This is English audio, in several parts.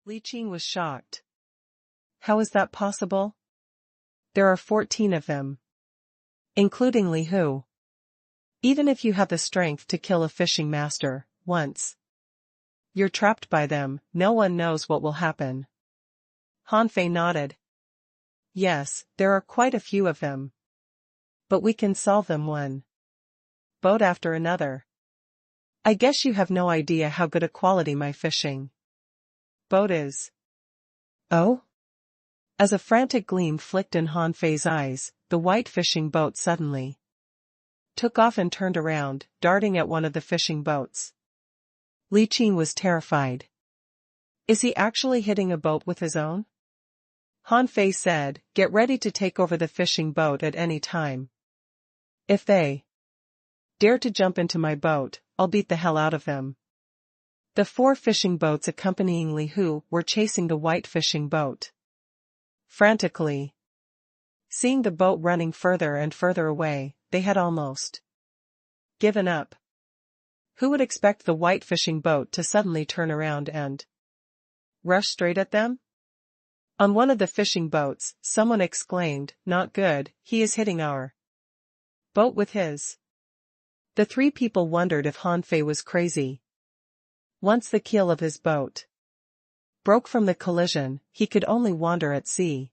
Li Qing was shocked. How is that possible? There are 14 of them. Including Li Hu. Even if you have the strength to kill a fishing master, once you're trapped by them, no one knows what will happen. Han Fei nodded. Yes, there are quite a few of them. But we can solve them one boat after another. I guess you have no idea how good a quality my fishing boat is. Oh? As a frantic gleam flicked in Han Fei's eyes, the white fishing boat suddenly took off and turned around, darting at one of the fishing boats. Li Qing was terrified. Is he actually hitting a boat with his own? Han Fei said, get ready to take over the fishing boat at any time. If they dare to jump into my boat, I'll beat the hell out of them. The 4 fishing boats accompanying Li Hu were chasing the white fishing boat frantically. Seeing the boat running further and further away, they had almost given up. Who would expect the white fishing boat to suddenly turn around and rush straight at them? On one of the fishing boats, someone exclaimed, "Not good, he is hitting our boat with his." The 3 people wondered if Han Fei was crazy. Once the keel of his boat broke from the collision, he could only wander at sea.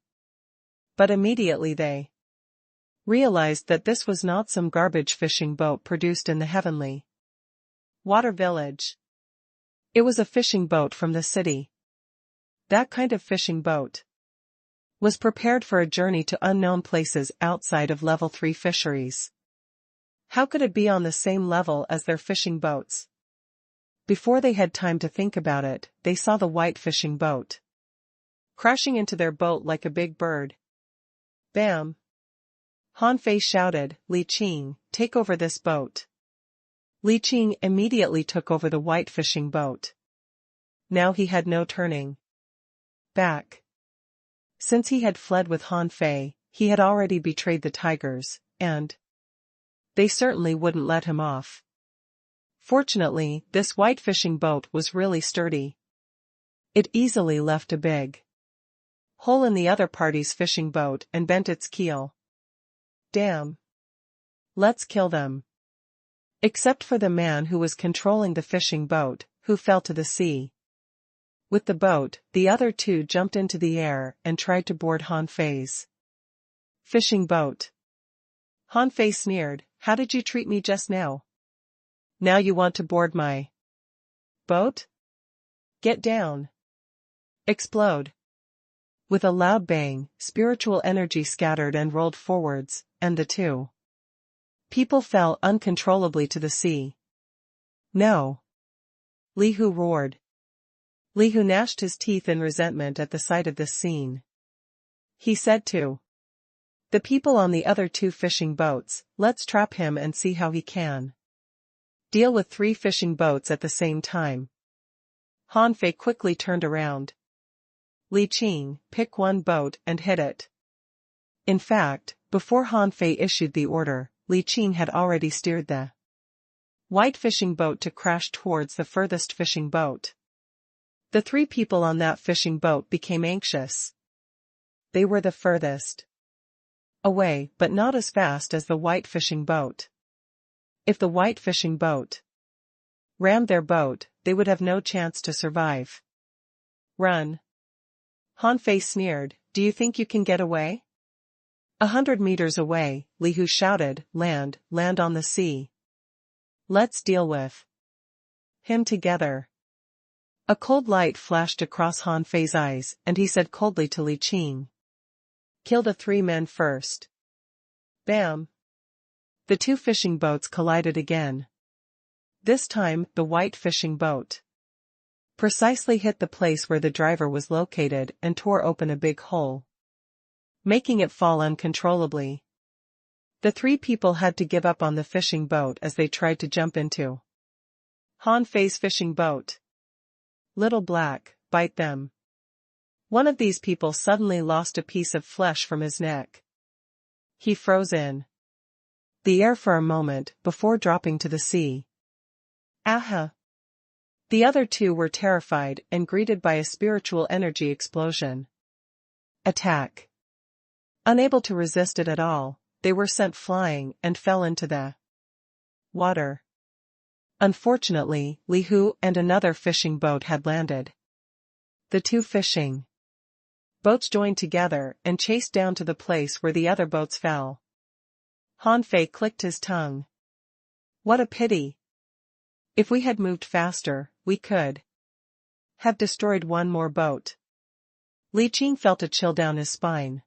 But immediately they realized that this was not some garbage fishing boat produced in the heavenly water village. It was a fishing boat from the city. That kind of fishing boat was prepared for a journey to unknown places outside of level 3 fisheries. How could it be on the same level as their fishing boats? Before they had time to think about it, they saw the white fishing boat crashing into their boat like a big bird. Bam! Han Fei shouted, "Li Qing, take over this boat." Li Qing immediately took over the white fishing boat. Now he had no turning back. Since he had fled with Han Fei, he had already betrayed the tigers, and they certainly wouldn't let him off. Fortunately, this white fishing boat was really sturdy. It easily left a big hole in the other party's fishing boat and bent its keel. Damn! Let's kill them. Except for the man who was controlling the fishing boat, who fell to the sea. With the boat, the other 2 jumped into the air and tried to board Han Fei's fishing boat. Han Fei sneered, "How did you treat me just now? Now you want to board my boat? Get down." Explode. With a loud bang, spiritual energy scattered and rolled forwards, and the 2 people fell uncontrollably to the sea. No! Li Hu roared. Li Hu gnashed his teeth in resentment at the sight of this scene. He said to the people on the other 2 fishing boats, "Let's trap him and see how he can deal with 3 fishing boats at the same time." Han Fei quickly turned around. "Li Qing, pick one boat and hit it." In fact, before Han Fei issued the order, Li Qing had already steered the white fishing boat to crash towards the furthest fishing boat. The 3 people on that fishing boat became anxious. They were the furthest away, but not as fast as the white fishing boat. If the white fishing boat rammed their boat, they would have no chance to survive. "Run!" Han Fei sneered, "Do you think you can get away?" 100 meters away, Li Hu shouted, land on the sea. Let's deal with him together." A cold light flashed across Han Fei's eyes, and he said coldly to Li Qing, "Kill the 3 men first." Bam! The 2 fishing boats collided again. This time, the white fishing boat precisely hit the place where the driver was located and tore open a big hole, making it fall uncontrollably. The 3 people had to give up on the fishing boat as they tried to jump into Han Fei's fishing boat. Little Black, bite them. One of these people suddenly lost a piece of flesh from his neck. He froze in the air for a moment before dropping to the sea. Aha! The other two were terrified and greeted by a spiritual energy explosion. Attack. Unable to resist it at all, they were sent flying and fell into the water. Unfortunately, Li Hu and another fishing boat had landed. The two fishing boats joined together and chased down to the place where the other boats fell. Han Fei clicked his tongue. What a pity. If we had moved faster, we could have destroyed one more boat. Li Qing felt a chill down his spine.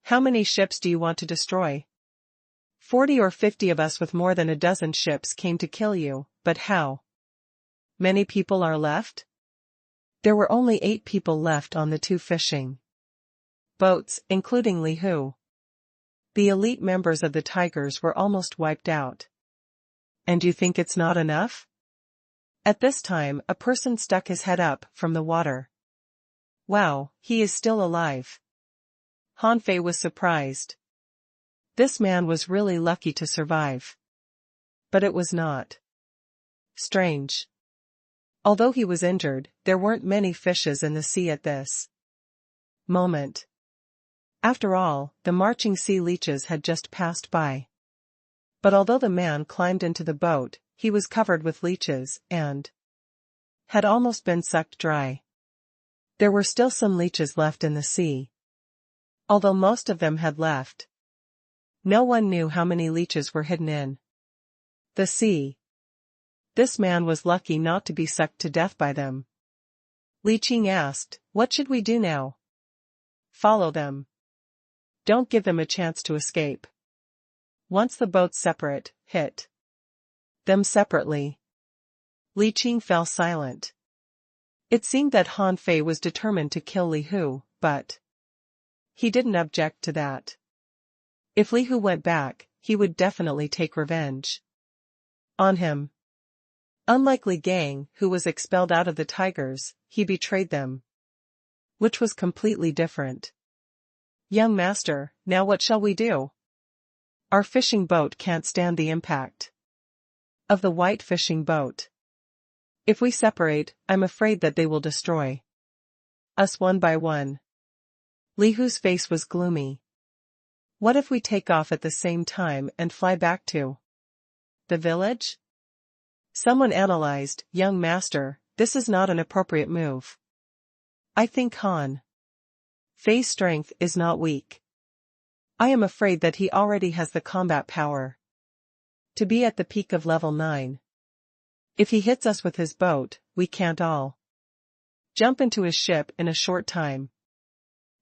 How many ships do you want to destroy? 40 or 50 of us with more than a dozen ships came to kill you, but how many people are left? There were only 8 people left on the two fishing boats, including Li Hu. The elite members of the Tigers were almost wiped out. And you think it's not enough? At this time, a person stuck his head up from the water. Wow, he is still alive. Han Fei was surprised. This man was really lucky to survive. But it was not strange. Although he was injured, there weren't many fishes in the sea at this moment. After all, the marching sea leeches had just passed by. But although the man climbed into the boat, he was covered with leeches and had almost been sucked dry. There were still some leeches left in the sea. Although most of them had left, no one knew how many leeches were hidden in the sea. This man was lucky not to be sucked to death by them. Li Qing asked, "What should we do now?" "Follow them. Don't give them a chance to escape. Once the boats separate, hit them separately." Li Qing fell silent. It seemed that Han Fei was determined to kill Li Hu, but he didn't object to that. If Li Hu went back, he would definitely take revenge on him. Unlike Li Gang, who was expelled out of the Tigers, he betrayed them, which was completely different. "Young master, now what shall we do? Our fishing boat can't stand the impact of the white fishing boat. If we separate, I'm afraid that they will destroy us one by one." Li Hu's face was gloomy. "What if we take off at the same time and fly back to the village?" Someone analyzed, "Young master, this is not an appropriate move. I think Han Fei's strength is not weak. I am afraid that he already has the combat power to be at the peak of level 9. If he hits us with his boat, we can't all jump into his ship in a short time.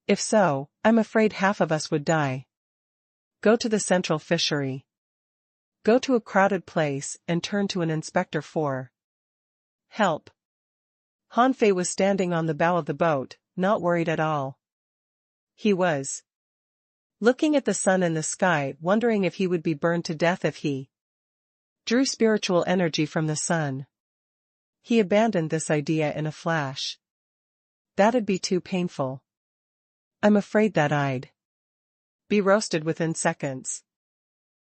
If so, I'm afraid half of us would die. Go to the central fishery. Go to a crowded place and turn to an inspector for help." Han Fei was standing on the bow of the boat, not worried at all. He was looking at the sun in the sky, wondering if he would be burned to death if he drew spiritual energy from the sun. He abandoned this idea in a flash. That'd be too painful. I'm afraid that I'd be roasted within seconds.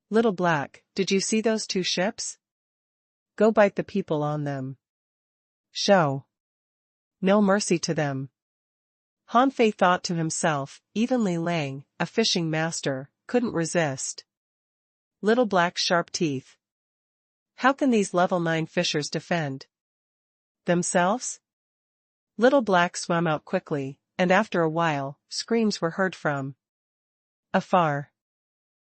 Little Black, did you see those 2 ships? Go bite the people on them. Show no mercy to them. Han Fei thought to himself, even Li Lang, a fishing master, couldn't resist Little Black's sharp teeth. How can these level 9 fishers defend themselves? Little Black swam out quickly, and after a while, screams were heard from afar.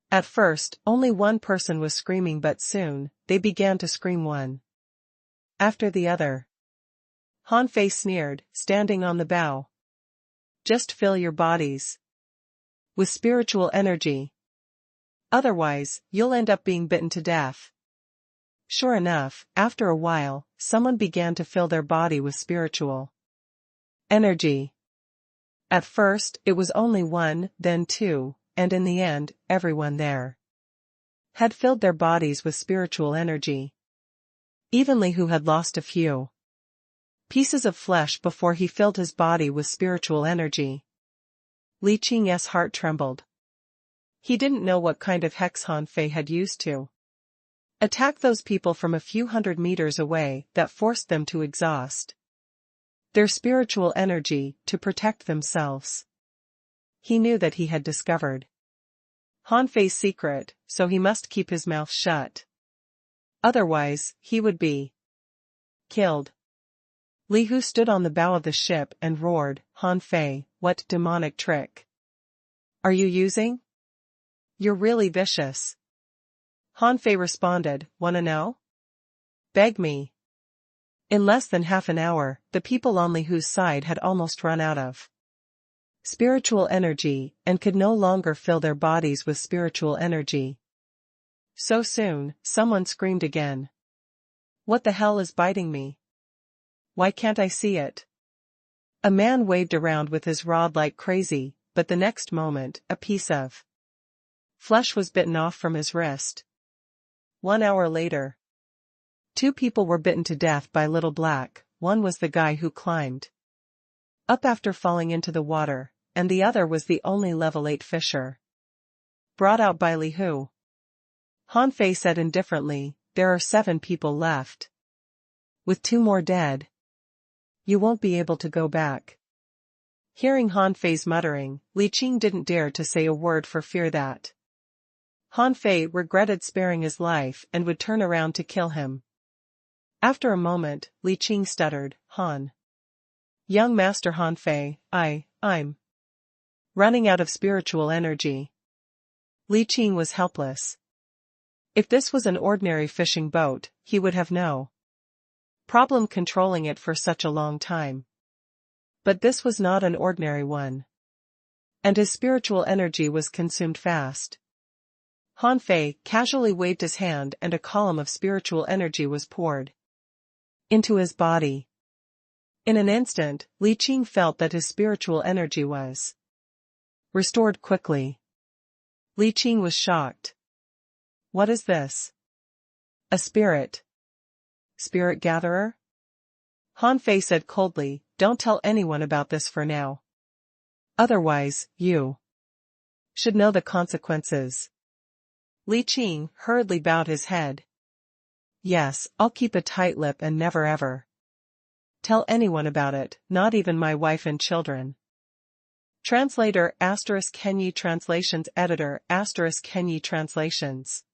At first, only one person was screaming, but soon, they began to scream one after the other. Han Fei sneered, standing on the bow. "Just fill your bodies with spiritual energy. Otherwise, you'll end up being bitten to death." Sure enough, after a while, someone began to fill their body with spiritual energy. At first, it was only 1, then 2, and in the end, everyone there had filled their bodies with spiritual energy. Even Li Hu had lost a few pieces of flesh before he filled his body with spiritual energy. Li Qing's heart trembled. He didn't know what kind of hex Han Fei had used to Attack those people from a few hundred meters away that forced them to exhaust their spiritual energy to protect themselves. He knew that he had discovered Han Fei's secret, so he must keep his mouth shut. Otherwise, he would be killed. Li Hu stood on the bow of the ship and roared, Han Fei, what demonic trick are you using? You're really vicious. Han Fei responded, wanna know? Beg me. In less than half an hour, the people on Li Hu's side had almost run out of spiritual energy and could no longer fill their bodies with spiritual energy. So soon, someone screamed again. What the hell is biting me? Why can't I see it? A man waved around with his rod like crazy, but the next moment, a piece of flesh was bitten off from his wrist. 1 hour later, 2 people were bitten to death by Little Black. One was the guy who climbed up after falling into the water, and the other was the only level 8 fisher brought out by Li Hu. Han Fei said indifferently, there are 7 people left. With 2 more dead, you won't be able to go back. Hearing Han Fei's muttering, Li Qing didn't dare to say a word for fear that Han Fei regretted sparing his life and would turn around to kill him. After a moment, Li Qing stuttered, Han. Young Master Han Fei, I'm running out of spiritual energy. Li Qing was helpless. If this was an ordinary fishing boat, he would have no problem controlling it for such a long time. But this was not an ordinary one. And his spiritual energy was consumed fast. Han Fei casually waved his hand and a column of spiritual energy was poured into his body. In an instant, Li Qing felt that his spiritual energy was restored quickly. Li Qing was shocked. What is this? A spirit? Spirit gatherer? Han Fei said coldly, don't tell anyone about this for now. Otherwise, you should know the consequences. Li Qing hurriedly bowed his head. Yes, I'll keep a tight lip and never ever tell anyone about it, not even my wife and children. Translator *Kenyi Translations Editor *Kenyi Translations.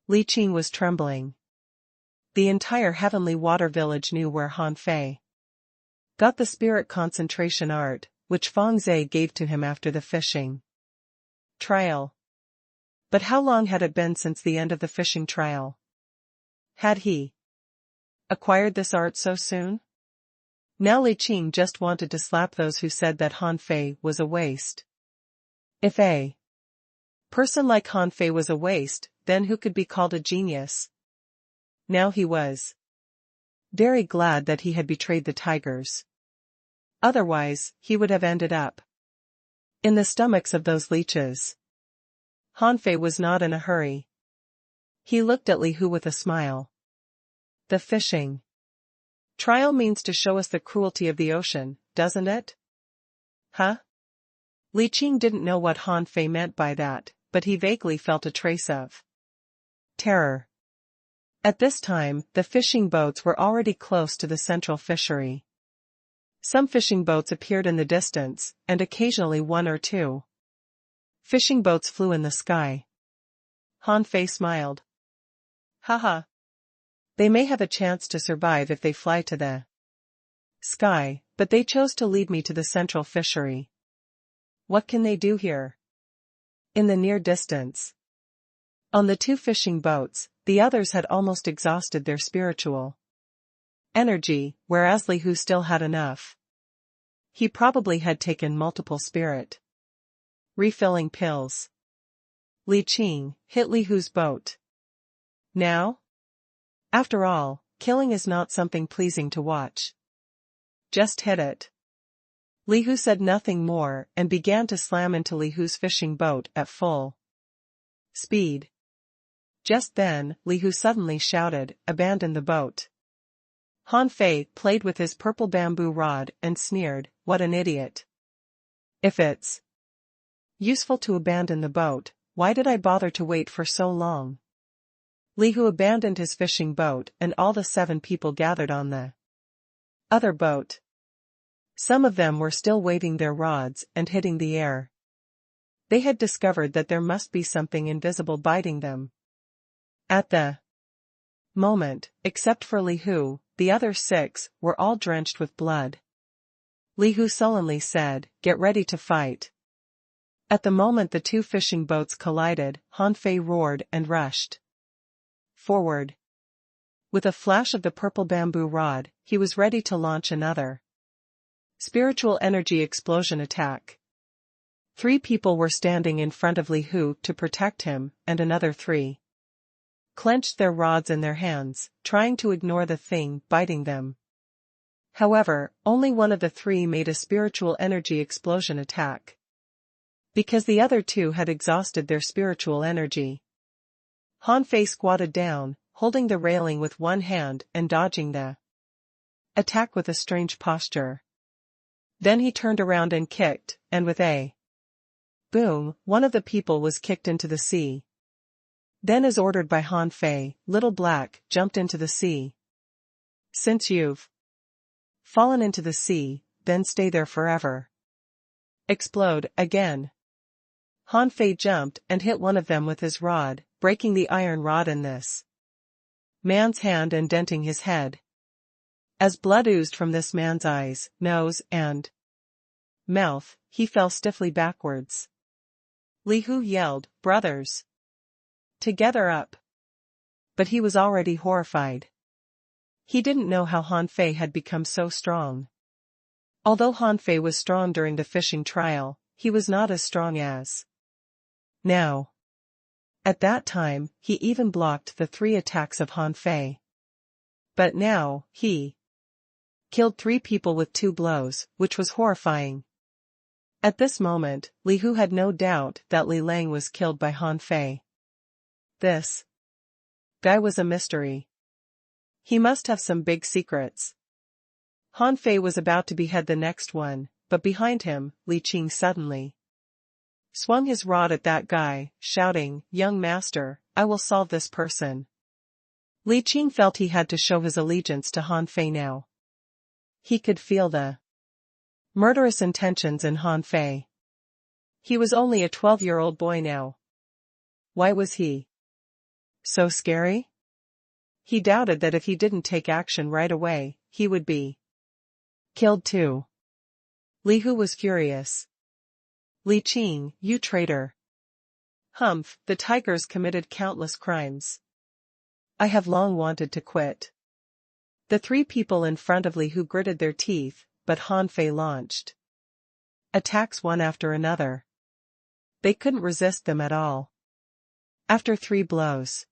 Li Qing was trembling. The entire Heavenly Water Village knew where Han Fei got the spirit concentration art, which Feng Zhe gave to him after the fishing trial. But how long had it been since the end of the fishing trial? Had he acquired this art so soon? Now Li Qing just wanted to slap those who said that Han Fei was a waste. If a person like Han Fei was a waste, then who could be called a genius? Now he was very glad that he had betrayed the tigers. Otherwise, he would have ended up in the stomachs of those leeches. Han Fei was not in a hurry. He looked at Li Hu with a smile. The fishing trial means to show us the cruelty of the ocean, doesn't it? Huh? Li Qing didn't know what Han Fei meant by that, but he vaguely felt a trace of terror. At this time, the fishing boats were already close to the central fishery. Some fishing boats appeared in the distance, and occasionally 1 or 2 fishing boats flew in the sky. Han Fei smiled. Haha. They may have a chance to survive if they fly to the sky, but they chose to lead me to the central fishery. What can they do here? In the near distance, on the 2 fishing boats, the others had almost exhausted their spiritual energy, whereas Li Hu still had enough. He probably had taken multiple spirit refilling pills. Li Qing hit Li Hu's boat. Now? After all, killing is not something pleasing to watch. Just hit it. Li Hu said nothing more and began to slam into Li Hu's fishing boat at full speed. Just then, Li Hu suddenly shouted, abandon the boat. Han Fei played with his purple bamboo rod and sneered, what an idiot. If it's useful to abandon the boat, why did I bother to wait for so long? Li Hu abandoned his fishing boat and all the 7 people gathered on the other boat. Some of them were still waving their rods and hitting the air. They had discovered that there must be something invisible biting them. At the moment, except for Li Hu, the other 6 were all drenched with blood. Li Hu sullenly said, "Get ready to fight." At the moment the 2 fishing boats collided, Han Fei roared and rushed forward. With a flash of the purple bamboo rod, he was ready to launch another spiritual energy explosion attack. 3 people were standing in front of Li Hu to protect him, and another 3 clenched their rods in their hands, trying to ignore the thing biting them. However, only one of the 3 made a spiritual energy explosion attack, because the other 2 had exhausted their spiritual energy. Han Fei squatted down, holding the railing with one hand and dodging the attack with a strange posture. Then he turned around and kicked, and with a boom, one of the people was kicked into the sea. Then, as ordered by Han Fei, Little Black jumped into the sea. "Since you've fallen into the sea, then stay there forever. Explode again." Han Fei jumped and hit one of them with his rod, breaking the iron rod in this man's hand and denting his head. As blood oozed from this man's eyes, nose, and mouth, he fell stiffly backwards. Li Hu yelled, "Brothers! Together up!" But he was already horrified. He didn't know how Han Fei had become so strong. Although Han Fei was strong during the fishing trial, he was not as strong as now. At that time, he even blocked the 3 attacks of Han Fei. But now, he killed 3 people with 2 blows, which was horrifying. At this moment, Li Hu had no doubt that Li Lang was killed by Han Fei. This guy was a mystery. He must have some big secrets. Han Fei was about to behead the next one, but behind him, Li Qing suddenly swung his rod at that guy, shouting, "Young master, I will solve this person." Li Qing felt he had to show his allegiance to Han Fei now. He could feel the murderous intentions in Han Fei. He was only a 12-year-old boy now. Why was he so scary? He doubted that if he didn't take action right away, he would be killed too. Li Hu was furious. "Li Qing, you traitor! Humph, the tigers committed countless crimes. I have long wanted to quit." The 3 people in front of Li Hu gritted their teeth, but Han Fei launched attacks one after another. They couldn't resist them at all. After 3 blows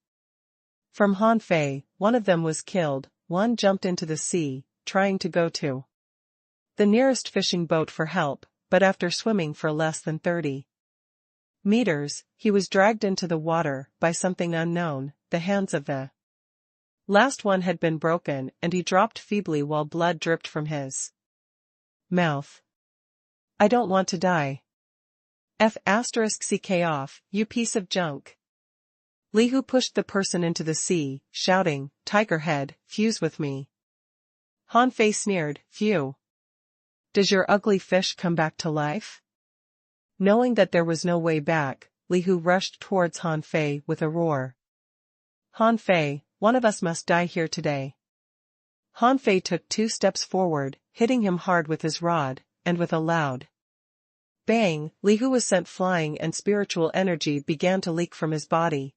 from Han Fei, one of them was killed, one jumped into the sea, trying to go to the nearest fishing boat for help, but after swimming for less than 30 meters, he was dragged into the water by something unknown. The hands of the last one had been broken and he dropped feebly while blood dripped from his mouth. "I don't want to die. F***ck off, you piece of junk." Li Hu pushed the person into the sea, shouting, "Tiger head, fuse with me." Han Fei sneered, "Phew. Does your ugly fish come back to life?" Knowing that there was no way back, Li Hu rushed towards Han Fei with a roar. "Han Fei, one of us must die here today." Han Fei took 2 steps forward, hitting him hard with his rod, and with a loud bang, Li Hu was sent flying and spiritual energy began to leak from his body.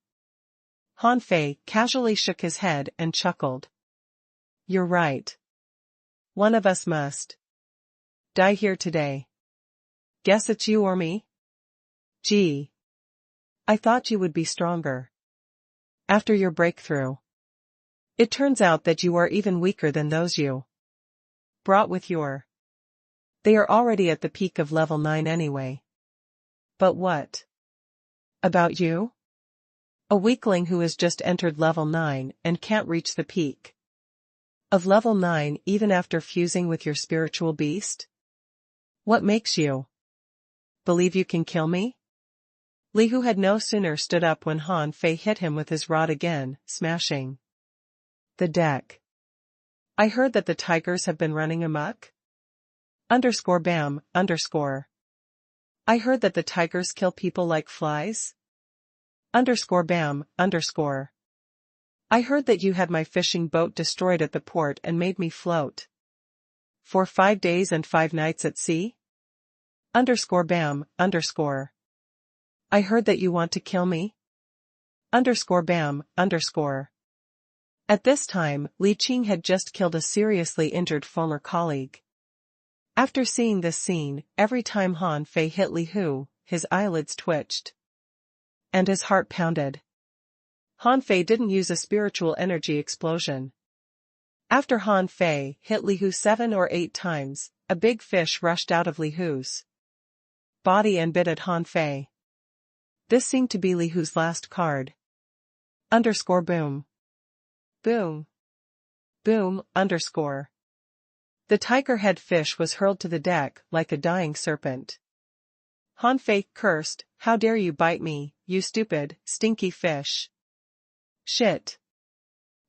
Han Fei casually shook his head and chuckled. "You're right. One of us must die here today. Guess it's you or me? Gee. I thought you would be stronger after your breakthrough. It turns out that you are even weaker than those you brought with your. They are already at the peak of level 9 anyway. But what about you? A weakling who has just entered level 9 and can't reach the peak of level 9 even after fusing with your spiritual beast? What makes you believe you can kill me?" Li Hu had no sooner stood up when Han Fei hit him with his rod again, smashing the deck. I heard that the tigers have been running amok. Bam. I heard that the tigers kill people like flies. Bam. I heard that you had my fishing boat destroyed at the port and made me float for 5 days and 5 nights at sea. Bam. I heard that you want to kill me. Bam. At this time, Li Qing had just killed a seriously injured former colleague. After seeing this scene, every time Han Fei hit Li Hu, his eyelids twitched and his heart pounded. Han Fei didn't use a spiritual energy explosion. After Han Fei hit Li Hu 7 or 8 times, a big fish rushed out of Li Hu's body and bit at Han Fei. This seemed to be Li Hu's last card. Boom. Boom. Boom. The tiger head fish was hurled to the deck like a dying serpent. Han Fei cursed, "How dare you bite me, you stupid, stinky fish." Shit.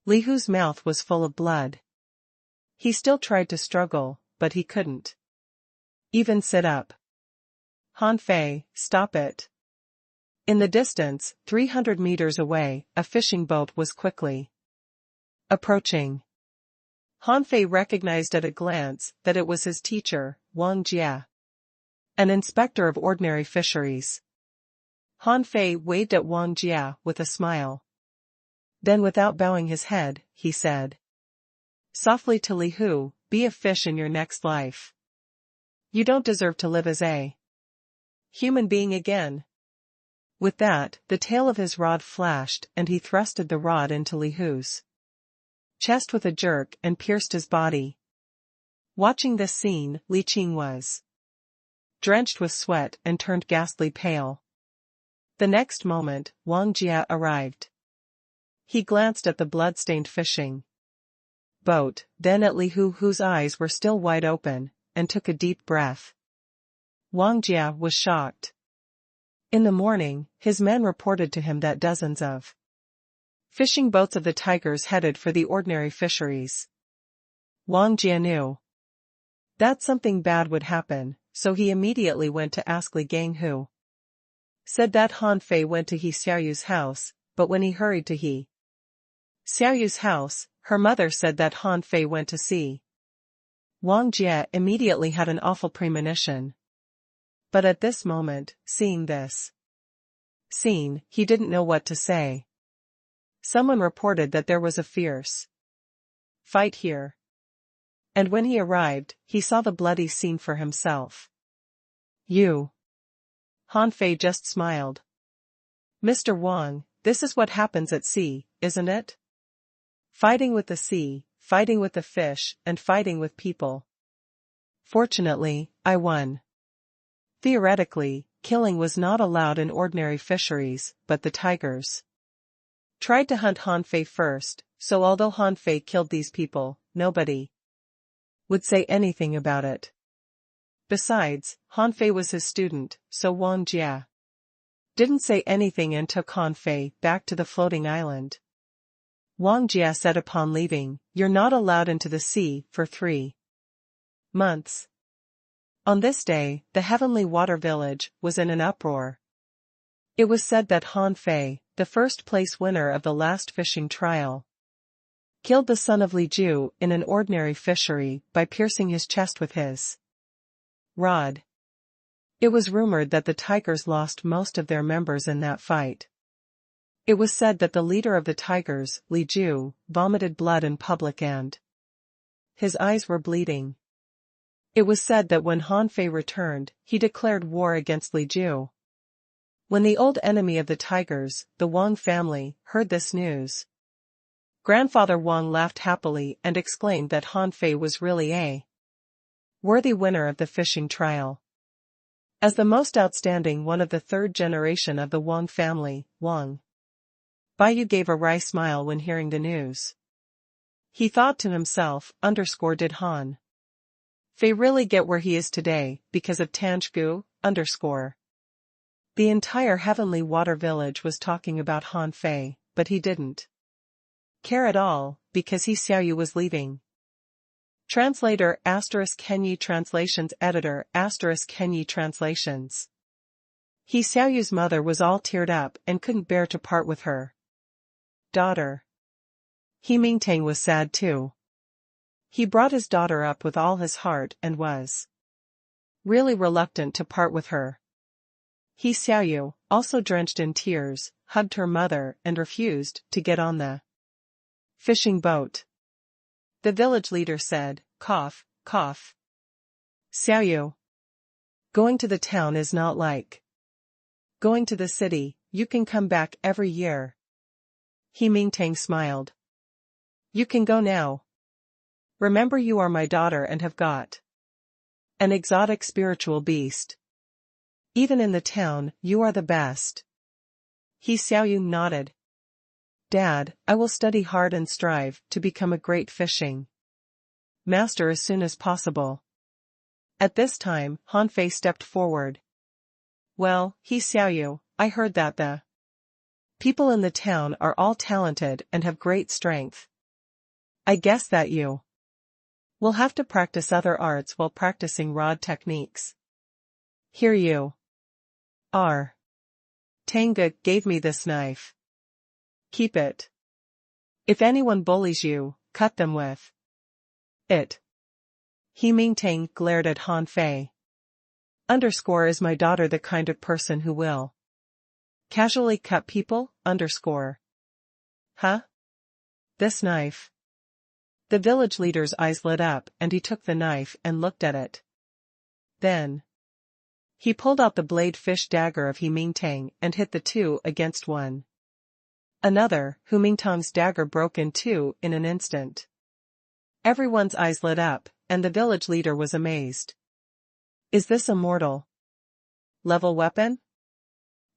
Li Hu's mouth was full of blood. He still tried to struggle, but he couldn't even sit up. Han Fei, stop it. In the distance, 300 meters away, a fishing boat was quickly approaching. Han Fei recognized at a glance that it was his teacher, Wang Jia, an inspector of ordinary fisheries. Han Fei waved at Wang Jia with a smile. Then without bowing his head, he said softly to Li Hu, "Be a fish in your next life. You don't deserve to live as a human being again." With that, the tail of his rod flashed and he thrusted the rod into Li Hu's chest with a jerk and pierced his body. Watching this scene, Li Qing was drenched with sweat and turned ghastly pale. The next moment, Wang Jia arrived. He glanced at the blood-stained fishing boat, then at Li Hu, whose eyes were still wide open, and took a deep breath. Wang Jia was shocked. In the morning, his men reported to him that dozens of fishing boats of the tigers headed for the ordinary fisheries. Wang Jia knew that something bad would happen, so he immediately went to ask Li Gang, who said that Han Fei went to He Xiaoyu's house, but when he hurried to He Xiaoyu's house, her mother said that Han Fei went to see. Wang Jia immediately had an awful premonition. But at this moment, seeing this scene, he didn't know what to say. Someone reported that there was a fierce fight here. And when he arrived, he saw the bloody scene for himself. "You." Han Fei just smiled. "Mr. Wang, this is what happens at sea, isn't it? Fighting with the sea, fighting with the fish, and fighting with people. Fortunately, I won." Theoretically, killing was not allowed in ordinary fisheries, but the tigers tried to hunt Han Fei first, so although Han Fei killed these people, nobody would say anything about it. Besides, Han Fei was his student, so Wang Jia didn't say anything and took Han Fei back to the floating island. Wang Jia said upon leaving, "You're not allowed into the sea for 3 months. On this day, the heavenly water village was in an uproar. It was said that Han Fei, the first-place winner of the last fishing trial, killed the son of Li Ju in an ordinary fishery by piercing his chest with his rod. It was rumored that the tigers lost most of their members in that fight. It was said that the leader of the tigers, Li Ju, vomited blood in public and his eyes were bleeding. It was said that when Han Fei returned, he declared war against Li Ju. When the old enemy of the tigers, the Wang family, heard this news, Grandfather Wang laughed happily and exclaimed that Han Fei was really a worthy winner of the fishing trial. As the most outstanding one of the third generation of the Wang family, Wang Baiyu gave a wry smile when hearing the news. He thought to himself, did Han Fei really get where he is today, because of Tanggu, The entire Heavenly Water Village was talking about Han Fei, but he didn't care at all, because he Xiaoyu was leaving. Translator ** Kenyi Translations Editor ** Kenyi Translations. He Xiaoyu's mother was all teared up and couldn't bear to part with her daughter. He Mingtang was sad too. He brought his daughter up with all his heart and was really reluctant to part with her. He Xiaoyu, also drenched in tears, hugged her mother and refused to get on the fishing boat. The village leader said, cough, cough. Xiaoyu, going to the town is not like going to the city, you can come back every year. He Mingtang smiled. You can go now. Remember you are my daughter and have got an exotic spiritual beast. Even in the town, you are the best. He Xiaoyu nodded. Dad, I will study hard and strive to become a great fishing master as soon as possible. At this time, Han Fei stepped forward. Well, He Xiaoyu, I heard that the people in the town are all talented and have great strength. I guess that you will have to practice other arts while practicing rod techniques. Here you are. Tanga gave me this knife. Keep it. If anyone bullies you, cut them with it. He Mingtang glared at Han Fei. Is my daughter the kind of person who will casually cut people? Huh? This knife. The village leader's eyes lit up and he took the knife and looked at it. Then he pulled out the blade fish dagger of He Mingtang and hit the two against one another. Hu Mingtang's dagger broke in two in an instant. Everyone's eyes lit up, and the village leader was amazed. Is this a mortal level weapon?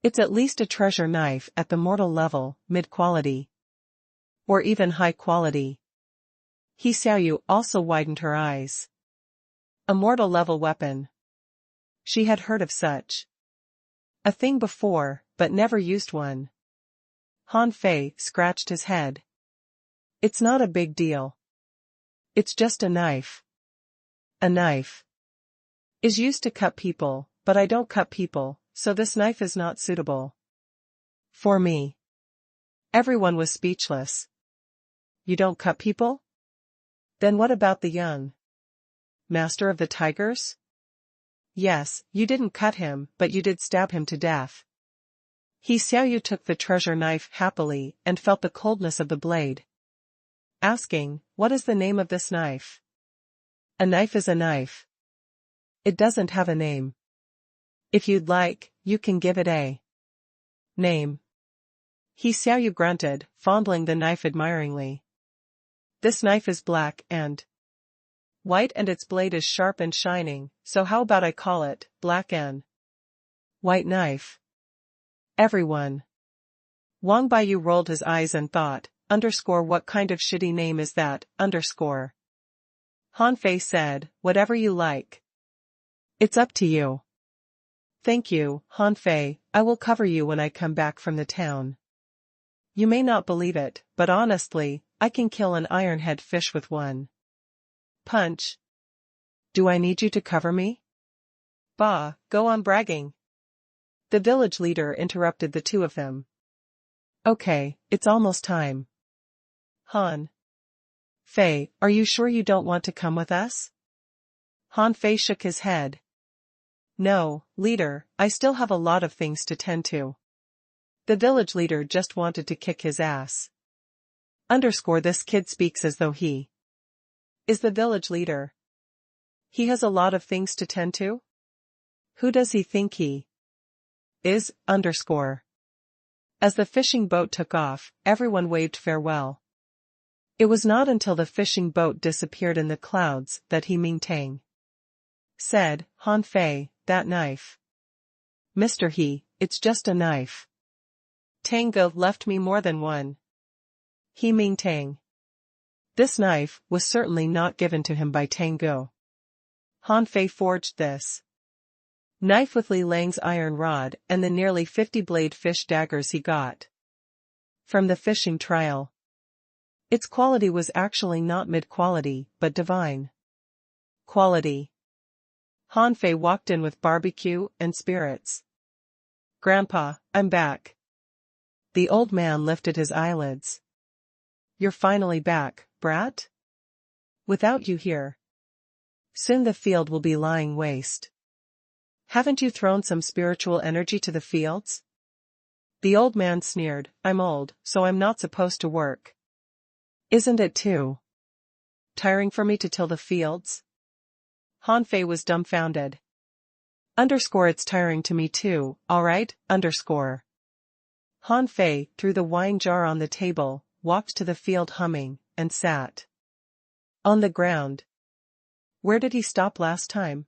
It's at least a treasure knife at the mortal level, mid-quality, or even high quality. He Xiaoyu also widened her eyes. A mortal level weapon. She had heard of such a thing before, but never used one. Han Fei scratched his head. It's not a big deal. It's just a knife. A knife is used to cut people, but I don't cut people, so this knife is not suitable for me. Everyone was speechless. You don't cut people? Then what about the young master of the tigers? Yes, you didn't cut him, but you did stab him to death. He Xiaoyu took the treasure knife happily and felt the coldness of the blade, asking, what is the name of this knife? A knife is a knife. It doesn't have a name. If you'd like, you can give it a name. He Xiaoyu grunted, fondling the knife admiringly. This knife is black and white and its blade is sharp and shining, so how about I call it, Black and White Knife? Everyone. Wang Baiyu rolled his eyes and thought, what kind of shitty name is that, Han Fei said, whatever you like. It's up to you. Thank you, Han Fei, I will cover you when I come back from the town. You may not believe it, but honestly, I can kill an ironhead fish with one punch. Do I need you to cover me? Bah, go on bragging. The village leader interrupted the two of them. Okay, it's almost time. Han Fei, are you sure you don't want to come with us? Han Fei shook his head. No, leader, I still have a lot of things to tend to. The village leader just wanted to kick his ass. This kid speaks as though he is the village leader. He has a lot of things to tend to? Who does he think he is? As the fishing boat took off, everyone waved farewell. It was not until the fishing boat disappeared in the clouds that He Mingtang said, Han Fei, that knife. Mr. He, it's just a knife. Tango left me more than one. He Mingtang. This knife was certainly not given to him by Tango. Han Fei forged this Knife with Li Lang's iron rod and the nearly 50-blade fish daggers he got from the fishing trial. Its quality was actually not mid-quality, but divine quality. Han Fei walked in with barbecue and spirits. "Grandpa, I'm back." The old man lifted his eyelids. "You're finally back, brat? Without you here, soon the field will be lying waste. Haven't you thrown some spiritual energy to the fields?" The old man sneered. "I'm old, so I'm not supposed to work. Isn't it too tiring for me to till the fields?" Han Fei was dumbfounded. It's tiring to me too, alright, Han Fei threw the wine jar on the table, walked to the field humming, and sat on the ground. Where did he stop last time?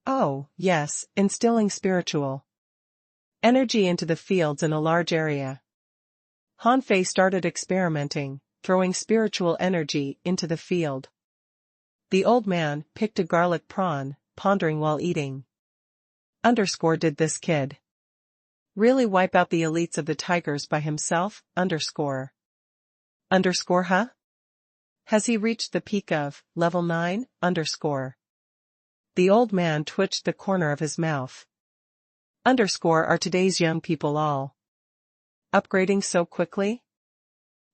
Oh, yes, instilling spiritual energy into the fields in a large area. Han Fei started experimenting, throwing spiritual energy into the field. The old man picked a garlic prawn, pondering while eating. Did this kid really wipe out the elites of the tigers by himself? Huh? Has he reached the peak of level 9? The old man twitched the corner of his mouth. Are today's young people all upgrading so quickly?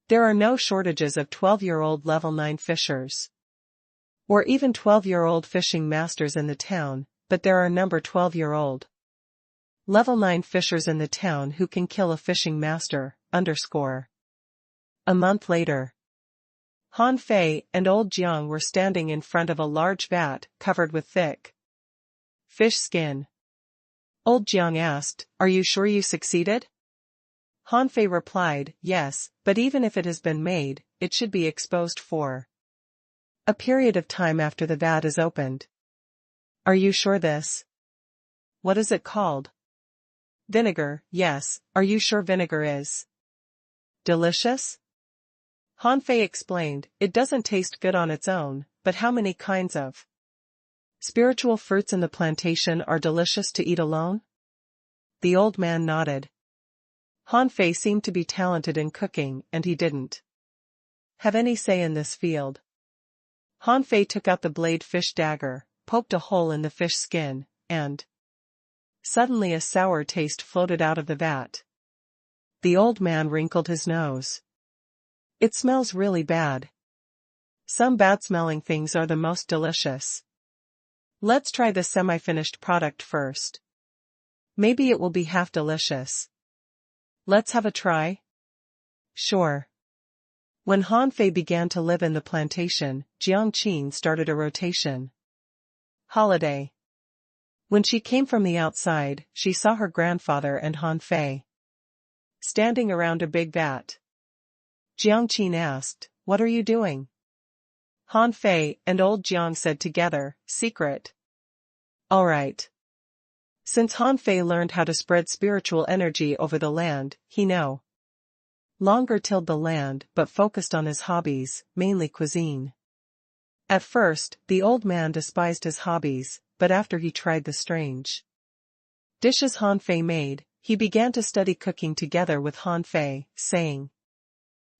There are no shortages of 12-year-old level 9 fishers. Or even 12-year-old fishing masters in the town, but there are number 12-year-old level 9 fishers in the town who can kill a fishing master. A month later, Han Fei and old Jiang were standing in front of a large vat covered with thick fish skin. Old Jiang asked, "Are you sure you succeeded?" Han Fei replied, "Yes, but even if it has been made, it should be exposed for a period of time after the vat is opened." "Are you sure this? What is it called?" "Vinegar, yes. Are you sure vinegar is delicious?" Han Fei explained, "It doesn't taste good on its own, but how many kinds of spiritual fruits in the plantation are delicious to eat alone?" The old man nodded. Han Fei seemed to be talented in cooking and he didn't have any say in this field. Han Fei took out the blade fish dagger, poked a hole in the fish skin, and suddenly a sour taste floated out of the vat. The old man wrinkled his nose. "It smells really bad. Some bad-smelling things are the most delicious. Let's try the semi-finished product first. Maybe it will be half delicious. Let's have a try?" "Sure." When Han Fei began to live in the plantation, Jiang Qin started a rotation holiday. When she came from the outside, she saw her grandfather and Han Fei standing around a big vat. Jiang Qin asked, "What are you doing?" Han Fei and old Jiang said together, "Secret." All right. Since Han Fei learned how to spread spiritual energy over the land, he no longer tilled the land but focused on his hobbies, mainly cuisine. At first, the old man despised his hobbies, but after he tried the strange dishes Han Fei made, he began to study cooking together with Han Fei, saying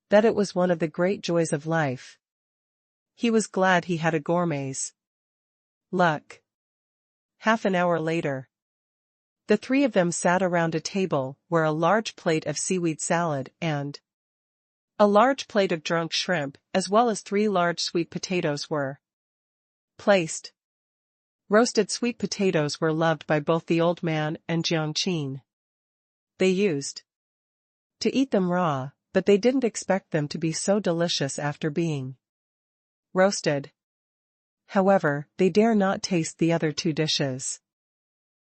that it was one of the great joys of life. He was glad he had a gourmet's luck. Half an hour later, the three of them sat around a table where a large plate of seaweed salad and a large plate of drunk shrimp, as well as 3 large sweet potatoes were placed. Roasted sweet potatoes were loved by both the old man and Jiang Qin. They used to eat them raw, but they didn't expect them to be so delicious after being roasted. However, they dare not taste the other 2 dishes.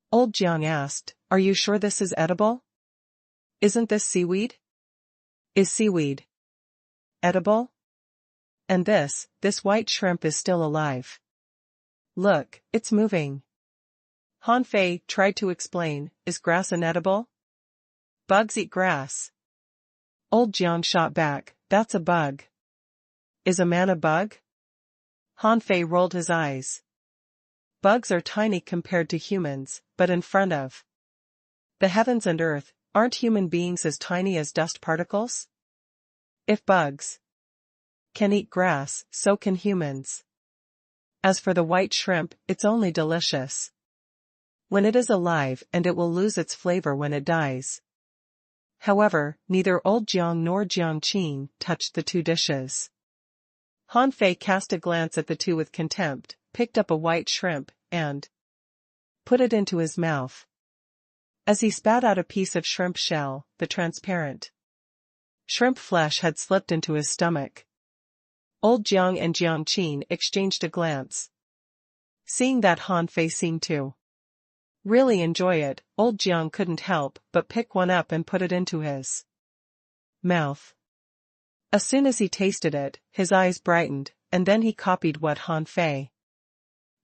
Old Jiang asked, "Are you sure this is edible? Isn't this seaweed?" "Is seaweed edible? And this white shrimp is still alive. Look, it's moving." Han Fei tried to explain, "Is grass inedible? Bugs eat grass." Old Jiang shot back, "That's a bug." "Is a man a bug?" Han Fei rolled his eyes. Bugs are tiny compared to humans, but in front of the heavens and earth, aren't human beings as tiny as dust particles? If bugs can eat grass, so can humans. As for the white shrimp, it's only delicious when it is alive, and it will lose its flavor when it dies. However, neither old Jiang nor Jiang Qin touched the two dishes. Han Fei cast a glance at the two with contempt, picked up a white shrimp, and put it into his mouth. As he spat out a piece of shrimp shell, the transparent shrimp flesh had slipped into his stomach. Old Jiang and Jiang Qin exchanged a glance. Seeing that Han Fei seemed to really enjoy it, old Jiang couldn't help but pick one up and put it into his mouth. As soon as he tasted it, his eyes brightened, and then he copied what Han Fei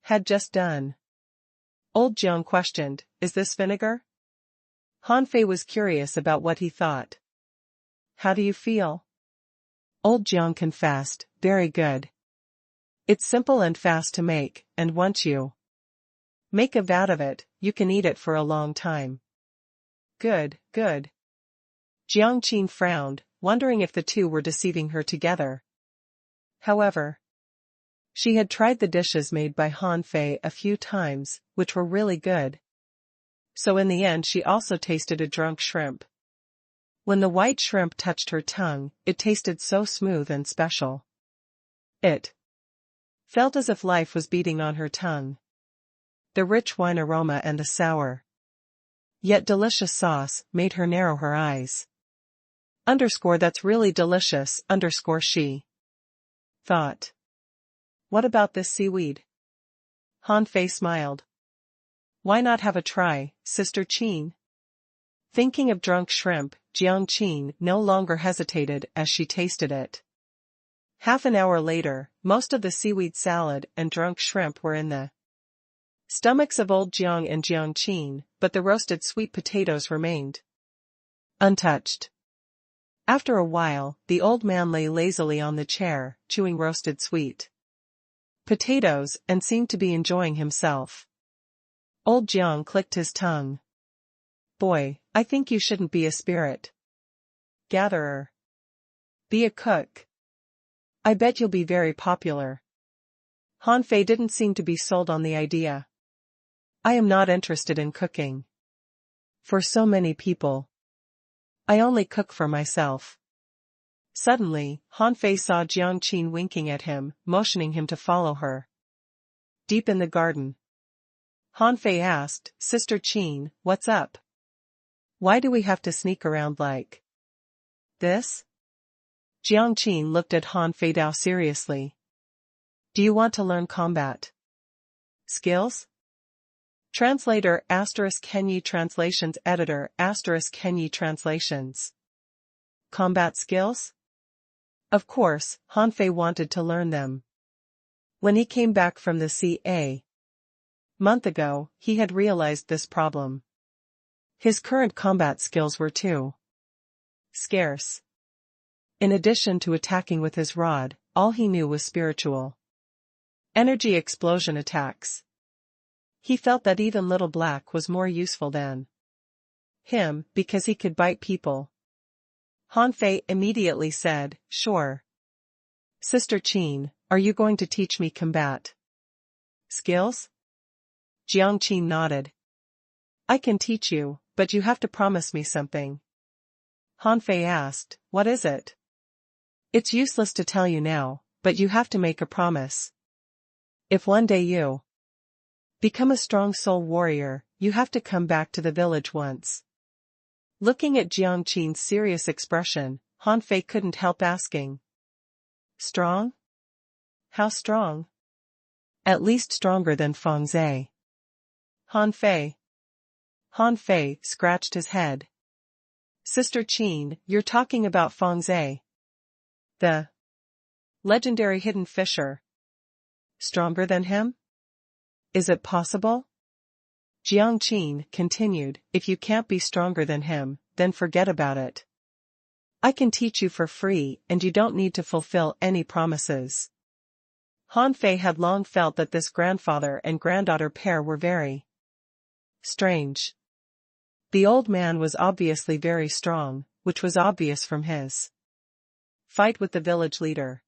had just done. Old Jiang questioned, "Is this vinegar?" Han Fei was curious about what he thought. "How do you feel?" Old Jiang confessed, "Very good. It's simple and fast to make, and once you make a vat of it, you can eat it for a long time." "Good, good." Jiang Qin frowned, wondering if the two were deceiving her together. However, she had tried the dishes made by Han Fei a few times, which were really good. So in the end she also tasted a drunk shrimp. When the white shrimp touched her tongue, it tasted so smooth and special. It felt as if life was beating on her tongue. The rich wine aroma and the sour, yet delicious sauce, made her narrow her eyes. That's really delicious, she thought. What about this seaweed? Han Fei smiled. Why not have a try, Sister Qin? Thinking of drunk shrimp, Jiang Qin no longer hesitated as she tasted it. Half an hour later, most of the seaweed salad and drunk shrimp were in the stomachs of old Jiang and Jiang Qin, but the roasted sweet potatoes remained untouched. After a while, the old man lay lazily on the chair, chewing roasted sweet potatoes, and seemed to be enjoying himself. Old Jiang clicked his tongue. Boy, I think you shouldn't be a spirit gatherer. Be a cook. I bet you'll be very popular. Han Fei didn't seem to be sold on the idea. I am not interested in cooking for so many people. I only cook for myself. Suddenly, Han Fei saw Jiang Qin winking at him, motioning him to follow her. Deep in the garden, Han Fei asked, Sister Qin, what's up? Why do we have to sneak around like this? Jiang Qin looked at Han Fei Dao seriously. Do you want to learn combat skills? Translator *Kenyi Translations Editor *Kenyi Translations. Combat skills? Of course, Han Fei wanted to learn them. When he came back from the sea a month ago, he had realized this problem. His current combat skills were too scarce. In addition to attacking with his rod, all he knew was spiritual energy explosion attacks. He felt that even Little Black was more useful than him, because he could bite people. Han Fei immediately said, Sure. Sister Qin, are you going to teach me combat skills? Jiang Qin nodded. I can teach you, but you have to promise me something. Han Fei asked, What is it? It's useless to tell you now, but you have to make a promise. If one day you become a strong soul warrior, you have to come back to the village once. Looking at Jiang Qin's serious expression, Han Fei couldn't help asking. Strong? How strong? At least stronger than Feng Zhe. Han Fei scratched his head. Sister Qin, you're talking about Feng Zhe, the legendary hidden fisher. Stronger than him? Is it possible? Jiang Qin continued, If you can't be stronger than him, then forget about it. I can teach you for free, and you don't need to fulfill any promises. Han Fei had long felt that this grandfather and granddaughter pair were very strange. The old man was obviously very strong, which was obvious from his fight with the village leader.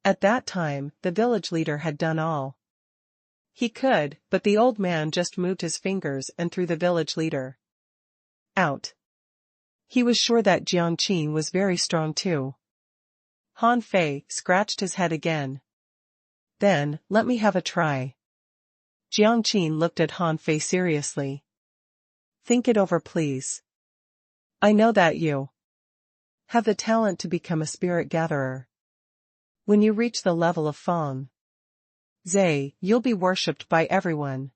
At that time, the village leader had done all he could, but the old man just moved his fingers and threw the village leader out. He was sure that Jiang Qin was very strong too. Han Fei scratched his head again. Then, let me have a try. Jiang Qin looked at Han Fei seriously. Think it over, please. I know that you have the talent to become a spirit gatherer. When you reach the level of Feng Zhe, you'll be worshipped by everyone.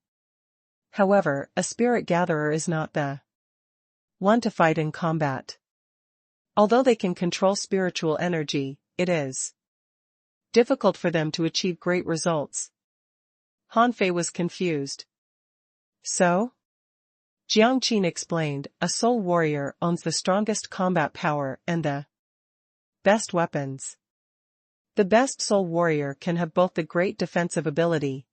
However, a spirit gatherer is not the one to fight in combat. Although they can control spiritual energy, it is difficult for them to achieve great results. Han Fei was confused. So? Jiang Qin explained, a soul warrior owns the strongest combat power and the best weapons. The best soul warrior can have both the great defensive ability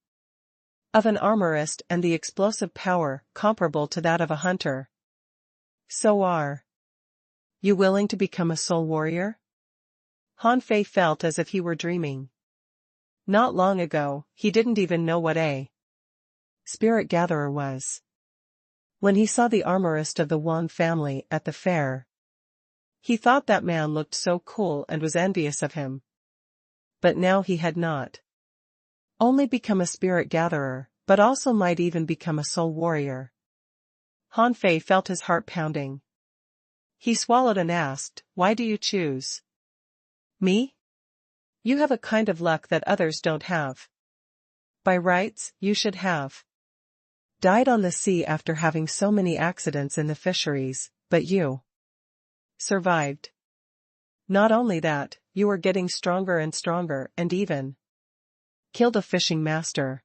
of an armorist and the explosive power comparable to that of a hunter. So are you willing to become a soul warrior? Han Fei felt as if he were dreaming. Not long ago, he didn't even know what a spirit gatherer was. When he saw the armorist of the Wang family at the fair, he thought that man looked so cool and was envious of him. But now he had not only become a spirit gatherer, but also might even become a soul warrior. Han Fei felt his heart pounding. He swallowed and asked, why do you choose me? You have a kind of luck that others don't have. By rights, you should have died on the sea after having so many accidents in the fisheries, but you survived. Not only that, you were getting stronger and stronger and even killed a fishing master.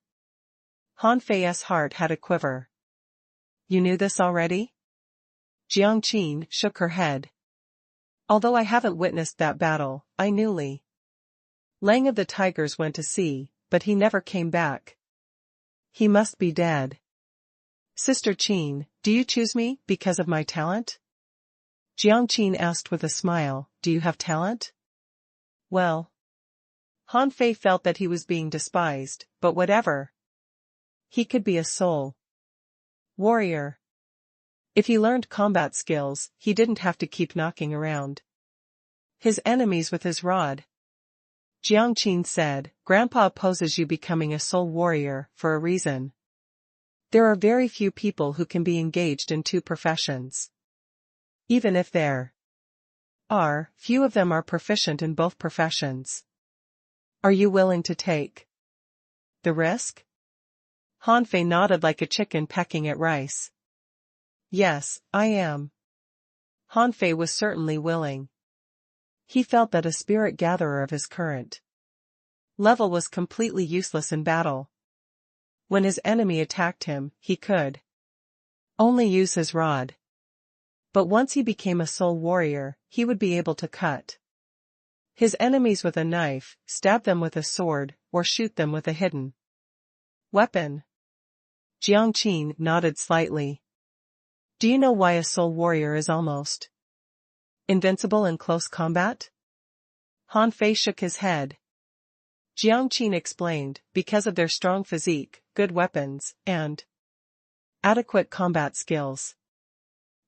Han Fei's heart had a quiver. You knew this already? Jiang Qin shook her head. Although I haven't witnessed that battle, I knew Li Lang of the Tigers went to sea, but he never came back. He must be dead. Sister Qin, do you choose me because of my talent? Jiang Qin asked with a smile, do you have talent? Well. Han Fei felt that he was being despised, but whatever. He could be a soul warrior. If he learned combat skills, he didn't have to keep knocking around his enemies with his rod. Jiang Qin said, Grandpa opposes you becoming a soul warrior for a reason. There are very few people who can be engaged in two professions. Even if there are, few of them are proficient in both professions. Are you willing to take the risk? Han Fei nodded like a chicken pecking at rice. Yes, I am. Han Fei was certainly willing. He felt that a spirit gatherer of his current level was completely useless in battle. When his enemy attacked him, he could only use his rod. But once he became a soul warrior, he would be able to cut his enemies with a knife, stab them with a sword, or shoot them with a hidden weapon. Jiang Qin nodded slightly. Do you know why a soul warrior is almost invincible in close combat? Han Fei shook his head. Jiang Qin explained, because of their strong physique, good weapons, and adequate combat skills.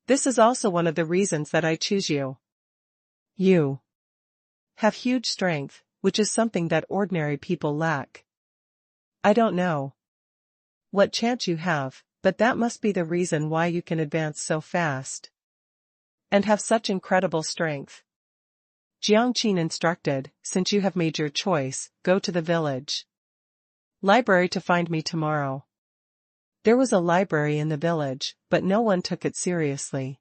This is also one of the reasons that I choose you. You have huge strength, which is something that ordinary people lack. I don't know what chance you have, but that must be the reason why you can advance so fast and have such incredible strength. Jiang Qin instructed, since you have made your choice, go to the village library to find me tomorrow. There was a library in the village, but no one took it seriously.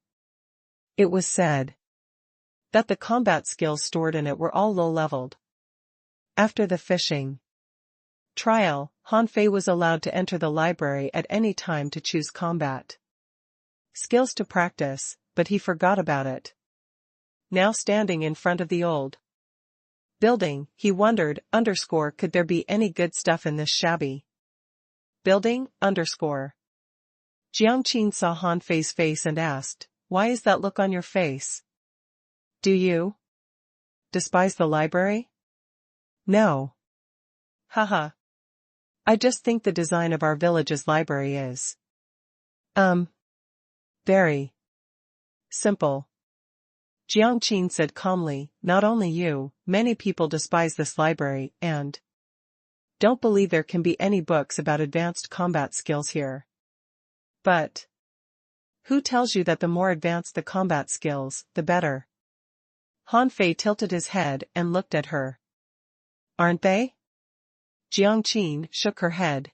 It was said that the combat skills stored in it were all low-leveled. After the fishing trial, Han Fei was allowed to enter the library at any time to choose combat skills to practice, but he forgot about it. Now standing in front of the old Building, he wondered, could there be any good stuff in this shabby building, Jiang Qin saw Han Fei's face and asked, why is that look on your face? Do you despise the library? No. Haha. I just think the design of our village's library is very simple. Jiang Qin said calmly, not only you, many people despise this library and don't believe there can be any books about advanced combat skills here. But who tells you that the more advanced the combat skills, the better? Han Fei tilted his head and looked at her. Aren't they? Jiang Qin shook her head.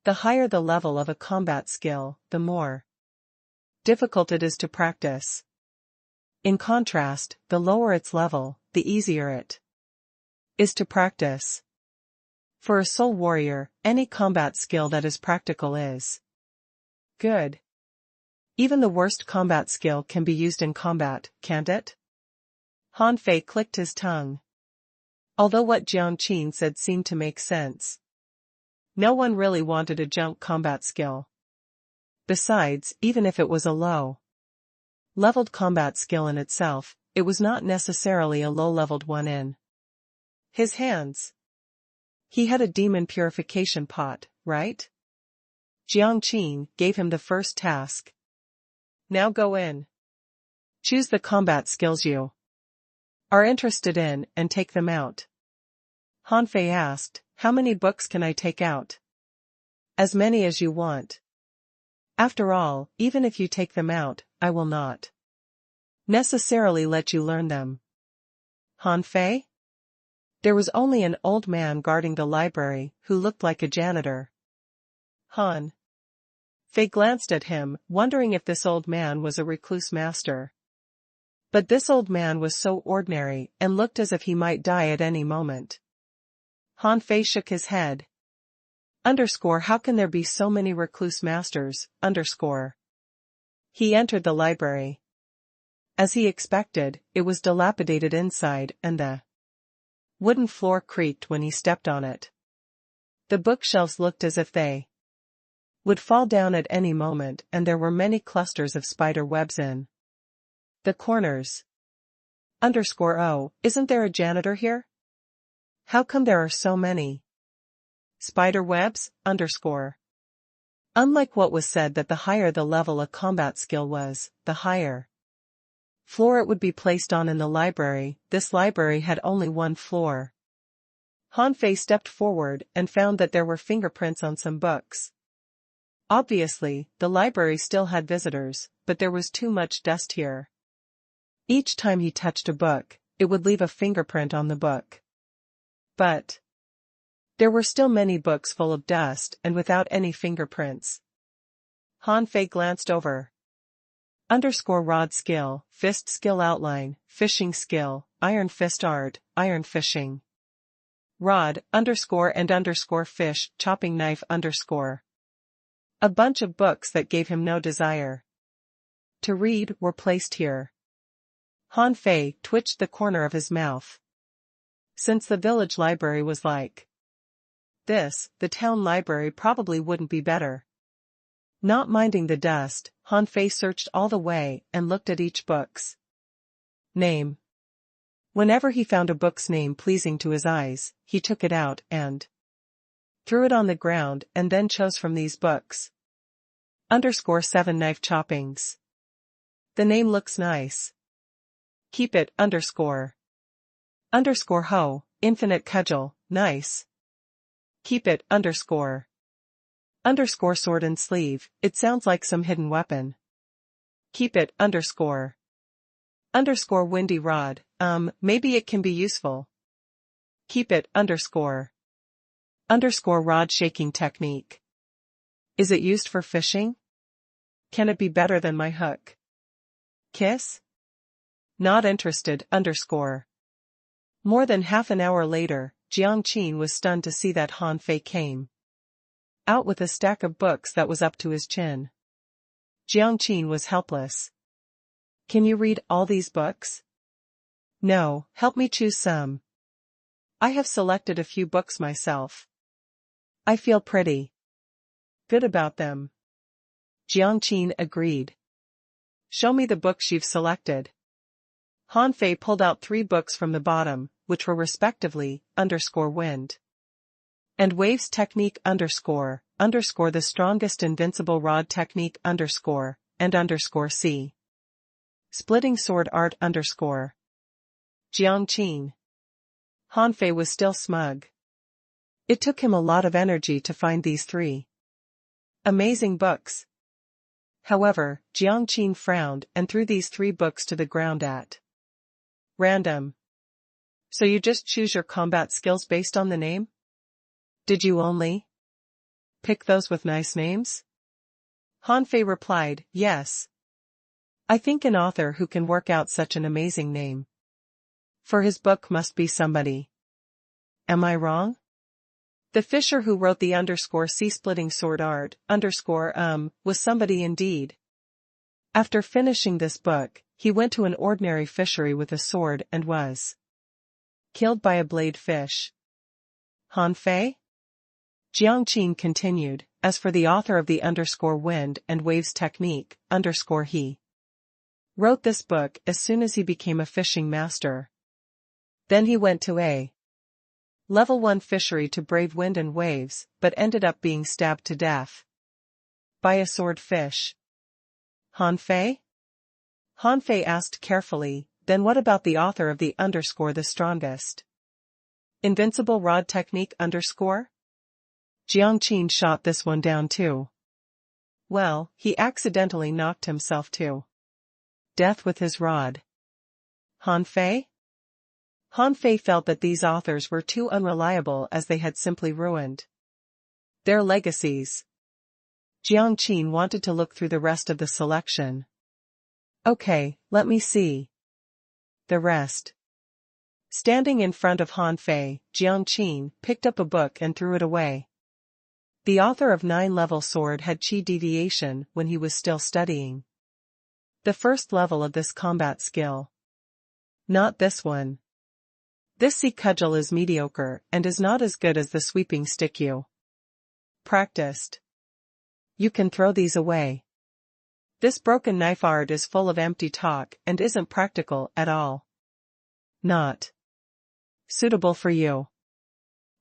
The higher the level of a combat skill, the more difficult it is to practice. In contrast, the lower its level, the easier it is to practice. For a soul warrior, any combat skill that is practical is good. Even the worst combat skill can be used in combat, can't it? Han Fei clicked his tongue. Although what Jiang Qin said seemed to make sense. No one really wanted a junk combat skill. Besides, even if it was a low-leveled combat skill in itself, it was not necessarily a low-leveled one in his hands. He had a demon purification pot, right? Jiang Qin gave him the first task. Now go in. Choose the combat skills you are interested in and take them out. Han Fei asked, how many books can I take out? As many as you want. After all, even if you take them out, I will not necessarily let you learn them. Han Fei? There was only an old man guarding the library, who looked like a janitor. Han Fei glanced at him, wondering if this old man was a recluse master. But this old man was so ordinary, and looked as if he might die at any moment. Han Fei shook his head. How can there be so many recluse masters, He entered the library. As he expected, it was dilapidated inside, and the wooden floor creaked when he stepped on it. The bookshelves looked as if they would fall down at any moment, and there were many clusters of spider webs in the corners. Oh, isn't there a janitor here? How come there are so many spider webs? Unlike what was said that the higher the level a combat skill was, the higher floor it would be placed on in the library, this library had only one floor. Han Fei stepped forward and found that there were fingerprints on some books. Obviously, the library still had visitors, but there was too much dust here. Each time he touched a book, it would leave a fingerprint on the book. But there were still many books full of dust and without any fingerprints. Han Fei glanced over. Rod skill, fist skill outline, fishing skill, iron fist art, iron fishing. Rod, and fish, chopping knife . A bunch of books that gave him no desire to read were placed here. Han Fei twitched the corner of his mouth. Since the village library was like this, the town library probably wouldn't be better. Not minding the dust, Han Fei searched all the way and looked at each book's name. Whenever he found a book's name pleasing to his eyes, he took it out and threw it on the ground and then chose from these books. 7 knife choppings. The name looks nice. Keep it. Ho, infinite cudgel, nice. Keep it. Sword and sleeve, it sounds like some hidden weapon. Keep it. Windy rod, maybe it can be useful. Keep it. Rod shaking technique. Is it used for fishing? Can it be better than my hook? Kiss? Not interested. More than half an hour later, Jiang Qin was stunned to see that Han Fei came out with a stack of books that was up to his chin. Jiang Qin was helpless. Can you read all these books? No, help me choose some. I have selected a few books myself. I feel pretty good about them. Jiang Qin agreed. Show me the books you've selected. Han Fei pulled out 3 books from the bottom, which were respectively, _wind and waves technique _, the strongest invincible rod technique _, and _c. Splitting sword art _. Jiang Qin. Han Fei was still smug. It took him a lot of energy to find these 3 amazing books. However, Jiang Qin frowned and threw these 3 books to the ground at random. So you just choose your combat skills based on the name? Did you only pick those with nice names? Han Fei replied, yes. I think an author who can work out such an amazing name for his book must be somebody. Am I wrong? The fisher who wrote the _c splitting sword art, was somebody indeed. After finishing this book, he went to an ordinary fishery with a sword and was killed by a blade fish. Han Fei? Jiang Qin continued, as for the author of the _wind and waves technique, he wrote this book as soon as he became a fishing master. Then he went to a level 1 fishery to brave wind and waves, but ended up being stabbed to death by a swordfish. Han Fei? Han Fei asked carefully, then what about the author of the the strongest invincible rod technique _? Jiang Qin shot this one down too. Well, he accidentally knocked himself to death with his rod. Han Fei? Han Fei felt that these authors were too unreliable as they had simply ruined their legacies. Jiang Qin wanted to look through the rest of the selection. Okay, let me see the rest. Standing in front of Han Fei, Jiang Qin picked up a book and threw it away. The author of 9-level sword had chi deviation when he was still studying the first level of this combat skill. Not this one. This sea cudgel is mediocre and is not as good as the sweeping stick you practiced. You can throw these away. This broken knife art is full of empty talk and isn't practical at all. Not suitable for you.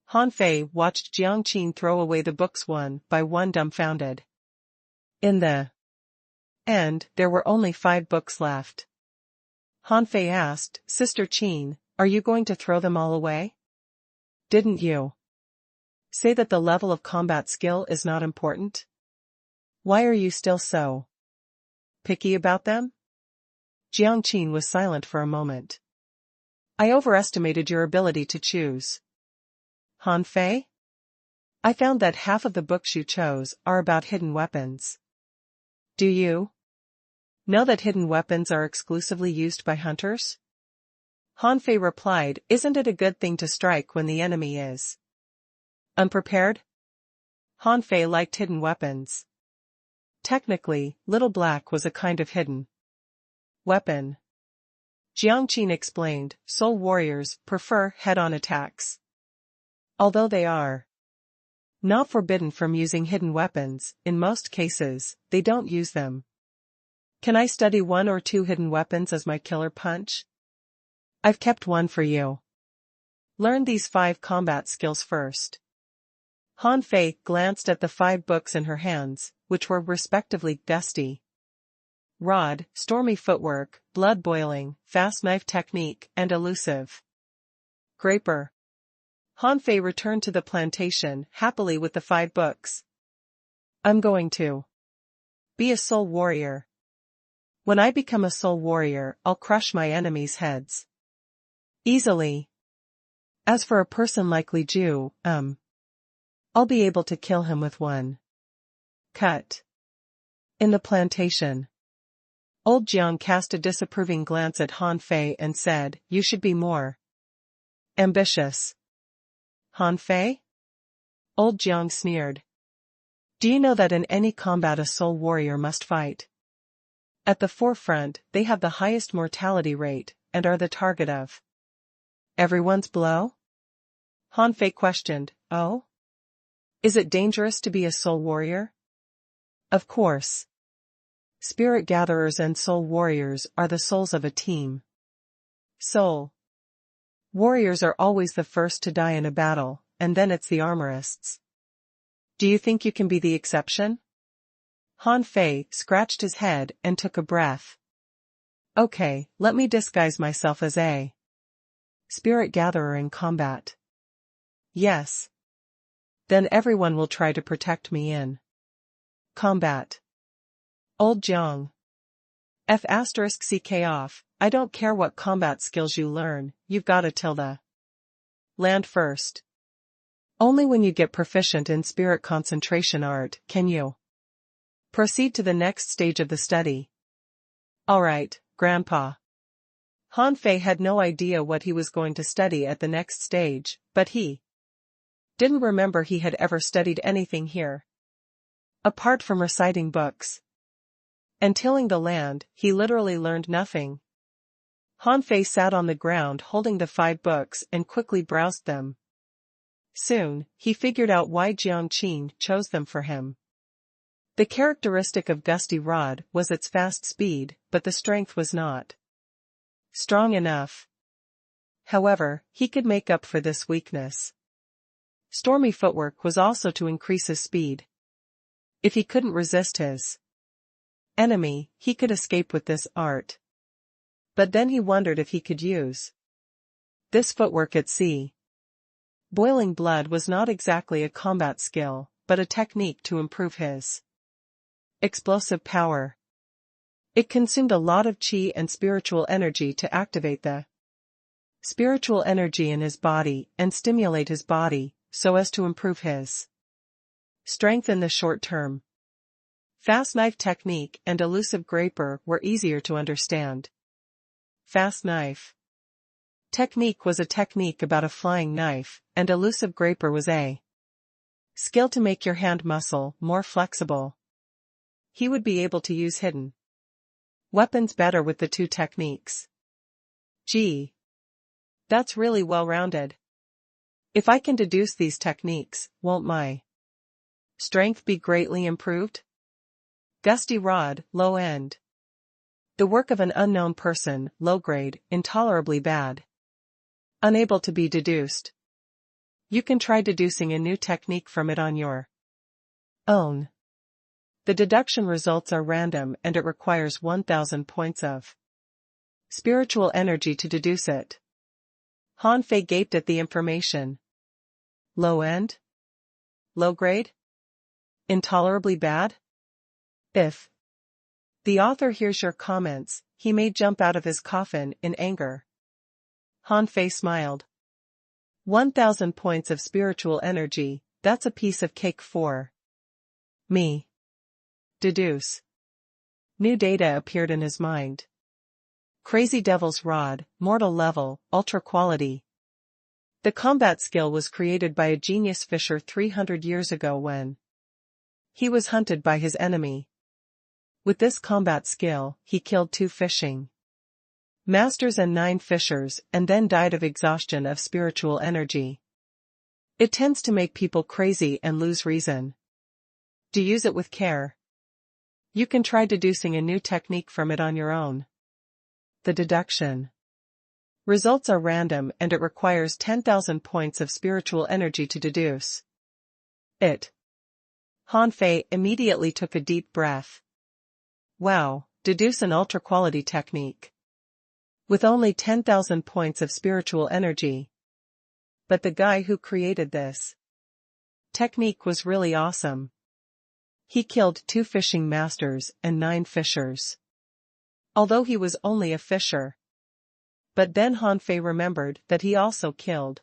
Han Fei watched Jiang Qin throw away the books one by one dumbfounded. In the end, there were only 5 books left. Han Fei asked, Sister Qin, are you going to throw them all away? Didn't you say that the level of combat skill is not important? Why are you still so picky about them? Jiang Qin was silent for a moment. I overestimated your ability to choose. Han Fei? I found that half of the books you chose are about hidden weapons. Do you know that hidden weapons are exclusively used by hunters? Han Fei replied, isn't it a good thing to strike when the enemy is unprepared? Han Fei liked hidden weapons. Technically, Little Black was a kind of hidden weapon. Jiang Qin explained, soul warriors prefer head-on attacks. Although they are not forbidden from using hidden weapons, in most cases, they don't use them. Can I study 1 or 2 hidden weapons as my killer punch? I've kept one for you. Learn these 5 combat skills first. Han Fei glanced at the 5 books in her hands, which were respectively Dusty Rod, Stormy Footwork, Blood Boiling, Fast Knife Technique, and Elusive Graper. Han Fei returned to the plantation happily with the 5 books. I'm going to be a soul warrior. When I become a soul warrior, I'll crush my enemies' heads easily. As for a person like Li Ju, I'll be able to kill him with one cut. In the plantation, Old Jiang cast a disapproving glance at Han Fei and said, you should be more ambitious. Han Fei? Old Jiang sneered. Do you know that in any combat a soul warrior must fight? At the forefront, they have the highest mortality rate, and are the target of everyone's blow? Han Fei questioned. Oh? Is it dangerous to be a soul warrior? Of course. Spirit gatherers and soul warriors are the souls of a team. Soul warriors are always the first to die in a battle, and then it's the armorists. Do you think you can be the exception? Han Fei scratched his head and took a breath. Okay, let me disguise myself as a spirit gatherer in combat. Yes. Then everyone will try to protect me in combat. Old Jiang. F***ck off, I don't care what combat skills you learn, you've gotta till the land first. Only when you get proficient in spirit concentration art can you proceed to the next stage of the study. Alright, Grandpa. Han Fei had no idea what he was going to study at the next stage, but he didn't remember he had ever studied anything here. Apart from reciting books and tilling the land, he literally learned nothing. Han Fei sat on the ground holding the 5 books and quickly browsed them. Soon, he figured out why Jiang Qin chose them for him. The characteristic of Gusty Rod was its fast speed, but the strength was not strong enough. However, he could make up for this weakness. Stormy footwork was also to increase his speed. If he couldn't resist his enemy, he could escape with this art. But then he wondered if he could use this footwork at sea. Boiling blood was not exactly a combat skill, but a technique to improve his explosive power. It consumed a lot of qi and spiritual energy to activate the spiritual energy in his body and stimulate his body, so as to improve his strength in the short term. Fast knife technique and elusive graper were easier to understand. Fast knife technique was a technique about a flying knife, and elusive graper was a skill to make your hand muscle more flexible. He would be able to use hidden weapons better with the 2 techniques. Gee, that's really well-rounded. If I can deduce these techniques, won't my strength be greatly improved? Gusty Rod, low end. The work of an unknown person, low grade, intolerably bad. Unable to be deduced. You can try deducing a new technique from it on your own. The deduction results are random and it requires 1,000 points of spiritual energy to deduce it. Han Fei gaped at the information. Low end? Low grade? Intolerably bad? If the author hears your comments, he may jump out of his coffin in anger. Han Fei smiled. 1,000 points of spiritual energy, that's a piece of cake for me. Deduce. New data appeared in his mind. Crazy Devil's Rod, mortal level, ultra quality. The combat skill was created by a genius fisher 300 years ago when he was hunted by his enemy. With this combat skill, he killed 2 fishing masters and 9 fishers and then died of exhaustion of spiritual energy. It tends to make people crazy and lose reason. Do use it with care. You can try deducing a new technique from it on your own. The deduction results are random and it requires 10,000 points of spiritual energy to deduce it. Han Fei immediately took a deep breath. Wow, deduce an ultra-quality technique. With only 10,000 points of spiritual energy. But the guy who created this technique was really awesome. He killed 2 fishing masters and 9 fishers. Although he was only a fisher. But then Han Fei remembered that he also killed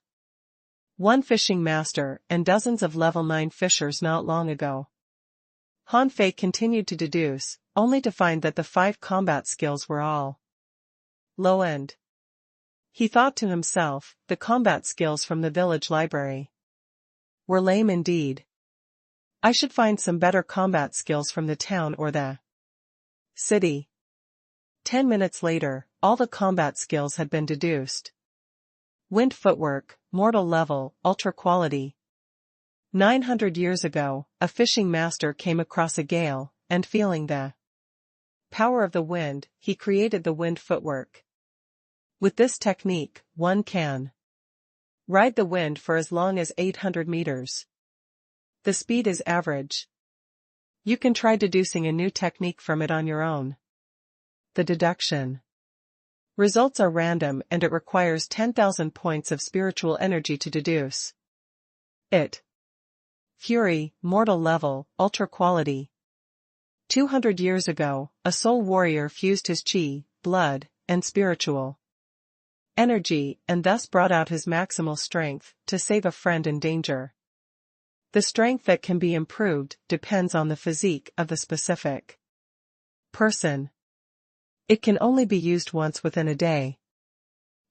1 fishing master and dozens of level 9 fishers not long ago. Han Fei continued to deduce, only to find that the 5 combat skills were all low end. He thought to himself, the combat skills from the village library were lame indeed. I should find some better combat skills from the town or the city. 10 minutes later, all the combat skills had been deduced. Wind footwork, mortal level, ultra quality. 900 years ago, a fishing master came across a gale, and feeling the power of the wind, he created the wind footwork. With this technique, one can ride the wind for as long as 800 meters. The speed is average. You can try deducing a new technique from it on your own. The deduction. Results are random and it requires 10,000 points of spiritual energy to deduce it. Fury, mortal level, ultra quality. 200 years ago, a soul warrior fused his chi, blood, and spiritual energy and thus brought out his maximal strength to save a friend in danger. The strength that can be improved depends on the physique of the specific person. It can only be used once within a day.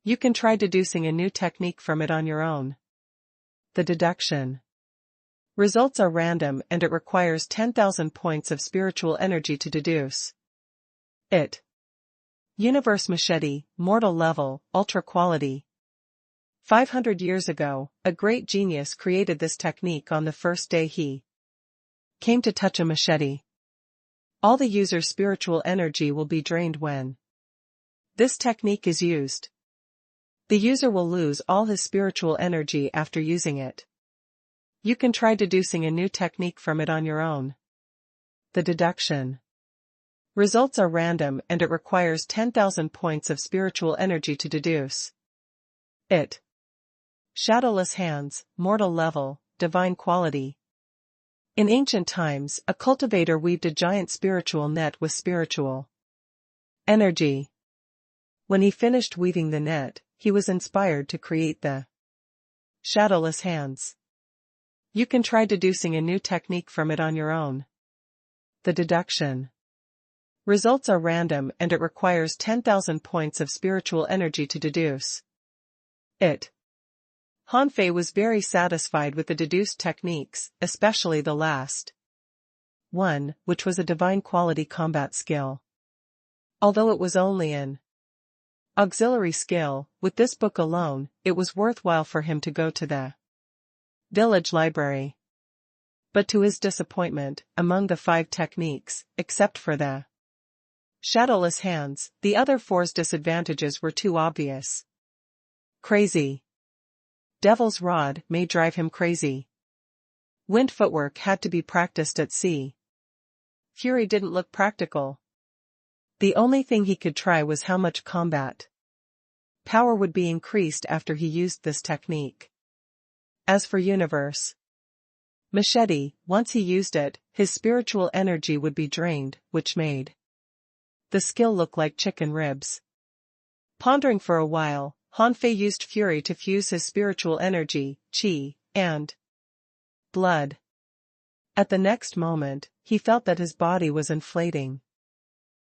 You can try deducing a new technique from it on your own. The deduction. Results are random and it requires 10,000 points of spiritual energy to deduce it. Universe machete, mortal level, ultra quality. 500 years ago, a great genius created this technique on the first day he came to touch a machete. All the user's spiritual energy will be drained when this technique is used. The user will lose all his spiritual energy after using it. You can try deducing a new technique from it on your own. The deduction. Results are random and it requires 10,000 points of spiritual energy to deduce it. Shadowless hands, mortal level, divine quality. In ancient times, a cultivator weaved a giant spiritual net with spiritual energy. When he finished weaving the net, he was inspired to create the shadowless hands. You can try deducing a new technique from it on your own. The deduction. Results are random and it requires 10,000 points of spiritual energy to deduce it. Han Fei was very satisfied with the deduced techniques, especially the last one, which was a divine quality combat skill. Although it was only an auxiliary skill, with this book alone, it was worthwhile for him to go to the village library. But to his disappointment, among the 5 techniques, except for the shadowless hands, the other 4's disadvantages were too obvious. Crazy. Devil's rod may drive him crazy. Wind footwork had to be practiced at sea. Fury didn't look practical. The only thing he could try was how much combat power would be increased after he used this technique. As for universe machete, once he used it, his spiritual energy would be drained, which made the skill look like chicken ribs. Pondering for a while, Han Fei used fury to fuse his spiritual energy, chi, and blood. At the next moment, he felt that his body was inflating.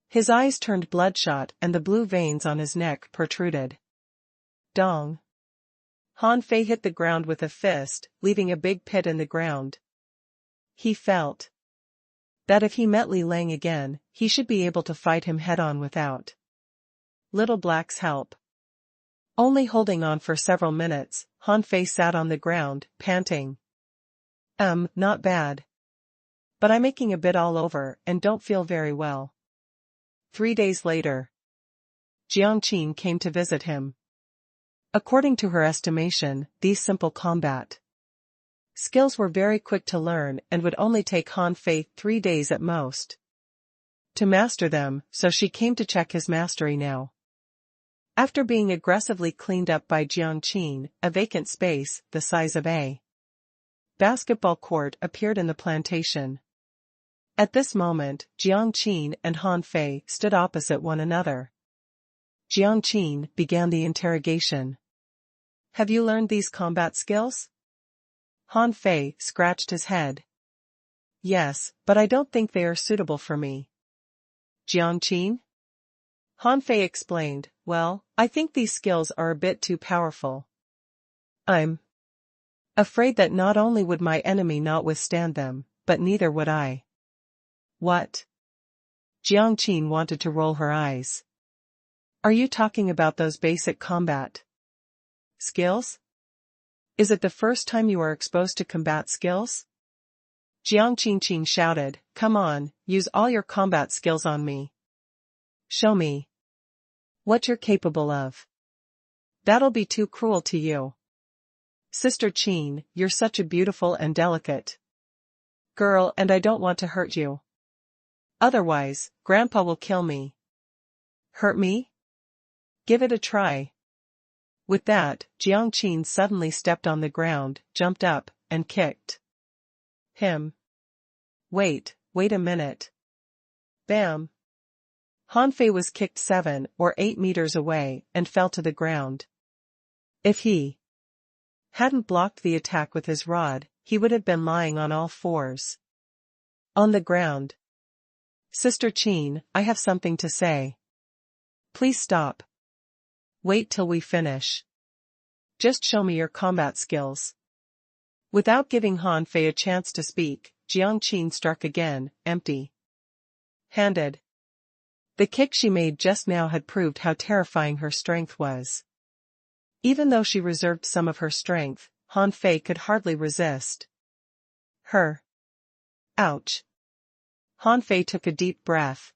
His eyes turned bloodshot and the blue veins on his neck protruded. Dong. Han Fei hit the ground with a fist, leaving a big pit in the ground. He felt that if he met Li Lang again, he should be able to fight him head-on without Little Black's help. Only holding on for several minutes, Han Fei sat on the ground, panting. Not bad. But I'm aching a bit all over and don't feel very well. 3 days later, Jiang Qin came to visit him. According to her estimation, these simple combat skills were very quick to learn and would only take Han Fei 3 days at most to master them, so she came to check his mastery now. After being aggressively cleaned up by Jiang Qin, a vacant space, the size of a basketball court, appeared in the plantation. At this moment, Jiang Qin and Han Fei stood opposite one another. Jiang Qin began the interrogation. Have you learned these combat skills? Han Fei scratched his head. Yes, but I don't think they are suitable for me. Jiang Qin? Han Fei explained, well, I think these skills are a bit too powerful. I'm afraid that not only would my enemy not withstand them, but neither would I. What? Jiang Qin wanted to roll her eyes. Are you talking about those basic combat skills? Is it the first time you are exposed to combat skills? Jiang Qingqing shouted, come on, use all your combat skills on me. Show me what you're capable of. That'll be too cruel to you. Sister Qin, you're such a beautiful and delicate girl and I don't want to hurt you. Otherwise, Grandpa will kill me. Hurt me? Give it a try. With that, Jiang Qin suddenly stepped on the ground, jumped up, and kicked him. Wait a minute. Bam. Han Fei was kicked 7 or 8 meters away and fell to the ground. If he hadn't blocked the attack with his rod, he would have been lying on all fours on the ground. Sister Qin, I have something to say. Please stop. Wait till we finish. Just show me your combat skills. Without giving Han Fei a chance to speak, Jiang Qin struck again, empty-handed. The kick she made just now had proved how terrifying her strength was. Even though she reserved some of her strength, Han Fei could hardly resist her. Ouch. Han Fei took a deep breath.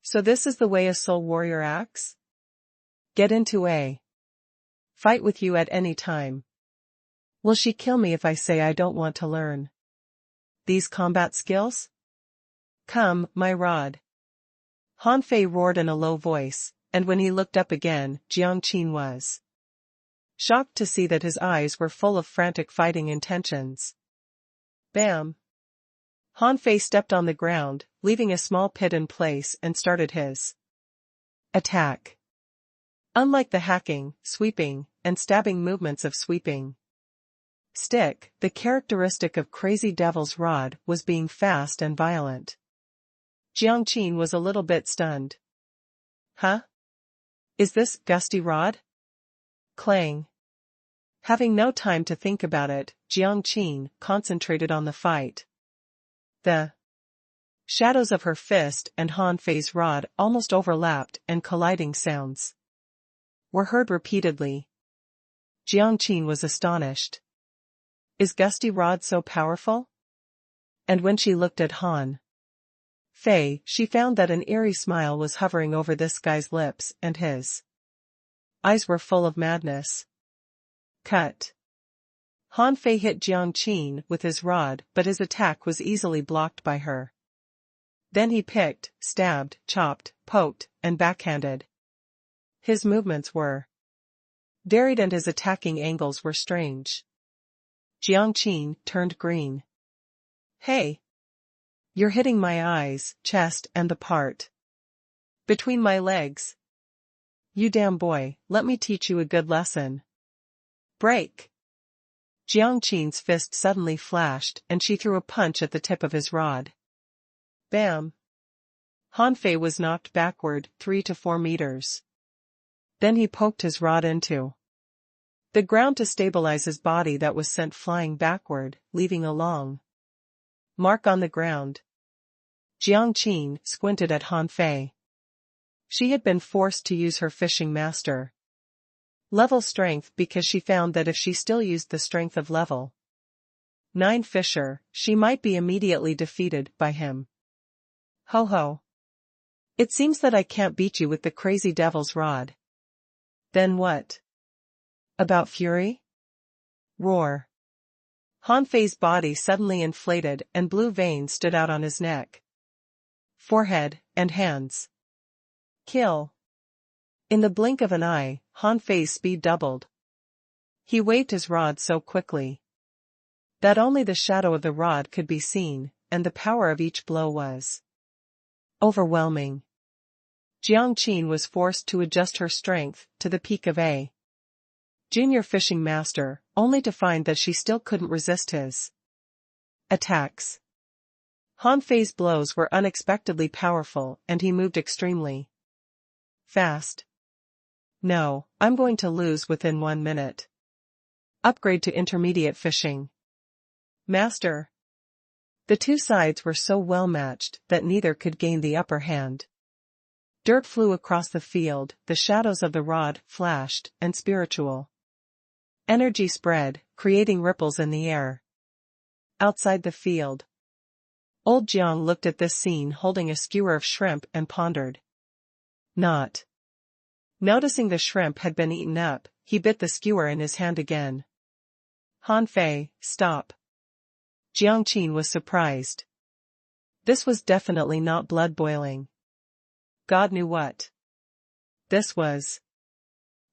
So this is the way a soul warrior acts? Get into a fight with you at any time. Will she kill me if I say I don't want to learn these combat skills? Come, my rod. Han Fei roared in a low voice, and when he looked up again, Jiang Qin was shocked to see that his eyes were full of frantic fighting intentions. Bam! Han Fei stepped on the ground, leaving a small pit in place and started his attack. Unlike the hacking, sweeping, and stabbing movements of sweeping stick, the characteristic of Crazy Devil's rod was being fast and violent. Jiang Qin was a little bit stunned. Huh? Is this gusty rod? Clang. Having no time to think about it, Jiang Qin concentrated on the fight. The shadows of her fist and Han Fei's rod almost overlapped and colliding sounds were heard repeatedly. Jiang Qin was astonished. Is Gusty Rod so powerful? And when she looked at Han Fei, she found that an eerie smile was hovering over this guy's lips and his eyes were full of madness. Cut. Han Fei hit Jiang Qin with his rod, but his attack was easily blocked by her. Then he picked, stabbed, chopped, poked, and backhanded. His movements were varied and his attacking angles were strange. Jiang Qin turned green. Hey! You're hitting my eyes, chest and the part between my legs. You damn boy, let me teach you a good lesson. Break! Jiang Qin's fist suddenly flashed and she threw a punch at the tip of his rod. Bam! Han Fei was knocked backward 3 to 4 meters. Then he poked his rod into the ground to stabilize his body that was sent flying backward, leaving a long mark on the ground. Jiang Qin squinted at Han Fei. She had been forced to use her fishing master level strength because she found that if she still used the strength of level 9 fisher, she might be immediately defeated by him. Ho ho. It seems that I can't beat you with the Crazy Devil's rod. Then what? About fury? Roar. Han Fei's body suddenly inflated and blue veins stood out on his neck, forehead, and hands. Kill. In the blink of an eye, Han Fei's speed doubled. He waved his rod so quickly that only the shadow of the rod could be seen, and the power of each blow was overwhelming. Jiang Qin was forced to adjust her strength to the peak of a junior fishing master, only to find that she still couldn't resist his attacks. Han Fei's blows were unexpectedly powerful and he moved extremely fast. No, I'm going to lose within 1 minute. Upgrade to intermediate fishing master. The two sides were so well matched that neither could gain the upper hand. Dirt flew across the field, the shadows of the rod flashed, and spiritual Energy spread, creating ripples in the air. Outside the field. Old Jiang looked at this scene holding a skewer of shrimp and pondered. Not. Noticing the shrimp had been eaten up, he bit the skewer in his hand again. Han Fei, stop. Jiang Qin was surprised. This was definitely not blood boiling. God knew what this was.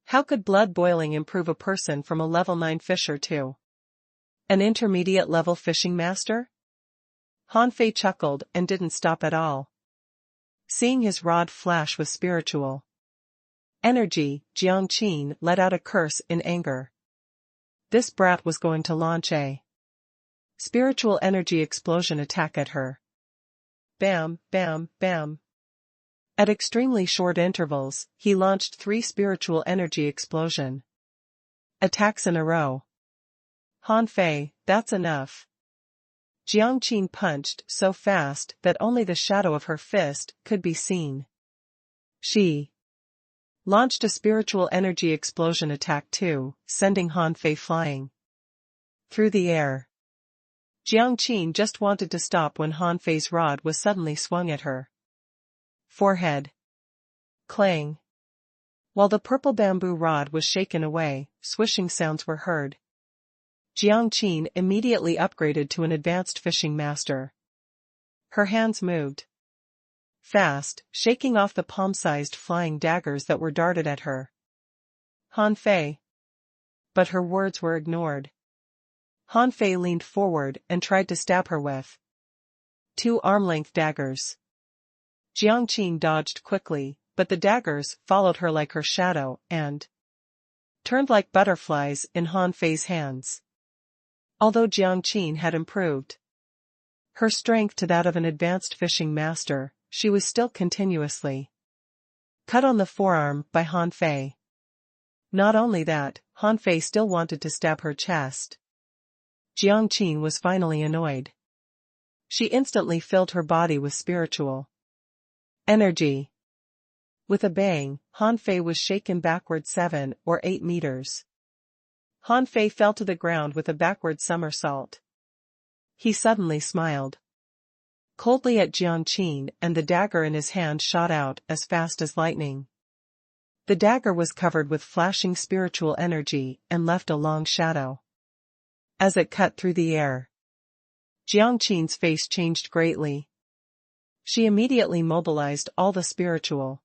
How could blood boiling improve a person from a level 9 fisher to an intermediate level fishing master? Han Fei chuckled and didn't stop at all. Seeing his rod flash with spiritual energy, Jiang Qin let out a curse in anger. This brat was going to launch a spiritual energy explosion attack at her. Bam, bam, bam. At extremely short intervals, he launched 3 spiritual energy explosion attacks in a row. Han Fei, that's enough. Jiang Qin punched so fast that only the shadow of her fist could be seen. She launched a spiritual energy explosion attack too, sending Han Fei flying through the air. Jiang Qin just wanted to stop when Han Fei's rod was suddenly swung at her forehead. Clang. While the purple bamboo rod was shaken away, swishing sounds were heard. Jiang Qin immediately upgraded to an advanced fishing master. Her hands moved fast, shaking off the palm-sized flying daggers that were darted at her. Han Fei. But her words were ignored. Han Fei leaned forward and tried to stab her with 2 arm-length daggers. Jiang Qin dodged quickly, but the daggers followed her like her shadow and turned like butterflies in Han Fei's hands. Although Jiang Qin had improved her strength to that of an advanced fishing master, she was still continuously cut on the forearm by Han Fei. Not only that, Han Fei still wanted to stab her chest. Jiang Qin was finally annoyed. She instantly filled her body with spiritual energy. With a bang, Han Fei was shaken backward 7 or 8 meters. Han Fei fell to the ground with a backward somersault. He suddenly smiled coldly at Jiang Qin, and the dagger in his hand shot out as fast as lightning. The dagger was covered with flashing spiritual energy and left a long shadow as it cut through the air. Jiang Qin's face changed greatly. She immediately mobilized all the spiritual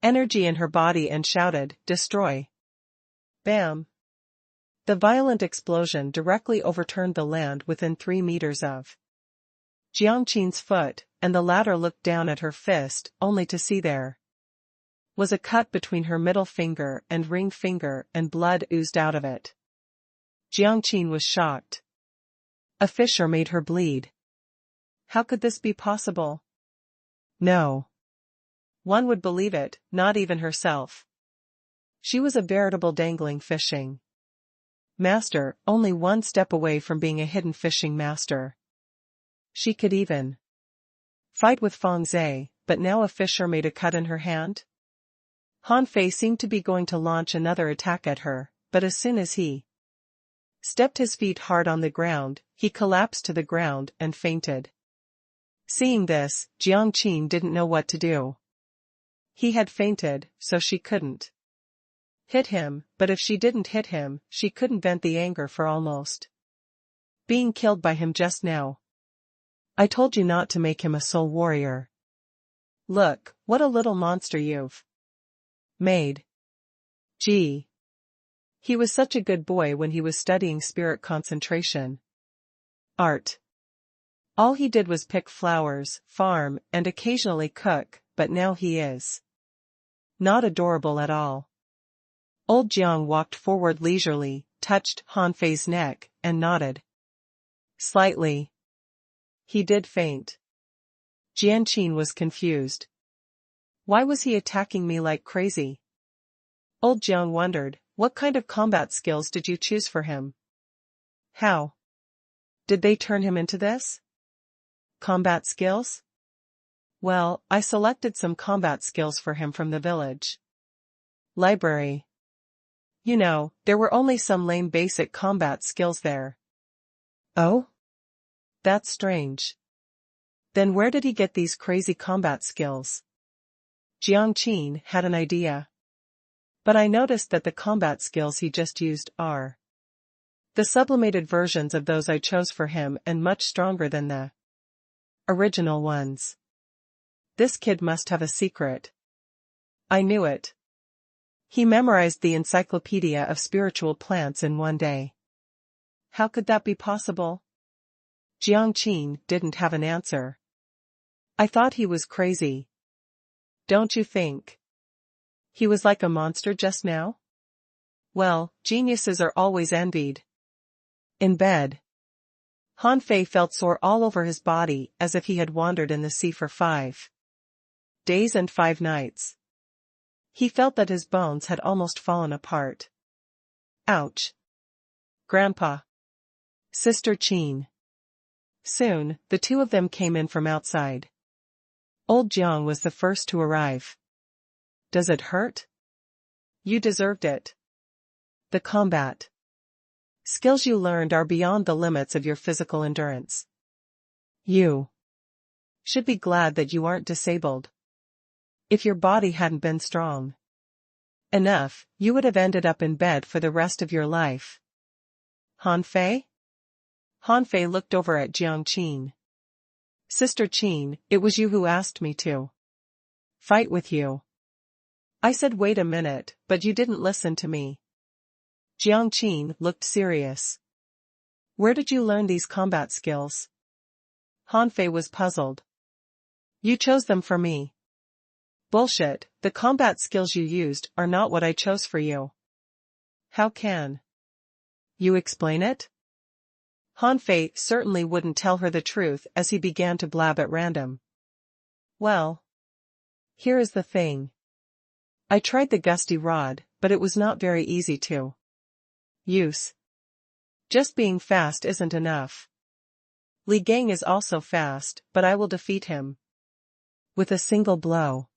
energy in her body and shouted, "Destroy!" Bam! The violent explosion directly overturned the land within 3 meters of Jiang Qin's foot, and the latter looked down at her fist only to see there was a cut between her middle finger and ring finger, and blood oozed out of it. Jiang Qin was shocked. A fissure made her bleed. How could this be possible? No one would believe it, not even herself. She was a veritable dangling fishing master, only 1 step away from being a hidden fishing master. She could even fight with Feng Zhe, but now a fissure made a cut in her hand? Han Fei seemed to be going to launch another attack at her, but as soon as he stepped his feet hard on the ground, he collapsed to the ground and fainted. Seeing this, Jiang Qin didn't know what to do. He had fainted, so she couldn't hit him, but if she didn't hit him, she couldn't vent the anger for almost being killed by him just now. I told you not to make him a soul warrior. Look, what a little monster you've made. Gee. He was such a good boy when he was studying spirit concentration art. All he did was pick flowers, farm, and occasionally cook, but now he is not adorable at all. Old Jiang walked forward leisurely, touched Han Fei's neck, and nodded slightly. He did faint. Jiang Qin was confused. Why was he attacking me like crazy? Old Jiang wondered, what kind of combat skills did you choose for him? How did they turn him into this? Combat skills? Well, I selected some combat skills for him from the village library. You know, there were only some lame basic combat skills there. Oh? That's strange. Then where did he get these crazy combat skills? Jiang Qin had an idea. But I noticed that the combat skills he just used are the sublimated versions of those I chose for him and much stronger than the original ones. This kid must have a secret. I knew it. He memorized the Encyclopedia of Spiritual Plants in one day. How could that be possible? Jiang Qin didn't have an answer. I thought he was crazy. Don't you think? He was like a monster just now? Well, geniuses are always envied. In bed, Han Fei felt sore all over his body as if he had wandered in the sea for 5 days and 5 nights. He felt that his bones had almost fallen apart. Ouch. Grandpa. Sister Qin. Soon, the two of them came in from outside. Old Jiang was the first to arrive. Does it hurt? You deserved it. The combat skills you learned are beyond the limits of your physical endurance. You should be glad that you aren't disabled. If your body hadn't been strong enough, you would have ended up in bed for the rest of your life. Han Fei? Han Fei looked over at Jiang Qin. Sister Qin, it was you who asked me to fight with you. I said wait a minute, but you didn't listen to me. Jiang Qin looked serious. Where did you learn these combat skills? Han Fei was puzzled. You chose them for me. Bullshit, the combat skills you used are not what I chose for you. How can you explain it? Han Fei certainly wouldn't tell her the truth as he began to blab at random. Well, here is the thing. I tried the gusty rod, but it was not very easy to use. Just being fast isn't enough. Li Gang is also fast, but I will defeat him with a single blow.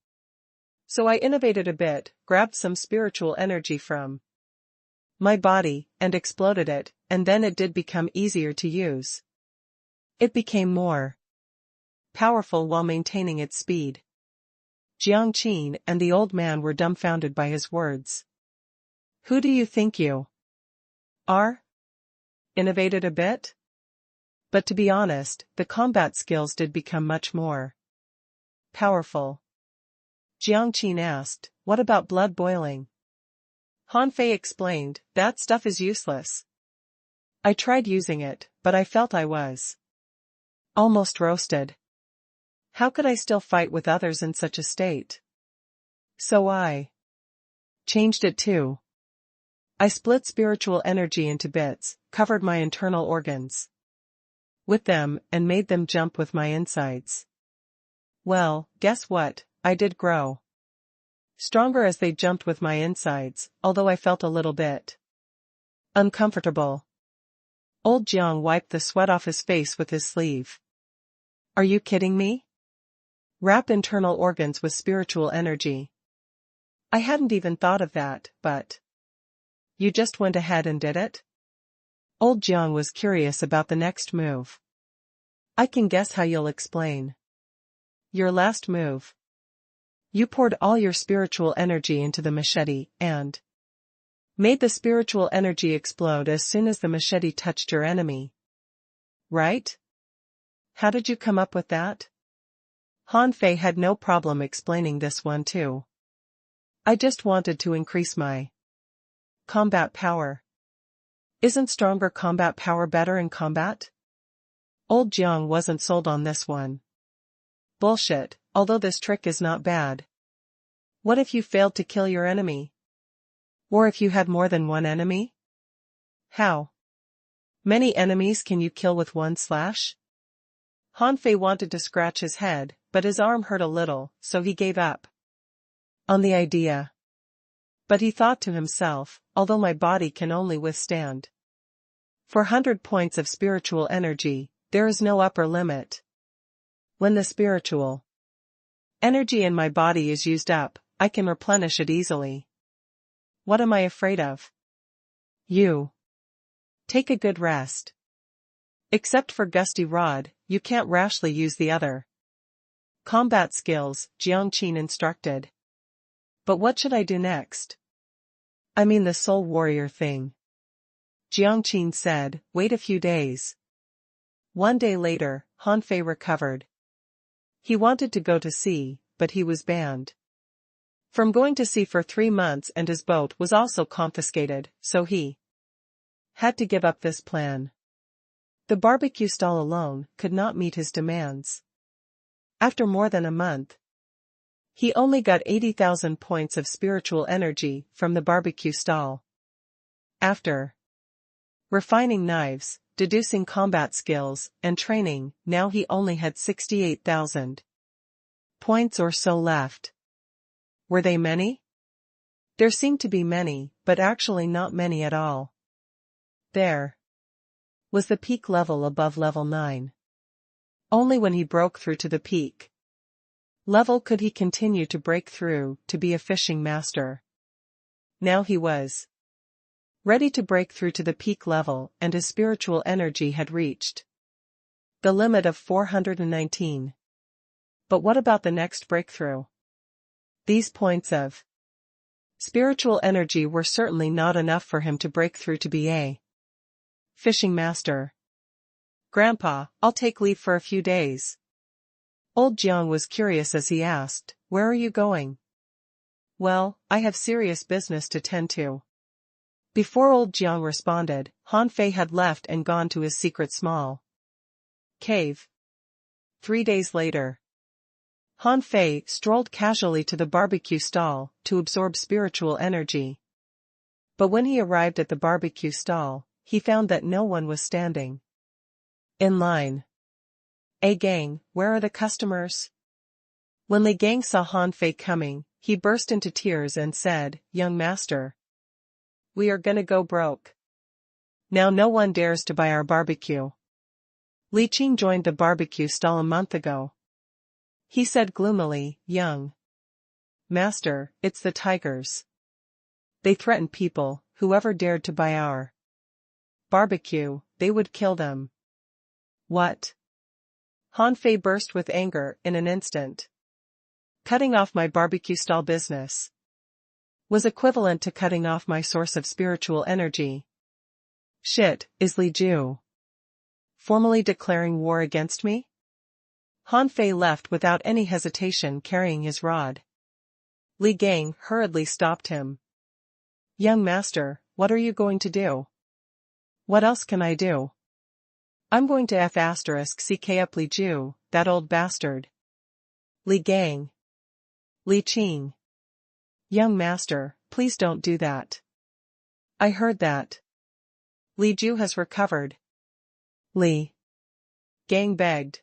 So I innovated a bit, grabbed some spiritual energy from my body, and exploded it, and then it did become easier to use. It became more powerful while maintaining its speed. Jiang Qin and the old man were dumbfounded by his words. Who do you think you are? Innovated a bit? But to be honest, the combat skills did become much more powerful. Jiang Qin asked, what about blood boiling? Han Fei explained, that stuff is useless. I tried using it, but I felt I was almost roasted. How could I still fight with others in such a state? So I changed it too. I split spiritual energy into bits, covered my internal organs with them, and made them jump with my insides. Well, guess what? I did grow stronger as they jumped with my insides, although I felt a little bit uncomfortable. Old Jiang wiped the sweat off his face with his sleeve. Are you kidding me? Wrap internal organs with spiritual energy. I hadn't even thought of that, but you just went ahead and did it? Old Jiang was curious about the next move. I can guess how you'll explain. Your last move. You poured all your spiritual energy into the machete and made the spiritual energy explode as soon as the machete touched your enemy. Right? How did you come up with that? Han Fei had no problem explaining this one too. I just wanted to increase my combat power. Isn't stronger combat power better in combat? Old Jiang wasn't sold on this one. Bullshit, although this trick is not bad. What if you failed to kill your enemy? Or if you had more than one enemy? How many enemies can you kill with one slash? Han Fei wanted to scratch his head, but his arm hurt a little, so he gave up on the idea. But he thought to himself, although my body can only withstand 400 points of spiritual energy, there is no upper limit. When the spiritual energy in my body is used up, I can replenish it easily. What am I afraid of? You. Take a good rest. Except for gusty rod, you can't rashly use the other. Combat skills, Jiangqin instructed. But what should I do next? I mean the soul warrior thing. Jiangqin said, wait a few days. 1 day later, Han Fei recovered. He wanted to go to sea, but he was banned from going to sea for 3 months, and his boat was also confiscated, so he had to give up this plan. The barbecue stall alone could not meet his demands. After more than a month, he only got 80,000 points of spiritual energy from the barbecue stall. After refining knives, deducing combat skills, and training, now he only had 68,000 points or so left. Were they many? There seemed to be many, but actually not many at all. There was the peak level above level 9. Only when he broke through to the peak level could he continue to break through to be a fishing master. Now he was ready to break through to the peak level, and his spiritual energy had reached the limit of 419. But what about the next breakthrough? These points of spiritual energy were certainly not enough for him to break through to be a fishing master. Grandpa, I'll take leave for a few days. Old Jiang was curious as he asked, where are you going? Well, I have serious business to tend to. Before old Jiang responded, Han Fei had left and gone to his secret small cave. 3 days later, Han Fei strolled casually to the barbecue stall to absorb spiritual energy. But when he arrived at the barbecue stall, he found that no one was standing in line. "Hey gang, where are the customers?" When Li Gang saw Han Fei coming, he burst into tears and said, "Young master, we are gonna go broke. Now no one dares to buy our barbecue." Li Qing joined the barbecue stall a month ago. He said gloomily, "Young master, it's the tigers. They threaten people, whoever dared to buy our barbecue, they would kill them." "What?" Han Fei burst with anger in an instant. "Cutting off my barbecue stall business was equivalent to cutting off my source of spiritual energy. Shit, is Li Ju formally declaring war against me?" Han Fei left without any hesitation, carrying his rod. Li Gang hurriedly stopped him. "Young master, what are you going to do?" "What else can I do? I'm going to *CK up Li Ju, that old bastard." Li Gang. Li Qing. "Young master, please don't do that. I heard that Li Ju has recovered." Li Gang begged.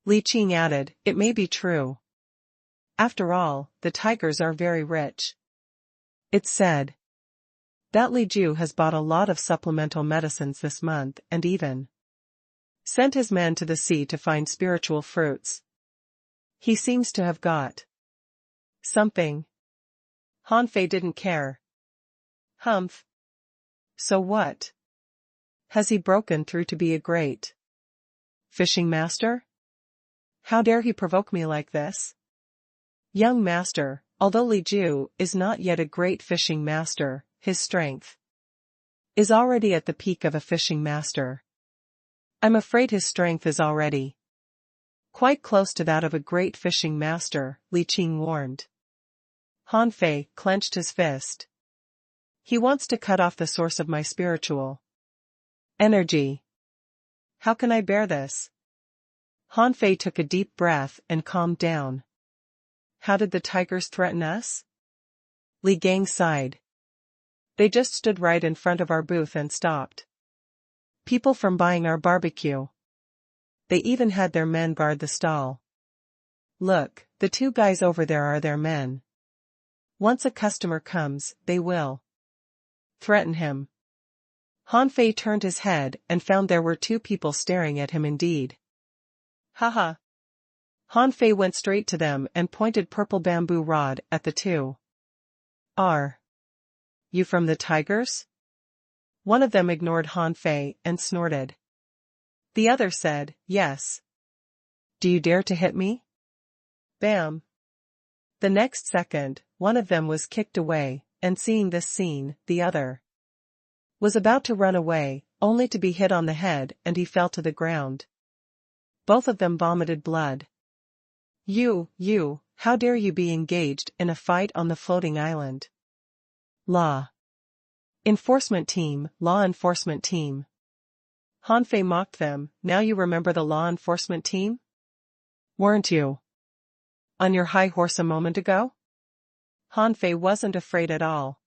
Li Qing added, "It may be true. After all, the tigers are very rich. It's said that Li Ju has bought a lot of supplemental medicines this month and even sent his men to the sea to find spiritual fruits. He seems to have got something." Han Fei didn't care. "Humph. So what? Has he broken through to be a great fishing master? How dare he provoke me like this?" "Young master, although Li Ju is not yet a great fishing master, his strength is already at the peak of a fishing master. I'm afraid his strength is already quite close to that of a great fishing master," Li Qing warned. Han Fei clenched his fist. "He wants to cut off the source of my spiritual energy. How can I bear this?" Han Fei took a deep breath and calmed down. "How did the tigers threaten us?" Li Gang sighed. "They just stood right in front of our booth and stopped people from buying our barbecue. They even had their men guard the stall. Look, the 2 guys over there are their men. Once a customer comes, they will threaten him." Han Fei turned his head and found there were 2 people staring at him indeed. "Haha." Han Fei went straight to them and pointed purple bamboo rod at the 2. "Are you from the tigers?" One of them ignored Han Fei and snorted. The other said, yes. Do you dare to hit me? Bam. The next second, one of them was kicked away, and seeing this scene, the other was about to run away, only to be hit on the head and he fell to the ground. Both of them vomited blood. You, how dare you be engaged in a fight on the floating island? Law enforcement team. Han Fei mocked them. Now you remember the law enforcement team? Weren't you on your high horse a moment ago? Han Fei wasn't afraid at all.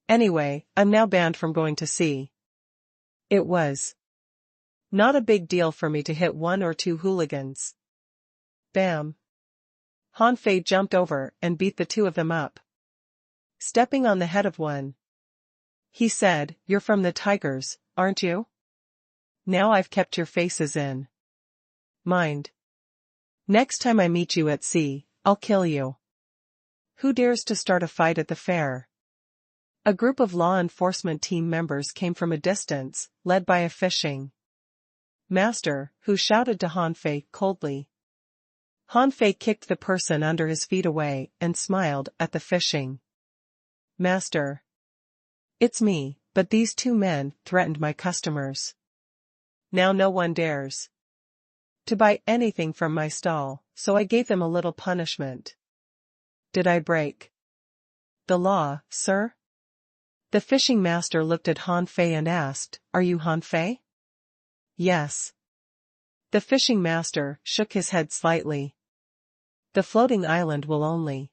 Anyway, I'm now banned from going to sea. It was not a big deal for me to hit one or two hooligans. Bam. Han Fei jumped over and beat the two of them up. Stepping on the head of one, he said, "You're from the Tigers, aren't you? Now I've kept your faces in mind. Next time I meet you at sea, I'll kill you. Who dares to start a fight at the fair?" A group of law enforcement team members came from a distance, led by a fishing master, who shouted to Han Fei coldly. Han Fei kicked the person under his feet away and smiled at the fishing master. It's me, but these two men threatened my customers. Now no one dares to buy anything from my stall, so I gave them a little punishment. Did I break the law, sir? The fishing master looked at Han Fei and asked, "Are you Han Fei?" Yes. The fishing master shook his head slightly. The floating island will only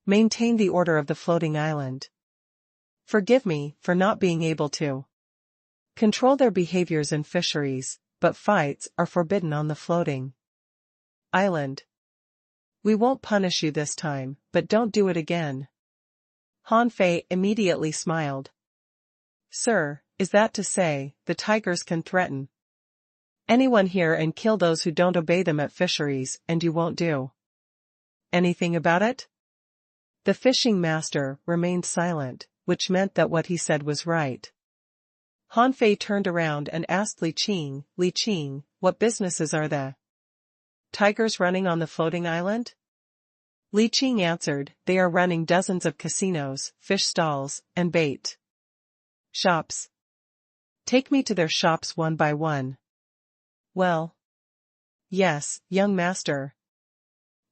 maintain the order of the floating island. Forgive me for not being able to control their behaviors in fisheries, but fights are forbidden on the floating island. We won't punish you this time, but don't do it again. Han Fei immediately smiled. Sir, is that to say, the Tigers can threaten anyone here and kill those who don't obey them at fisheries, and you won't do anything about it? The fishing master remained silent, which meant that what he said was right. Han Fei turned around and asked Li Qing, what businesses are the Tigers running on the floating island? Li Qing answered, they are running dozens of casinos, fish stalls, and bait shops. Take me to their shops one by one. Well, yes, young master.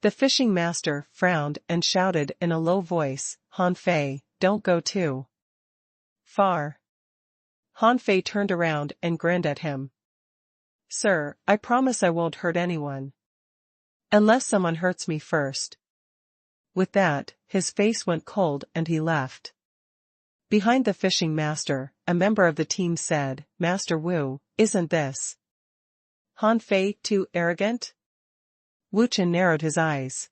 The fishing master frowned and shouted in a low voice, Han Fei, don't go too far. Han Fei turned around and grinned at him. Sir, I promise I won't hurt anyone. Unless someone hurts me first. With that, his face went cold and he left. Behind the fishing master, a member of the team said, Master Wu, isn't this Han Fei too arrogant? Wu Chen narrowed his eyes.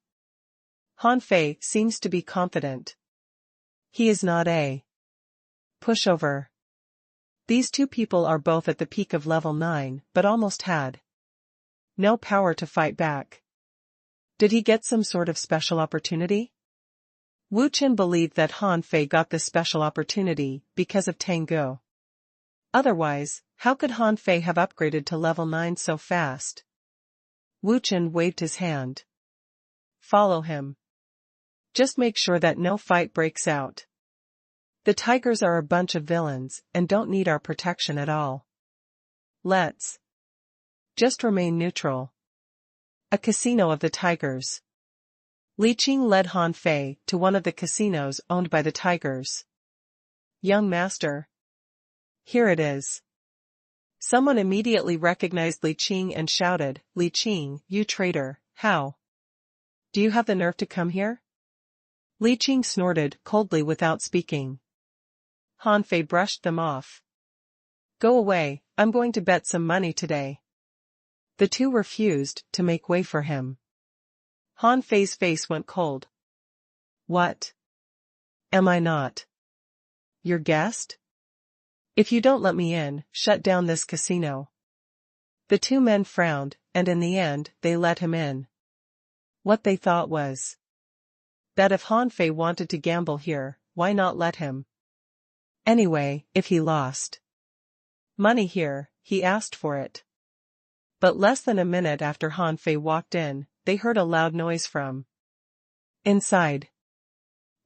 Han Fei seems to be confident. He is not a pushover. These two people are both at the peak of level 9, but almost had no power to fight back. Did he get some sort of special opportunity? Wu Chen believed that Han Fei got this special opportunity because of Tengu. Otherwise, how could Han Fei have upgraded to level 9 so fast? Wu Chen waved his hand. Follow him. Just make sure that no fight breaks out. The Tigers are a bunch of villains and don't need our protection at all. Let's just remain neutral. A casino of the Tigers. Li Qing led Han Fei to one of the casinos owned by the Tigers. Young master. Here it is. Someone immediately recognized Li Qing and shouted, Li Qing, you traitor, how do you have the nerve to come here? Li Qing snorted coldly without speaking. Han Fei brushed them off. Go away, I'm going to bet some money today. The two refused to make way for him. Han Fei's face went cold. What? Am I not your guest? If you don't let me in, shut down this casino. The two men frowned, and in the end, they let him in. What they thought was that if Han Fei wanted to gamble here, why not let him? Anyway, if he lost money here, he asked for it. But less than a minute after Han Fei walked in, they heard a loud noise from inside.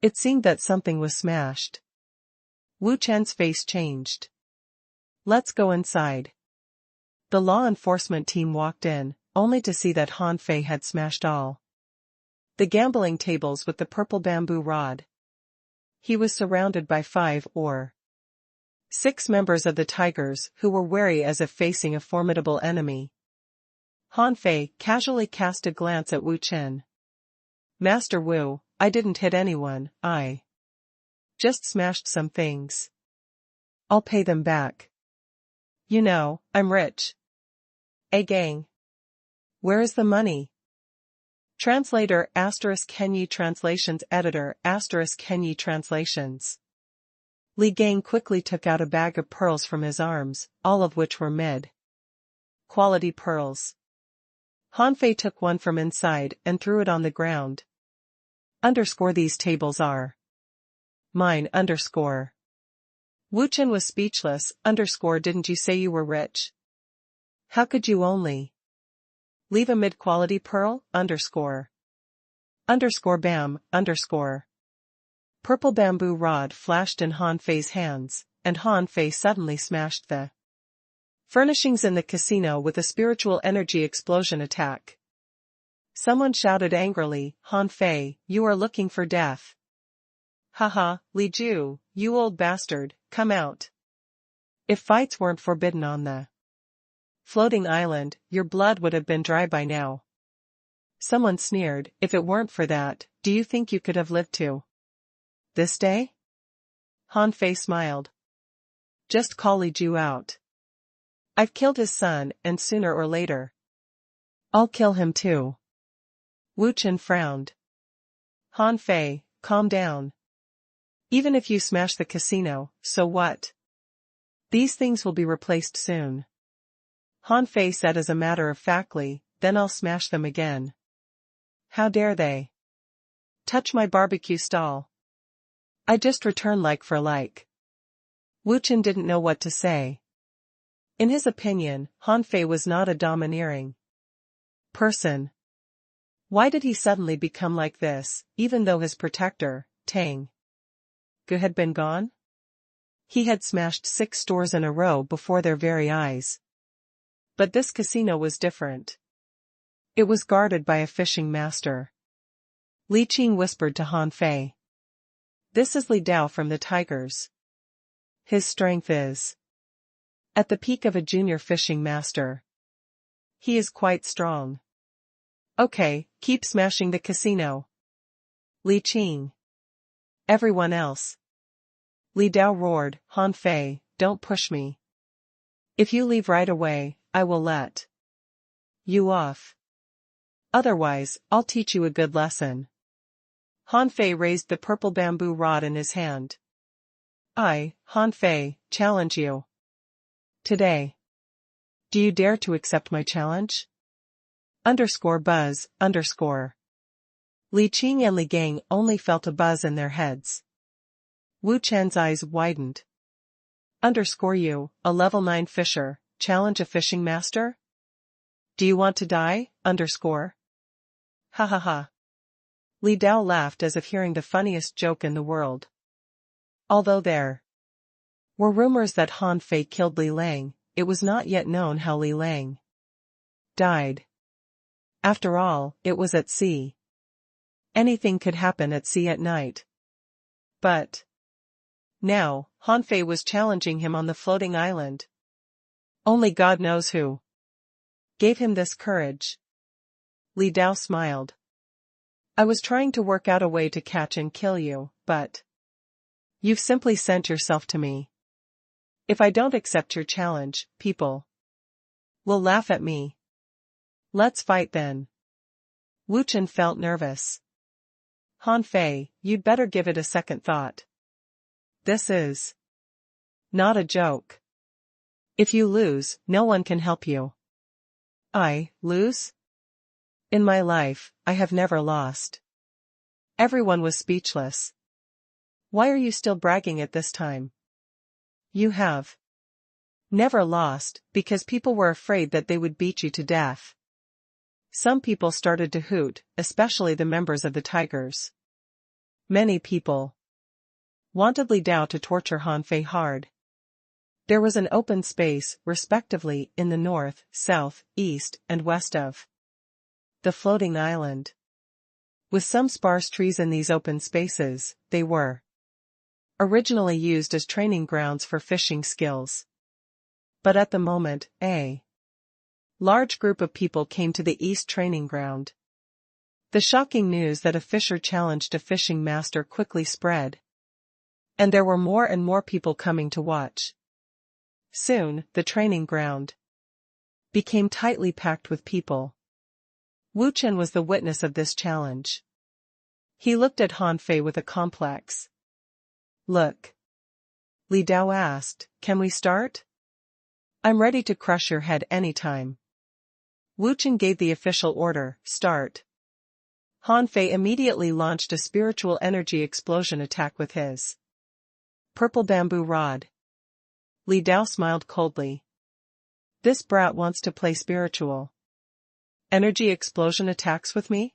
It seemed that something was smashed. Wu Chen's face changed. Let's go inside. The law enforcement team walked in, only to see that Han Fei had smashed all the gambling tables with the purple bamboo rod. He was surrounded by 5 or 6 members of the Tigers who were wary as if facing a formidable enemy. Han Fei casually cast a glance at Wu Chen. Master Wu, I didn't hit anyone, I just smashed some things. I'll pay them back. You know, I'm rich. Gang. Where is the money? Translator *Kenyi Translations Editor *Kenyi Translations. Li Gang quickly took out a bag of pearls from his arms, all of which were mid-quality pearls. Han Fei took one from inside and threw it on the ground. These tables are mine. Wu Chen was speechless. Didn't you say you were rich? How could you only leave a mid-quality pearl? Bam. Purple bamboo rod flashed in Han Fei's hands, and Han Fei suddenly smashed the furnishings in the casino with a spiritual energy explosion attack. Someone shouted angrily, Han Fei, you are looking for death. Haha, Li Ju, you old bastard, come out. If fights weren't forbidden on the floating island, your blood would have been dry by now. Someone sneered, if it weren't for that, do you think you could have lived to this day? Han Fei smiled. Just call Li Ju out. I've killed his son, and sooner or later I'll kill him too. Wu Chen frowned. Han Fei, calm down. Even if you smash the casino, so what? These things will be replaced soon. Han Fei said as a matter of factly, then I'll smash them again. How dare they touch my barbecue stall? I just return like for like. Wu Chen didn't know what to say. In his opinion, Han Fei was not a domineering person. Why did he suddenly become like this, even though his protector, Tang Gu, had been gone? He had smashed 6 stores in a row before their very eyes. But this casino was different. It was guarded by a fishing master. Li Qing whispered to Han Fei. This is Li Dao from the Tigers. His strength is at the peak of a junior fishing master. He is quite strong. Okay, keep smashing the casino. Li Qing. Everyone else. Li Dao roared, Han Fei, don't push me. If you leave right away, I will let you off. Otherwise, I'll teach you a good lesson. Han Fei raised the purple bamboo rod in his hand. I, Han Fei, challenge you. Today. Do you dare to accept my challenge? Buzz. Li Qing and Li Gang only felt a buzz in their heads. Wu Chen's eyes widened. You, a level 9 fisher, challenge a fishing master? Do you want to die? Ha ha ha. Li Dao laughed as if hearing the funniest joke in the world. Although there were rumors that Han Fei killed Li Lang, it was not yet known how Li Lang died. After all, it was at sea. Anything could happen at sea at night. But now, Han Fei was challenging him on the floating island. Only God knows who gave him this courage. Li Dao smiled. I was trying to work out a way to catch and kill you, but you've simply sent yourself to me. If I don't accept your challenge, people will laugh at me. Let's fight then. Wu Chen felt nervous. Han Fei, you'd better give it a second thought. This is not a joke. If you lose, no one can help you. I lose? In my life, I have never lost. Everyone was speechless. Why are you still bragging at this time? You have never lost, because people were afraid that they would beat you to death. Some people started to hoot, especially the members of the Tigers. Many people wanted Li Dao to torture Han Fei hard. There was an open space, respectively, in the north, south, east, and west of the floating island. With some sparse trees in these open spaces, they were originally used as training grounds for fishing skills. But at the moment, a large group of people came to the east training ground. The shocking news that a fisher challenged a fishing master quickly spread, and there were more and more people coming to watch. Soon, the training ground became tightly packed with people. Wu Chen was the witness of this challenge. He looked at Han Fei with a complex look. Li Dao asked, "Can we start?" "I'm ready to crush your head anytime." Wu Chen gave the official order, "Start." Han Fei immediately launched a spiritual energy explosion attack with his purple bamboo rod. Li Dao smiled coldly. This brat wants to play spiritual energy explosion attacks with me?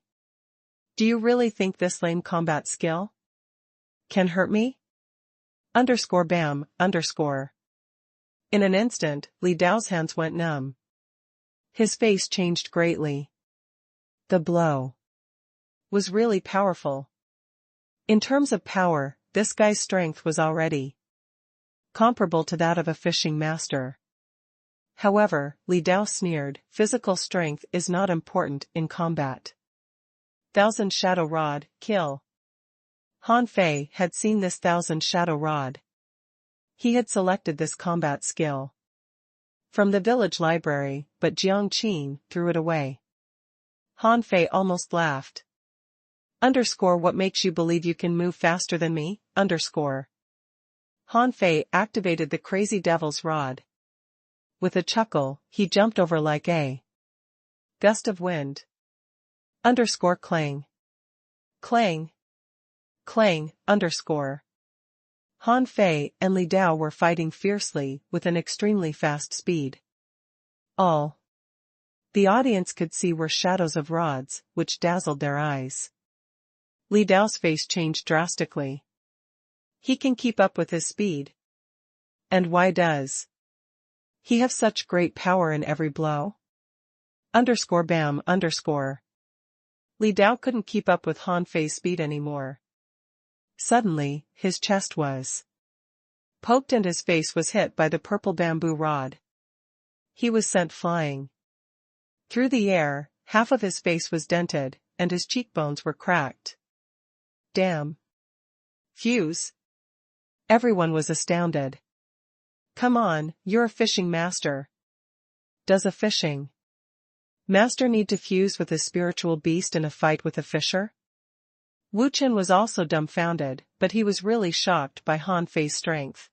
Do you really think this lame combat skill can hurt me? Bam, In an instant, Li Dao's hands went numb. His face changed greatly. The blow was really powerful. In terms of power, this guy's strength was already comparable to that of a fishing master. However, Li Dao sneered, physical strength is not important in combat. Thousand Shadow Rod, kill. Han Fei had seen this Thousand Shadow Rod. He had selected this combat skill from the village library, but Jiang Qin threw it away. Han Fei almost laughed. What makes you believe you can move faster than me? Han Fei activated the Crazy Devil's Rod. With a chuckle, he jumped over like a gust of wind. Clang. Clang. Clang. Han Fei and Li Dao were fighting fiercely with an extremely fast speed. All the audience could see were shadows of rods, which dazzled their eyes. Li Dao's face changed drastically. He can keep up with his speed. And why does he have such great power in every blow? Bam. Li Dao couldn't keep up with Han Fei's speed anymore. Suddenly, his chest was poked and his face was hit by the purple bamboo rod. He was sent flying through the air, half of his face was dented, and his cheekbones were cracked. Damn. Fuse. Everyone was astounded. Come on, you're a fishing master. Does a fishing master need to fuse with a spiritual beast in a fight with a fisher? Wu Chen was also dumbfounded, but he was really shocked by Han Fei's strength.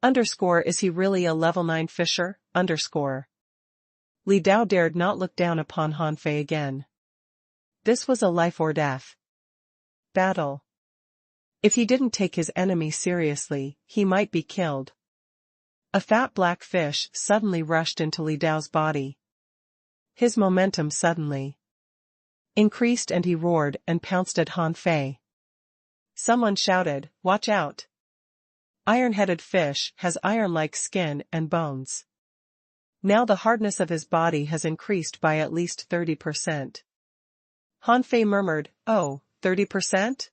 Is he really a level 9 fisher? Li Dao dared not look down upon Han Fei again. This was a life or death battle. If he didn't take his enemy seriously, he might be killed. A fat black fish suddenly rushed into Li Dao's body. His momentum suddenly increased and he roared and pounced at Han Fei. Someone shouted, "Watch out! Iron-headed fish has iron-like skin and bones. Now the hardness of his body has increased by at least 30%. Han Fei murmured, "Oh, 30%?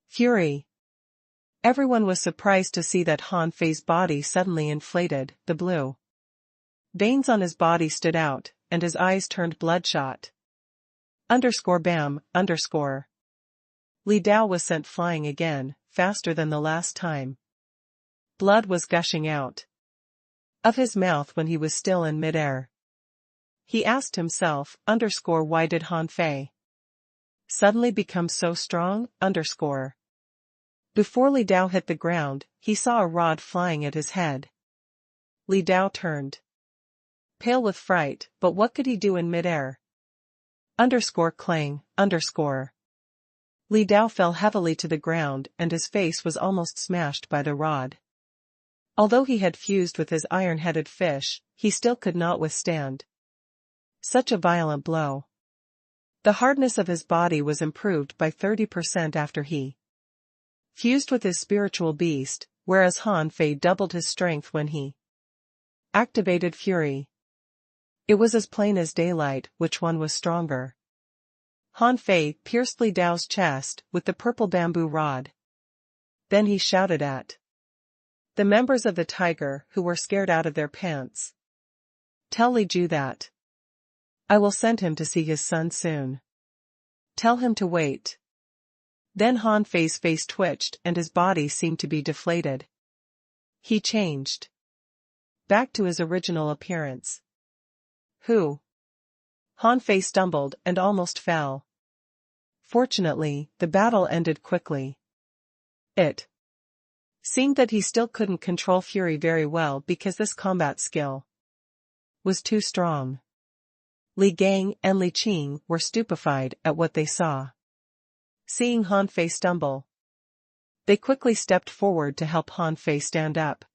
Fury." Everyone was surprised to see that Han Fei's body suddenly inflated, the blue veins on his body stood out, and his eyes turned bloodshot. Bam. Li Dao was sent flying again, faster than the last time. Blood was gushing out of his mouth when he was still in midair. He asked himself, why did Han Fei suddenly become so strong? Before Li Dao hit the ground, he saw a rod flying at his head. Li Dao turned pale with fright, but what could he do in midair? Clang. Li Dao fell heavily to the ground and his face was almost smashed by the rod. Although he had fused with his iron-headed fish, he still could not withstand such a violent blow. The hardness of his body was improved by 30% after he fused with his spiritual beast, whereas Han Fei doubled his strength when he activated fury. It was as plain as daylight which one was stronger. Han Fei pierced Li Dao's chest with the purple bamboo rod. Then he shouted at the members of the tiger who were scared out of their pants. Tell Li Ju that I will send him to see his son soon. Tell him to wait. Then Han Fei's face twitched and his body seemed to be deflated. He changed back to his original appearance. Who? Han Fei stumbled and almost fell. Fortunately, the battle ended quickly. It seemed that he still couldn't control fury very well because this combat skill was too strong. Li Gang and Li Qing were stupefied at what they saw. Seeing Han Fei stumble, they quickly stepped forward to help Han Fei stand up.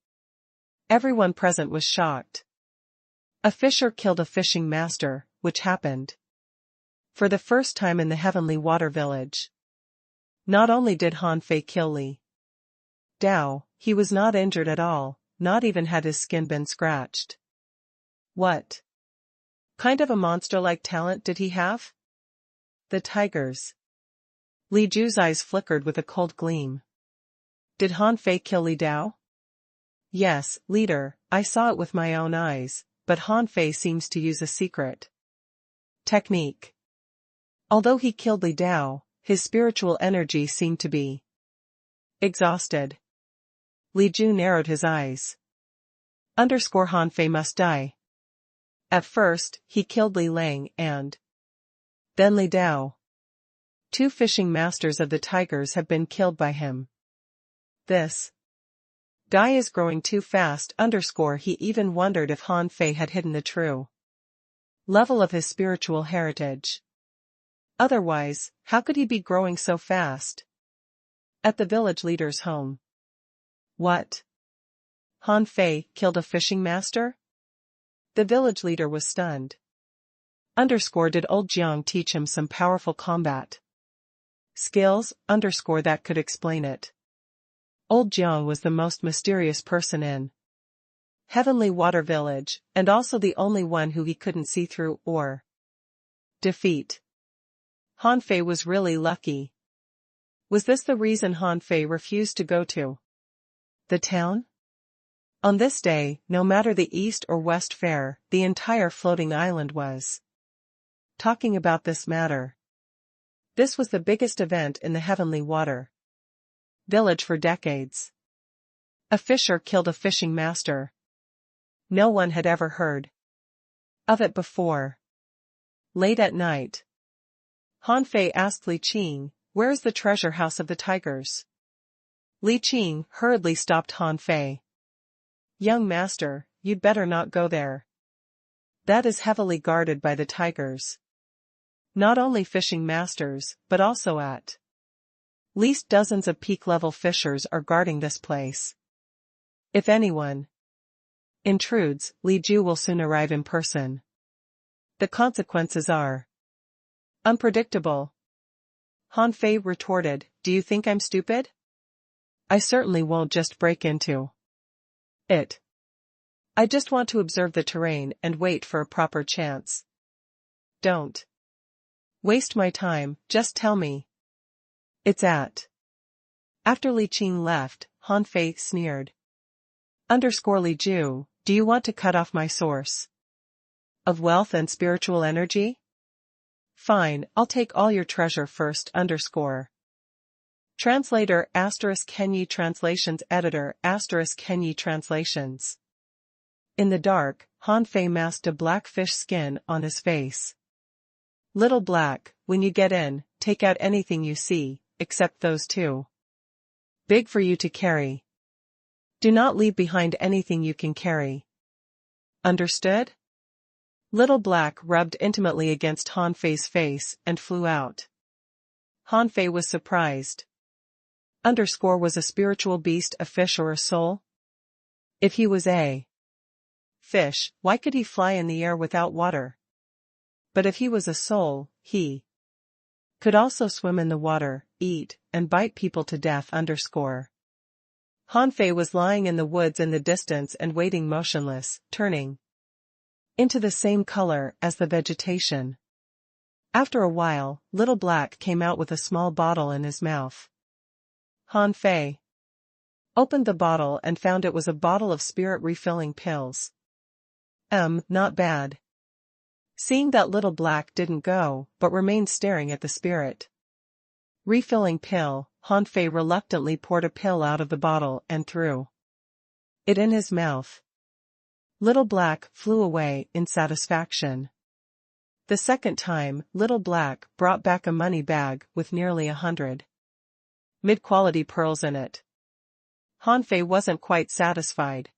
Everyone present was shocked. A fisher killed a fishing master, which happened for the first time in the Heavenly Water Village. Not only did Han Fei kill Li Dao, he was not injured at all, not even had his skin been scratched. What kind of a monster-like talent did he have? The tigers. Li Ju's eyes flickered with a cold gleam. Did Han Fei kill Li Dao? Yes, leader, I saw it with my own eyes, but Han Fei seems to use a secret technique. Although he killed Li Dao, his spiritual energy seemed to be exhausted. Li Ju narrowed his eyes. Han Fei must die. At first, he killed Li Lang and then Li Dao. 2 fishing masters of the tigers have been killed by him. This guy is growing too fast. He even wondered if Han Fei had hidden the true level of his spiritual heritage. Otherwise, how could he be growing so fast? At the village leader's home. What? Han Fei killed a fishing master? The village leader was stunned. Did old Jiang teach him some powerful combat skills? That could explain it. Old Jiang was the most mysterious person in Heavenly Water Village, and also the only one who he couldn't see through or defeat. Han Fei was really lucky. Was this the reason Han Fei refused to go to the town? On this day, no matter the East or West Fair, the entire floating island was talking about this matter. This was the biggest event in the Heavenly Water Village for decades. A fisher killed a fishing master. No one had ever heard of it before. Late at night, Han Fei asked Li Qing, "Where is the treasure house of the tigers?" Li Qing hurriedly stopped Han Fei. "Young master, you'd better not go there. That is heavily guarded by the tigers. Not only fishing masters, but also at least dozens of peak-level fishers are guarding this place. If anyone intrudes, Li Ju will soon arrive in person. The consequences are unpredictable." Han Fei retorted, "Do you think I'm stupid? I certainly won't just break into it. I just want to observe the terrain and wait for a proper chance. Don't waste my time, just tell me. It's at." After Li Qing left, Han Fei sneered. Li Ju, do you want to cut off my source of wealth and spiritual energy? Fine, I'll take all your treasure first. Translator *Kenyi Translations Editor *Kenyi Translations. In the dark, Han Fei masked a black fish skin on his face. "Little Black, when you get in, take out anything you see, except those 2. Big for you to carry. Do not leave behind anything you can carry. Understood?" Little Black rubbed intimately against Han Fei's face and flew out. Han Fei was surprised. Was a spiritual beast a fish or a soul? If he was a fish, why could he fly in the air without water? But if he was a soul, he could also swim in the water, eat, and bite people to death. Han Fei was lying in the woods in the distance and waiting motionless, turning into the same color as the vegetation. After a while, Little Black came out with a small bottle in his mouth. Han Fei opened the bottle and found it was a bottle of spirit refilling pills. Not bad. Seeing that Little Black didn't go, but remained staring at the spirit refilling pill, Han Fei reluctantly poured a pill out of the bottle and threw it in his mouth. Little Black flew away in satisfaction. The second time, Little Black brought back a money bag with nearly 100 mid-quality pearls in it. Han Fei wasn't quite satisfied.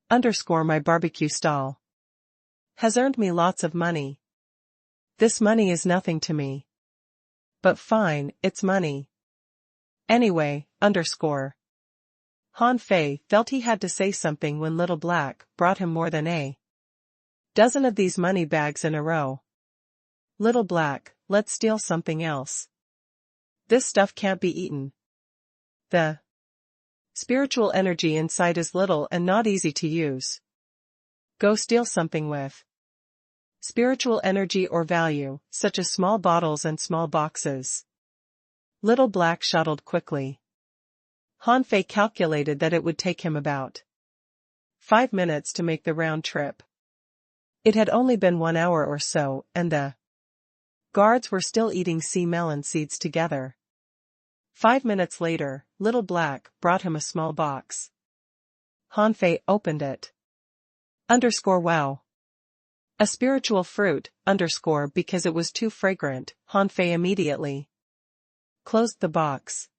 My barbecue stall has earned me lots of money. This money is nothing to me. But fine, it's money. Anyway, Han Fei felt he had to say something when Little Black brought him more than a dozen of these money bags in a row. Little Black, let's steal something else. This stuff can't be eaten. The spiritual energy inside is little and not easy to use. Go steal something with spiritual energy or value, such as small bottles and small boxes. Little Black shuttled quickly. Han Fei calculated that it would take him about 5 minutes to make the round trip. It had only been 1 hour or so, and the guards were still eating sea melon seeds together. 5 minutes later, Little Black brought him a small box. Han Fei opened it. Wow. A spiritual fruit, because it was too fragrant, Han Fei immediately closed the box.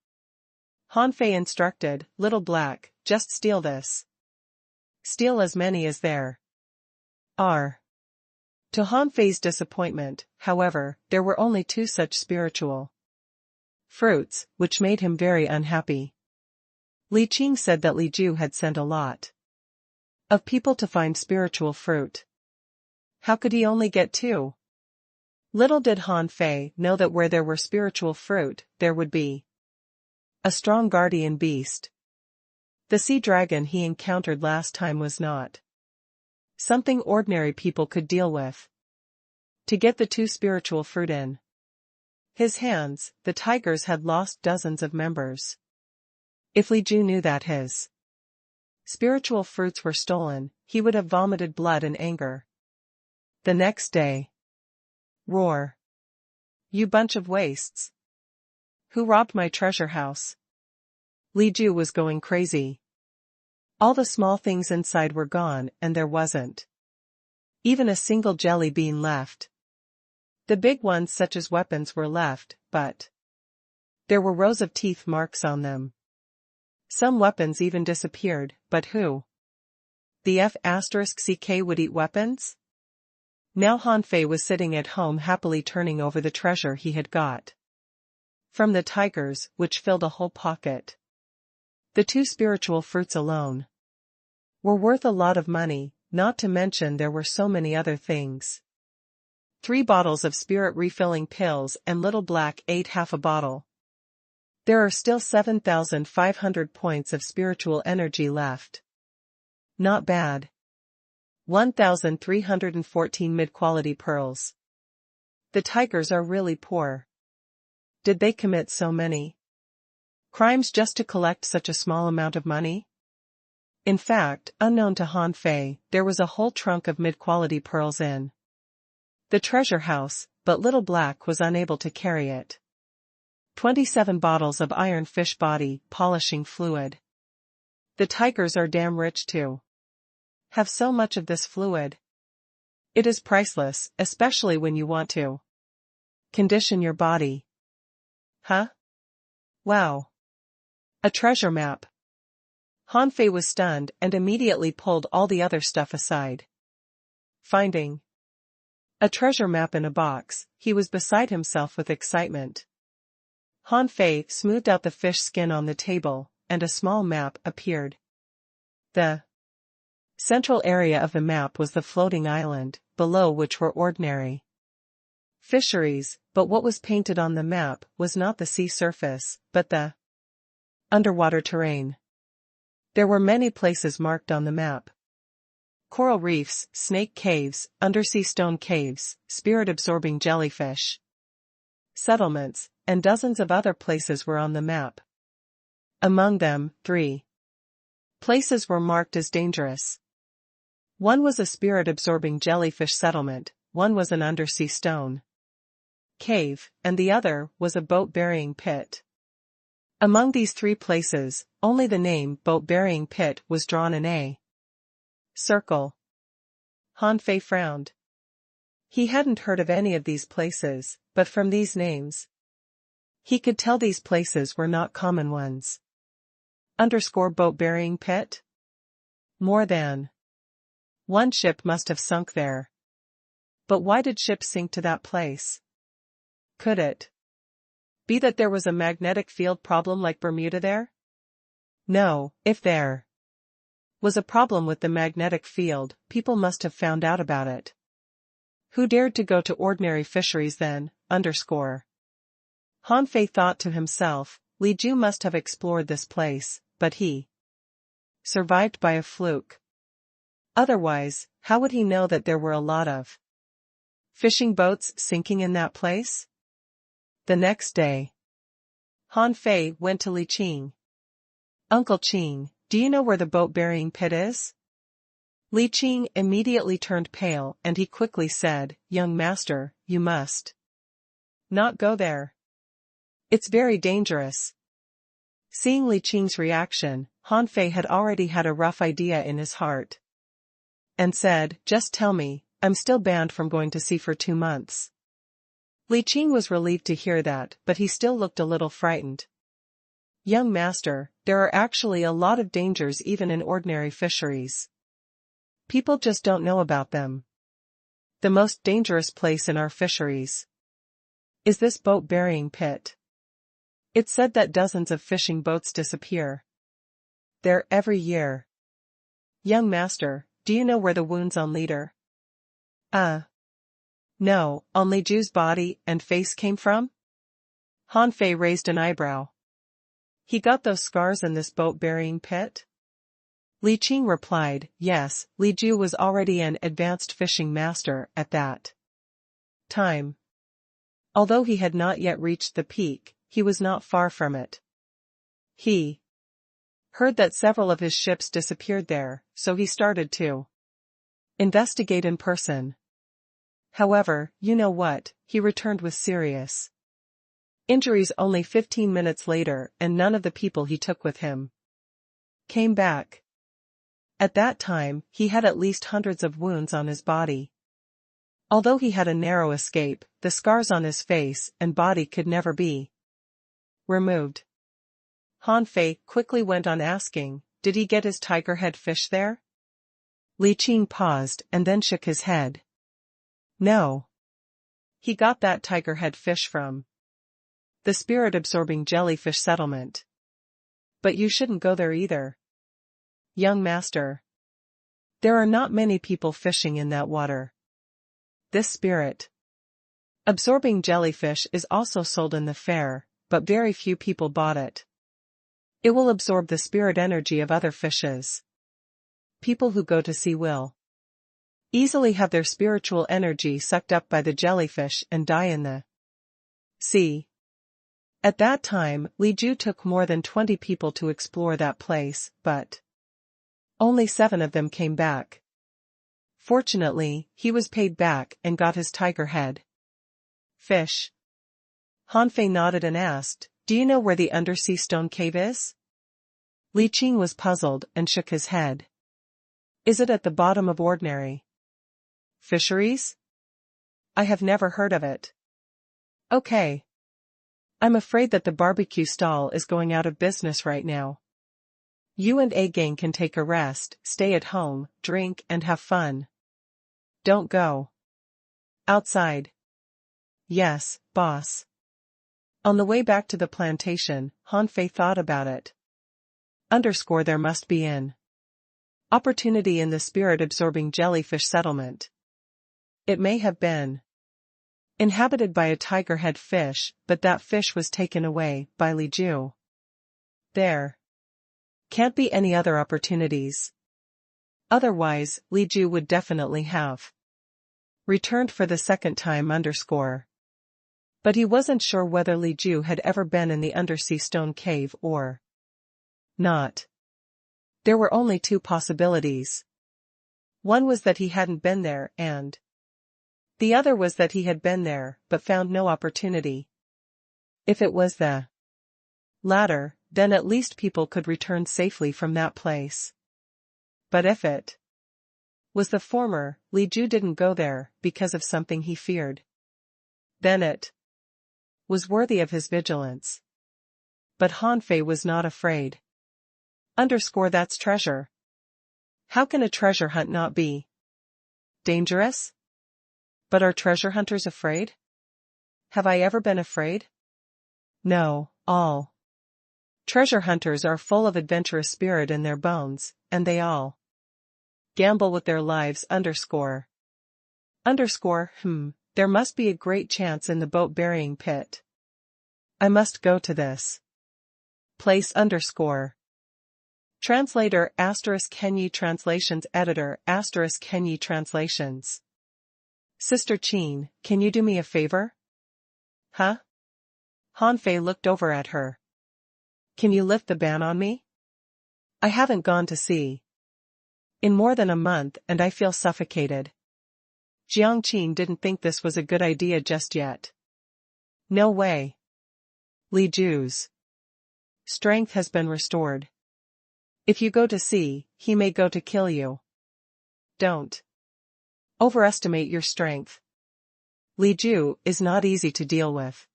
Han Fei instructed, Little Black, just steal this. Steal as many as there are. To Han Fei's disappointment, however, there were only 2 such spiritual fruits, which made him very unhappy. Li Qing said that Li Ju had sent a lot of people to find spiritual fruit. How could he only get 2? Little did Han Fei know that where there were spiritual fruit, there would be a strong guardian beast. The sea dragon he encountered last time was not something ordinary people could deal with. To get the 2 spiritual fruit in his hands, the tigers had lost dozens of members. If Li Ju knew that his spiritual fruits were stolen, he would have vomited blood in anger. The next day. Roar. You bunch of wastes. Who robbed my treasure house? Li Ju was going crazy. All the small things inside were gone and there wasn't even a single jelly bean left. The big ones such as weapons were left, but there were rows of teeth marks on them. Some weapons even disappeared, but who? The F*CK would eat weapons? Now Han Fei was sitting at home happily turning over the treasure he had got from the tigers, which filled a whole pocket. The 2 spiritual fruits alone were worth a lot of money, not to mention there were so many other things. 3 bottles of spirit refilling pills and Little Black ate half a bottle. There are still 7,500 points of spiritual energy left. Not bad. 1,314 mid-quality pearls. The tigers are really poor. Did they commit so many crimes just to collect such a small amount of money? In fact, unknown to Han Fei, there was a whole trunk of mid-quality pearls in the treasure house, but Little Black was unable to carry it. 27 bottles of iron fish body polishing fluid. The tigers are damn rich too. Have so much of this fluid. It is priceless, especially when you want to condition your body. Huh? Wow. A treasure map. Han Fei was stunned and immediately pulled all the other stuff aside. Finding a treasure map in a box, he was beside himself with excitement. Han Fei smoothed out the fish skin on the table, and a small map appeared. The Central area of the map was the floating island, below which were ordinary fisheries, but what was painted on the map was not the sea surface, but the underwater terrain. There were many places marked on the map. Coral reefs, snake caves, undersea stone caves, spirit-absorbing jellyfish settlements, and dozens of other places were on the map. Among them, 3 places were marked as dangerous. One was a spirit-absorbing jellyfish settlement, one was an undersea stone cave, and the other was a boat-burying pit. Among these 3 places, only the name boat-burying pit was drawn in a circle. Han Fei frowned. He hadn't heard of any of these places, but from these names, he could tell these places were not common ones. Boat-burying pit? More than one ship must have sunk there. But why did ships sink to that place? Could it be that there was a magnetic field problem like Bermuda there? No, if there was a problem with the magnetic field, people must have found out about it. Who dared to go to ordinary fisheries then? Han Fei thought to himself, Li Ju must have explored this place, but he survived by a fluke. Otherwise, how would he know that there were a lot of fishing boats sinking in that place? The next day, Han Fei went to Li Qing. Uncle Qing, do you know where the boat-burying pit is? Li Qing immediately turned pale and he quickly said, Young master, you must not go there. It's very dangerous. Seeing Li Qing's reaction, Han Fei had already had a rough idea in his heart. And said, just tell me, I'm still banned from going to sea for 2 months. Li Qing was relieved to hear that, but he still looked a little frightened. Young master, there are actually a lot of dangers even in ordinary fisheries. People just don't know about them. The most dangerous place in our fisheries is this boat-burying pit. It's said that dozens of fishing boats disappear there every year. Young master, do you know where the wounds on leader? No, on Li Ju's body and face came from? Han Fei raised an eyebrow. He got those scars in this boat-burying pit? Li Qing replied, yes, Li Ju was already an advanced fishing master at that time. Although he had not yet reached the peak, he was not far from it. He heard that several of his ships disappeared there, so he started to investigate in person. However, you know what, he returned with serious injuries only 15 minutes later, and none of the people he took with him came back. At that time, he had at least hundreds of wounds on his body. Although he had a narrow escape, the scars on his face and body could never be removed. Han Fei quickly went on asking, did he get his tiger head fish there? Li Qing paused and then shook his head. No. He got that tiger head fish from the spirit-absorbing jellyfish settlement. But you shouldn't go there either. Young master. There are not many people fishing in that water. This spirit-absorbing jellyfish is also sold in the fair, but very few people bought it. It will absorb the spirit energy of other fishes. People who go to sea will easily have their spiritual energy sucked up by the jellyfish and die in the sea. At that time, Li Ju took more than 20 people to explore that place, but only 7 of them came back. Fortunately, he was paid back and got his tiger head fish. Han Fei nodded and asked, do you know where the undersea stone cave is? Li Qing was puzzled and shook his head. Is it at the bottom of ordinary fisheries? I have never heard of it. Okay. I'm afraid that the barbecue stall is going out of business right now. You and A-gang can take a rest, stay at home, drink and have fun. Don't go outside. Yes, boss. On the way back to the plantation, Han Fei thought about it. There must be an Opportunity in the spirit-absorbing jellyfish settlement. It may have been inhabited by a tiger-head fish, but that fish was taken away by Li Ju. There can't be any other opportunities. Otherwise, Li Ju would definitely have returned for the second time. But he wasn't sure whether Li Ju had ever been in the undersea stone cave or not. There were only two possibilities. One was that he hadn't been there, and the other was that he had been there, but found no opportunity. If it was the latter, then at least people could return safely from that place. But if it was the former, Li Ju didn't go there because of something he feared. Then it was worthy of his vigilance. But Han Fei was not afraid. That's treasure. How can a treasure hunt not be dangerous? But are treasure hunters afraid? Have I ever been afraid? No, all treasure hunters are full of adventurous spirit in their bones, and they all gamble with their lives. There must be a great chance in the boat burying pit. I must go to this place. Translator *Kenyi Translations Editor *Kenyi Translations. Sister Qin, can you do me a favor? Huh? Han Fei looked over at her. Can you lift the ban on me? I haven't gone to sea in more than a month and I feel suffocated. Jiang Qin didn't think this was a good idea just yet. No way. Li Ju's strength has been restored. If you go to sea, he may go to kill you. Don't overestimate your strength. Li Ju is not easy to deal with.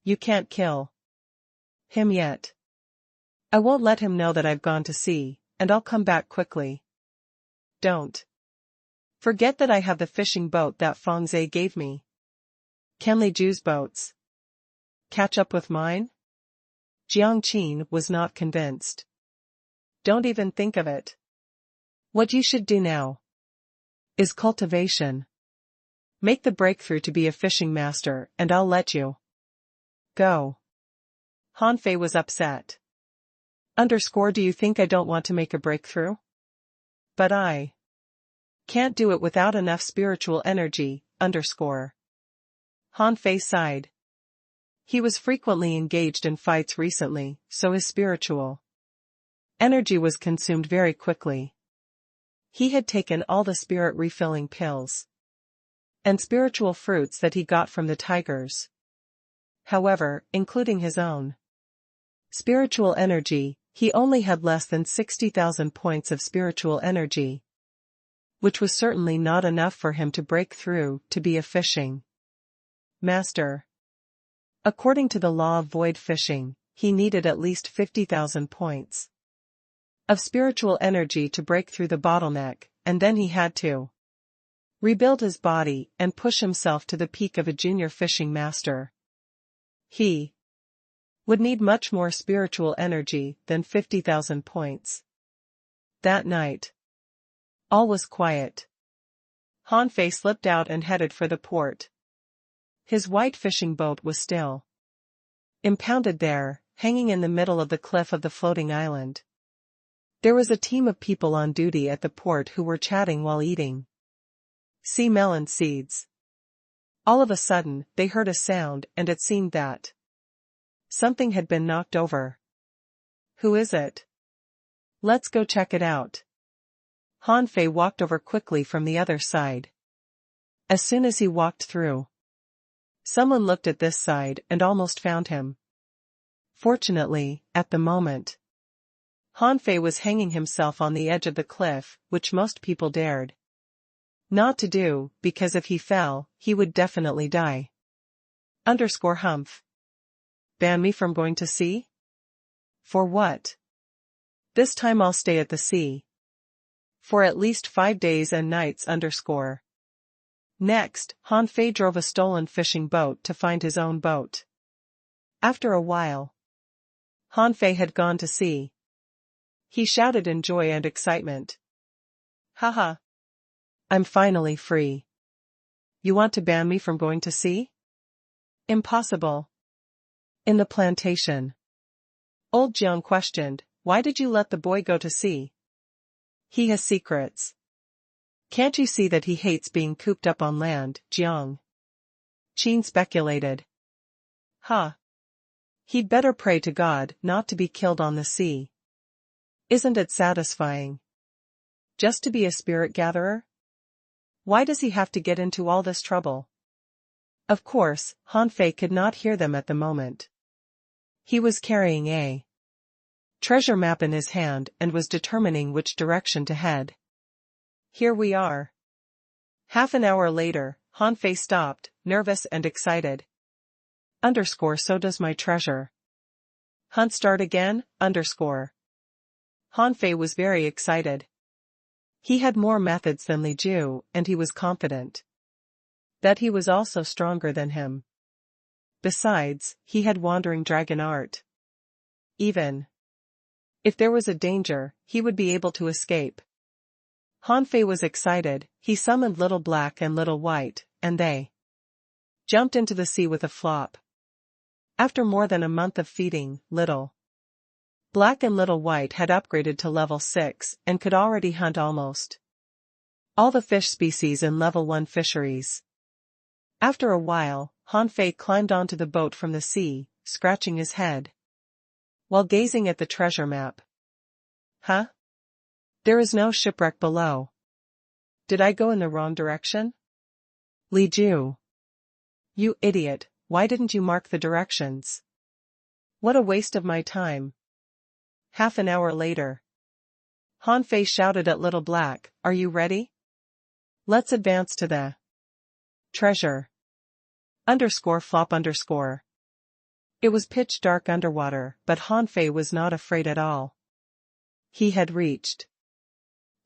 You can't kill him yet. I won't let him know that I've gone to sea, and I'll come back quickly. Don't forget that I have the fishing boat that Feng Zhe gave me. Can Li Ju's boats catch up with mine? Jiang Qin was not convinced. Don't even think of it. What you should do now is cultivation. Make the breakthrough to be a fishing master, and I'll let you go. Han Fei was upset. Do you think I don't want to make a breakthrough? But I can't do it without enough spiritual energy. Han Fei sighed. He was frequently engaged in fights recently, so his spiritual energy was consumed very quickly. He had taken all the spirit refilling pills and spiritual fruits that he got from the tigers. However, including his own spiritual energy, he only had less than 60,000 points of spiritual energy, which was certainly not enough for him to break through to be a fishing master. According to the law of void fishing, he needed at least 50,000 points of spiritual energy to break through the bottleneck, and then he had to rebuild his body and push himself to the peak of a junior fishing master. He would need much more spiritual energy than 50,000 points. That night, all was quiet. Han Fei slipped out and headed for the port. His white fishing boat was still impounded there, hanging in the middle of the cliff of the floating island. There was a team of people on duty at the port who were chatting while eating sea melon seeds. All of a sudden, they heard a sound and it seemed that something had been knocked over. Who is it? Let's go check it out. Han Fei walked over quickly from the other side. As soon as he walked through, someone looked at this side and almost found him. Fortunately, at the moment, Han Fei was hanging himself on the edge of the cliff, which most people dared not to do, because if he fell, he would definitely die. Humph. Ban me from going to sea? For what? This time I'll stay at the sea for at least 5 days and nights. Next, Han Fei drove a stolen fishing boat to find his own boat. After a while, Han Fei had gone to sea. He shouted in joy and excitement. Haha. I'm finally free. You want to ban me from going to sea? Impossible. In the plantation. Old Jiang questioned, why did you let the boy go to sea? He has secrets. Can't you see that he hates being cooped up on land, Jiang? Qin speculated. Huh. He'd better pray to God not to be killed on the sea. Isn't it satisfying? Just to be a spirit gatherer? Why does he have to get into all this trouble? Of course, Han Fei could not hear them at the moment. He was carrying a treasure map in his hand and was determining which direction to head. Here we are. Half an hour later, Han Fei stopped, nervous and excited. So does my treasure. Hunt start again, Han Fei was very excited. He had more methods than Li Ju, and he was confident that he was also stronger than him. Besides, he had wandering dragon art. Even if there was a danger, he would be able to escape. Han Fei was excited. He summoned Little Black and Little White, and they jumped into the sea with a flop. After more than a month of feeding, Little Black and Little White had upgraded to level 6 and could already hunt almost all the fish species in level 1 fisheries. After a while, Han Fei climbed onto the boat from the sea, scratching his head while gazing at the treasure map. Huh? There is no shipwreck below. Did I go in the wrong direction? Li Ju. You idiot, why didn't you mark the directions? What a waste of my time. Half an hour later. Han Fei shouted at Little Black, are you ready? Let's advance to the treasure. Flop. It was pitch dark underwater, but Han Fei was not afraid at all. He had reached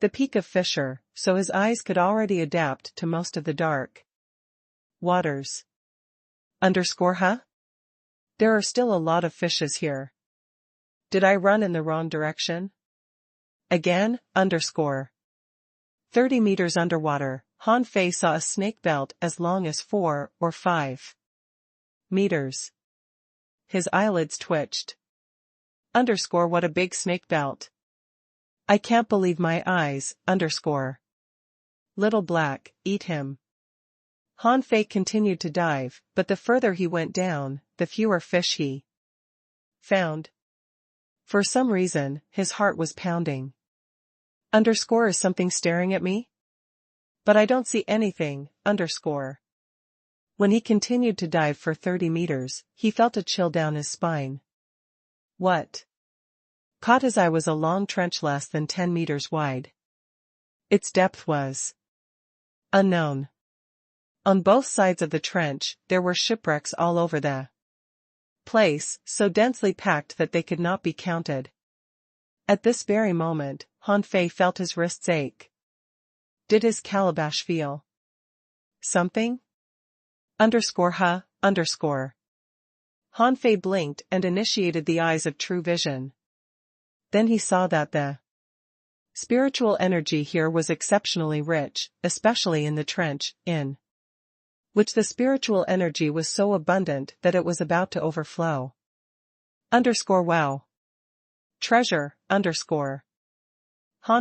the peak of Fisher, so his eyes could already adapt to most of the dark waters. Huh? There are still a lot of fishes here. Did I run in the wrong direction? Again, 30 meters underwater, Han Fei saw a snake belt as long as 4 or 5 meters. His eyelids twitched. What a big snake belt. I can't believe my eyes, Little Black, eat him. Han Fei continued to dive, but the further he went down, the fewer fish he found. For some reason, his heart was pounding. Is something staring at me? But I don't see anything, When he continued to dive for 30 meters, he felt a chill down his spine. What caught his eye was a long trench less than 10 meters wide. Its depth was unknown. On both sides of the trench, there were shipwrecks all over the place, so densely packed that they could not be counted. At this very moment, Han Fei felt his wrists ache. Did his calabash feel something? Huh? Han Fei blinked and initiated the eyes of true vision. Then he saw that the spiritual energy here was exceptionally rich, especially in the trench, in which the spiritual energy was so abundant that it was about to overflow. Wow. Treasure, Han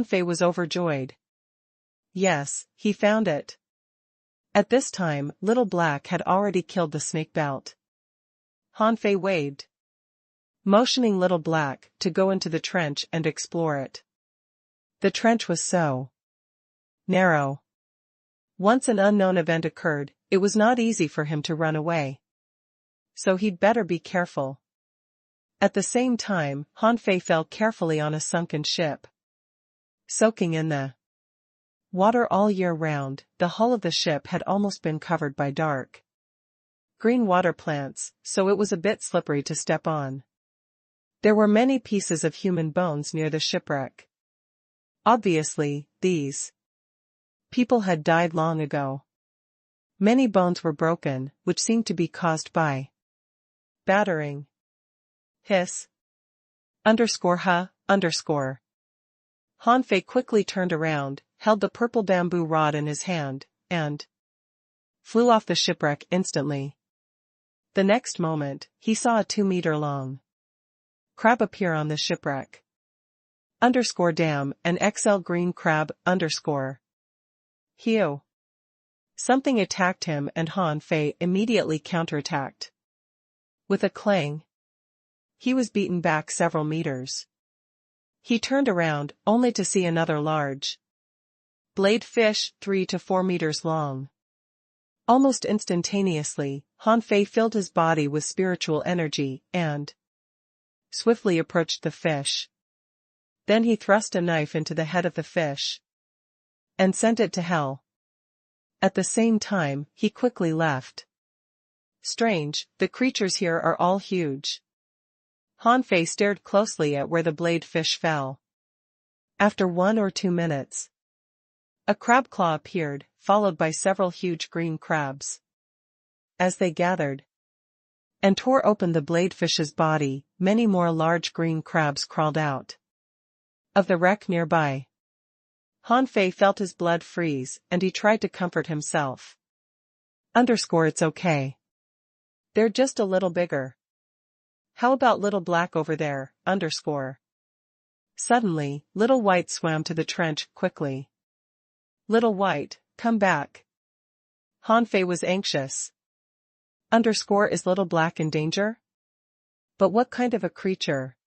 Fei was overjoyed. Yes, he found it. At this time, Little Black had already killed the snake belt. Han Fei waved, motioning Little Black to go into the trench and explore it. The trench was so narrow. Once an unknown event occurred, it was not easy for him to run away. So he'd better be careful. At the same time, Han Fei fell carefully on a sunken ship. Soaking in the water all year round, the hull of the ship had almost been covered by dark green water plants, so it was a bit slippery to step on. There were many pieces of human bones near the shipwreck. Obviously, these people had died long ago. Many bones were broken, which seemed to be caused by battering. Hiss. Huh? Han Fei quickly turned around, held the purple bamboo rod in his hand, and flew off the shipwreck instantly. The next moment, he saw a 2-meter-long crab appear on the shipwreck. Dam, an XL green crab, Hew. Something attacked him and Han Fei immediately counterattacked. With a clang, he was beaten back several meters. He turned around, only to see another large blade fish, 3 to 4 meters long. Almost instantaneously, Han Fei filled his body with spiritual energy, and swiftly approached the fish. Then he thrust a knife into the head of the fish and sent it to hell. At the same time, he quickly left. Strange, the creatures here are all huge. Han Fei stared closely at where the blade fish fell. After 1 or 2 minutes, a crab claw appeared, followed by several huge green crabs. As they gathered and tore open the blade fish's body, many more large green crabs crawled out of the wreck nearby. Han Fei felt his blood freeze, and he tried to comfort himself. It's okay. They're just a little bigger. How about little black over there, Suddenly, Little White swam to the trench quickly. Little White, come back. Han Fei was anxious. Is Little Black in danger? But what kind of a creature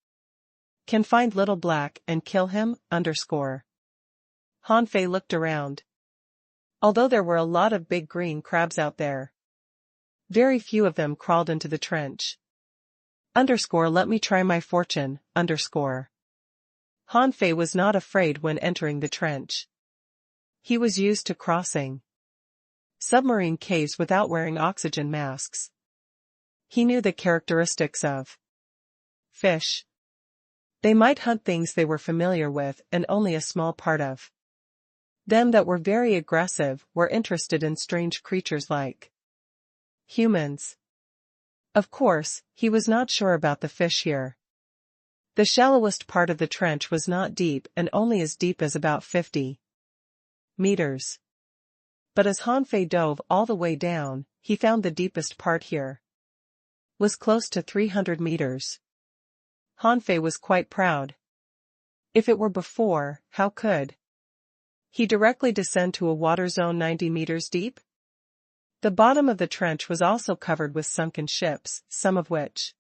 can find Little Black and kill him, Han Fei looked around. Although there were a lot of big green crabs out there, very few of them crawled into the trench. Let me try my fortune, Han Fei was not afraid when entering the trench. He was used to crossing submarine caves without wearing oxygen masks. He knew the characteristics of fish. They might hunt things they were familiar with, and only a small part of them that were very aggressive were interested in strange creatures like humans. Of course, he was not sure about the fish here. The shallowest part of the trench was not deep and only as deep as about 50 meters. But as Han Fei dove all the way down, he found the deepest part here was close to 300 meters. Han Fei was quite proud. If it were before, how could he directly descend to a water zone 90 meters deep? The bottom of the trench was also covered with sunken ships, some of which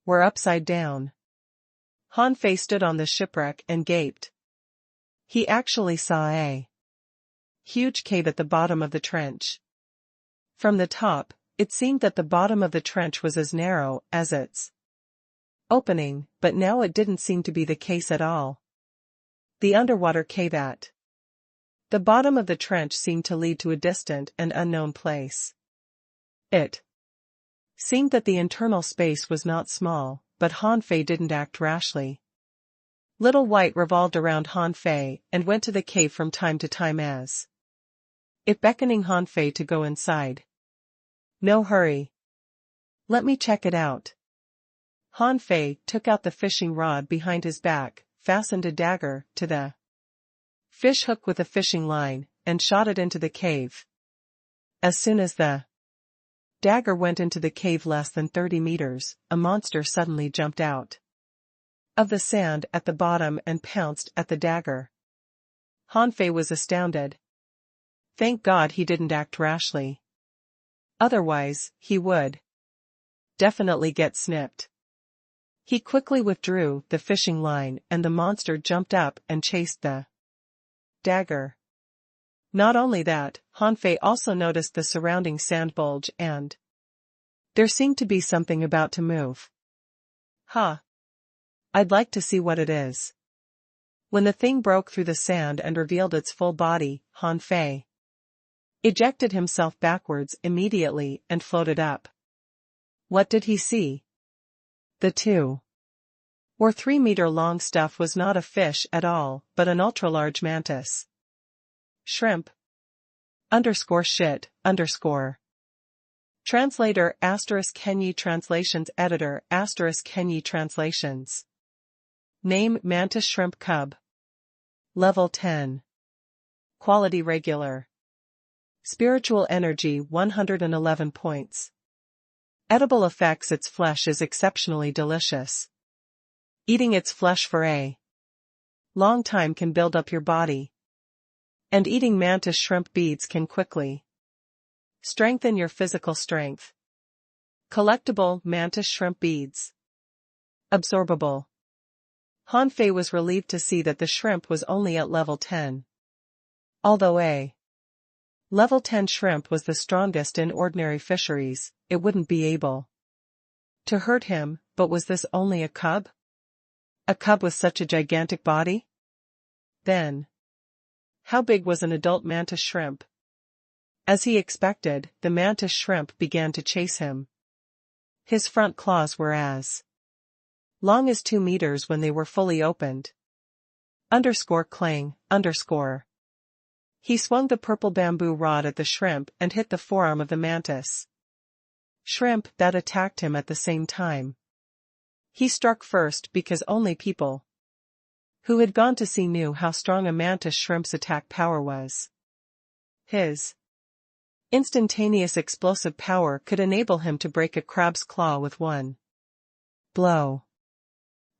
were upside down. Han Fei stood on the shipwreck and gaped. He actually saw a huge cave at the bottom of the trench. From the top, it seemed that the bottom of the trench was as narrow as its opening, but now it didn't seem to be the case at all. The underwater cave at the bottom of the trench seemed to lead to a distant and unknown place. It seemed that the internal space was not small, but Han Fei didn't act rashly. Little White revolved around Han Fei and went to the cave from time to time as if beckoning Han Fei to go inside. No hurry. Let me check it out. Han Fei took out the fishing rod behind his back, fastened a dagger to the fish hook with a fishing line, and shot it into the cave. As soon as the dagger went into the cave less than 30 meters, a monster suddenly jumped out of the sand at the bottom and pounced at the dagger. Han Fei was astounded. Thank God he didn't act rashly. Otherwise, he would definitely get snipped. He quickly withdrew the fishing line and the monster jumped up and chased the dagger. Not only that, Han Fei also noticed the surrounding sand bulge and there seemed to be something about to move. I'd like to see what it is. When the thing broke through the sand and revealed its full body, Han Fei ejected himself backwards immediately and floated up. What did he see? The 2 or 3 meter long stuff was not a fish at all, but an ultra-large mantis. Shrimp. Shit. Translator *Kenyi Translations Editor *Kenyi Translations. Name Mantis Shrimp Cub. Level 10. Quality regular. Spiritual energy 111 points. Edible effects. Its flesh is exceptionally delicious. Eating its flesh for a long time can build up your body. And eating mantis shrimp beads can quickly strengthen your physical strength. Collectible mantis shrimp beads. Absorbable. Han Fei was relieved to see that the shrimp was only at level 10. Although a level 10 shrimp was the strongest in ordinary fisheries, it wouldn't be able to hurt him. But was this only a cub? A cub with such a gigantic body? Then, how big was an adult mantis shrimp? As he expected, the mantis shrimp began to chase him. His front claws were as long as 2 meters when they were fully opened. Clang. He swung the purple bamboo rod at the shrimp and hit the forearm of the mantis shrimp that attacked him at the same time. He struck first because only people who had gone to sea knew how strong a mantis shrimp's attack power was. His instantaneous explosive power could enable him to break a crab's claw with one blow.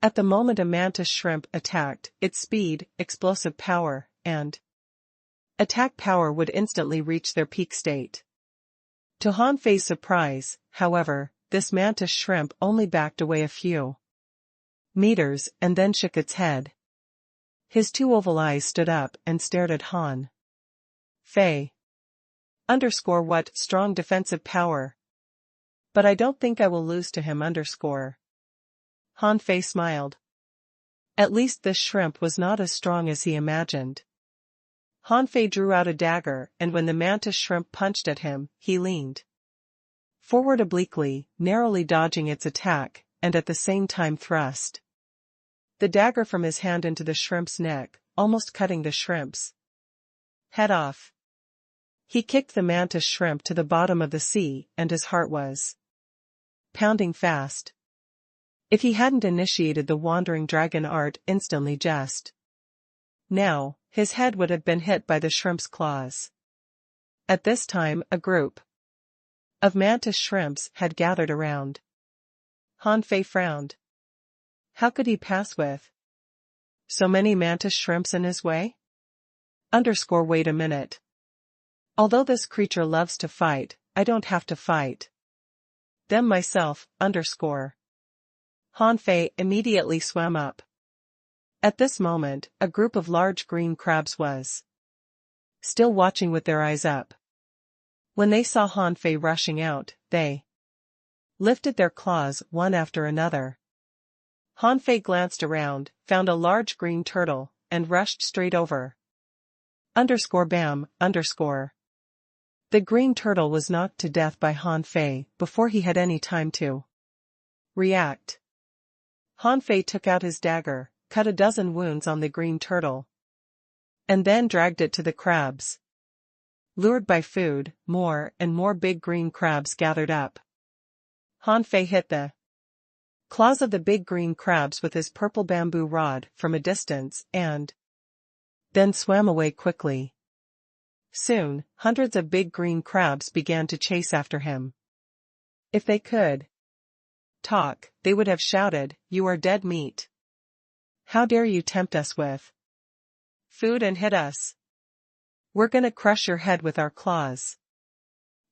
At the moment a mantis shrimp attacked, its speed, explosive power, and attack power would instantly reach their peak state. To Han Fei's surprise, however, this mantis shrimp only backed away a few meters and then shook its head. His 2 oval eyes stood up and stared at Han Fei. What strong defensive power. But I don't think I will lose to him. Han Fei smiled. At least this shrimp was not as strong as he imagined. Han Fei drew out a dagger, and when the mantis shrimp punched at him, he leaned forward obliquely, narrowly dodging its attack, and at the same time thrust the dagger from his hand into the shrimp's neck, almost cutting the shrimp's head off. He kicked the mantis shrimp to the bottom of the sea, and his heart was pounding fast. If he hadn't initiated the wandering dragon art instantly just now, his head would have been hit by the shrimp's claws. At this time, a group of mantis shrimps had gathered around. Han Fei frowned. How could he pass with so many mantis shrimps in his way? Wait a minute. Although this creature loves to fight, I don't have to fight them myself. Han Fei immediately swam up. At this moment, a group of large green crabs was still watching with their eyes up. When they saw Han Fei rushing out, they lifted their claws one after another. Han Fei glanced around, found a large green turtle, and rushed straight over. Bam. The green turtle was knocked to death by Han Fei before he had any time to react. Han Fei took out his dagger, cut a dozen wounds on the green turtle, and then dragged it to the crabs. Lured by food, more and more big green crabs gathered up. Han Fei hit the claws of the big green crabs with his purple bamboo rod from a distance and then swam away quickly. Soon, hundreds of big green crabs began to chase after him. If they could talk, they would have shouted, "You are dead meat. How dare you tempt us with food and hit us? We're gonna crush your head with our claws."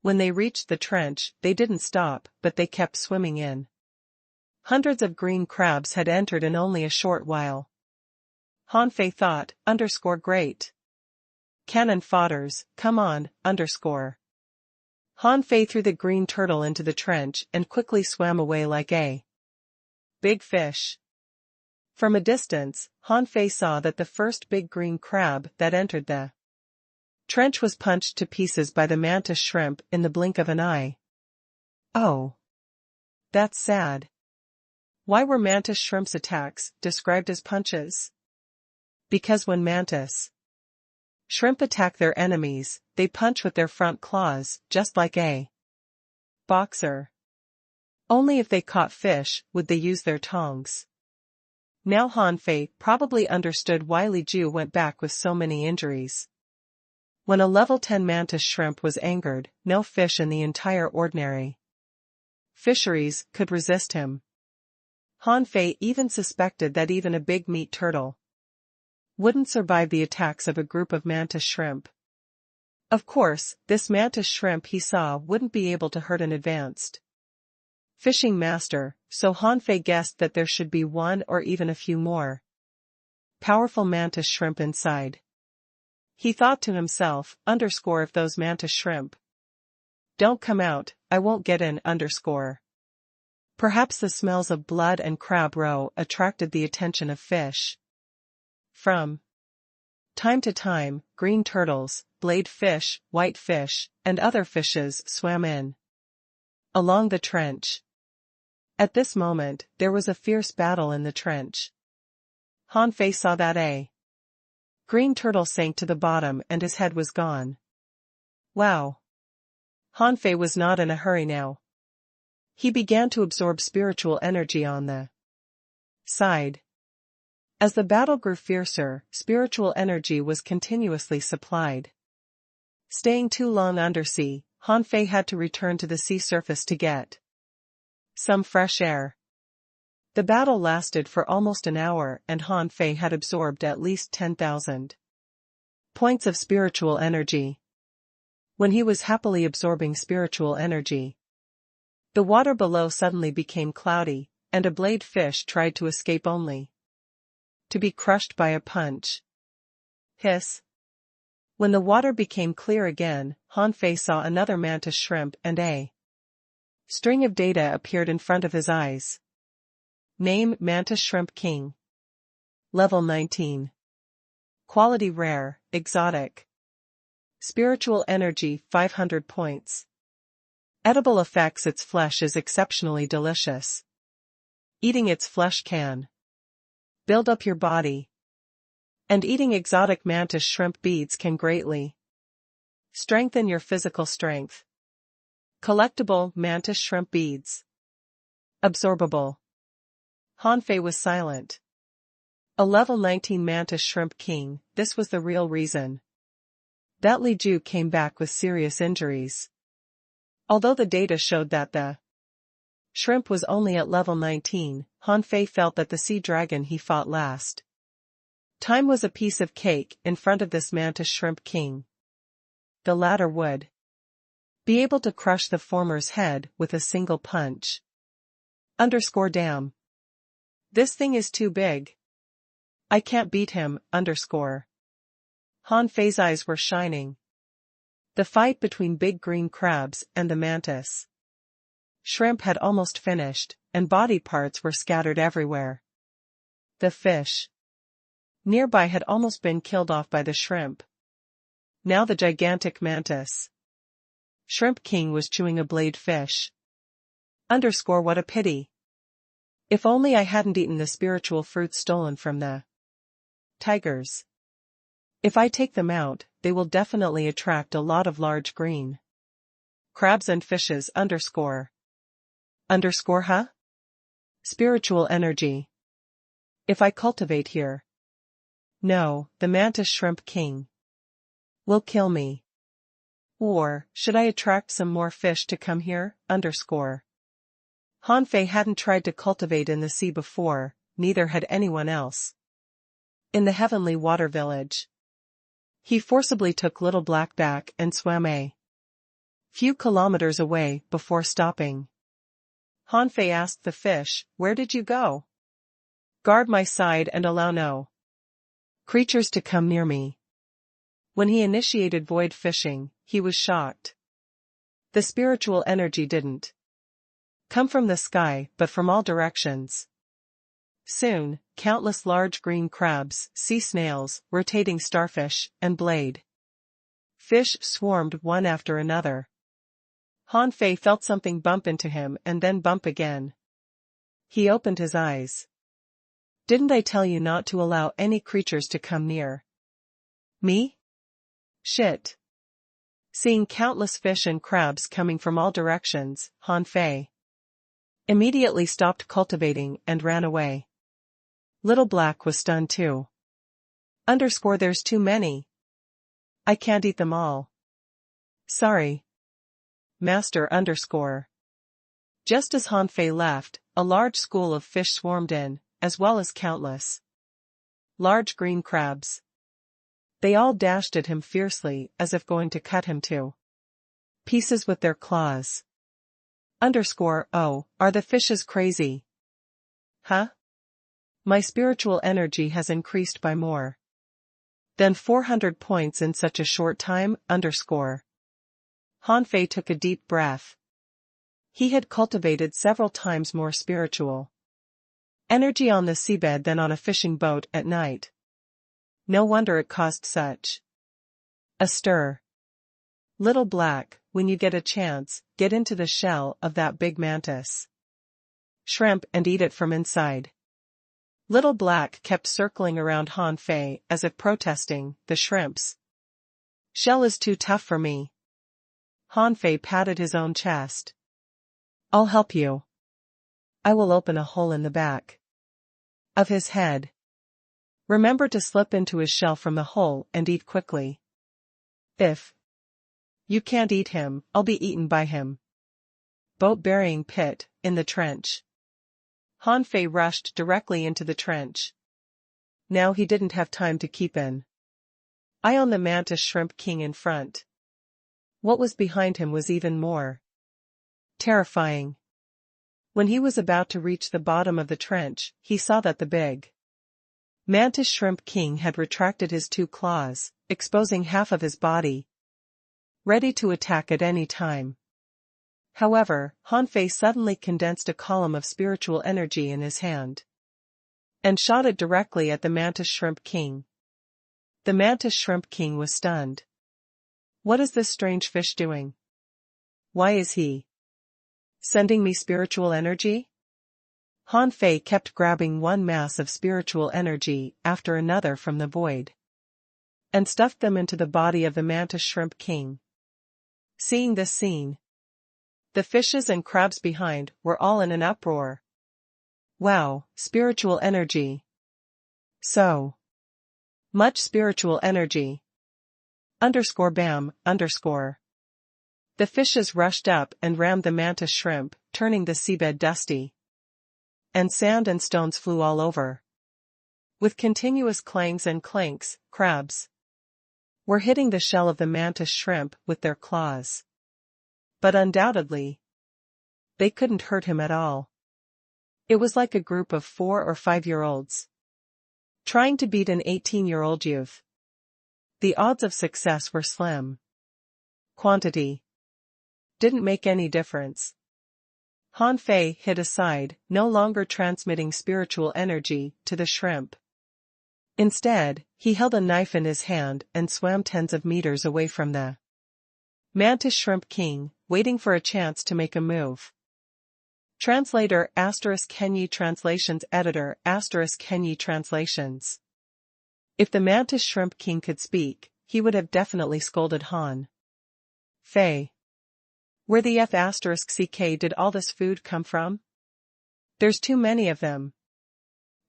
When they reached the trench, they didn't stop, but they kept swimming in. Hundreds of green crabs had entered in only a short while. Han Fei thought, "Great. Cannon fodders, come on, Han Fei threw the green turtle into the trench and quickly swam away like a big fish. From a distance, Han Fei saw that the first big green crab that entered the trench was punched to pieces by the mantis shrimp in the blink of an eye. Oh. That's sad. Why were mantis shrimp's attacks described as punches? Because when mantis shrimp attack their enemies, they punch with their front claws, just like a boxer. Only if they caught fish would they use their tongs. Now Han Fei probably understood why Li Ju went back with so many injuries. When a level 10 mantis shrimp was angered, no fish in the entire ordinary fisheries could resist him. Han Fei even suspected that even a big meat turtle wouldn't survive the attacks of a group of mantis shrimp. Of course, this mantis shrimp he saw wouldn't be able to hurt an advanced fishing master, so Han Fei guessed that there should be one or even a few more powerful mantis shrimp inside. He thought to himself, if those mantis shrimp don't come out, I won't get in, . Perhaps the smells of blood and crab roe attracted the attention of fish. From time to time, green turtles, blade fish, white fish, and other fishes swam in along the trench. At this moment, there was a fierce battle in the trench. Han Fei saw that a green turtle sank to the bottom and his head was gone. Wow! Han Fei was not in a hurry now. He began to absorb spiritual energy on the side. As the battle grew fiercer, spiritual energy was continuously supplied. Staying too long undersea, Han Fei had to return to the sea surface to get some fresh air. The battle lasted for almost an hour and Han Fei had absorbed at least 10,000 points of spiritual energy. When he was happily absorbing spiritual energy, the water below suddenly became cloudy, and a blade fish tried to escape only to be crushed by a punch. Hiss! When the water became clear again, Han Fei saw another mantis shrimp and a string of data appeared in front of his eyes. Name: Mantis Shrimp King. Level 19. Quality: Rare, Exotic. Spiritual Energy 500 points. Edible effects: its flesh is exceptionally delicious. Eating its flesh can build up your body. And eating exotic mantis shrimp beads can greatly strengthen your physical strength. Collectible: mantis shrimp beads. Absorbable. Han Fei was silent. A level 19 mantis shrimp king, this was the real reason that Li Ju came back with serious injuries. Although the data showed that the shrimp was only at level 19, Han Fei felt that the sea dragon he fought last time was a piece of cake in front of this mantis shrimp king. The latter would be able to crush the former's head with a single punch. Damn. This thing is too big. I can't beat him. Han Fei's eyes were shining. The fight between big green crabs and the mantis shrimp had almost finished, and body parts were scattered everywhere. The fish nearby had almost been killed off by the shrimp. Now the gigantic mantis shrimp king was chewing a blade fish. What a pity. If only I hadn't eaten the spiritual fruits stolen from the tigers. If I take them out, they will definitely attract a lot of large green crabs and fishes. Huh? Spiritual energy. If I cultivate here. No, the mantis shrimp king will kill me. Or, should I attract some more fish to come here? Han Fei hadn't tried to cultivate in the sea before, neither had anyone else. In the heavenly water village, he forcibly took Little Black back and swam a few kilometers away before stopping. Han Fei asked the fish, "Where did you go?" "Guard my side and allow no creatures to come near me." When he initiated void fishing, he was shocked. The spiritual energy didn't come from the sky but from all directions. Soon, countless large green crabs, sea snails, rotating starfish, and blade fish swarmed one after another. Han Fei felt something bump into him and then bump again. He opened his eyes. "Didn't I tell you not to allow any creatures to come near me? Shit." Seeing countless fish and crabs coming from all directions, Han Fei immediately stopped cultivating and ran away. Little Black was stunned too. There's too many. I can't eat them all. Sorry. Master. Just as Han Fei left, a large school of fish swarmed in, as well as countless large green crabs. They all dashed at him fiercely as if going to cut him to pieces with their claws. Oh, are the fishes crazy? Huh? My spiritual energy has increased by more than 400 points in such a short time. Han Fei took a deep breath. He had cultivated several times more spiritual energy on the seabed than on a fishing boat at night. No wonder it caused such a stir. Little Black, when you get a chance, get into the shell of that big mantis shrimp and eat it from inside. Little Black kept circling around Han Fei as if protesting, the shrimp's shell is too tough for me. Han Fei patted his own chest. I'll help you. I will open a hole in the back of his head. Remember to slip into his shell from the hole and eat quickly. If you can't eat him, I'll be eaten by him. Boat burying pit, in the trench. Han Fei rushed directly into the trench. Now he didn't have time to keep an eye on the mantis shrimp king in front. What was behind him was even more terrifying. When he was about to reach the bottom of the trench, he saw that the big mantis shrimp king had retracted his 2 claws, exposing half of his body, ready to attack at any time. However, Han Fei suddenly condensed a column of spiritual energy in his hand and shot it directly at the mantis shrimp king. The mantis shrimp king was stunned. What is this strange fish doing? Why is he sending me spiritual energy? Han Fei kept grabbing one mass of spiritual energy after another from the void and stuffed them into the body of the mantis shrimp king. Seeing this scene, the fishes and crabs behind were all in an uproar. Wow, spiritual energy. So much spiritual energy. Bam. The fishes rushed up and rammed the mantis shrimp, turning the seabed dusty. And sand and stones flew all over. With continuous clangs and clinks, crabs were hitting the shell of the mantis shrimp with their claws. But undoubtedly, they couldn't hurt him at all. It was like a group of 4 or 5-year-olds trying to beat an 18-year-old youth. The odds of success were slim. Quantity didn't make any difference. Han Fei hid aside, no longer transmitting spiritual energy to the shrimp. Instead, he held a knife in his hand and swam tens of meters away from the mantis shrimp king, waiting for a chance to make a move. Translator *Kenyi Translations Editor *Kenyi Translations. If the mantis shrimp king could speak, he would have definitely scolded Han Fei. Where the *CK did all this food come from? There's too many of them.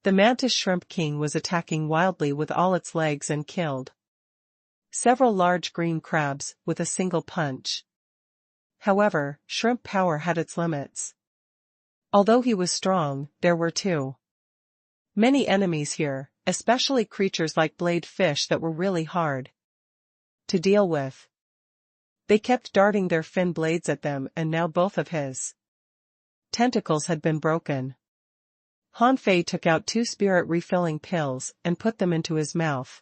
The mantis shrimp king was attacking wildly with all its legs and killed several large green crabs with a single punch. However, shrimp power had its limits. Although he was strong, there were too many enemies here, especially creatures like blade fish that were really hard to deal with. They kept darting their fin blades at them, and now both of his tentacles had been broken. Han Fei took out 2 spirit refilling pills and put them into his mouth,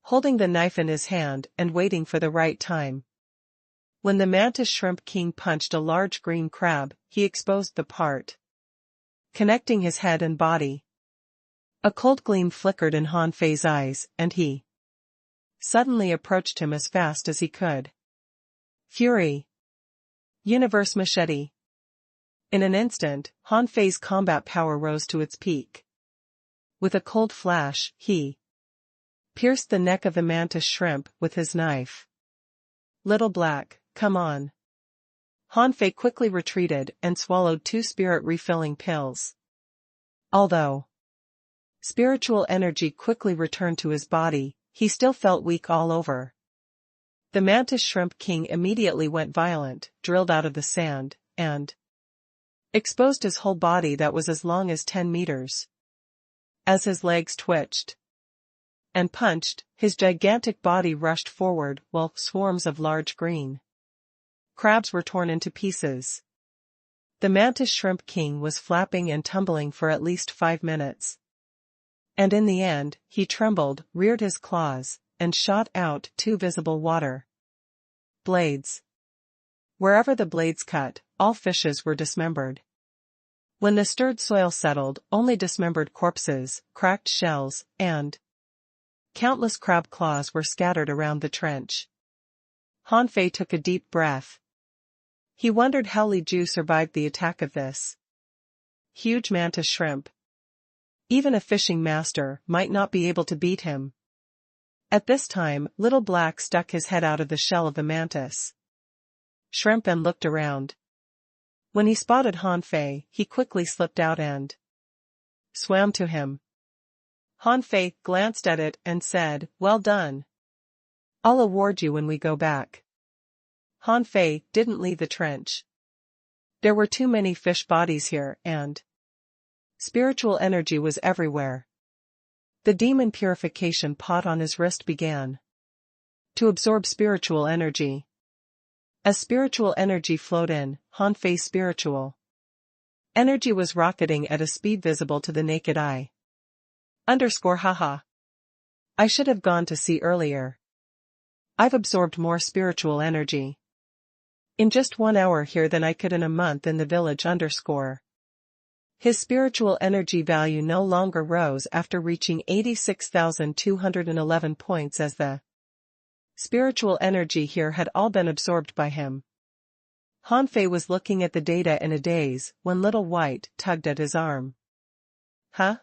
holding the knife in his hand and waiting for the right time. When the mantis shrimp king punched a large green crab, he exposed the part connecting his head and body. A cold gleam flickered in Han Fei's eyes, and he suddenly approached him as fast as he could. Fury. Universe Machete. In an instant, Han Fei's combat power rose to its peak. With a cold flash, he pierced the neck of the mantis shrimp with his knife. Little Black, come on. Han Fei quickly retreated and swallowed 2 spirit refilling pills. Although Spiritual energy quickly returned to his body, he still felt weak all over. The mantis shrimp king immediately went violent, drilled out of the sand, and exposed his whole body that was as long as 10 meters. As his legs twitched and punched, his gigantic body rushed forward while swarms of large green crabs were torn into pieces. The mantis shrimp king was flapping and tumbling for at least 5 minutes. And in the end, he trembled, reared his claws, and shot out 2 visible water blades. Wherever the blades cut, all fishes were dismembered. When the stirred soil settled, only dismembered corpses, cracked shells, and countless crab claws were scattered around the trench. Han Fei took a deep breath. He wondered how Li Ju survived the attack of this huge mantis shrimp. Even a fishing master might not be able to beat him. At this time, Little Black stuck his head out of the shell of the mantis shrimp and looked around. When he spotted Han Fei, he quickly slipped out and swam to him. Han Fei glanced at it and said, "Well done. I'll award you when we go back." Han Fei didn't leave the trench. There were too many fish bodies here and spiritual energy was everywhere. The demon purification pot on his wrist began to absorb spiritual energy. As spiritual energy flowed in, Han Fei's spiritual energy was rocketing at a speed visible to the naked eye. Haha. I should have gone to sea earlier. I've absorbed more spiritual energy in just 1 hour here than I could in a month in the village. His spiritual energy value no longer rose after reaching 86,211 points as the spiritual energy here had all been absorbed by him. Han Fei was looking at the data in a daze when Little White tugged at his arm. Huh?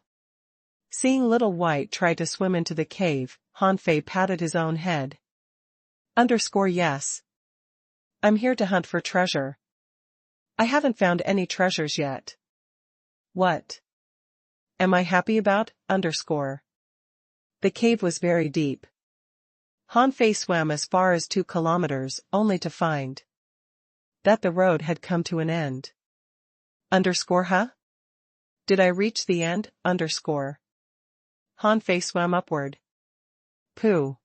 Seeing Little White try to swim into the cave, Han Fei patted his own head. Yes. I'm here to hunt for treasure. I haven't found any treasures yet. What am I happy about? The cave was very deep. Han Fei swam as far as 2 kilometers, only to find that the road had come to an end. Huh? Did I reach the end? Han Fei swam upward. Pooh.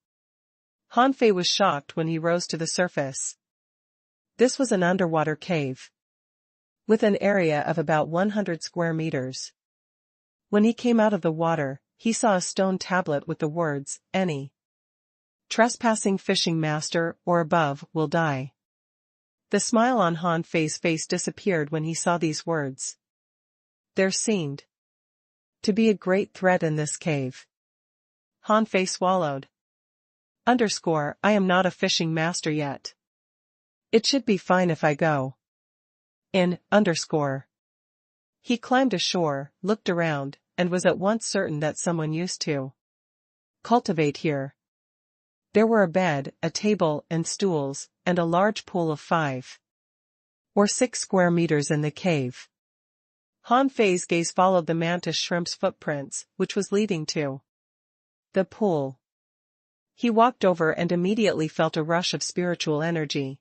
Han Fei was shocked when he rose to the surface. This was an underwater cave with an area of about 100 square meters. When he came out of the water, he saw a stone tablet with the words, "Any trespassing fishing master or above will die." The smile on Han Fei's face disappeared when he saw these words. There seemed to be a great threat in this cave. Han Fei swallowed. I am not a fishing master yet. It should be fine if I go in. He climbed ashore, looked around, and was at once certain that someone used to cultivate here. There were a bed, a table and stools, and a large pool of 5 or 6 square meters in the cave. Han Fei's gaze followed the mantis shrimp's footprints, which was leading to the pool. He walked over and immediately felt a rush of spiritual energy.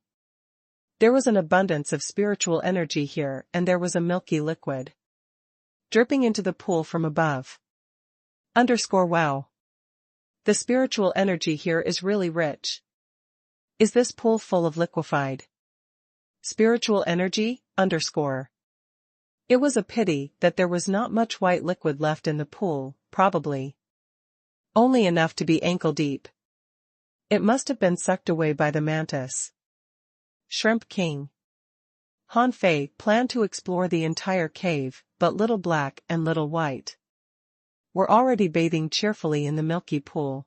There was an abundance of spiritual energy here, and there was a milky liquid dripping into the pool from above. Wow. The spiritual energy here is really rich. Is this pool full of liquefied spiritual energy? It was a pity that there was not much white liquid left in the pool, probably only enough to be ankle deep. It must have been sucked away by the mantis shrimp king. Han Fei planned to explore the entire cave, but Little Black and Little White were already bathing cheerfully in the milky pool.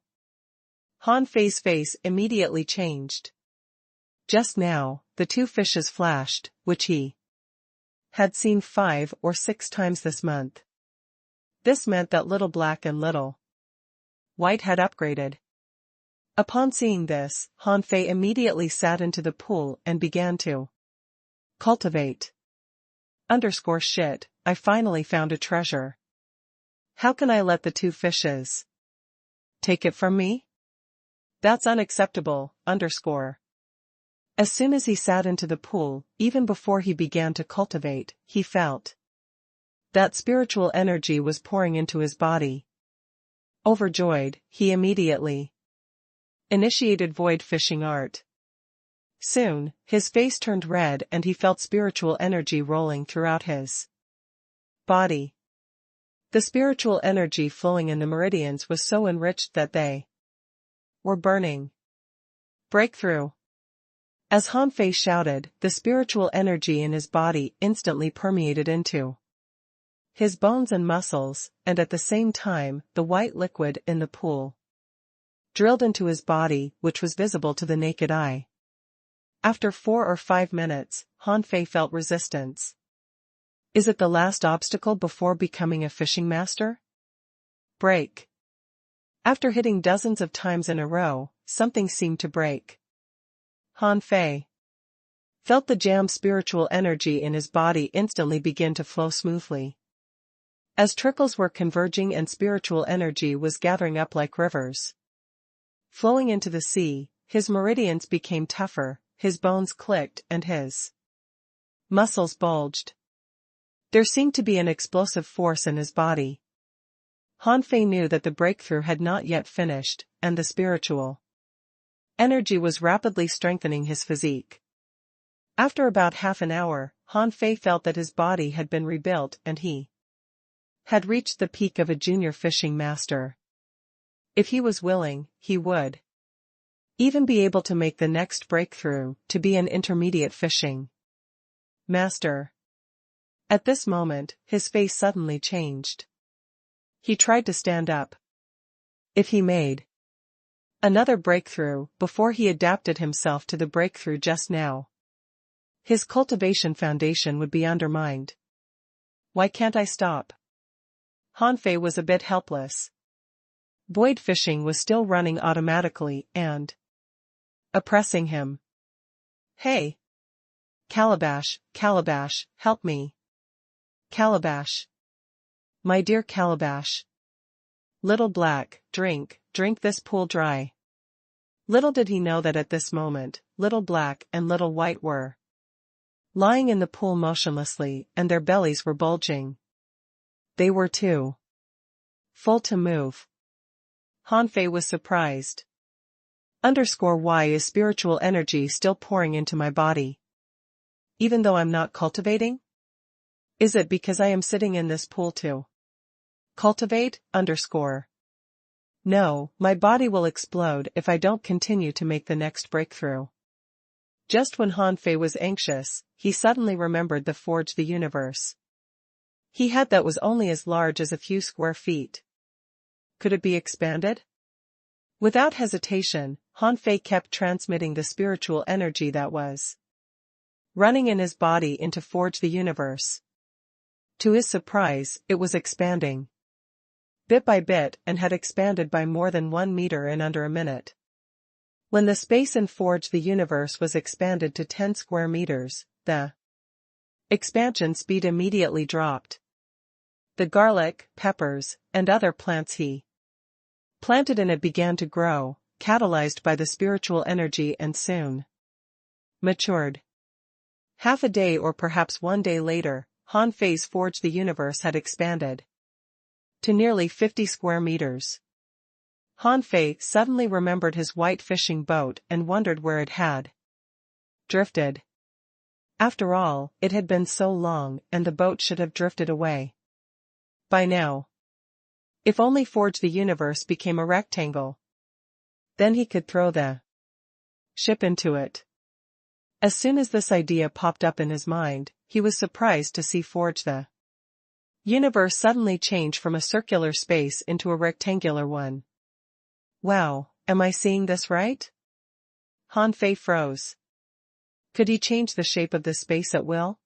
Han Fei's face immediately changed. Just now, the 2 fishes flashed, which he had seen 5 or 6 times this month. This meant that Little Black and Little White had upgraded. Upon seeing this, Han Fei immediately sat into the pool and began to cultivate. Shit, I finally found a treasure. How can I let the two fishes take it from me? That's unacceptable, underscore. As soon as he sat into the pool, even before he began to cultivate, he felt that spiritual energy was pouring into his body. Overjoyed, he immediately initiated void fishing art. Soon, his face turned red and he felt spiritual energy rolling throughout his body. The spiritual energy flowing in the meridians was so enriched that they were burning. Breakthrough. As Hanfei shouted, the spiritual energy in his body instantly permeated into his bones and muscles, and at the same time, the white liquid in the pool drilled into his body, which was visible to the naked eye. After 4 or 5 minutes, Hanfei felt resistance. Is it the last obstacle before becoming a fishing master? Break. After hitting dozens of times in a row, something seemed to break. Hanfei felt the jammed spiritual energy in his body instantly begin to flow smoothly. As trickles were converging and spiritual energy was gathering up like rivers flowing into the sea, his meridians became tougher, his bones clicked and his muscles bulged. There seemed to be an explosive force in his body. Hanfei knew that the breakthrough had not yet finished, and the spiritual energy was rapidly strengthening his physique. After about half an hour, Hanfei felt that his body had been rebuilt and he had reached the peak of a junior fishing master. If he was willing, he would even be able to make the next breakthrough, to be an intermediate fishing master. At this moment, his face suddenly changed. He tried to stand up. If he made another breakthrough, before he adapted himself to the breakthrough just now, his cultivation foundation would be undermined. Why can't I stop? Hanfei was a bit helpless. Void fishing was still running automatically and oppressing him. Hey! Calabash, Calabash, help me. Calabash. My dear Calabash. Little Black, drink this pool dry. Little did he know that at this moment, Little Black and Little White were lying in the pool motionlessly, and their bellies were bulging. They were too full to move. Hanfei was surprised. Why is spiritual energy still pouring into my body? Even though I'm not cultivating? Is it because I am sitting in this pool to cultivate? No, my body will explode if I don't continue to make the next breakthrough. Just when Hanfei was anxious, he suddenly remembered the Forge the Universe he had that was only as large as a few square feet. Could it be expanded? Without hesitation, Hanfei kept transmitting the spiritual energy that was running in his body into Forge the Universe. To his surprise, it was expanding bit by bit and had expanded by more than 1 meter in under a minute. When the space in Forge the Universe was expanded to 10 square meters, the expansion speed immediately dropped. The garlic, peppers, and other plants he planted in it began to grow, catalyzed by the spiritual energy, and soon matured. Half a day or perhaps 1 day later, Hanfei's Forge the Universe had expanded to nearly 50 square meters. Hanfei suddenly remembered his white fishing boat and wondered where it had drifted. After all, it had been so long, and the boat should have drifted away by now. If only Forge the Universe became a rectangle. Then he could throw the ship into it. As soon as this idea popped up in his mind, he was surprised to see Forge the Universe suddenly change from a circular space into a rectangular one. Wow, am I seeing this right? Hanfei froze. Could he change the shape of this space at will?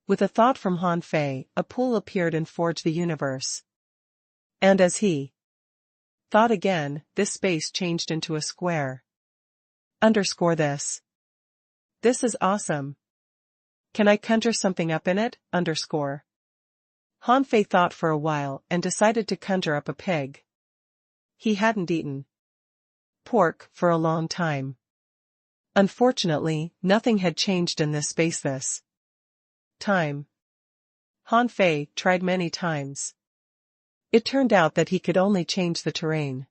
With a thought from Hanfei, a pool appeared in Forge the Universe. And as he thought again, this space changed into a square. This. This is awesome. Can I conjure something up in it? Han Fei thought for a while and decided to conjure up a pig. He hadn't eaten pork for a long time. Unfortunately, nothing had changed in this space this time. Han Fei tried many times. It turned out that he could only change the terrain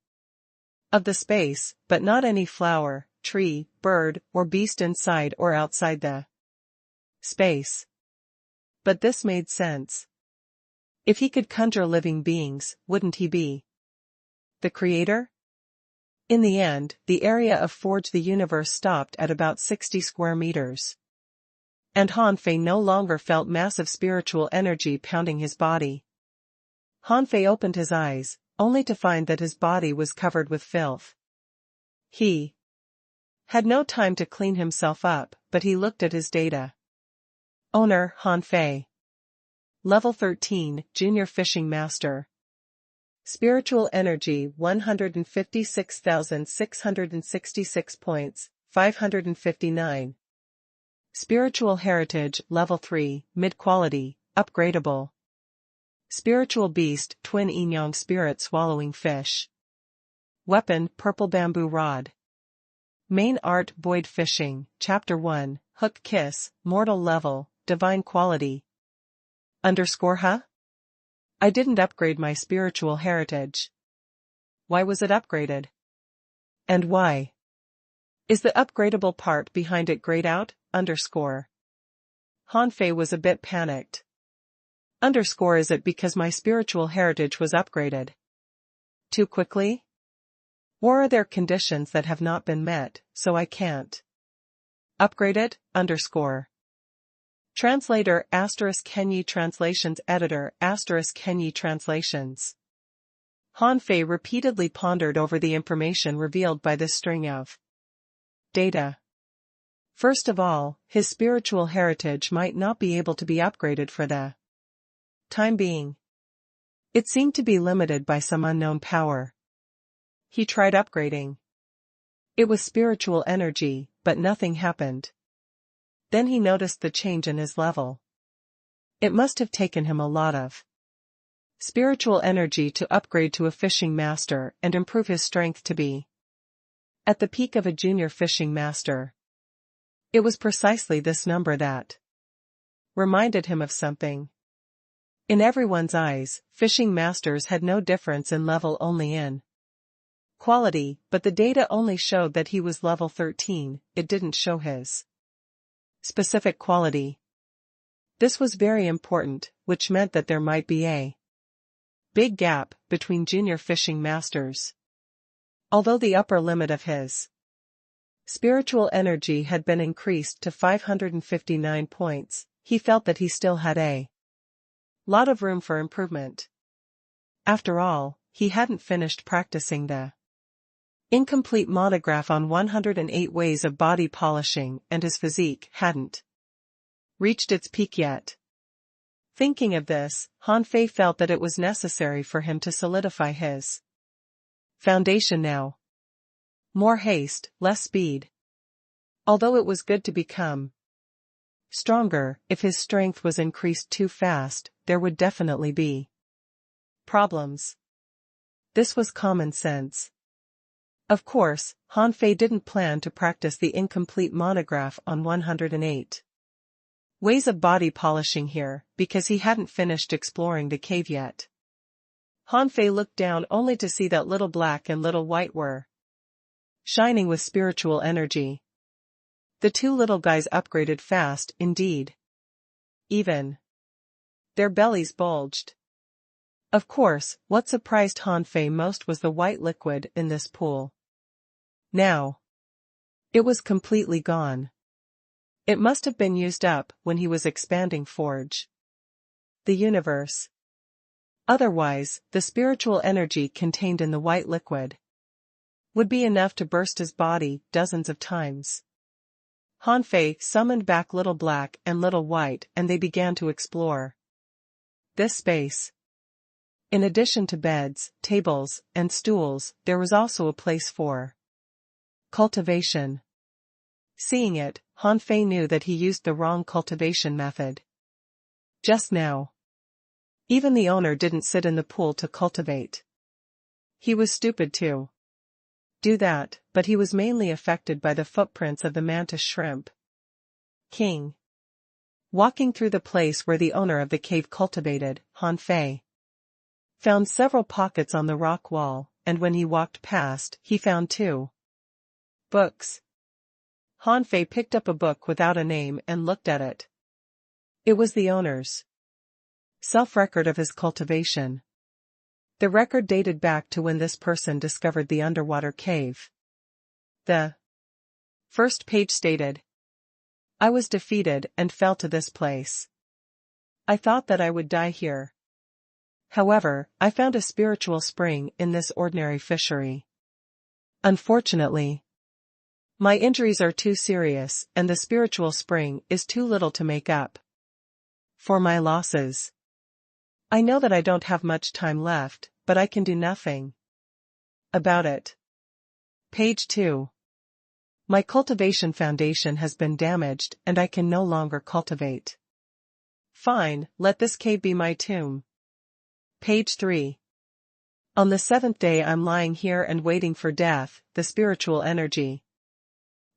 of the space, but not any flower, tree, bird, or beast inside or outside the space. But this made sense. If he could conjure living beings, wouldn't he be the creator? In the end, the area of Forge the Universe stopped at about 60 square meters. And Han Fei no longer felt massive spiritual energy pounding his body. Han Fei opened his eyes, only to find that his body was covered with filth. He had no time to clean himself up, but he looked at his data. Owner, Han Fei. Level 13, Junior Fishing Master. Spiritual Energy 156,666 points, 559. Spiritual Heritage Level 3, Mid-Quality, Upgradable. Spiritual Beast Twin Inyang Spirit Swallowing Fish. Weapon Purple Bamboo Rod. Main Art Boyd Fishing, Chapter 1, Hook Kiss, Mortal Level, Divine Quality. Huh? I didn't upgrade my spiritual heritage. Why was it upgraded? And why? Is the upgradable part behind it grayed out? Han Fei was a bit panicked. Is it because my spiritual heritage was upgraded too quickly? Or are there conditions that have not been met, so I can't upgrade it? Translator * Kenyi Translations Editor * Kenyi Translations. Han Fei repeatedly pondered over the information revealed by this string of data. First of all, his spiritual heritage might not be able to be upgraded for the time being. It seemed to be limited by some unknown power. He tried upgrading. It was spiritual energy, but nothing happened. Then he noticed the change in his level. It must have taken him a lot of spiritual energy to upgrade to a fishing master and improve his strength to be at the peak of a junior fishing master. It was precisely this number that reminded him of something. In everyone's eyes, fishing masters had no difference in level, only in quality, but the data only showed that he was level 13, it didn't show his specific quality. This was very important, which meant that there might be a big gap between junior fishing masters. Although the upper limit of his spiritual energy had been increased to 559 points, he felt that he still had a lot of room for improvement. After all, he hadn't finished practicing the incomplete monograph on 108 ways of body polishing, and his physique hadn't reached its peak yet. Thinking of this, Han Fei felt that it was necessary for him to solidify his foundation now. More haste, less speed. Although it was good to become stronger, if his strength was increased too fast, there would definitely be problems. This was common sense. Of course, Han Fei didn't plan to practice the incomplete monograph on 108 ways of body polishing here, because he hadn't finished exploring the cave yet. Han Fei looked down only to see that Little Black and Little White were shining with spiritual energy. The two little guys upgraded fast, indeed. Even their bellies bulged. Of course, what surprised Han Fei most was the white liquid in this pool. Now, it was completely gone. It must have been used up when he was expanding Forge the Universe. Otherwise, the spiritual energy contained in the white liquid would be enough to burst his body dozens of times. Han Fei summoned back Little Black and Little White, and they began to explore this space. In addition to beds, tables, and stools, there was also a place for cultivation. Seeing it, Han Fei knew that he used the wrong cultivation method. Just now, Even the owner didn't sit in the pool to cultivate. He was stupid to do that, but he was mainly affected by the footprints of the mantis shrimp. King. Walking through the place where the owner of the cave cultivated, Han Fei found several pockets on the rock wall, and when he walked past, he found 2 books. Han Fei picked up a book without a name and looked at it. It was the owner's self-record of his cultivation. The record dated back to when this person discovered the underwater cave. The first page stated, "I was defeated and fell to this place. I thought that I would die here. However, I found a spiritual spring in this ordinary fishery. Unfortunately, my injuries are too serious and the spiritual spring is too little to make up for my losses. I know that I don't have much time left, but I can do nothing about it." Page 2. My cultivation foundation has been damaged and I can no longer cultivate. Fine, let this cave be my tomb. Page 3. On the 7th day I'm lying here and waiting for death, the spiritual energy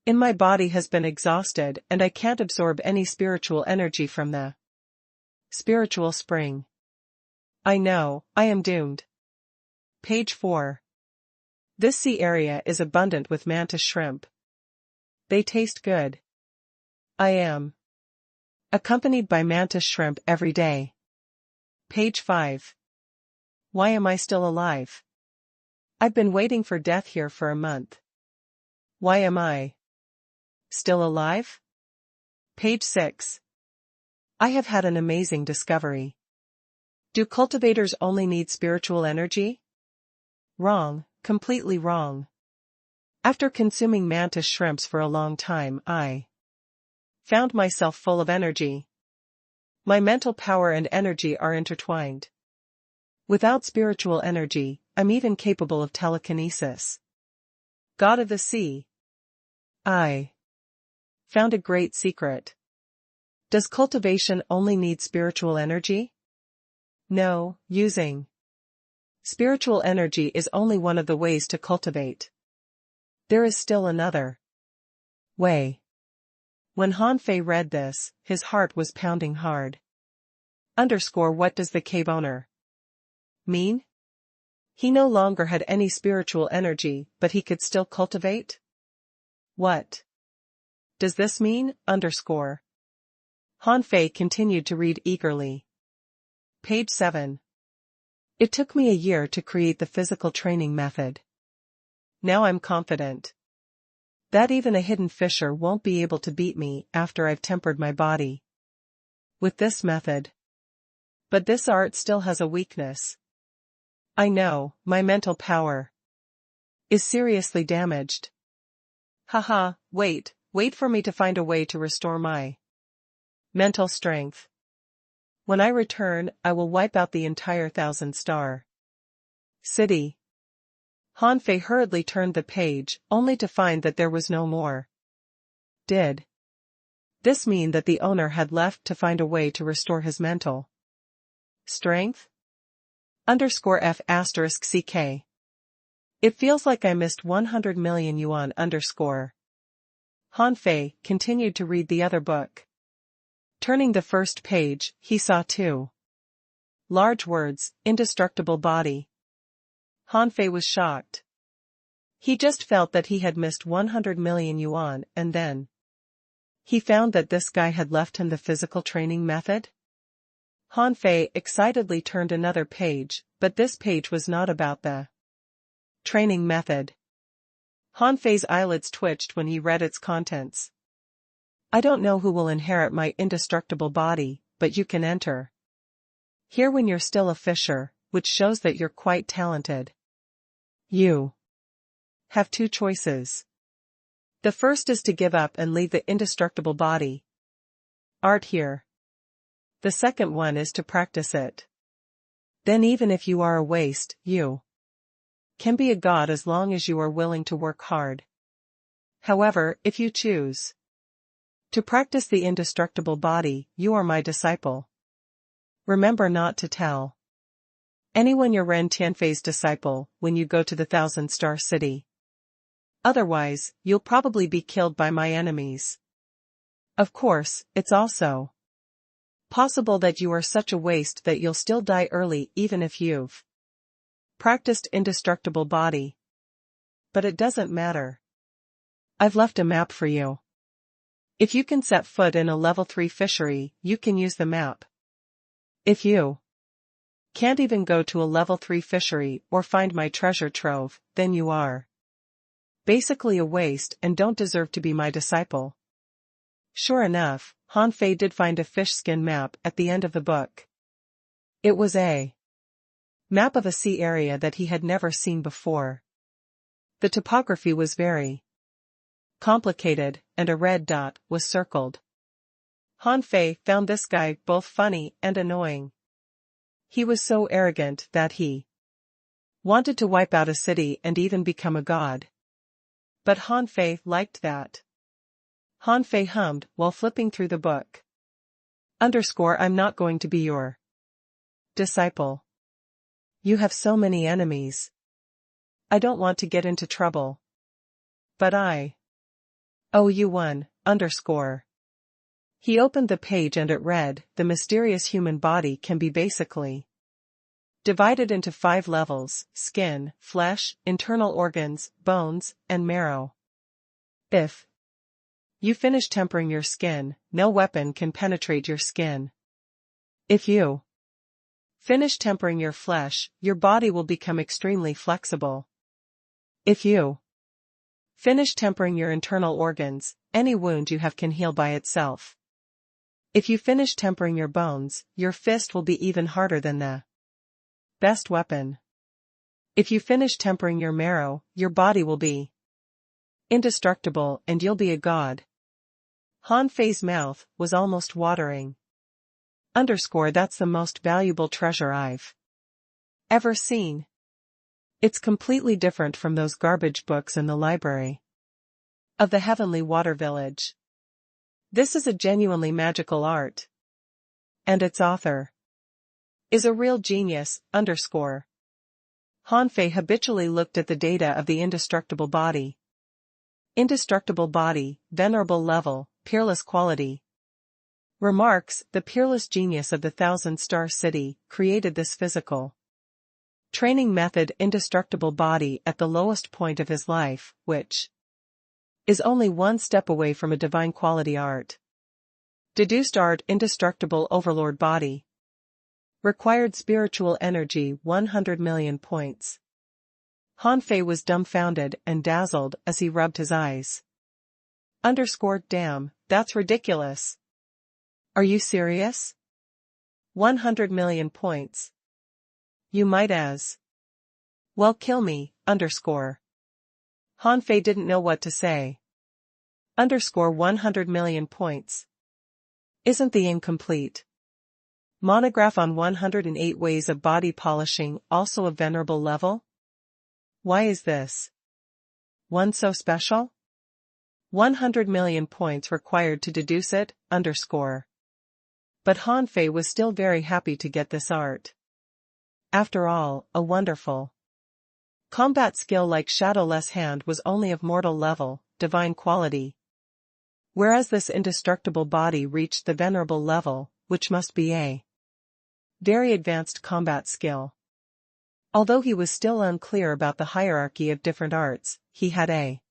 in my body has been exhausted and I can't absorb any spiritual energy from the spiritual spring. I know, I am doomed. Page 4. This sea area is abundant with mantis shrimp. They taste good. I am accompanied by mantis shrimp every day. Page 5. Why am I still alive? I've been waiting for death here for a month. Why am I still alive? Page 6. I have had an amazing discovery. Do cultivators only need spiritual energy? Wrong, completely wrong. After consuming mantis shrimps for a long time, I found myself full of energy. My mental power and energy are intertwined. Without spiritual energy, I'm even capable of telekinesis. God of the sea. I found a great secret. Does cultivation only need spiritual energy? No, using spiritual energy is only one of the ways to cultivate. There is still another way. When Han Fei read this, his heart was pounding hard. What does the cave owner mean? He no longer had any spiritual energy, but he could still cultivate? What does this mean? Han Fei continued to read eagerly. Page 7. It took me a year to create the physical training method. Now I'm confident that even a hidden fisher won't be able to beat me after I've tempered my body with this method. But this art still has a weakness. I know, my mental power is seriously damaged. Haha, wait for me to find a way to restore my mental strength. When I return, I will wipe out the entire 1,000-star city. Han Fei hurriedly turned the page, only to find that there was no more. Did this mean that the owner had left to find a way to restore his mental strength? _F***CK. It feels like I missed 100 million yuan _. Han Fei continued to read the other book. Turning the first page, he saw 2 large words, indestructible body. Han Fei was shocked. He just felt that he had missed 100 million yuan and then he found that this guy had left him the physical training method? Han Fei excitedly turned another page, but this page was not about the training method. Han Fei's eyelids twitched when he read its contents. I don't know who will inherit my indestructible body, but you can enter here when you're still a fisher, which shows that you're quite talented. You have 2 choices. The first is to give up and leave the indestructible body art here. The second one is to practice it. Then even if you are a waste, you can be a god as long as you are willing to work hard. However, if you choose to practice the indestructible body, you are my disciple. Remember not to tell anyone you're Ren Tianfei's disciple when you go to the 1,000-star city. Otherwise, you'll probably be killed by my enemies. Of course, it's also possible that you are such a waste that you'll still die early even if you've practiced indestructible body. But it doesn't matter. I've left a map for you. If you can set foot in a level 3 fishery, you can use the map. If you can't even go to a level 3 fishery or find my treasure trove, then you are basically a waste and don't deserve to be my disciple. Sure enough, Han Fei did find a fish skin map at the end of the book. It was a map of a sea area that he had never seen before. The topography was very complicated, and a red dot was circled. Han Fei found this guy both funny and annoying. He was so arrogant that he wanted to wipe out a city and even become a god. But Han Fei liked that. Han Fei hummed while flipping through the book. I'm not going to be your disciple. You have so many enemies. I don't want to get into trouble. But I owe you one. He opened the page and it read, the mysterious human body can be basically divided into 5 levels: skin, flesh, internal organs, bones, and marrow. If you finish tempering your skin, no weapon can penetrate your skin. If you finish tempering your flesh, your body will become extremely flexible. If you finish tempering your internal organs, any wound you have can heal by itself. If you finish tempering your bones, your fist will be even harder than the best weapon. If you finish tempering your marrow, your body will be indestructible and you'll be a god. Han Fei's mouth was almost watering. That's the most valuable treasure I've ever seen. It's completely different from those garbage books in the library of the Heavenly Water Village. This is a genuinely magical art. And its author is a real genius. Han Fei habitually looked at the data of the indestructible body. Indestructible body, venerable level, peerless quality. Remarks, the peerless genius of the 1,000-star city, created this physical training method indestructible body at the lowest point of his life, which is only one step away from a divine quality art. Deduced art indestructible overlord body. Required spiritual energy 100 million points. Han Fei was dumbfounded and dazzled as he rubbed his eyes. Damn, that's ridiculous. Are you serious? 100 million points. You might as well kill me. Han Fei didn't know what to say. 100 million points. Isn't the incomplete monograph on 108 ways of body polishing also a venerable level? Why is this one so special? 100 million points required to deduce it. But Han Fei was still very happy to get this art. After all, a wonderful combat skill like Shadowless Hand was only of mortal level, divine quality. Whereas this indestructible body reached the venerable level, which must be a very advanced combat skill. Although he was still unclear about the hierarchy of different arts, he had a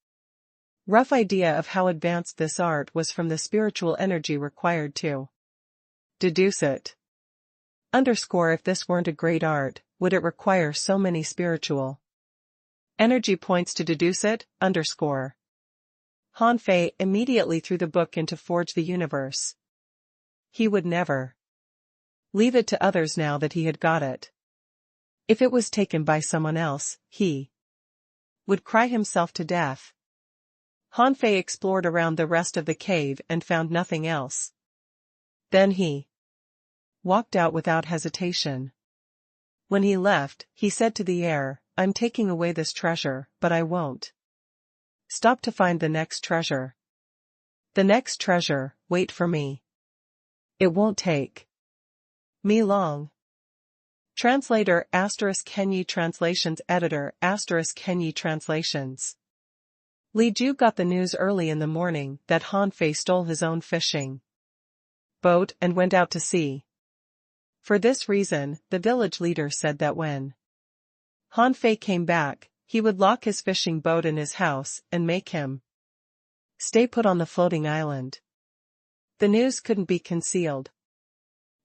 rough idea of how advanced this art was from the spiritual energy required to deduce it. If this weren't a great art, would it require so many spiritual energy points to deduce it? Han Fei immediately threw the book into Forge the Universe. He would never leave it to others now that he had got it. If it was taken by someone else, he would cry himself to death. Han Fei explored around the rest of the cave and found nothing else. Then he walked out without hesitation. When he left, he said to the air, I'm taking away this treasure, but I won't stop to find the next treasure. The next treasure, wait for me. It won't take Me long. Translator ** Kenyi Translations Editor ** Kenyi Translations. Li Ju got the news early in the morning that Han Fei stole his own fishing boat and went out to sea. For this reason, the village leader said that when Han Fei came back, he would lock his fishing boat in his house and make him stay put on the floating island. The news couldn't be concealed.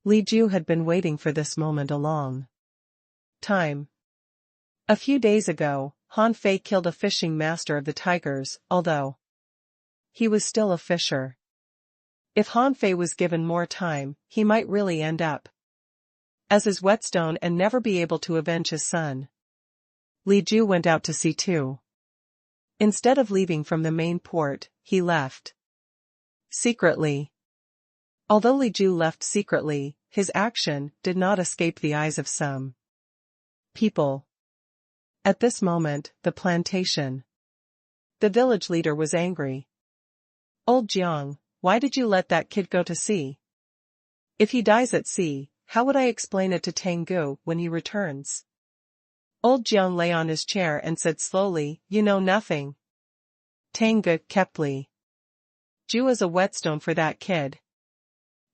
Li Ju had been waiting for this moment a long time. A few days ago, Han Fei killed a fishing master of the tigers, although he was still a fisher. If Han Fei was given more time, he might really end up as his whetstone and never be able to avenge his son. Li Ju went out to sea too. Instead of leaving from the main port, he left secretly. Although Li Ju left secretly, his action did not escape the eyes of some people. At this moment, the village leader was angry. Old Jiang, why did you let that kid go to sea? If he dies at sea, how would I explain it to Tengu when he returns? Old Jiang lay on his chair and said slowly, you know nothing. Tengu kept Li Ju as a whetstone for that kid.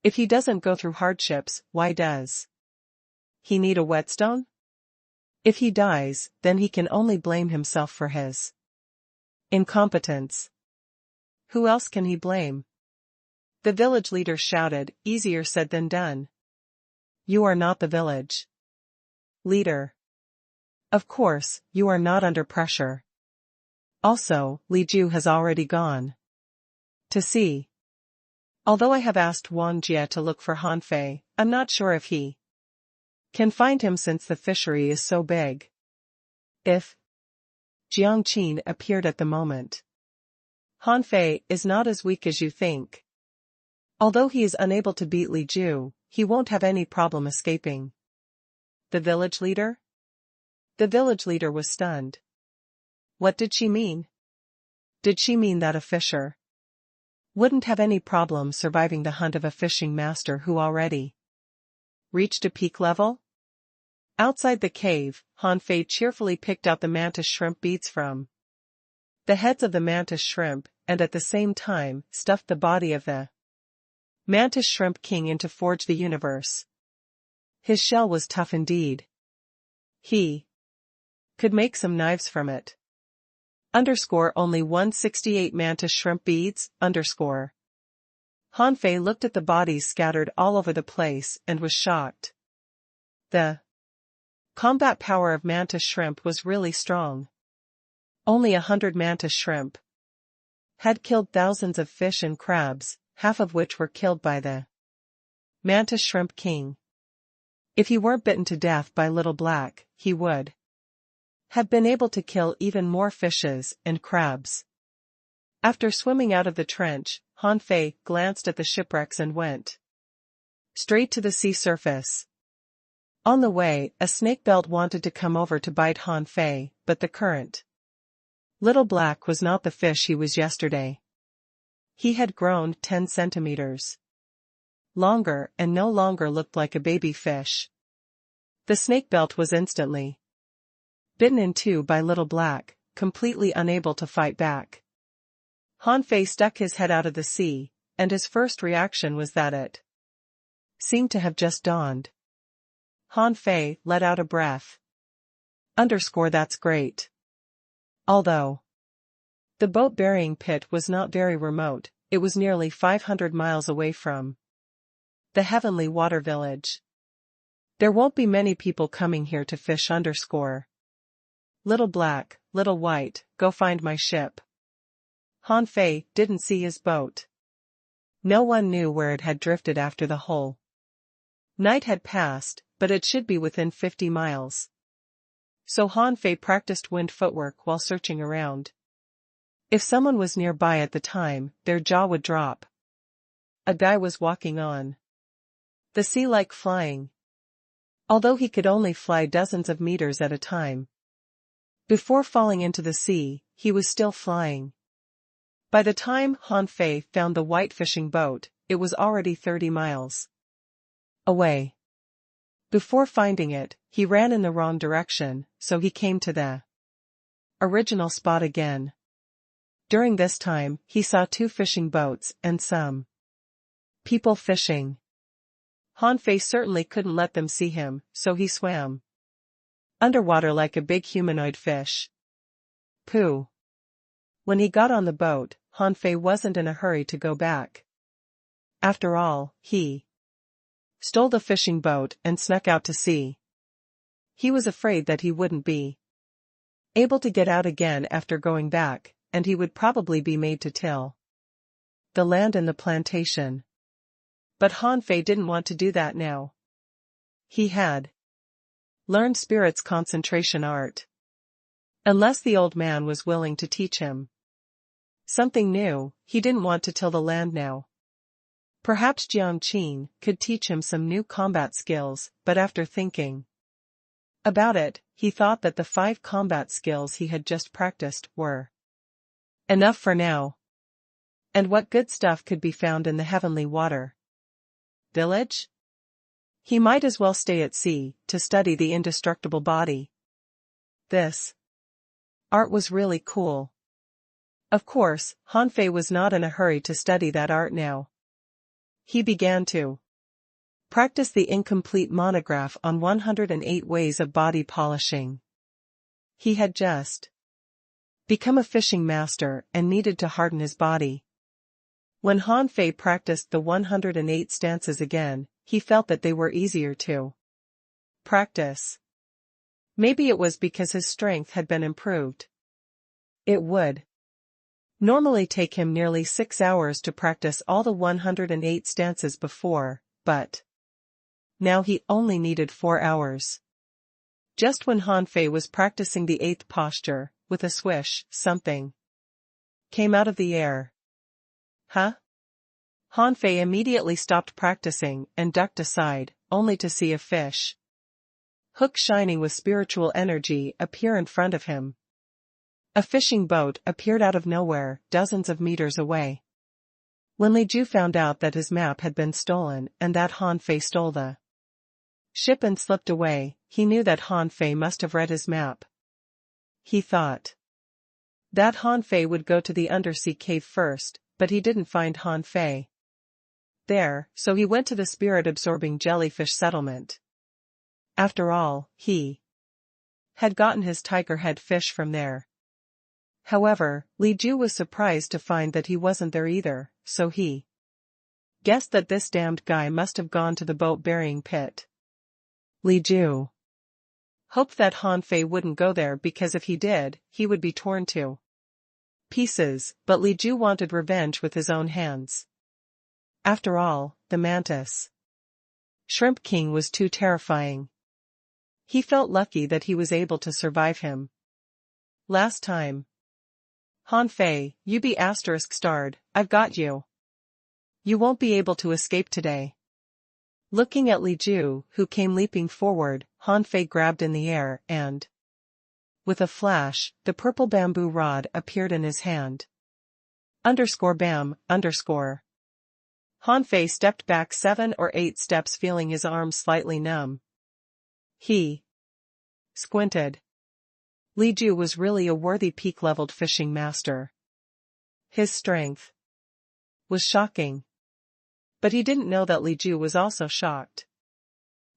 If he doesn't go through hardships, why does he need a whetstone? If he dies, then he can only blame himself for his incompetence. Who else can he blame? The village leader shouted, easier said than done. You are not the village leader. Of course, you are not under pressure. Also, Li Ju has already gone to sea. Although I have asked Wang Jie to look for Han Fei, I'm not sure if he can find him since the fishery is so big. If Jiang Qin appeared at the moment. Han Fei is not as weak as you think. Although he is unable to beat Li Ju, he won't have any problem escaping. The village leader? The village leader was stunned. What did she mean? Did she mean that a fisher wouldn't have any problem surviving the hunt of a fishing master who already reached a peak level? Outside the cave, Han Fei cheerfully picked out the mantis shrimp beads from the heads of the mantis shrimp and at the same time stuffed the body of the mantis shrimp king in to forge the universe. His shell was tough indeed. He could make some knives from it. Only 168 mantis shrimp beads, Han Fei looked at the bodies scattered all over the place and was shocked. The combat power of mantis shrimp was really strong. Only 100 mantis shrimp had killed thousands of fish and crabs, half of which were killed by the mantis shrimp king. If he weren't bitten to death by Little Black, he would have been able to kill even more fishes and crabs. After swimming out of the trench, Han Fei glanced at the shipwrecks and went straight to the sea surface. On the way, a snakebelt wanted to come over to bite Han Fei, but the current. Little Black was not the fish he was yesterday. He had grown 10 centimeters longer and no longer looked like a baby fish. The snakebelt was instantly bitten in two by Little Black, completely unable to fight back. Han Fei stuck his head out of the sea, and his first reaction was that it seemed to have just dawned. Han Fei let out a breath. That's great. Although the boat burying pit was not very remote, it was nearly 500 miles away from the Heavenly Water Village. There won't be many people coming here to fish. Little Black, Little White, go find my ship. Han Fei didn't see his boat. No one knew where it had drifted after the whole night had passed, but it should be within 50 miles. So Han Fei practiced wind footwork while searching around. If someone was nearby at the time, their jaw would drop. A guy was walking on the sea like flying. Although he could only fly dozens of meters at a time. Before falling into the sea, he was still flying. By the time Han Fei found the white fishing boat, it was already 30 miles away. Before finding it, he ran in the wrong direction, so he came to the original spot again. During this time, he saw 2 fishing boats and some people fishing. Han Fei certainly couldn't let them see him, so he swam underwater like a big humanoid fish. Pooh. When he got on the boat, Han Fei wasn't in a hurry to go back. After all, he stole the fishing boat and snuck out to sea. He was afraid that he wouldn't be able to get out again after going back, and he would probably be made to till the land and the plantation. But Han Fei didn't want to do that now. He had learned spirit's concentration art. Unless the old man was willing to teach him something new, he didn't want to till the land now. Perhaps Jiang Qin could teach him some new combat skills, but after thinking about it, he thought that the 5 combat skills he had just practiced were enough for now. And what good stuff could be found in the heavenly water village? He might as well stay at sea to study the indestructible body. This art was really cool. Of course, Han Fei was not in a hurry to study that art now. He began to practice the incomplete monograph on 108 ways of body polishing. He had just become a fishing master and needed to harden his body. When Han Fei practiced the 108 stances again, he felt that they were easier to practice. Maybe it was because his strength had been improved. It would normally take him nearly 6 hours to practice all the 108 stances before, but now he only needed 4 hours. Just when Han Fei was practicing the 8th posture, with a swish, something came out of the air. Huh? Han Fei immediately stopped practicing and ducked aside, only to see a fish hook shining with spiritual energy appear in front of him. A fishing boat appeared out of nowhere, dozens of meters away. When Li Ju found out that his map had been stolen and that Han Fei stole the ship and slipped away, he knew that Han Fei must have read his map. He thought that Han Fei would go to the undersea cave first, but he didn't find Han Fei there, so he went to the spirit-absorbing jellyfish settlement. After all, he had gotten his tiger head fish from there. However, Li Ju was surprised to find that he wasn't there either, so he guessed that this damned guy must have gone to the boat-burying pit. Li Ju hoped that Han Fei wouldn't go there because if he did, he would be torn to pieces, but Li Ju wanted revenge with his own hands. After all, the mantis Shrimp King was too terrifying. He felt lucky that he was able to survive him last time. Han Fei, you be *starred, I've got you. You won't be able to escape today. Looking at Li Ju, who came leaping forward, Han Fei grabbed in the air and, with a flash, the purple bamboo rod appeared in his hand. _bam_. Han Fei stepped back 7 or 8 steps, feeling his arms slightly numb. He squinted. Li Ju was really a worthy peak-leveled fishing master. His strength was shocking. But he didn't know that Li Ju was also shocked.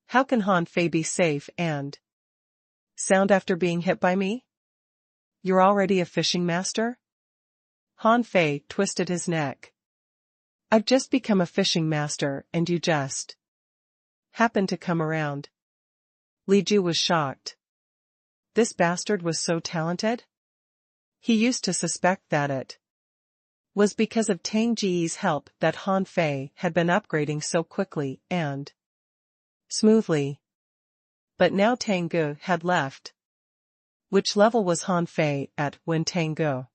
How can Han Fei be safe and sound after being hit by me? You're already a fishing master? Han Fei twisted his neck. I've just become a fishing master and you just happened to come around. Li Ju was shocked. This bastard was so talented? He used to suspect that it was because of Tang Ji's help that Han Fei had been upgrading so quickly and smoothly. But now Tang Gu had left. Which level was Han Fei at when Tang Gu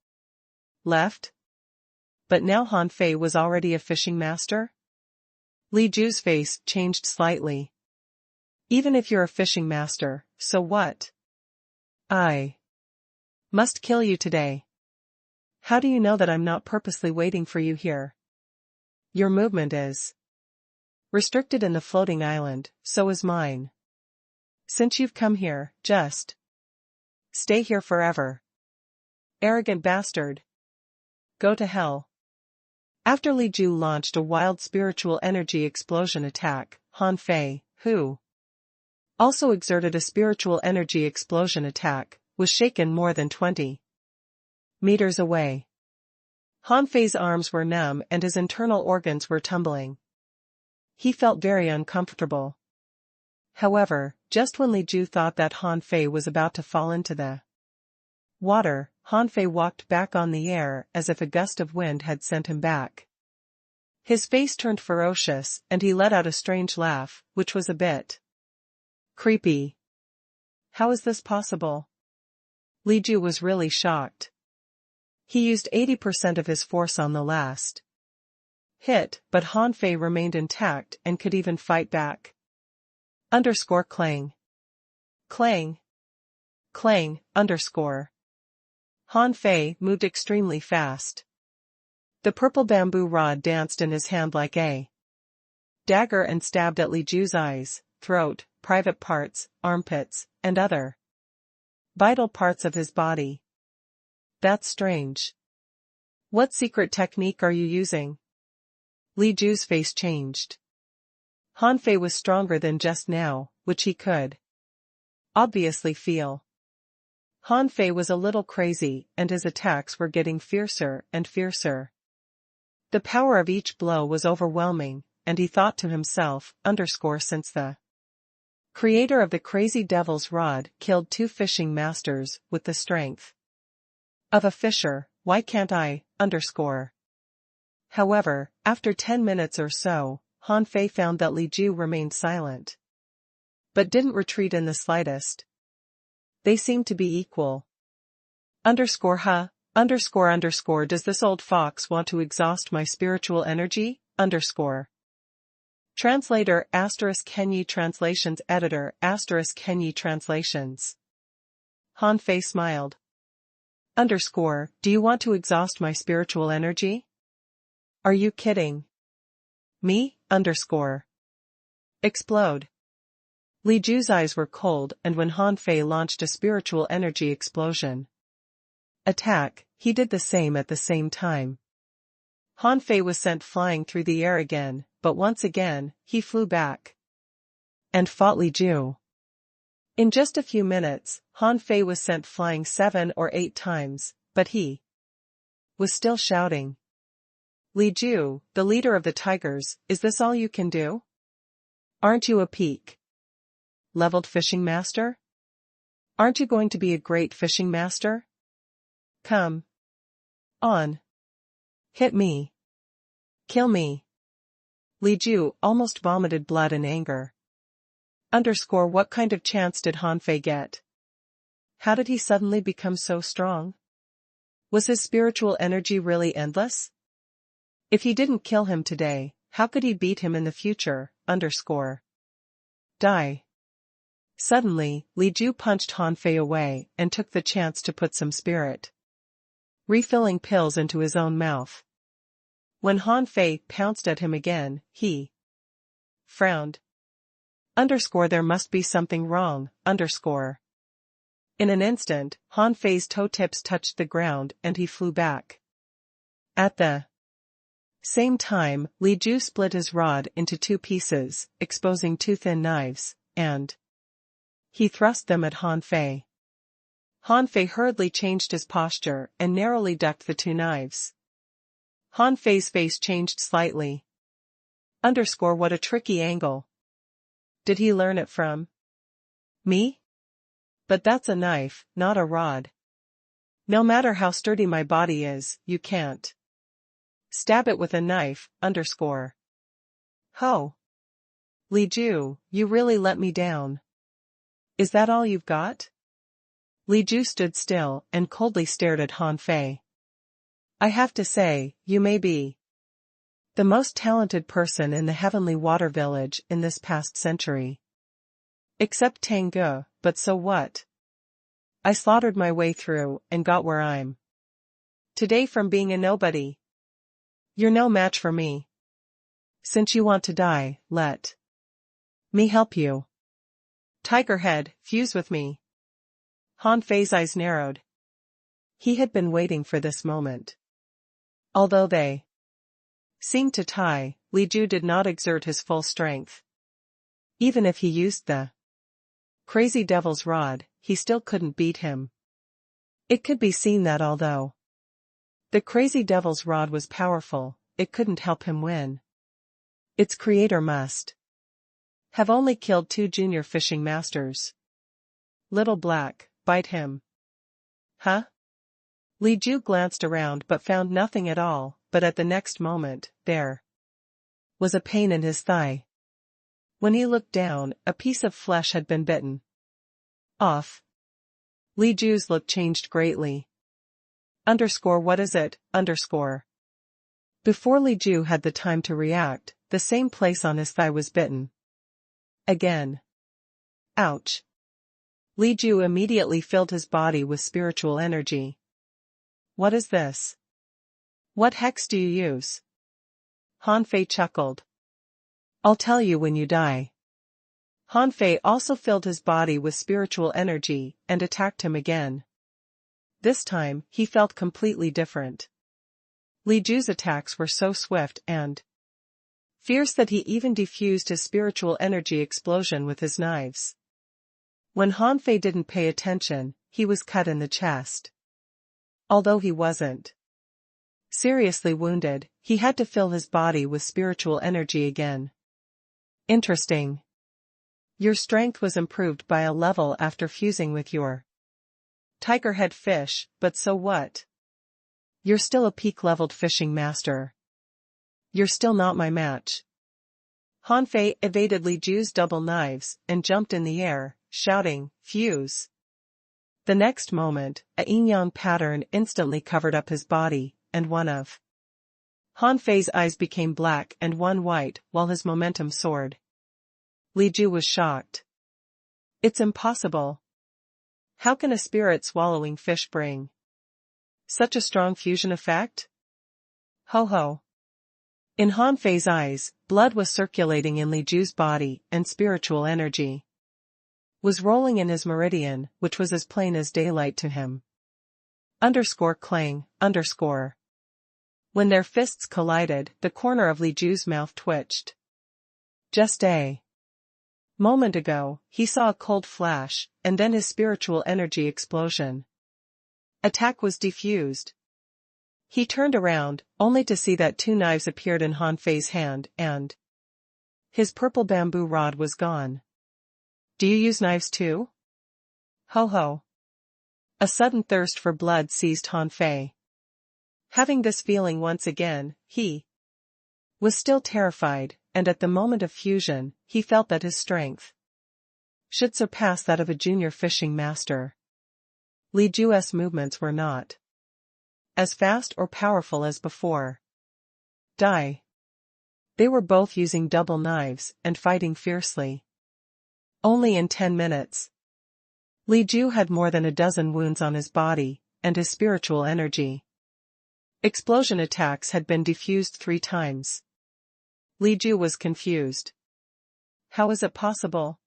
left? But now Han Fei was already a fishing master? Li Ju's face changed slightly. Even if you're a fishing master, so what? I must kill you today. How do you know that I'm not purposely waiting for you here? Your movement is restricted in the floating island, so is mine. Since you've come here, just stay here forever. Arrogant bastard. Go to hell. After Li Ju launched a wild spiritual energy explosion attack, Han Fei, who also exerted a spiritual energy explosion attack, was shaken more than 20 meters away. Han Fei's arms were numb and his internal organs were tumbling. He felt very uncomfortable. However, just when Li Ju thought that Han Fei was about to fall into the water, Han Fei walked back on the air as if a gust of wind had sent him back. His face turned ferocious and he let out a strange laugh, which was a bit creepy. How is this possible? Li Ju was really shocked. He used 80% of his force on the last hit, but Han Fei remained intact and could even fight back. Clang. Clang. Clang. Han Fei moved extremely fast. The purple bamboo rod danced in his hand like a dagger and stabbed at Li Ju's eyes, throat, private parts, armpits, and other vital parts of his body. That's strange. What secret technique are you using? Li Ju's face changed. Han Fei was stronger than just now, which he could obviously feel. Han Fei was a little crazy and his attacks were getting fiercer and fiercer. The power of each blow was overwhelming, and he thought to himself, since the creator of the crazy devil's rod killed 2 fishing masters with the strength of a fisher, why can't I? However, after 10 minutes or so, Han Fei found that Li Ju remained silent, but didn't retreat in the slightest. They seemed to be equal. Does this old fox want to exhaust my spiritual energy? Translator ** Kenyi Translations Editor ** Kenyi Translations. Han Fei smiled. Do you want to exhaust my spiritual energy? Are you kidding me? Explode. Li Ju's eyes were cold, and when Han Fei launched a spiritual energy explosion attack, he did the same at the same time. Han Fei was sent flying through the air again, but once again, he flew back and fought Li Ju. In just a few minutes, Han Fei was sent flying 7 or 8 times, but he was still shouting. Li Ju, the leader of the tigers, is this all you can do? Aren't you a peak-leveled fishing master? Aren't you going to be a great fishing master? Come on. Hit me. Kill me. Li Ju almost vomited blood in anger. What kind of chance did Han Fei get? How did he suddenly become so strong? Was his spiritual energy really endless? If he didn't kill him today, how could he beat him in the future? Die. Suddenly, Li Ju punched Han Fei away and took the chance to put some spirit refilling pills into his own mouth. When Han Fei pounced at him again, he frowned. There must be something wrong. In an instant, Han Fei's toe tips touched the ground and he flew back. At the same time, Li Ju split his rod into 2 pieces, exposing 2 thin knives, and he thrust them at Han Fei. Han Fei hurriedly changed his posture and narrowly ducked the 2 knives. Han Fei's face changed slightly. What a tricky angle. Did he learn it from me? But that's a knife, not a rod. No matter how sturdy my body is, you can't stab it with a knife. Ho! Li Ju, you really let me down. Is that all you've got? Li Ju stood still and coldly stared at Han Fei. I have to say, you may be the most talented person in the Heavenly Water Village in this past century. Except Tengu, but so what? I slaughtered my way through and got where I'm today from being a nobody. You're no match for me. Since you want to die, let me help you. Tiger head, fuse with me. Han Fei's eyes narrowed. He had been waiting for this moment. Although they seemed to tie, Li Ju did not exert his full strength. Even if he used the crazy devil's rod, he still couldn't beat him. It could be seen that although the crazy devil's rod was powerful, it couldn't help him win. Its creator must have only killed 2 junior fishing masters. Little Black, bite him. Huh? Li Ju glanced around but found nothing at all, but at the next moment, there was a pain in his thigh. When he looked down, a piece of flesh had been bitten off. Li Ju's look changed greatly. What is it? Before Li Ju had the time to react, the same place on his thigh was bitten again. Ouch. Li Ju immediately filled his body with spiritual energy. What is this? What hex do you use? Han Fei chuckled. I'll tell you when you die. Han Fei also filled his body with spiritual energy and attacked him again. This time, he felt completely different. Li Ju's attacks were so swift and fierce that he even diffused his spiritual energy explosion with his knives. When Han Fei didn't pay attention, he was cut in the chest. Although he wasn't seriously wounded, he had to fill his body with spiritual energy again. Interesting. Your strength was improved by a level after fusing with your tigerhead fish, but so what? You're still a peak-leveled fishing master. You're still not my match. Han Fei evaded Li Ju's double knives and jumped in the air, shouting, "Fuse!" The next moment, a yin-yang pattern instantly covered up his body, and one of Han Fei's eyes became black and one white, while his momentum soared. Li Ju was shocked. It's impossible. How can a spirit-swallowing fish bring such a strong fusion effect? Ho ho. In Han Fei's eyes, blood was circulating in Li Ju's body, and spiritual energy was rolling in his meridian, which was as plain as daylight to him. Clang. When their fists collided, the corner of Li Ju's mouth twitched. Just a moment ago, he saw a cold flash, and then his spiritual energy explosion. Attack was defused. He turned around, only to see that 2 knives appeared in Han Fei's hand, and his purple bamboo rod was gone. Do you use knives too? Ho ho. A sudden thirst for blood seized Han Fei. Having this feeling once again, he was still terrified, and at the moment of fusion, he felt that his strength should surpass that of a junior fishing master. Li Ju's movements were not as fast or powerful as before. They were both using double knives and fighting fiercely. Only in 10 minutes. Li Ju had more than a dozen wounds on his body, and his spiritual energy explosion attacks had been diffused 3 times. Li Ju was confused. How is it possible?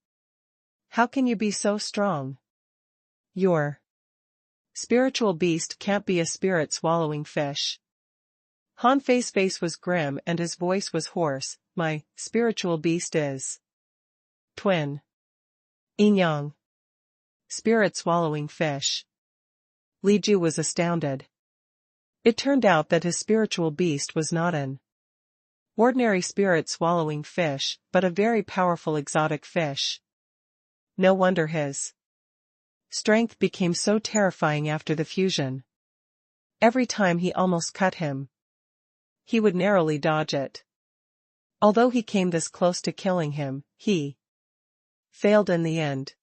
How can you be so strong? Your spiritual beast can't be a spirit-swallowing fish. Han Fei's face was grim and his voice was hoarse. My spiritual beast is twin. Yin-yang. Spirit-swallowing fish. Li Ju was astounded. It turned out that his spiritual beast was not an ordinary spirit-swallowing fish, but a very powerful exotic fish. No wonder his strength became so terrifying after the fusion. Every time he almost cut him, he would narrowly dodge it. Although he came this close to killing him, he failed in the end.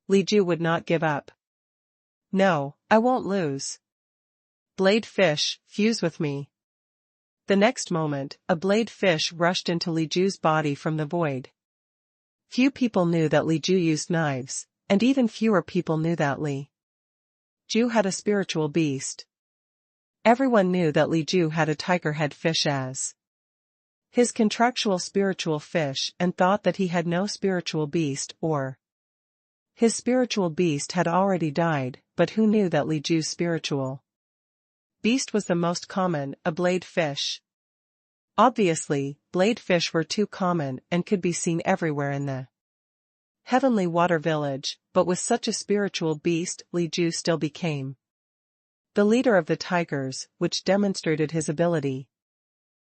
Li Ju would not give up. No, I won't lose. Blade fish, fuse with me. The next moment, a blade fish rushed into Li Ju's body from the void. Few people knew that Li Ju used knives, and even fewer people knew that Li Ju had a spiritual beast. Everyone knew that Li Ju had a tigerhead fish as his contractual spiritual fish and thought that he had no spiritual beast or His spiritual beast had already died, but who knew that Li Ju's spiritual beast was the most common, a blade fish. Obviously, blade fish were too common and could be seen everywhere in the heavenly water village, but with such a spiritual beast Li Ju still became the leader of the tigers, which demonstrated his ability.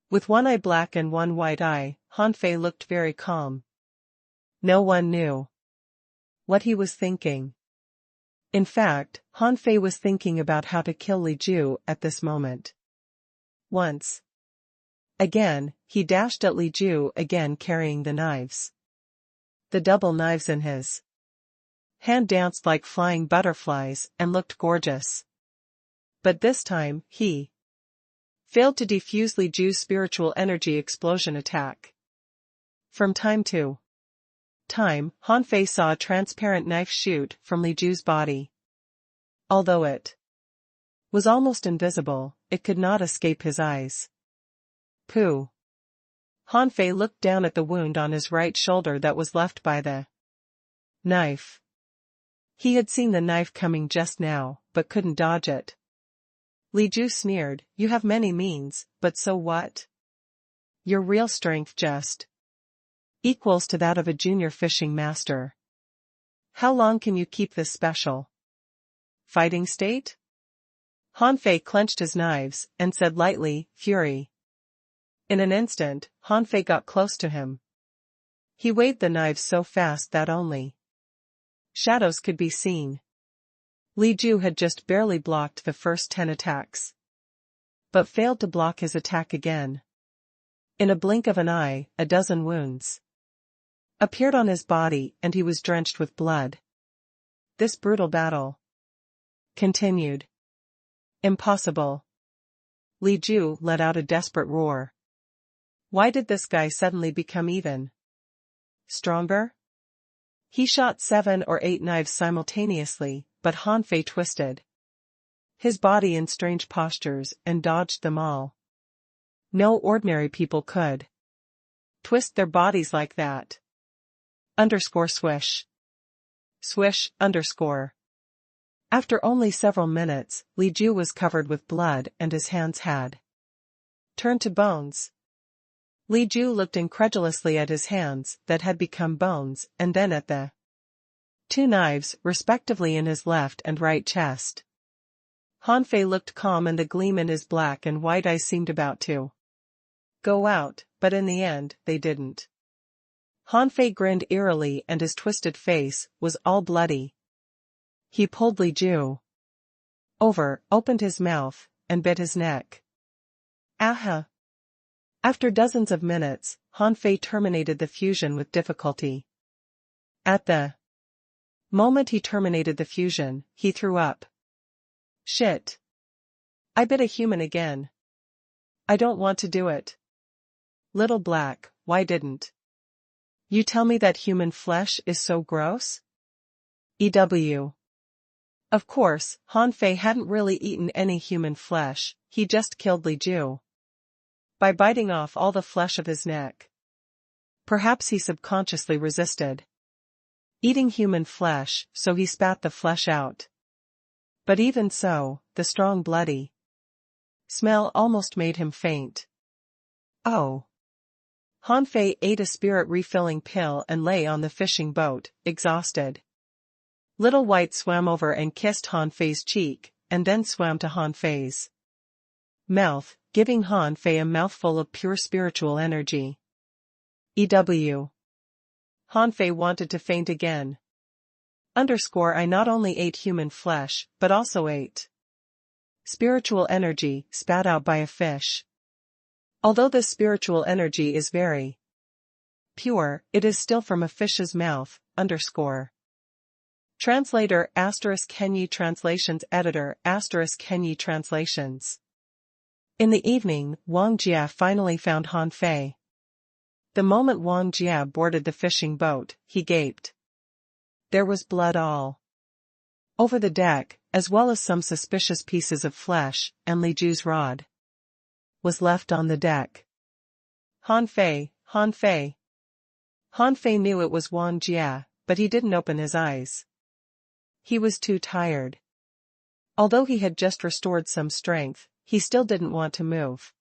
With one eye black and one white eye, Han Fei looked very calm. No one knew what he was thinking. In fact, Han Fei was thinking about how to kill Li Ju at this moment. Once again, he dashed at Li Ju again, carrying the knives. The double knives in his hand danced like flying butterflies and looked gorgeous. But this time, he failed to defuse Li Ju's spiritual energy explosion attack. From time to time, Han Fei saw a transparent knife shoot from Li Ju's body. Although it was almost invisible, it could not escape his eyes. Pooh! Han Fei looked down at the wound on his right shoulder that was left by the knife. He had seen the knife coming just now, but couldn't dodge it. Li Ju sneered, "You have many means, but so what? Your real strength just equals to that of a junior fishing master. How long can you keep this special fighting state?" Han Fei clenched his knives and said lightly, "Fury." In an instant, Han Fei got close to him. He waved the knives so fast that only shadows could be seen. Li Ju had just barely blocked the first 10 attacks, but failed to block his attack again. In a blink of an eye, a dozen wounds appeared on his body and he was drenched with blood. This brutal battle continued. Impossible. Li Ju let out a desperate roar. Why did this guy suddenly become even stronger? He shot 7 or 8 knives simultaneously, but Han Fei twisted his body in strange postures and dodged them all. No ordinary people could twist their bodies like that. Swish. Swish, After only several minutes, Li Ju was covered with blood and his hands had turned to bones. Li Ju looked incredulously at his hands that had become bones and then at the 2 knives, respectively, in his left and right chest. Han Fei looked calm and the gleam in his black and white eyes seemed about to go out, but in the end, they didn't. Han Fei grinned eerily and his twisted face was all bloody. He pulled Li Ju over, opened his mouth, and bit his neck. Aha! After dozens of minutes, Han Fei terminated the fusion with difficulty. At the moment he terminated the fusion, he threw up. Shit! I bit a human again. I don't want to do it. Little Black, why didn't you tell me that human flesh is so gross? EW. Of course, Han Fei hadn't really eaten any human flesh, he just killed Li Ju by biting off all the flesh of his neck. Perhaps he subconsciously resisted eating human flesh, so he spat the flesh out. But even so, the strong bloody smell almost made him faint. Oh! Han Fei ate a spirit refilling pill and lay on the fishing boat, exhausted. Little White swam over and kissed Han Fei's cheek, and then swam to Han Fei's mouth, giving Han Fei a mouthful of pure spiritual energy. EW. Han Fei wanted to faint again. I not only ate human flesh, but also ate spiritual energy, spat out by a fish. Although this spiritual energy is very pure, it is still from a fish's mouth, Translator *Kenyi Translations Editor *Kenyi Translations. In the evening, Wang Jia finally found Han Fei. The moment Wang Jia boarded the fishing boat, he gaped. There was blood all over the deck, as well as some suspicious pieces of flesh, and Li Ju's rod was left on the deck. Han Fei, Han Fei. Han Fei knew it was Wang Jia, but he didn't open his eyes. He was too tired. Although he had just restored some strength, he still didn't want to move.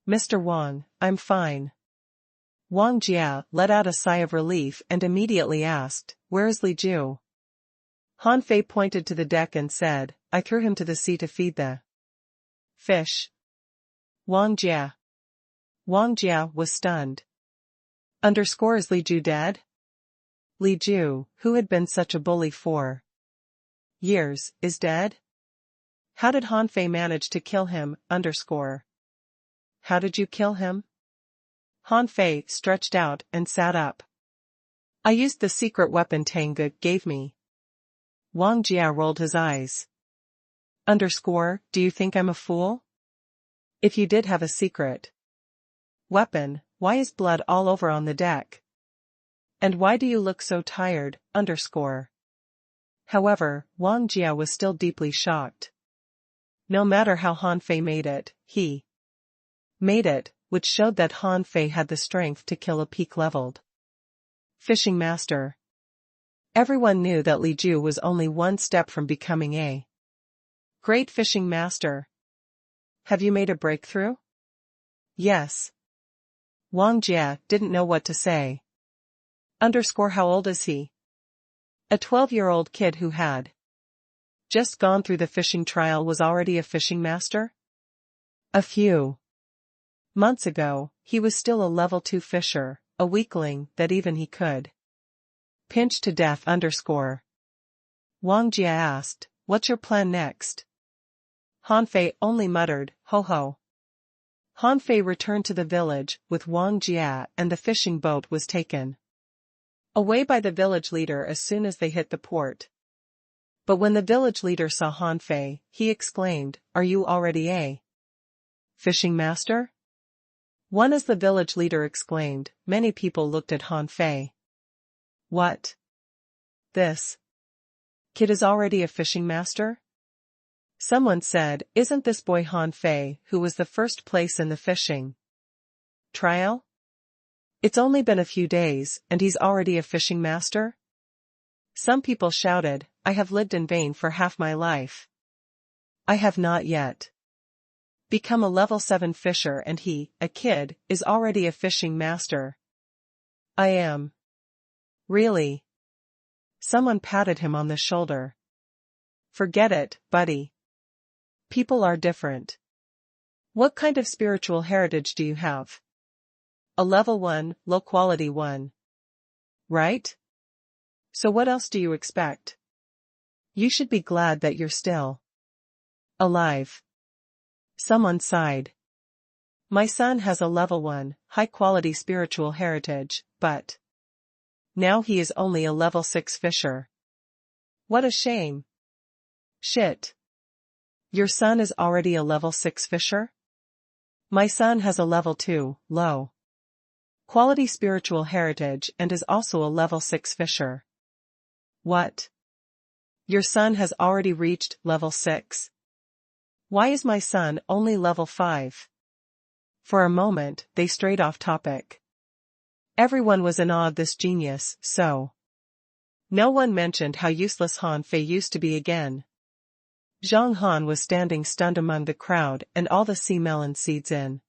Mr. Wang, I'm fine. Wang Jia let out a sigh of relief and immediately asked, where is Li Ju? Han Fei pointed to the deck and said, I threw him to the sea to feed the fish. Wang Jia was stunned. Is Li Ju dead? Li Ju, who had been such a bully for years, is dead? How did Han Fei manage to kill him? How did you kill him? Han Fei stretched out and sat up. I used the secret weapon Tangge gave me. Wang Jia rolled his eyes. Do you think I'm a fool? If you did have a secret weapon, why is blood all over on the deck? And why do you look so tired? However, Wang Jia was still deeply shocked. No matter how Han Fei made it, he made it, which showed that Han Fei had the strength to kill a peak-leveled fishing master. Everyone knew that Li Ju was only one step from becoming a great fishing master. Have you made a breakthrough? Yes. Wang Jia didn't know what to say. How old is he? A 12-year-old kid who had just gone through the fishing trial was already a fishing master? A few months ago, he was still a level 2 fisher, a weakling that even he could pinch to death. Wang Jia asked, what's your plan next? Han Fei only muttered, ho ho. Han Fei returned to the village with Wang Jia and the fishing boat was taken away by the village leader as soon as they hit the port. But when the village leader saw Han Fei, he exclaimed, are you already a fishing master? As the village leader exclaimed, many people looked at Han Fei. What? This kid is already a fishing master? Someone said, isn't this boy Han Fei who was the first place in the fishing trial? It's only been a few days, and he's already a fishing master? Some people shouted, I have lived in vain for half my life. I have not yet become a level 7 fisher and he, a kid, is already a fishing master. I am. Really? Someone patted him on the shoulder. Forget it, buddy. People are different. What kind of spiritual heritage do you have? A level 1, low quality one. Right? So what else do you expect? You should be glad that you're still alive. Someone sighed. My son has a level 1, high-quality spiritual heritage, but now he is only a level 6 fisher. What a shame. Shit. Your son is already a level 6 fisher? My son has a level 2, low quality spiritual heritage and is also a level 6 fisher. What? Your son has already reached level 6? Why is my son only level 5? For a moment, they strayed off topic. Everyone was in awe of this genius, so no one mentioned how useless Han Fei used to be again. Zhang Han was standing stunned among the crowd and all the sea melon seeds in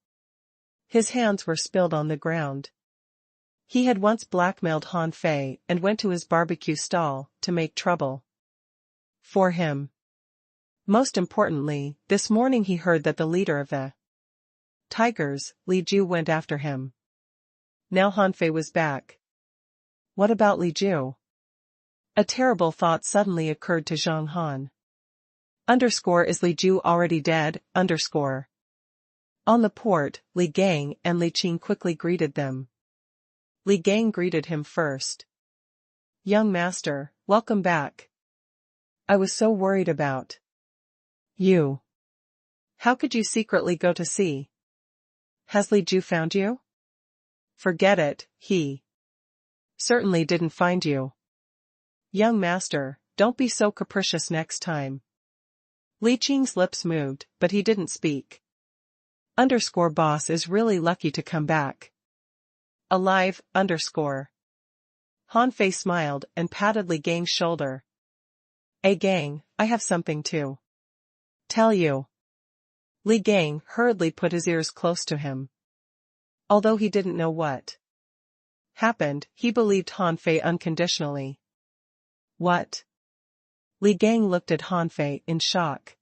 his hands were spilled on the ground. He had once blackmailed Han Fei and went to his barbecue stall to make trouble for him. Most importantly, this morning he heard that the leader of the tigers, Li Ju, went after him. Now Han Fei was back. What about Li Ju? A terrible thought suddenly occurred to Zhang Han. Is Li Ju already dead? On the port, Li Gang and Li Qing quickly greeted them. Li Gang greeted him first. Young master, welcome back. I was so worried about you. How could you secretly go to sea? Has Li Ju found you? Forget it, he certainly didn't find you. Young master, don't be so capricious next time. Li Qing's lips moved, but he didn't speak. Boss is really lucky to come back alive. Han Fei smiled and patted Li Gang's shoulder. Hey gang, I have something to tell you. Li Gang hurriedly put his ears close to him. Although he didn't know what happened, he believed Han Fei unconditionally. What? Li Gang looked at Han Fei in shock.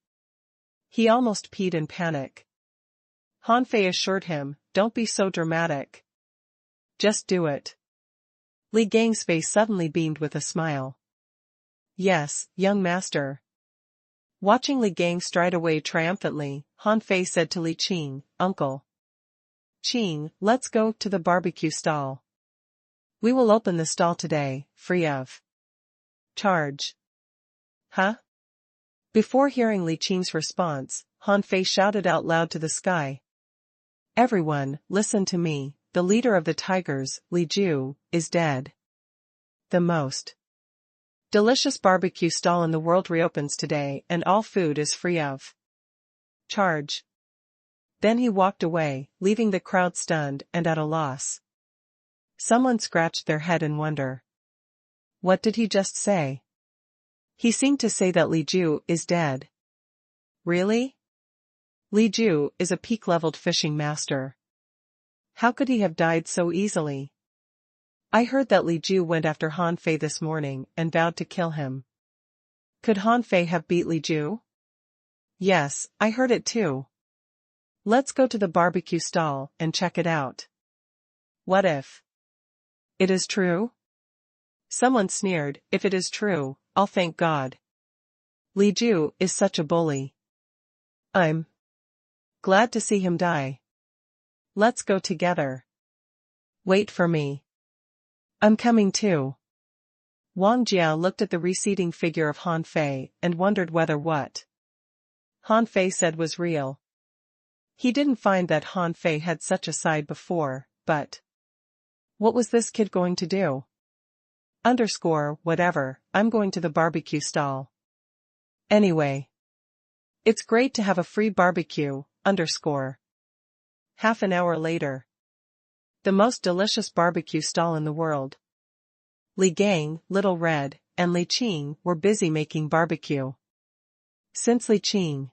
He almost peed in panic. Han Fei assured him, "Don't be so dramatic. Just do it." Li Gang's face suddenly beamed with a smile. "Yes, young master." Watching Li Gang stride away triumphantly, Han Fei said to Li Qing, "Uncle Qing, let's go to the barbecue stall. We will open the stall today, free of charge." Huh? Before hearing Li Qing's response, Han Fei shouted out loud to the sky. "Everyone, listen to me, the leader of the tigers, Li Ju, is dead. The most delicious barbecue stall in the world reopens today and all food is free of charge." Then he walked away, leaving the crowd stunned and at a loss. Someone scratched their head in wonder. What did he just say? He seemed to say that Li Ju is dead. Really? Li Ju is a peak-leveled fishing master. How could he have died so easily? I heard that Li Ju went after Han Fei this morning and vowed to kill him. Could Han Fei have beat Li Ju? Yes, I heard it too. Let's go to the barbecue stall and check it out. What if it is true? Someone sneered, "If it is true, I'll thank God. Li Ju is such a bully. I'm glad to see him die. Let's go together." "Wait for me. I'm coming too." Wang Jia looked at the receding figure of Han Fei and wondered whether what Han Fei said was real. He didn't find that Han Fei had such a side before, but what was this kid going to do? Whatever, I'm going to the barbecue stall. Anyway. It's great to have a free barbecue, Half an hour later. The most delicious barbecue stall in the world. Li Gang, Little Red, and Li Qing were busy making barbecue. Since Li Qing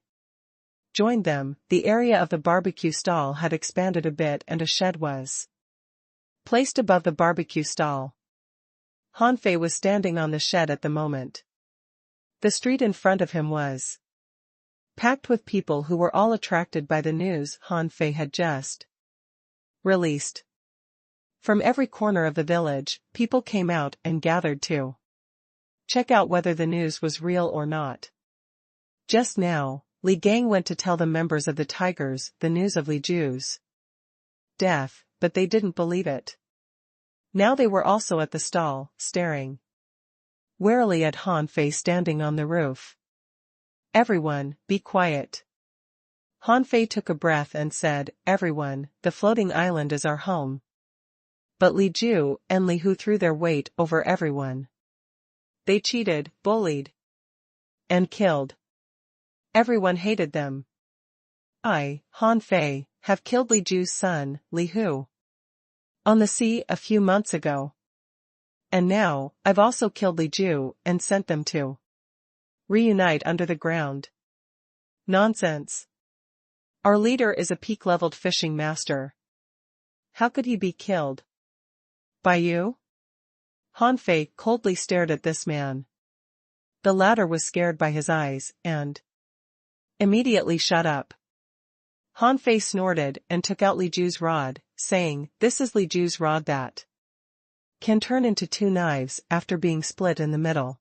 joined them, the area of the barbecue stall had expanded a bit and a shed was placed above the barbecue stall. Han Fei was standing on the shed at the moment. The street in front of him was packed with people who were all attracted by the news Han Fei had just released. From every corner of the village, people came out and gathered to check out whether the news was real or not. Just now, Li Gang went to tell the members of the Tigers the news of Li Ju's death, but they didn't believe it. Now they were also at the stall, staring warily at Han Fei standing on the roof. "Everyone, be quiet." Han Fei took a breath and said, "Everyone, the floating island is our home." But Li Ju and Li Hu threw their weight over everyone. They cheated, bullied, and killed. Everyone hated them. I, Han Fei, have killed Li Ju's son, Li Hu, on the sea a few months ago. And now, I've also killed Li Ju and sent them to reunite under the ground. Nonsense. Our leader is a peak-leveled fishing master. How could he be killed? By you? Han Fei coldly stared at this man. The latter was scared by his eyes, and immediately shut up. Han Fei snorted and took out Li Ju's rod, saying, "This is Li Ju's rod that can turn into two knives after being split in the middle.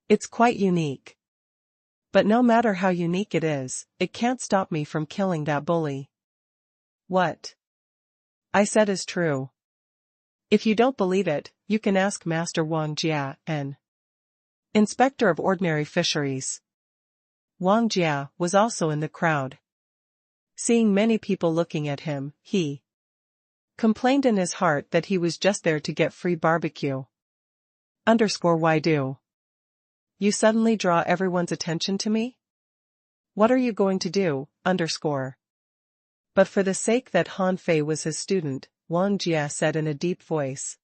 It's quite unique. But no matter how unique it is, it can't stop me from killing that bully." What I said is true. If you don't believe it, you can ask Master Wang Jia, an inspector of ordinary fisheries. Wang Jia was also in the crowd. Seeing many people looking at him, he complained in his heart that he was just there to get free barbecue. Why do you suddenly draw everyone's attention to me? What are you going to do? But for the sake that Han Fei was his student, Wang Jia said in a deep voice.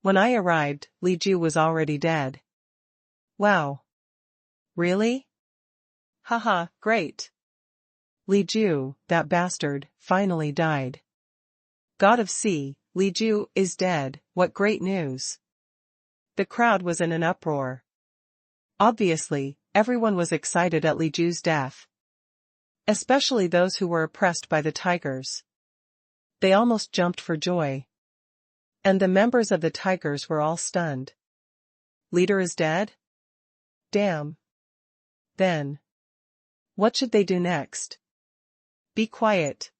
When I arrived, Li Ju was already dead. Wow. Really? Haha, great. Li Ju, that bastard, finally died. God of Sea, Li Ju is dead, what great news. The crowd was in an uproar. Obviously, everyone was excited at Li Ju's death. Especially those who were oppressed by the tigers. They almost jumped for joy. And the members of the tigers were all stunned. Leader is dead? Damn. Then. What should they do next? Be quiet.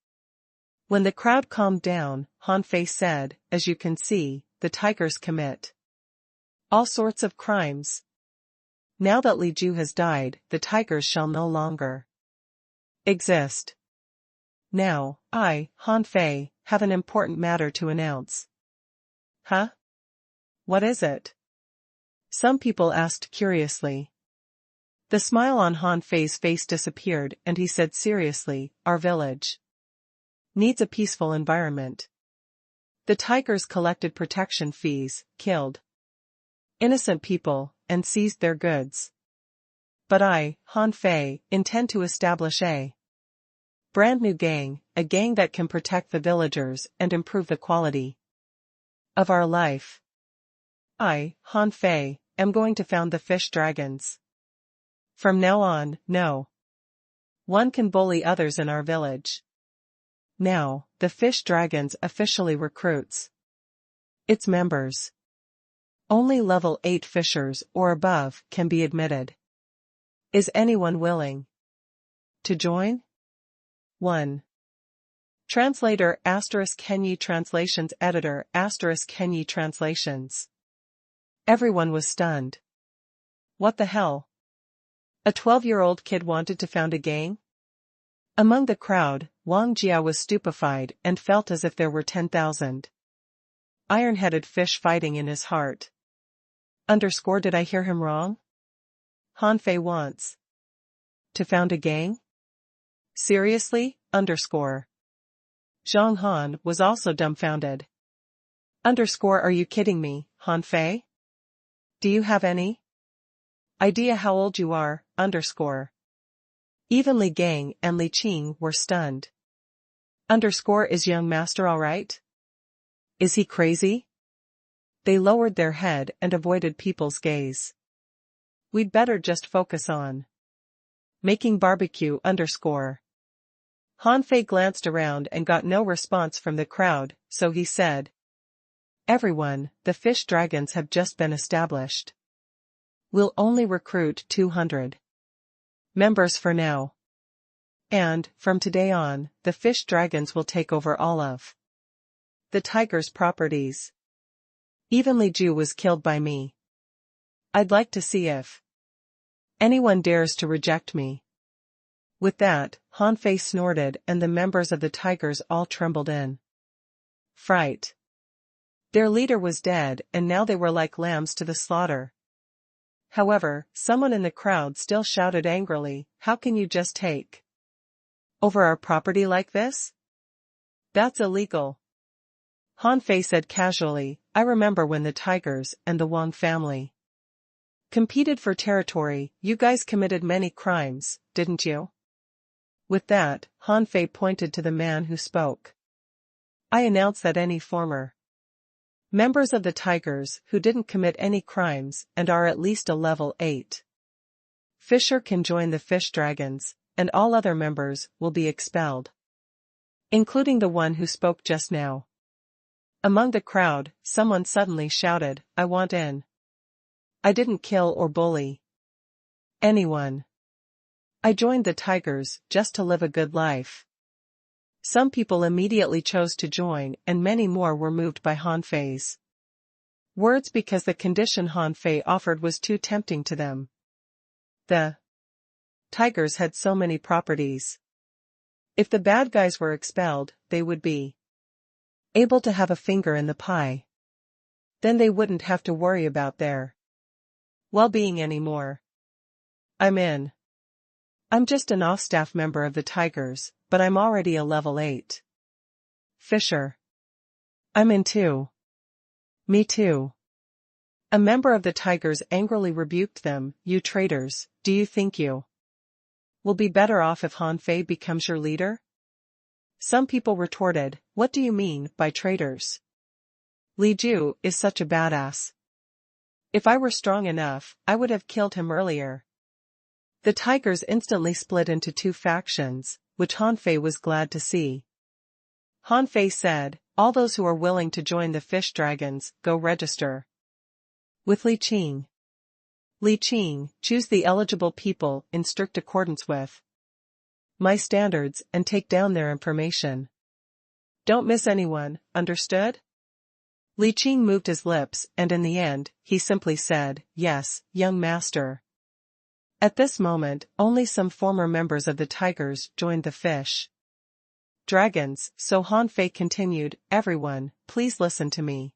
When the crowd calmed down, Han Fei said, as you can see, the tigers commit all sorts of crimes. Now that Li Ju has died, the tigers shall no longer exist. Now, I, Han Fei, have an important matter to announce. Huh? What is it? Some people asked curiously. The smile on Han Fei's face disappeared and he said seriously, our village needs a peaceful environment. The tigers collected protection fees, killed innocent people, and seized their goods. But I, Han Fei, intend to establish a brand new gang, a gang that can protect the villagers and improve the quality of our life. I, Han Fei, am going to found the fish dragons. From now on, no one can bully others in our village. Now, the fish dragons officially recruits its members. Only level 8 fishers or above can be admitted. Is anyone willing to join? 1. Translator *Kenyi Translations Editor *Kenyi Translations. Everyone was stunned. What the hell? A 12-year-old kid wanted to found a gang? Among the crowd, Wang Jia was stupefied and felt as if there were 10,000 iron-headed fish fighting in his heart. Did I hear him wrong? Han Fei wants to found a gang? Seriously? Zhang Han was also dumbfounded. Are you kidding me, Han Fei? Do you have any idea how old you are? Even Li Gang and Li Qing were stunned. Is young master alright? Is he crazy? They lowered their head and avoided people's gaze. We'd better just focus on making barbecue. Han Fei glanced around and got no response from the crowd, so he said, everyone, the fish dragons have just been established. We'll only recruit 200 members for now. And, from today on, the fish dragons will take over all of the tigers' properties. Even Li Ju was killed by me. I'd like to see if anyone dares to reject me. With that, Han Fei snorted and the members of the tigers all trembled in fright. Their leader was dead and now they were like lambs to the slaughter. However, someone in the crowd still shouted angrily, how can you just take over our property like this? That's illegal. Han Fei said casually, I remember when the tigers and the Wang family competed for territory, you guys committed many crimes, didn't you? With that, Han Fei pointed to the man who spoke. I announce that any former members of the tigers who didn't commit any crimes and are at least a level 8 fisher can join the fish dragons, and all other members will be expelled. Including the one who spoke just now. Among the crowd, someone suddenly shouted, I want in. I didn't kill or bully anyone. I joined the tigers just to live a good life. Some people immediately chose to join and many more were moved by Han Fei's words because the condition Han Fei offered was too tempting to them. The tigers had so many properties. If the bad guys were expelled, they would be able to have a finger in the pie. Then they wouldn't have to worry about their well-being anymore. I'm in. I'm just an off-staff member of the tigers, but I'm already a level 8 fisher. I'm in too. Me too. A member of the tigers angrily rebuked them, you traitors, do you think you will be better off if Han Fei becomes your leader? Some people retorted, what do you mean by traitors? Li Ju is such a badass. If I were strong enough, I would have killed him earlier. The tigers instantly split into two factions, which Han Fei was glad to see. Han Fei said, all those who are willing to join the fish dragons, go register with Li Qing. Li Qing, choose the eligible people in strict accordance with my standards and take down their information. Don't miss anyone, understood? Li Qing moved his lips and in the end, he simply said, yes, young master. At this moment, only some former members of the tigers joined the fish dragons, so Han Fei continued, everyone, please listen to me.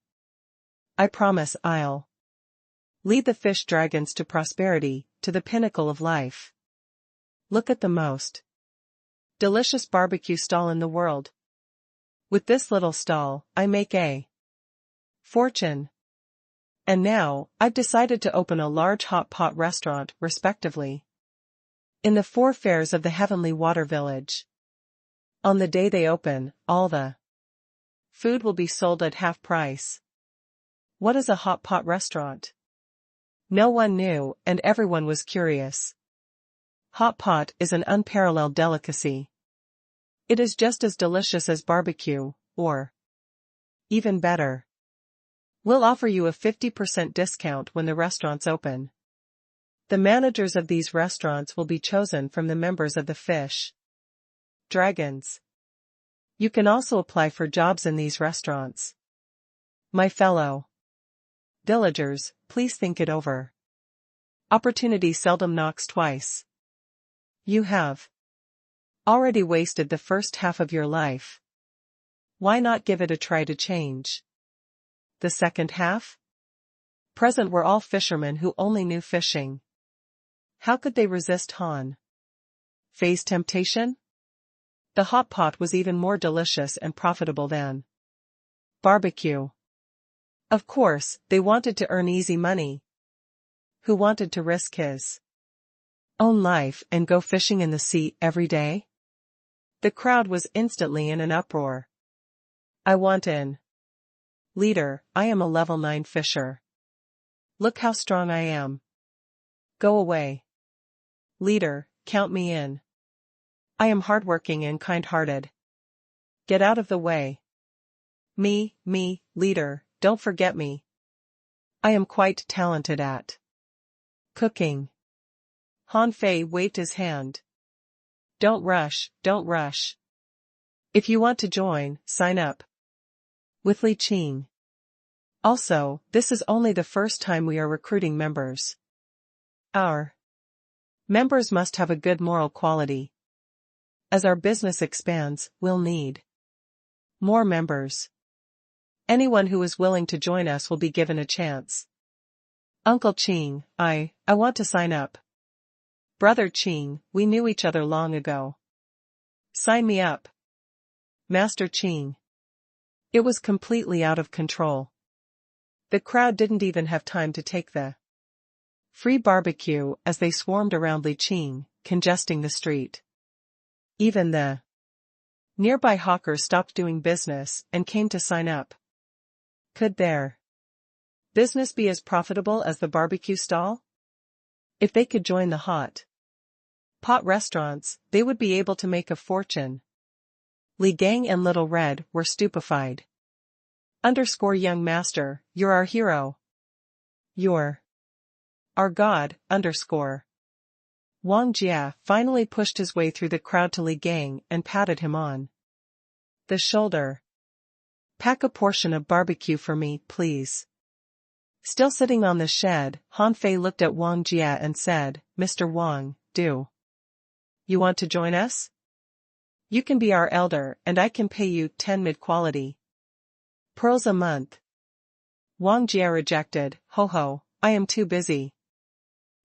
I promise I'll lead the fish dragons to prosperity, to the pinnacle of life. Look at the most delicious barbecue stall in the world. With this little stall, I make a fortune. And now, I've decided to open a large hot pot restaurant, respectively, in the 4 fairs of the Heavenly Water Village. On the day they open, all the food will be sold at half price. What is a hot pot restaurant? No one knew, and everyone was curious. Hot pot is an unparalleled delicacy. It is just as delicious as barbecue, or even better. We'll offer you a 50% discount when the restaurants open. The managers of these restaurants will be chosen from the members of the fish dragons. You can also apply for jobs in these restaurants. My fellow villagers, please think it over. Opportunity seldom knocks twice. You have already wasted the first half of your life. Why not give it a try to change the second half? Present were all fishermen who only knew fishing. How could they resist Han Fei's temptation? The hot pot was even more delicious and profitable than barbecue. Of course, they wanted to earn easy money. Who wanted to risk his own life and go fishing in the sea every day? The crowd was instantly in an uproar. I want in. Leader, I am a level 9 fisher. Look how strong I am. Go away. Leader, count me in. I am hardworking and kind-hearted. Get out of the way. Me, leader, don't forget me. I am quite talented at cooking. Han Fei waved his hand. Don't rush. If you want to join, sign up with Li Qing. Also, this is only the first time we are recruiting members. Our members must have a good moral quality. As our business expands, we'll need more members. Anyone who is willing to join us will be given a chance. Uncle Qing, I want to sign up. Brother Qing, we knew each other long ago. Sign me up. Master Qing. It was completely out of control. The crowd didn't even have time to take the free barbecue as they swarmed around Li Qing, congesting the street. Even the nearby hawkers stopped doing business and came to sign up. Could their business be as profitable as the barbecue stall? If they could join the hot pot restaurants, they would be able to make a fortune. Li Gang and Little Red were stupefied. Young master, you're our hero. You're our god, Wang Jia finally pushed his way through the crowd to Li Gang and patted him on the shoulder. Pack a portion of barbecue for me, please. Still sitting on the shed, Han Fei looked at Wang Jia and said, Mr. Wang, do you want to join us? You can be our elder and I can pay you 10 mid-quality pearls a month. Wang Jia rejected, ho, I am too busy.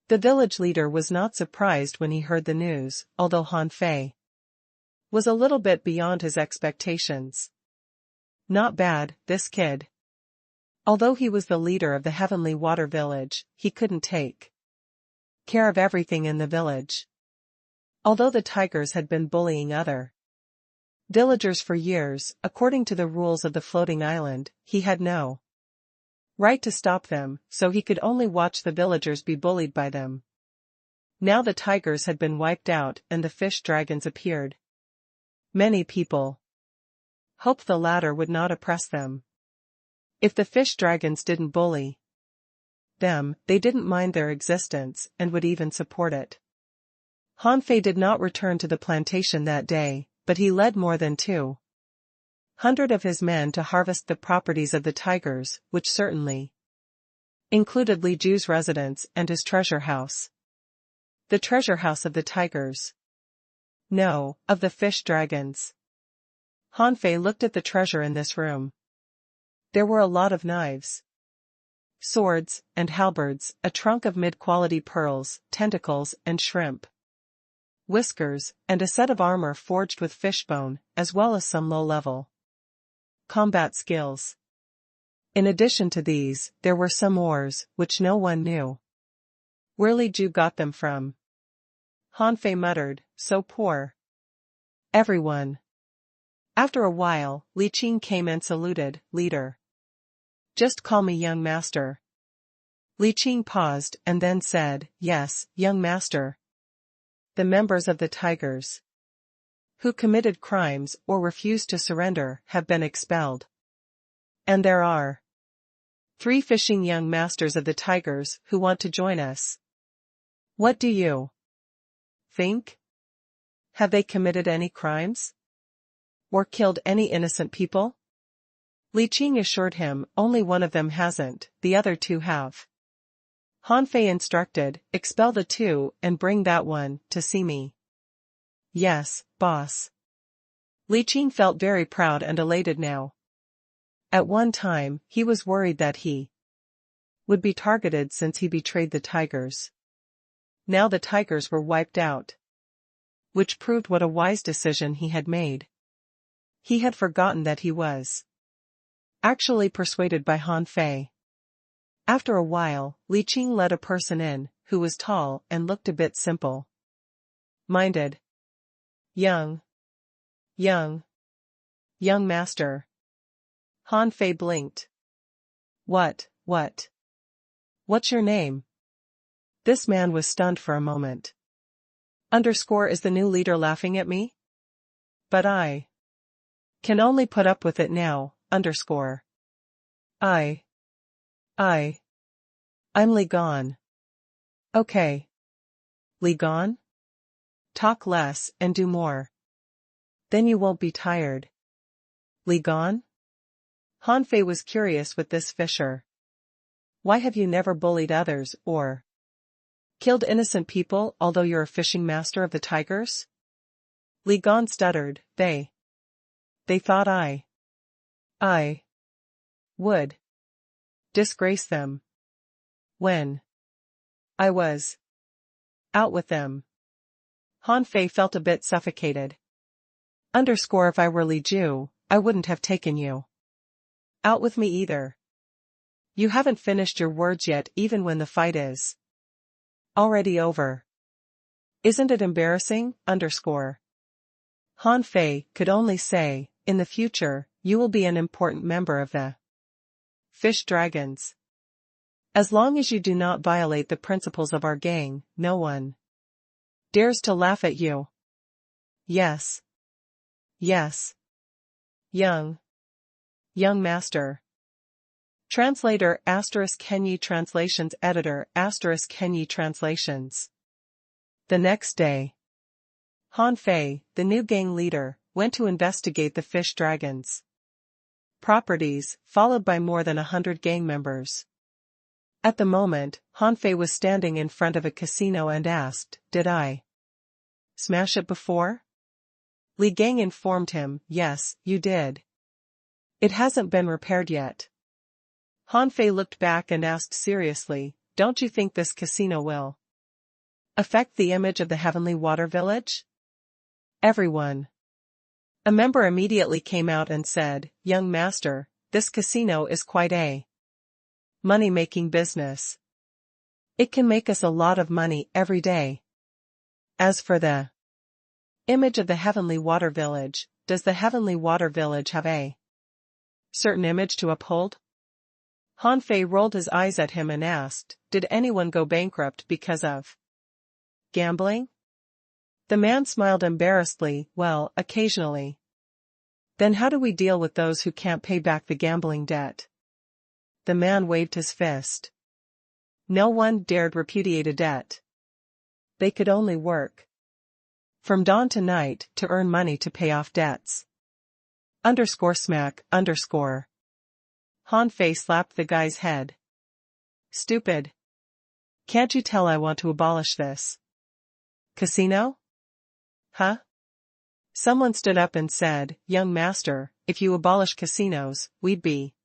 The village leader was not surprised when he heard the news, although Han Fei was a little bit beyond his expectations. Not bad, this kid. Although he was the leader of the Heavenly Water Village, he couldn't take care of everything in the village. Although the tigers had been bullying other villagers for years, according to the rules of the floating island, he had no right to stop them, so he could only watch the villagers be bullied by them. Now the tigers had been wiped out and the fish dragons appeared. Many people hoped the latter would not oppress them. If the fish dragons didn't bully them, they didn't mind their existence and would even support it. Hanfei did not return to the plantation that day, but he led more than 200 of his men to harvest the properties of the tigers, which certainly included Li Ju's residence and his treasure house. The treasure house of the tigers. No, of the fish dragons. Hanfei looked at the treasure in this room. There were a lot of knives, swords, and halberds, a trunk of mid-quality pearls, tentacles, and shrimp whiskers, and a set of armor forged with fishbone, as well as some low-level combat skills. In addition to these, there were some ores, which no one knew where Li Ju got them from. Hanfei muttered, so poor. Everyone. After a while, Li Qing came and saluted, leader. Just call me young master. Li Qing paused and then said, yes, young master. The members of the tigers who committed crimes or refused to surrender have been expelled. And there are 3 fishing young masters of the tigers who want to join us. What do you think? Have they committed any crimes? Or killed any innocent people? Li Qing assured him only one of them hasn't, the other 2 have. Hanfei instructed, expel the 2 and bring that one to see me. Yes, boss. Li Qing felt very proud and elated now. At one time, he was worried that he would be targeted since he betrayed the tigers. Now the tigers were wiped out, which proved what a wise decision he had made. He had forgotten that he was actually persuaded by Hanfei. After a while, Li Qing let a person in, who was tall and looked a bit simple-minded. Young master. Hanfei blinked. What's your name? This man was stunned for a moment. Is the new leader laughing at me? But I can only put up with it now, I'm Li Gone. Okay. Li Gone? Talk less and do more. Then you won't be tired. Li Gone? Hanfei was curious with this fisher. Why have you never bullied others or killed innocent people although you're a fishing master of the tigers? Li Gone stuttered, they thought I would disgrace them when I was out with them. Hanfei felt a bit suffocated. If I were Li Ju, I wouldn't have taken you out with me either. You haven't finished your words yet even when the fight is already over. Isn't it embarrassing? Hanfei could only say, in the future, you will be an important member of the fish dragons. As long as you do not violate the principles of our gang, no one dares to laugh at you. Yes. Young master. Translator *Kenyi Translations Editor *Kenyi Translations. The next day, Hanfei, the new gang leader, went to investigate the fish dragons' properties, followed by more than 100 gang members. At the moment, Hanfei was standing in front of a casino and asked, did I smash it before? Li Gang informed him, yes, you did. It hasn't been repaired yet. Hanfei looked back and asked seriously, don't you think this casino will affect the image of the Heavenly Water Village? Everyone. A member immediately came out and said, young master, this casino is quite a money-making business. It can make us a lot of money every day. As for the image of the heavenly water village, does the heavenly water village have a certain image to uphold? Han Fei rolled his eyes at him and asked, did anyone go bankrupt because of gambling? The man smiled embarrassedly, well, occasionally. Then how do we deal with those who can't pay back the gambling debt? The man waved his fist. No one dared repudiate a debt. They could only work from dawn to night to earn money to pay off debts. Smack. Han Fei slapped the guy's head. Stupid. Can't you tell I want to abolish this casino? Huh? Someone stood up and said, young master, if you abolish casinos, we'd be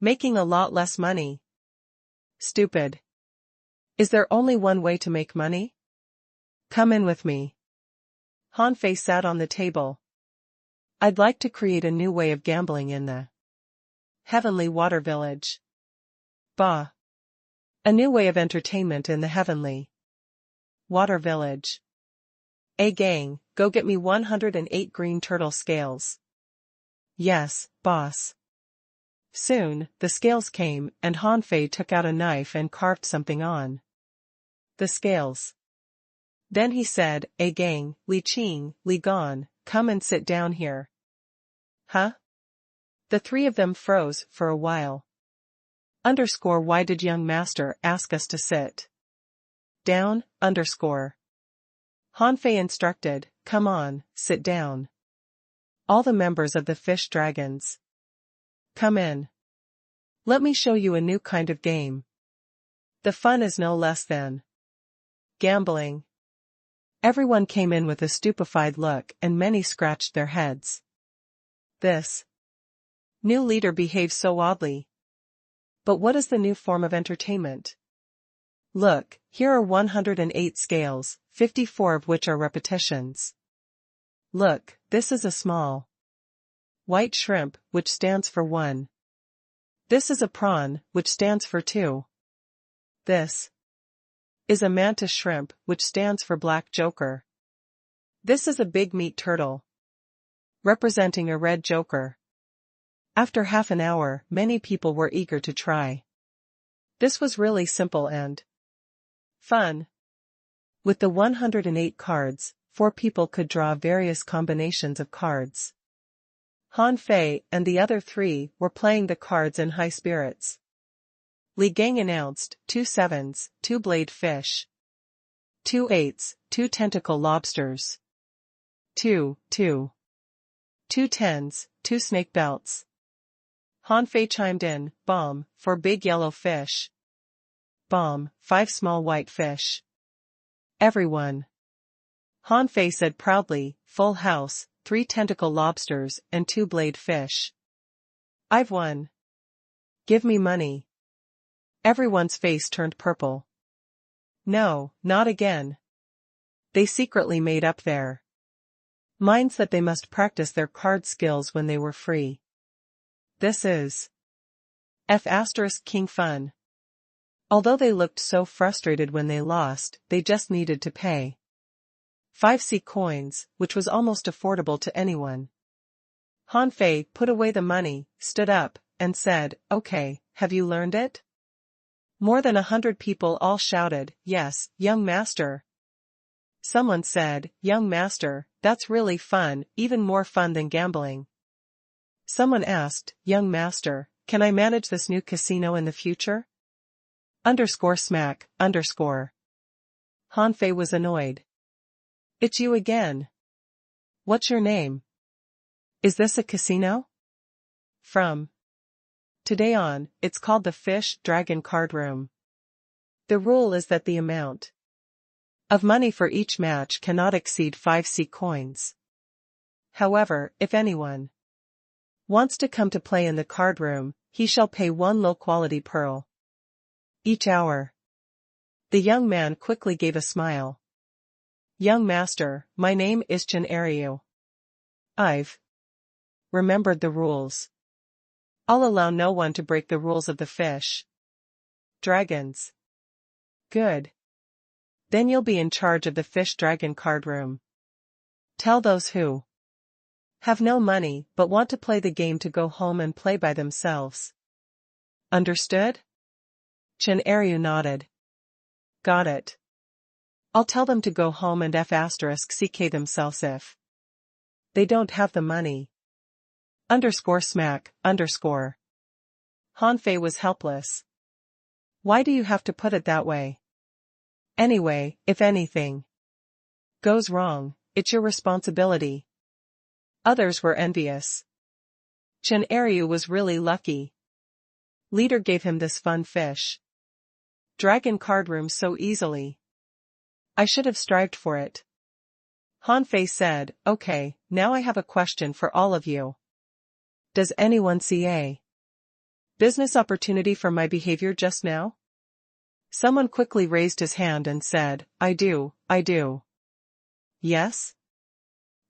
making a lot less money. Stupid. Is there only one way to make money? Come in with me. Han Fei sat on the table. I'd like to create a new way of gambling in the heavenly water village. Bah. A new way of entertainment in the heavenly water village. Hey gang, go get me 108 green turtle scales. Yes, boss. Soon, the scales came, and Han Fei took out a knife and carved something on the scales. Then he said, hey gang, Li Qing, Li Gon, come and sit down here. Huh? The three of them froze for a while. Why did young master ask us to sit down? Han Fei instructed, come on, sit down. All the members of the fish dragons. Come in. Let me show you a new kind of game. The fun is no less than gambling. Everyone came in with a stupefied look and many scratched their heads. This new leader behaves so oddly. But what is the new form of entertainment? Look, here are 108 scales, 54 of which are repetitions. Look, this is a small white shrimp, which stands for 1. This is a prawn, which stands for 2. This is a mantis shrimp, which stands for black joker. This is a big meat turtle, representing a red joker. After half an hour, many people were eager to try. This was really simple and fun. With the 108 cards, 4 people could draw various combinations of cards. Han Fei and the other 3 were playing the cards in high spirits. Li Gang announced, 2 sevens, 2 blade fish. 2 eights, 2 tentacle lobsters. 2 tens, 2 snake belts. Han Fei chimed in, bomb, 4 big yellow fish. Bomb, 5 small white fish. Everyone. Han Fei said proudly, full house, 3 tentacle lobsters and 2 blade fish. I've won. Give me money. Everyone's face turned purple. No, not again. They secretly made up their minds that they must practice their card skills when they were free. This is King fun. Although they looked so frustrated when they lost, they just needed to pay 5 C coins, which was almost affordable to anyone. Han Fei put away the money, stood up, and said, okay, have you learned it? More than 100 people all shouted, yes, young master. Someone said, young master, that's really fun, even more fun than gambling. Someone asked, young master, can I manage this new casino in the future? Smack. Han Fei was annoyed. It's you again. What's your name? Is this a casino? From today on, it's called the Fish Dragon Card Room. The rule is that the amount of money for each match cannot exceed 5 C coins. However, if anyone wants to come to play in the card room, he shall pay 1 low-quality pearl each hour. The young man quickly gave a smile. Young master, my name is Chen Ariu. I've remembered the rules. I'll allow no one to break the rules of the fish dragons. Good. Then you'll be in charge of the fish dragon card room. Tell those who have no money but want to play the game to go home and play by themselves. Understood? Chinaryu nodded. Got it. I'll tell them to go home and *ck themselves if they don't have the money. _smack_. Hanfei was helpless. Why do you have to put it that way? Anyway, if anything goes wrong, it's your responsibility. Others were envious. Chinaryu was really lucky. Leader gave him this fun fish dragon card room so easily. I should have strived for it. Hanfei said, okay, now I have a question for all of you. Does anyone see a business opportunity for my behavior just now? Someone quickly raised his hand and said, I do. Yes?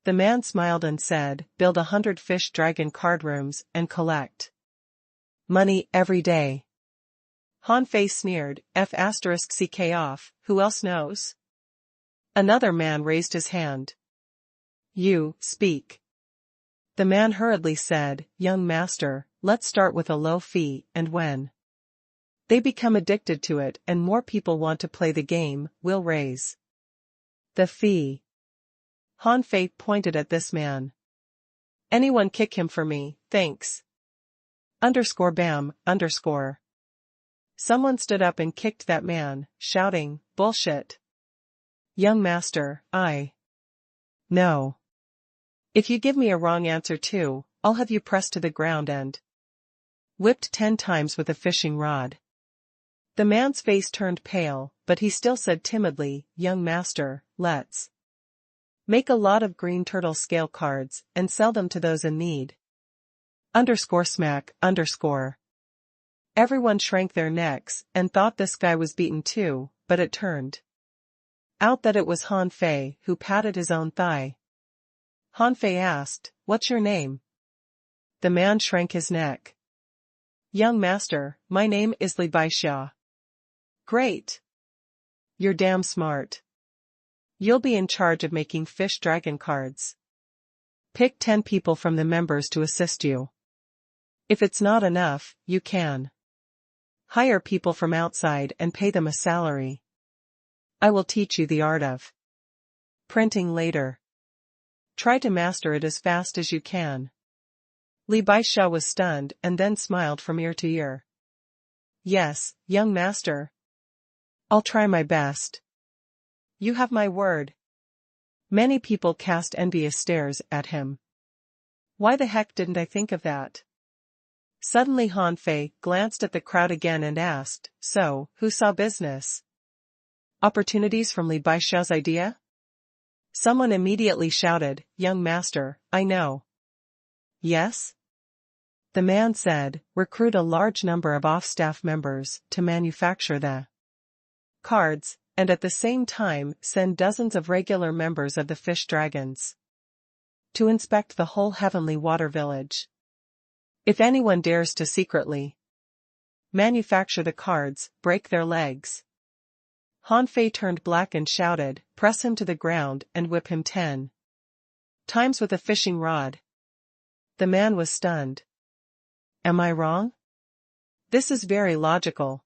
The man smiled and said, build 100 fish dragon card rooms and collect money every day. Hanfei sneered, *ck off, who else knows? Another man raised his hand. You, speak. The man hurriedly said, young master, let's start with a low fee, and when they become addicted to it and more people want to play the game, we'll raise the fee. Hanfei pointed at this man. Anyone kick him for me, thanks. _bam_. Someone stood up and kicked that man, shouting, bullshit. Young master, No. If you give me a wrong answer too, I'll have you pressed to the ground and whipped 10 times with a fishing rod. The man's face turned pale, but he still said timidly, young master, let's make a lot of green turtle scale cards and sell them to those in need. _smack_. Everyone shrank their necks and thought this guy was beaten too, but it turned out that it was Hanfei who patted his own thigh. Hanfei asked, what's your name? The man shrank his neck. Young master, my name is Li Baixia. Great. You're damn smart. You'll be in charge of making fish dragon cards. Pick 10 people from the members to assist you. If it's not enough, you can hire people from outside and pay them a salary. I will teach you the art of printing later. Try to master it as fast as you can. Li Baixia was stunned and then smiled from ear to ear. Yes, young master. I'll try my best. You have my word. Many people cast envious stares at him. Why the heck didn't I think of that? Suddenly Hanfei glanced at the crowd again and asked, so, who saw business opportunities from Li Baixia's idea? Someone immediately shouted, young master, I know. Yes? The man said, recruit a large number of off-staff members to manufacture the cards, and at the same time send dozens of regular members of the fish dragons to inspect the whole heavenly water village. If anyone dares to secretly manufacture the cards, break their legs. Hanfei turned black and shouted, press him to the ground and whip him 10 times with a fishing rod. The man was stunned. Am I wrong? This is very logical.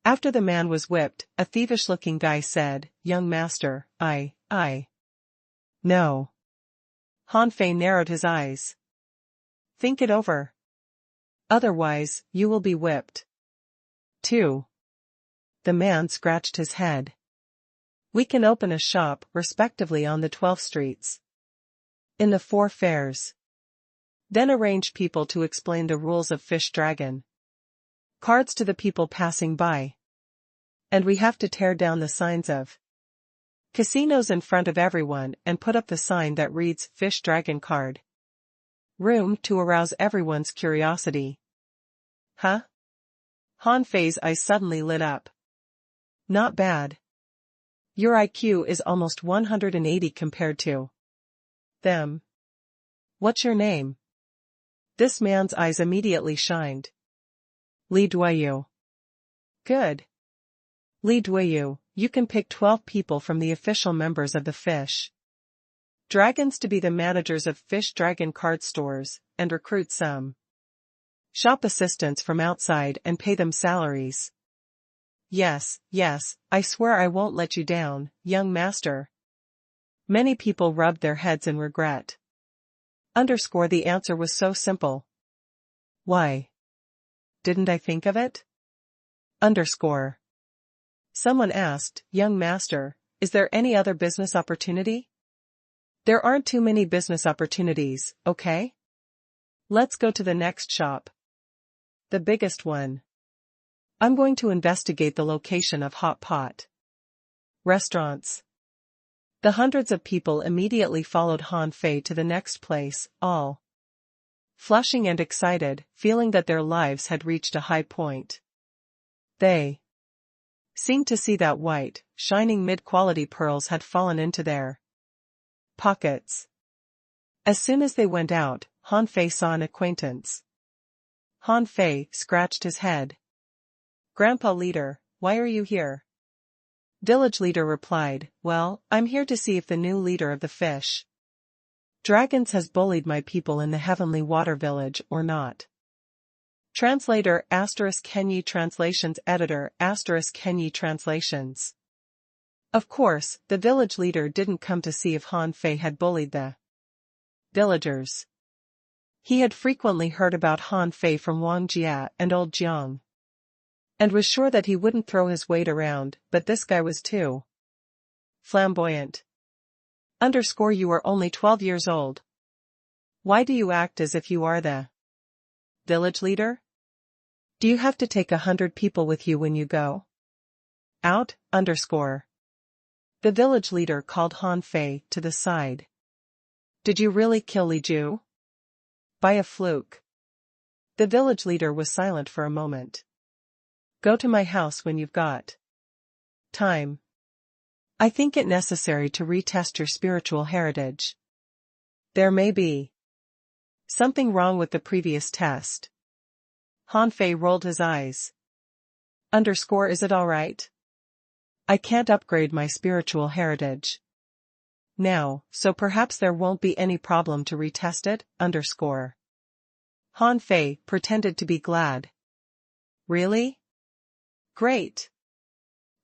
After the man was whipped, a thievish-looking guy said, young master, No. Hanfei narrowed his eyes. Think it over. Otherwise, you will be whipped. 2. The man scratched his head. We can open a shop, respectively, on the 12 streets. In the 4 fairs. Then arrange people to explain the rules of Fish Dragon cards to the people passing by. And we have to tear down the signs of casinos in front of everyone and put up the sign that reads Fish Dragon Card Room to arouse everyone's curiosity. Huh? Hanfei's eyes suddenly lit up. Not bad. Your IQ is almost 180 compared to them. What's your name? This man's eyes immediately shined. Li Duayu. Good. Li Duiyu, you can pick 12 people from the official members of the fish dragons to be the managers of fish dragon card stores, and recruit some shop assistants from outside and pay them salaries. Yes, I swear I won't let you down, young master. Many people rubbed their heads in regret. The answer was so simple. Why didn't I think of it? Someone asked, young master, is there any other business opportunity? There aren't too many business opportunities, okay? Let's go to the next shop. The biggest one. I'm going to investigate the location of hot pot restaurants. The hundreds of people immediately followed Han Fei to the next place, all flushing and excited, feeling that their lives had reached a high point. They seemed to see that white, shining mid-quality pearls had fallen into their pockets. As soon as they went out, Han Fei saw an acquaintance. Han Fei scratched his head. Grandpa Leader, why are you here? Village Leader replied, well, I'm here to see if the new leader of the fish dragons has bullied my people in the Heavenly Water Village or not. Translator *Kenyi Translations Editor *Kenyi Translations. Of course, the village leader didn't come to see if Han Fei had bullied the villagers. He had frequently heard about Han Fei from Wang Jia and Old Jiang, and was sure that he wouldn't throw his weight around, but this guy was too flamboyant. You are only 12 years old. Why do you act as if you are the village leader? Do you have to take 100 people with you when you go out? The village leader called Han Fei to the side. Did you really kill Li Ju? By a fluke. The village leader was silent for a moment. Go to my house when you've got time. I think it necessary to retest your spiritual heritage. There may be something wrong with the previous test. Han Fei rolled his eyes. Is it alright? I can't upgrade my spiritual heritage now, so perhaps there won't be any problem to retest it, Han Fei pretended to be glad. Really? Great.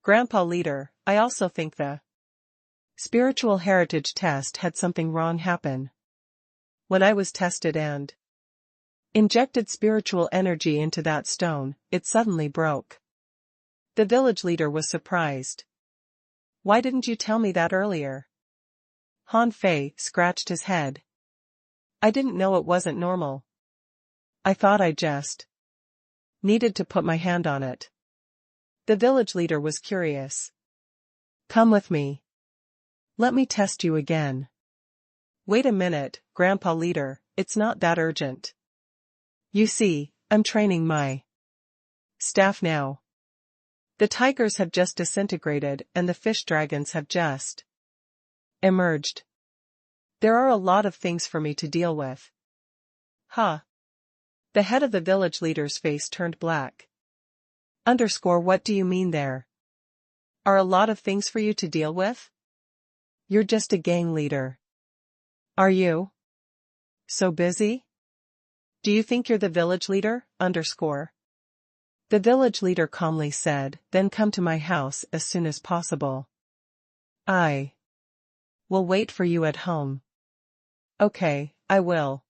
Grandpa Leader, I also think the spiritual heritage test had something wrong happen. When I was tested and injected spiritual energy into that stone, it suddenly broke. The village leader was surprised. Why didn't you tell me that earlier? Han Fei scratched his head. I didn't know it wasn't normal. I thought I just needed to put my hand on it. The village leader was curious. Come with me. Let me test you again. Wait a minute, Grandpa Leader, it's not that urgent. You see, I'm training my staff now. The tigers have just disintegrated and the fish dragons have just emerged. There are a lot of things for me to deal with. Huh. The head of the village leader's face turned black. What do you mean there? Are a lot of things for you to deal with? You're just a gang leader. Are you so busy? Do you think you're the village leader? The village leader calmly said, then come to my house as soon as possible. I will wait for you at home. Okay, I will.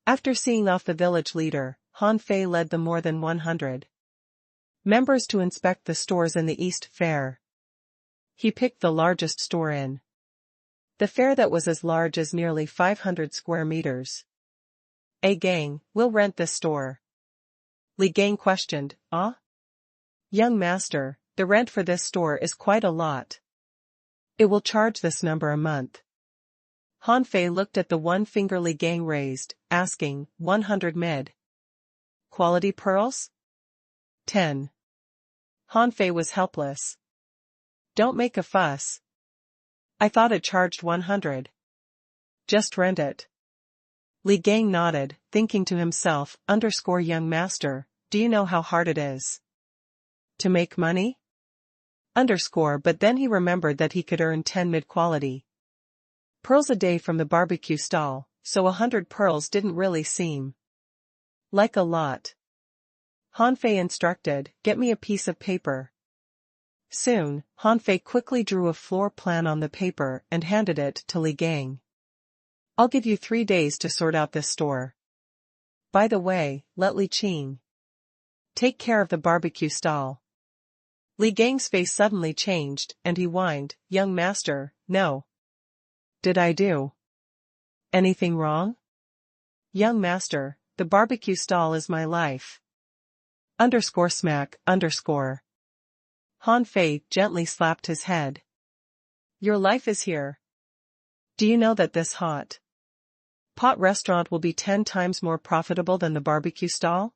After seeing off the village leader, Han Fei led the more than 100 members to inspect the stores in the East Fair. He picked the largest store in the fair that was as large as nearly 500 square meters. Hey gang, we'll rent this store. Li Gang questioned, Young master, the rent for this store is quite a lot. It will charge this number a month. Han Fei looked at the one finger Li Gang raised, asking, 100 mid quality pearls? 10. Han Fei was helpless. Don't make a fuss. I thought it charged 100. Just rent it. Li Gang nodded, thinking to himself, young master, do you know how hard it is to make money? But then he remembered that he could earn 10 mid-quality pearls a day from the barbecue stall, so 100 pearls didn't really seem like a lot. Hanfei instructed, "Get me a piece of paper." Soon, Hanfei quickly drew a floor plan on the paper and handed it to Li Gang. "I'll give you 3 days to sort out this store. By the way, let Li Qing take care of the barbecue stall." Li Gang's face suddenly changed, and he whined, "Young master, no. Did I do anything wrong? Young master, the barbecue stall is my life." Smack. Hanfei gently slapped his head. "Your life is here. Do you know that this hot pot restaurant will be 10 times more profitable than the barbecue stall?"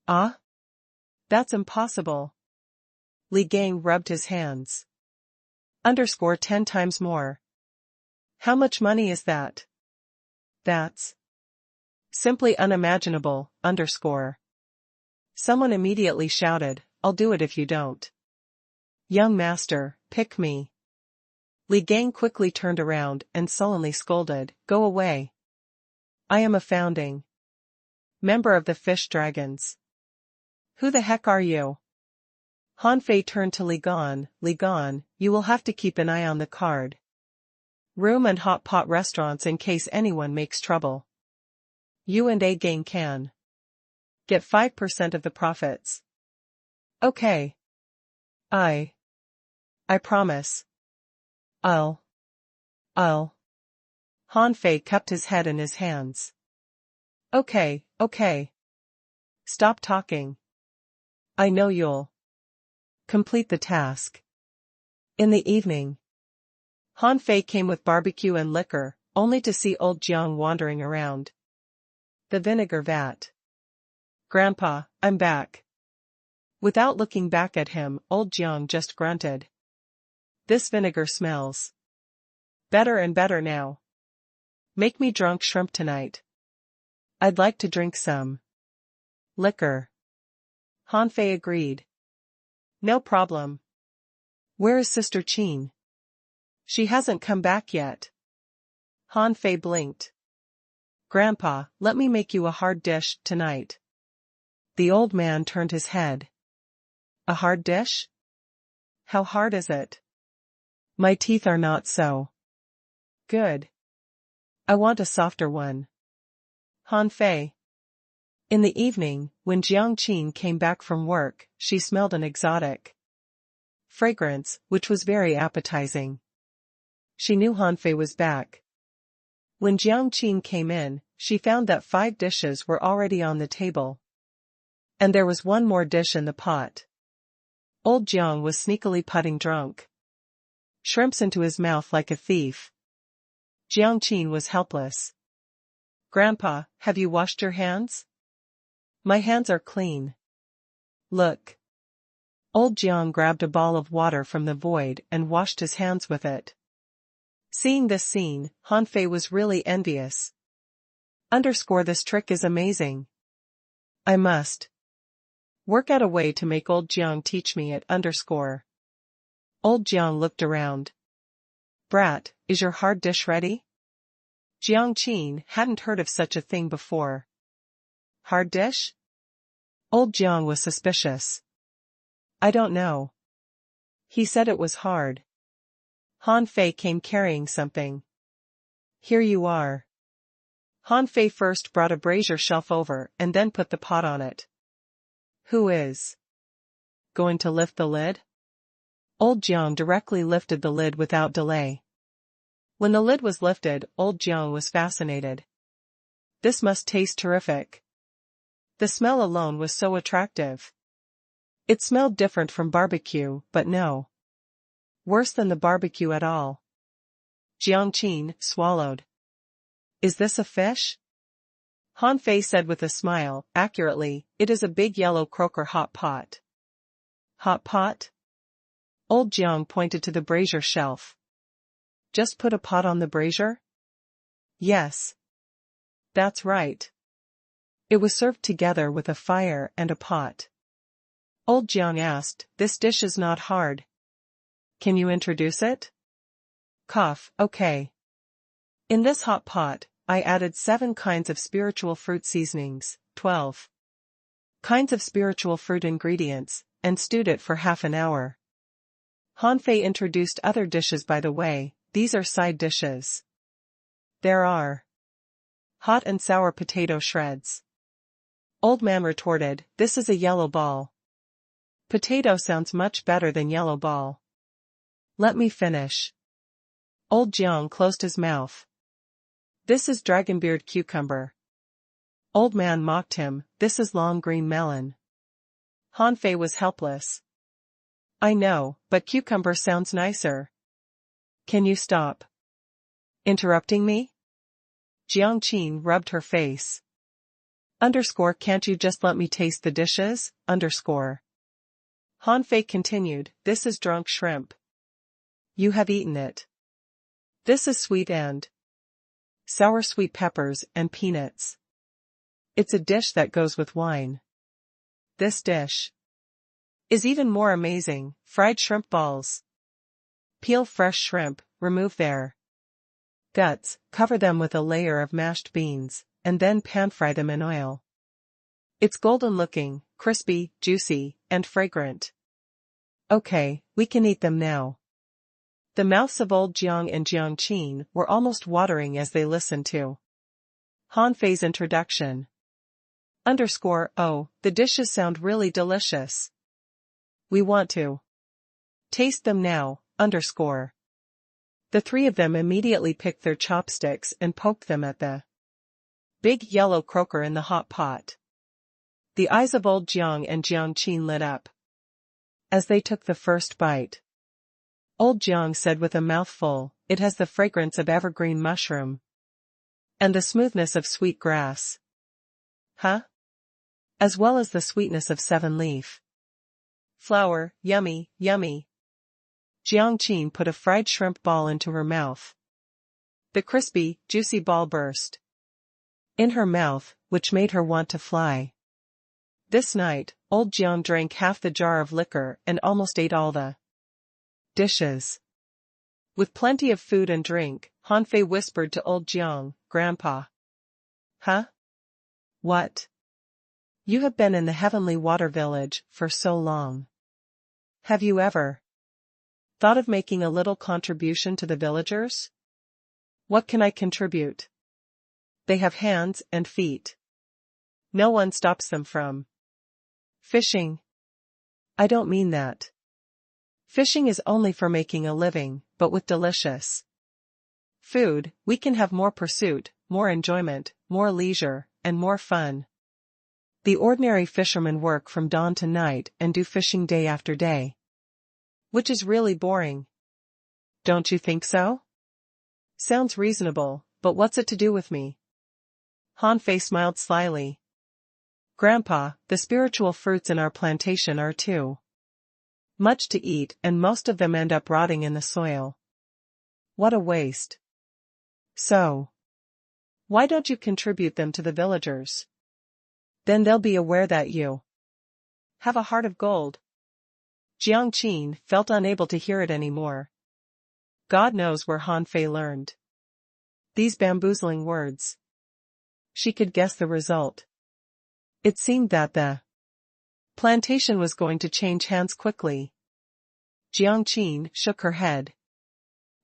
"Ah? That's impossible." Li Gang rubbed his hands. 10 times more. How much money is that? That's simply unimaginable. Someone immediately shouted, "I'll do it if you don't." "Young master, pick me." Li Gang quickly turned around and sullenly scolded, "Go away. I am a founding member of the Fish Dragons." "Who the heck are you?" Hanfei turned to Li Gan. "Li Gan, you will have to keep an eye on the card room and hot pot restaurants in case anyone makes trouble. You and A Gang can get 5% of the profits." "Okay. I promise. I'll. Hanfei cupped his head in his hands. Okay. Stop talking. I know you'll complete the task." In the evening, Hanfei came with barbecue and liquor, only to see old Jiang wandering around the vinegar vat. "Grandpa, I'm back." Without looking back at him, old Jiang just grunted. "This vinegar smells better and better now. Make me drunk shrimp tonight. I'd like to drink some liquor." Hanfei agreed. "No problem. Where is Sister Qin?" "She hasn't come back yet." Hanfei blinked. "Grandpa, let me make you a hard dish tonight." The old man turned his head. "A hard dish? How hard is it? My teeth are not so good. I want a softer one." Hanfei. In the evening, when Jiang Qin came back from work, she smelled an exotic fragrance, which was very appetizing. She knew Hanfei was back. When Jiang Qin came in, she found that 5 dishes were already on the table. And there was one more dish in the pot. Old Jiang was sneakily putting drunk shrimps into his mouth like a thief. Jiang Qin was helpless. "Grandpa, have you washed your hands?" "My hands are clean. Look." Old Jiang grabbed a ball of water from the void and washed his hands with it. Seeing this scene, Hanfei was really envious. This trick is amazing. I must work out a way to make old Jiang teach me it. Old Jiang looked around. "Brat, is your hard dish ready?" Jiang Qin hadn't heard of such a thing before. "Hard dish?" Old Jiang was suspicious. "I don't know. He said it was hard." Hanfei came carrying something. "Here you are." Hanfei first brought a brazier shelf over and then put the pot on it. "Who is going to lift the lid?" Old Jiang directly lifted the lid without delay. When the lid was lifted, old Jiang was fascinated. This must taste terrific. The smell alone was so attractive. It smelled different from barbecue, but no worse than the barbecue at all. Jiang Qin swallowed. "Is this a fish?" Hanfei said with a smile, accurately, "It is a big yellow croaker hot pot." "Hot pot?" Old Jiang pointed to the brazier shelf. "Just put a pot on the brazier?" "Yes. That's right." It was served together with a fire and a pot. Old Jiang asked, "This dish is not hard, Can you introduce it? Cough, okay. In this hot pot, I added 7 kinds of spiritual fruit seasonings, 12 kinds of spiritual fruit ingredients, and stewed it for half an hour. Hanfei introduced other dishes by the way, these are side dishes. There are hot and sour potato shreds. Old man retorted, this is a yellow ball. Potato sounds much better than yellow ball. Let me finish. Old Jiang closed his mouth. This is dragonbeard cucumber. Old man mocked him, this is long green melon. Hanfei was helpless. I know, but cucumber sounds nicer. Can you stop interrupting me? Jiang Qin rubbed her face. Can't you just let me taste the dishes? Hanfei continued, this is drunk shrimp. You have eaten it. This is sweet and sour sweet peppers and peanuts. It's a dish that goes with wine. This dish is even more amazing, fried shrimp balls. Peel fresh shrimp, remove their guts, cover them with a layer of mashed beans, and then pan-fry them in oil. It's golden-looking, crispy, juicy, and fragrant. Okay, we can eat them now. The mouths of old Jiang and Jiang Qin were almost watering as they listened to Hanfei's introduction. Oh, the dishes sound really delicious. We want to taste them now. The 3 of them immediately picked their chopsticks and poked them at the big yellow croaker in the hot pot. The eyes of old Jiang and Jiang Qin lit up as they took the first bite. Old Jiang said with a mouthful, it has the fragrance of evergreen mushroom and the smoothness of sweet grass. Huh? As well as the sweetness of 7-leaf flower, yummy, yummy. Jiang Qin put a fried shrimp ball into her mouth. The crispy, juicy ball burst in her mouth, which made her want to fly. This night, old Jiang drank half the jar of liquor and almost ate all the dishes. With plenty of food and drink, Hanfei whispered to old Jiang, Grandpa. Huh? What? You have been in the heavenly water village for so long. Have you ever thought of making a little contribution to the villagers? What can I contribute? They have hands and feet. No one stops them from fishing. I don't mean that. Fishing is only for making a living, but with delicious food, we can have more pursuit, more enjoyment, more leisure, and more fun. The ordinary fishermen work from dawn to night and do fishing day after day. Which is really boring. Don't you think so? Sounds reasonable, but what's it to do with me? Hanfei smiled slyly. Grandpa, the spiritual fruits in our plantation are too much to eat and most of them end up rotting in the soil. What a waste. So, why don't you contribute them to the villagers? Then they'll be aware that you have a heart of gold. Jiang Qin felt unable to hear it anymore. God knows where Hanfei learned these bamboozling words. She could guess the result. It seemed that the plantation was going to change hands quickly. Jiang Qin shook her head.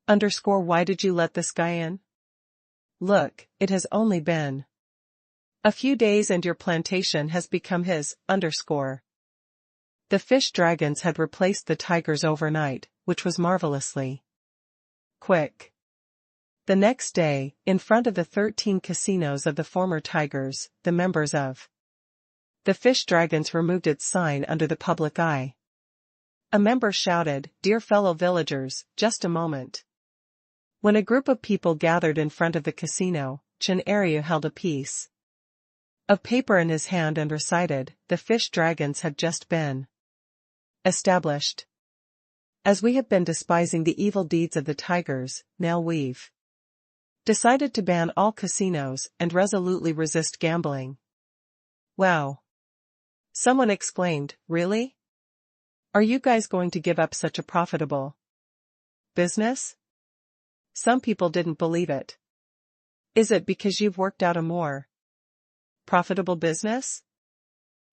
Why did you let this guy in? Look, it has only been a few days and your plantation has become his. The fish dragons had replaced the tigers overnight, which was marvelously quick. The next day, in front of the 13 casinos of the former tigers, the members of the fish dragons removed its sign under the public eye. A member shouted, "Dear fellow villagers, just a moment." When a group of people gathered in front of the casino, Chen Ariu held a piece of paper in his hand and recited, "The fish dragons had just been established. As we have been despising the evil deeds of the tigers, now we've decided to ban all casinos and resolutely resist gambling." Wow! Someone exclaimed, really? Are you guys going to give up such a profitable Business? Some people didn't believe it. Is it because you've worked out a more profitable business?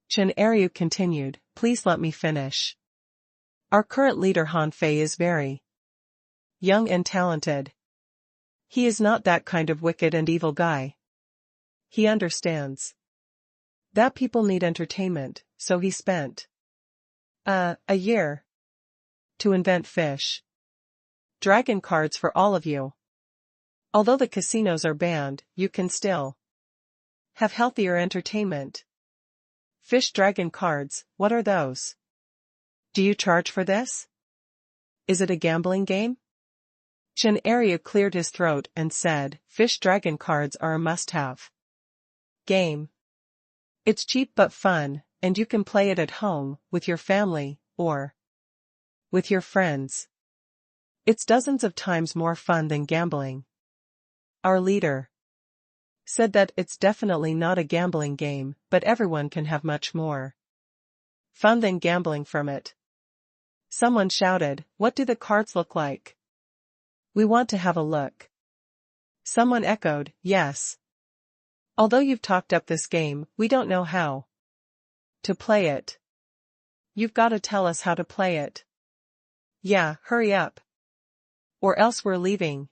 Chen Eryu continued, please let me finish. Our current leader Han Fei is very young and talented. He is not that kind of wicked and evil guy. He understands that people need entertainment, so he spent a year to invent fish dragon cards for all of you. Although the casinos are banned, you can still have healthier entertainment. Fish dragon cards, what are those? Do you charge for this? Is it a gambling game? Chen Eryu cleared his throat and said, fish dragon cards are a must-have game. It's cheap but fun, and you can play it at home, with your family, or with your friends. It's dozens of times more fun than gambling. Our leader said that it's definitely not a gambling game, but everyone can have much more fun than gambling from it. Someone shouted, what do the cards look like? We want to have a look. Someone echoed, yes. Although you've talked up this game, we don't know how to play it. You've got to tell us how to play it. Yeah, hurry up. Or else we're leaving.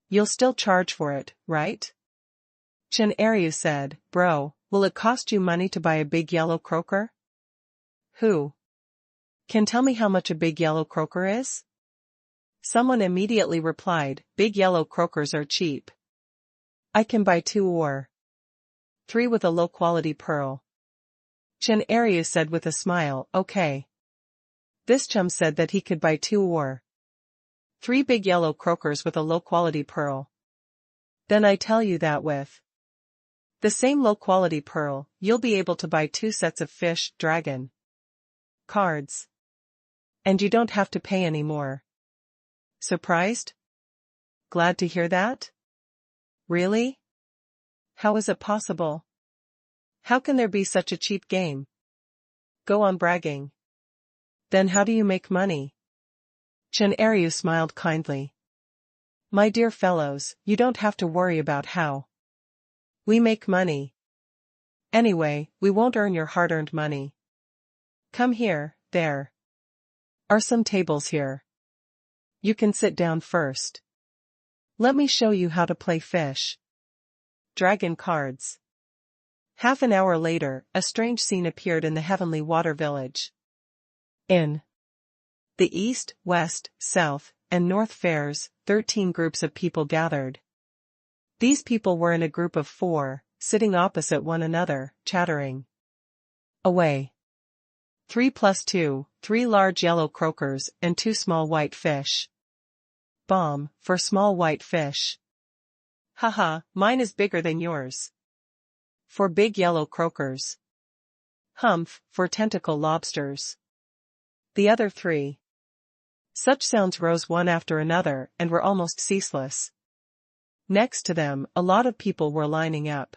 You'll still charge for it, right? Chen Eryu said, bro, will it cost you money to buy a big yellow croaker? Who can tell me how much a big yellow croaker is? Someone immediately replied, big yellow croakers are cheap. I can buy 2 or 3 with a low-quality pearl. Chen Eryu said with a smile, okay. This chum said that he could buy 2 or 3 big yellow croakers with a low-quality pearl. Then I tell you that with the same low-quality pearl, you'll be able to buy 2 sets of fish dragon cards. And you don't have to pay any more. Surprised? Glad to hear that? Really? How is it possible? How can there be such a cheap game? Go on bragging. Then how do you make money? Chen Eryu smiled kindly. My dear fellows, you don't have to worry about how we make money. Anyway, we won't earn your hard-earned money. Come here, there are some tables here. You can sit down first. Let me show you how to play fish dragon cards. Half an hour later, a strange scene appeared in the heavenly water village. In the east, west, south, and north fairs, 13 groups of people gathered. These people were in a group of 4, sitting opposite one another, chattering away. 3 plus 2, 3 large yellow croakers and 2 small white fish. Bomb, for small white fish. Haha, mine is bigger than yours. For big yellow croakers. Humph, for tentacle lobsters. The other 3. Such sounds rose one after another and were almost ceaseless. Next to them, a lot of people were lining up.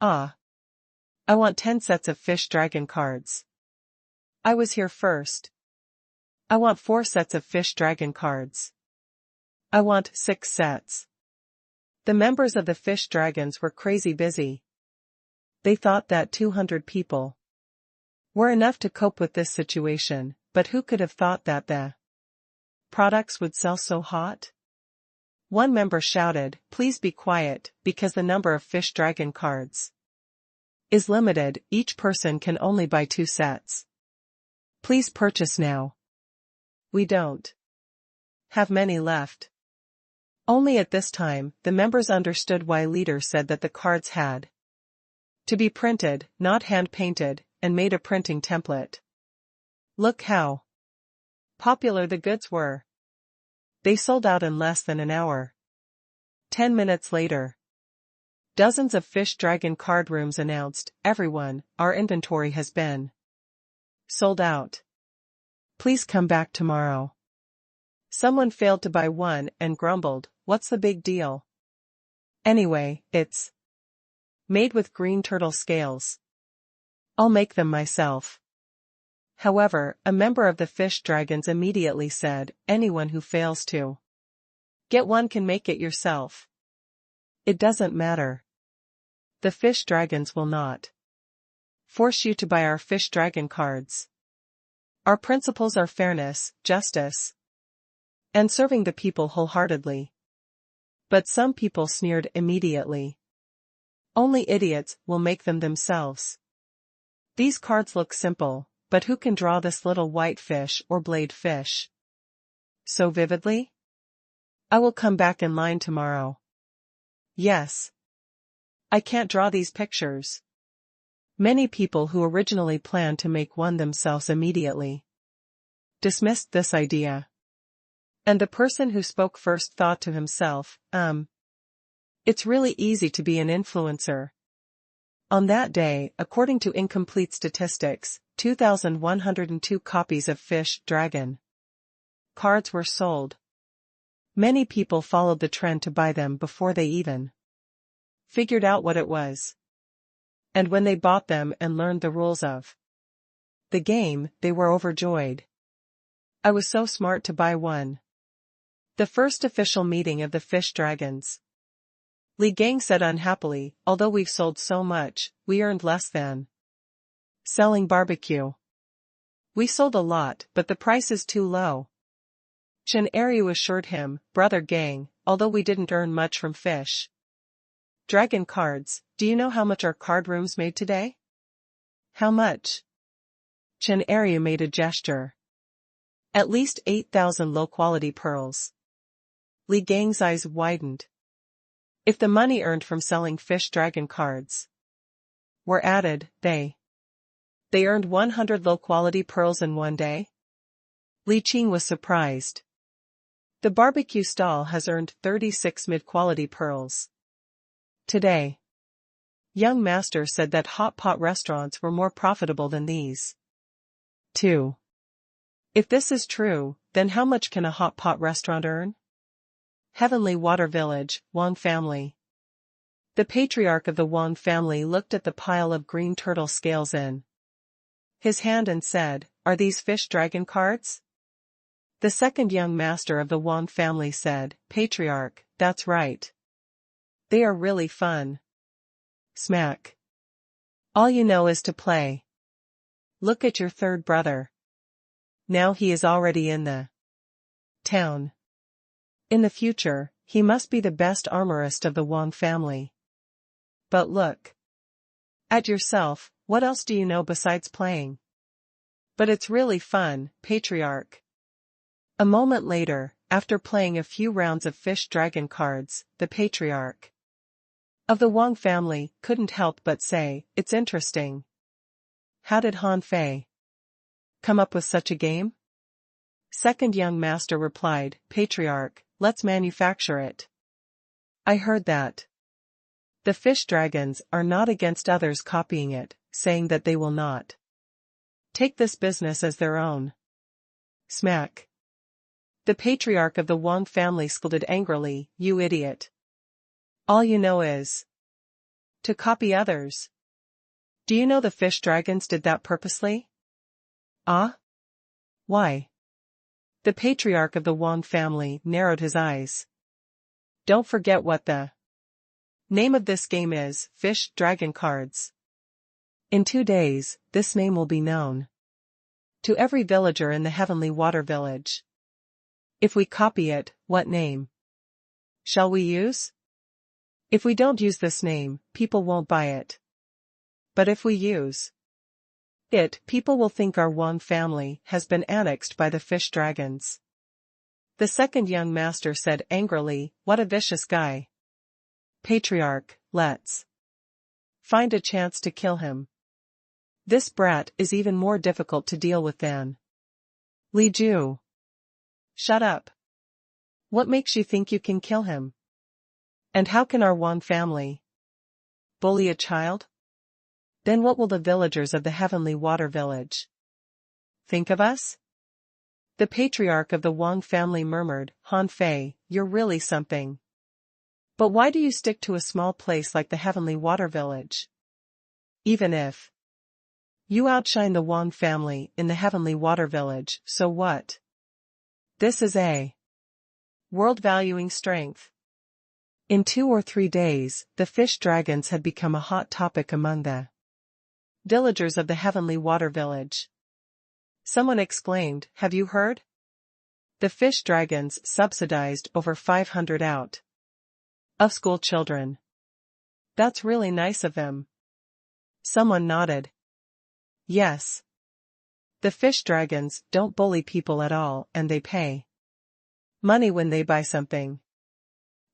Ah. I want 10 sets of fish dragon cards. I was here first. I want 4 sets of fish dragon cards. I want 6 sets. The members of the fish dragons were crazy busy. They thought that 200 people were enough to cope with this situation, but who could have thought that the products would sell so hot? One member shouted, please be quiet, because the number of fish dragon cards is limited, each person can only buy 2 sets. Please purchase now. We don't have many left. Only at this time, the members understood why leader said that the cards had to be printed, not hand-painted, and made a printing template. Look how popular the goods were. They sold out in less than an hour. 10 minutes later, dozens of fish dragon card rooms announced, everyone, our inventory has been sold out. Please come back tomorrow. Someone failed to buy one and grumbled, what's the big deal? Anyway, it's made with green turtle scales. I'll make them myself. However, a member of the fish dragons immediately said, anyone who fails to get one can make it yourself. It doesn't matter. The fish dragons will not force you to buy our fish dragon cards. Our principles are fairness, justice, and serving the people wholeheartedly. But some people sneered immediately. Only idiots will make them themselves. These cards look simple, but who can draw this little white fish or blade fish so vividly? I will come back in line tomorrow. Yes. I can't draw these pictures. Many people who originally planned to make one themselves immediately dismissed this idea. And the person who spoke first thought to himself, it's really easy to be an influencer. On that day, according to incomplete statistics, 2,102 copies of Fish Dragon cards were sold. Many people followed the trend to buy them before they even figured out what it was. And when they bought them and learned the rules of the game, they were overjoyed. I was so smart to buy one. The first official meeting of the Fish Dragons. Li Gang said unhappily, although we've sold so much, we earned less than selling barbecue. We sold a lot, but the price is too low. Chen Eryu assured him, brother Gang, although we didn't earn much from fish dragon cards, do you know how much our card rooms made today? How much? Chen Eryu made a gesture. At least 8,000 low-quality pearls. Li Gang's eyes widened. If the money earned from selling fish dragon cards were added, they earned 100 low-quality pearls in one day? Li Qing was surprised. The barbecue stall has earned 36 mid-quality pearls today. Young Master said that hot pot restaurants were more profitable than these. 2. If this is true, then how much can a hot pot restaurant earn? Heavenly Water Village, Wang family. The patriarch of the Wang family looked at the pile of green turtle scales in his hand and said, are these fish dragon cards? The second young master of the Wang family said, Patriarch, that's right. They are really fun. Smack. All you know is to play. Look at your third brother. Now he is already in the town. In the future, he must be the best armorist of the Wang family. But look at yourself, what else do you know besides playing? But it's really fun, Patriarch. A moment later, after playing a few rounds of fish dragon cards, the Patriarch of the Wang family couldn't help but say, it's interesting. How did Han Fei come up with such a game? Second young master replied, Patriarch, let's manufacture it. I heard that the fish dragons are not against others copying it, saying that they will not take this business as their own. Smack. The patriarch of the Wang family scolded angrily, you idiot. All you know is to copy others. Do you know the fish dragons did that purposely? Ah? Why? The patriarch of the Wang family narrowed his eyes. Don't forget what the name of this game is, Fish Dragon Cards. In 2 days, this name will be known to every villager in the Heavenly Water Village. If we copy it, what name shall we use? If we don't use this name, people won't buy it. But if we use it, people will think our Wang family has been annexed by the fish dragons. The second young master said angrily, what a vicious guy. Patriarch, let's find a chance to kill him. This brat is even more difficult to deal with than Li Ju. Shut up. What makes you think you can kill him? And how can our Wang family bully a child? Then what will the villagers of the Heavenly Water Village think of us? The patriarch of the Wang family murmured, Han Fei, you're really something. But why do you stick to a small place like the Heavenly Water Village? Even if You outshine the Wang family in the Heavenly Water Village, so what? This is a world valuing strength. In 2 or 3 days, the fish dragons had become a hot topic among the villagers of the Heavenly Water Village. Someone exclaimed, "Have you heard? The fish dragons subsidized over 500 out of school children. That's really nice of them." Someone nodded. Yes. The fish dragons don't bully people at all, and they pay money when they buy something.